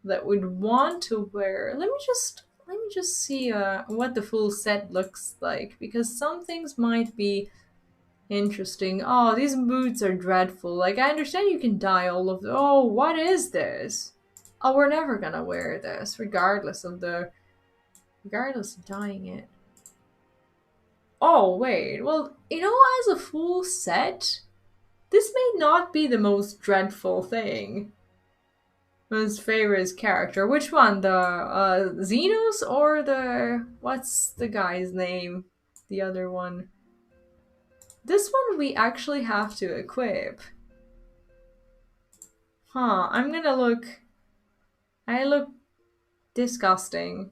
that we'd want to wear. Let me just see what the full set looks like, because some things might be interesting. Oh, these boots are dreadful. Like, I understand you can dye all of them. Oh, what is this? Oh, we're never gonna wear this, regardless of dyeing it. Oh, wait. Well, you know, as a full set, this may not be the most dreadful thing. Most favorite character. Which one? The Xenos or the... What's the guy's name? The other one. This one we actually have to equip. I'm gonna look... I look disgusting.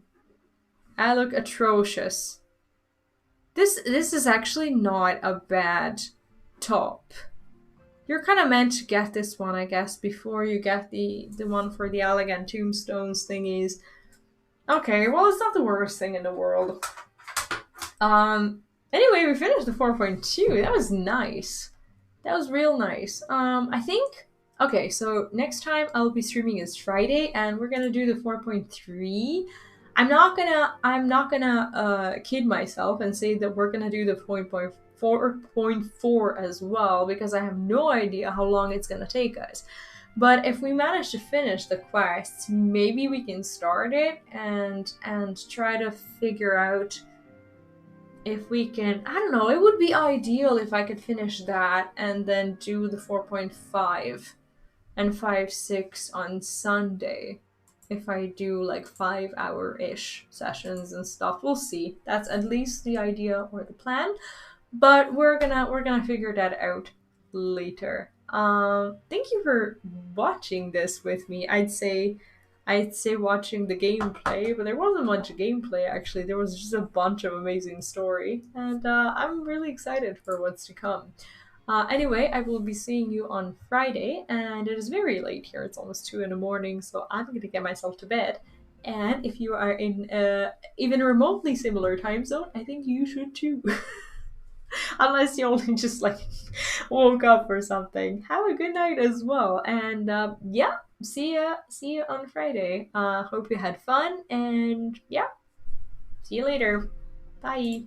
I look atrocious. This is actually not a bad top. You're kind of meant to get this one, I guess, before you get the one for the elegant tombstones thingies. Okay, well, it's not the worst thing in the world. Anyway, we finished the 4.2. That was nice. That was real nice. I think... Okay, so next time I'll be streaming is Friday, and we're gonna do the 4.3. I'm not gonna kid myself and say that we're gonna do the 4.4 as well, because I have no idea how long it's gonna take us. But if we manage to finish the quests, maybe we can start it and try to figure out if we can... I don't know, it would be ideal if I could finish that and then do the 4.5 and 5.6 on Sunday. If I do like 5-hour-ish sessions and stuff, we'll see. That's at least the idea or the plan. But we're gonna figure that out later. Thank you for watching this with me. I'd say watching the gameplay, but there wasn't much gameplay actually. There was just a bunch of amazing story, and I'm really excited for what's to come. Anyway, I will be seeing you on Friday, and it is very late here. It's almost 2 in the morning, so I'm gonna get myself to bed. And if you are in even remotely similar time zone, I think you should too. Unless you only just like woke up or something. Have a good night as well. And yeah, see ya on Friday. Hope you had fun, and yeah, see you later. Bye.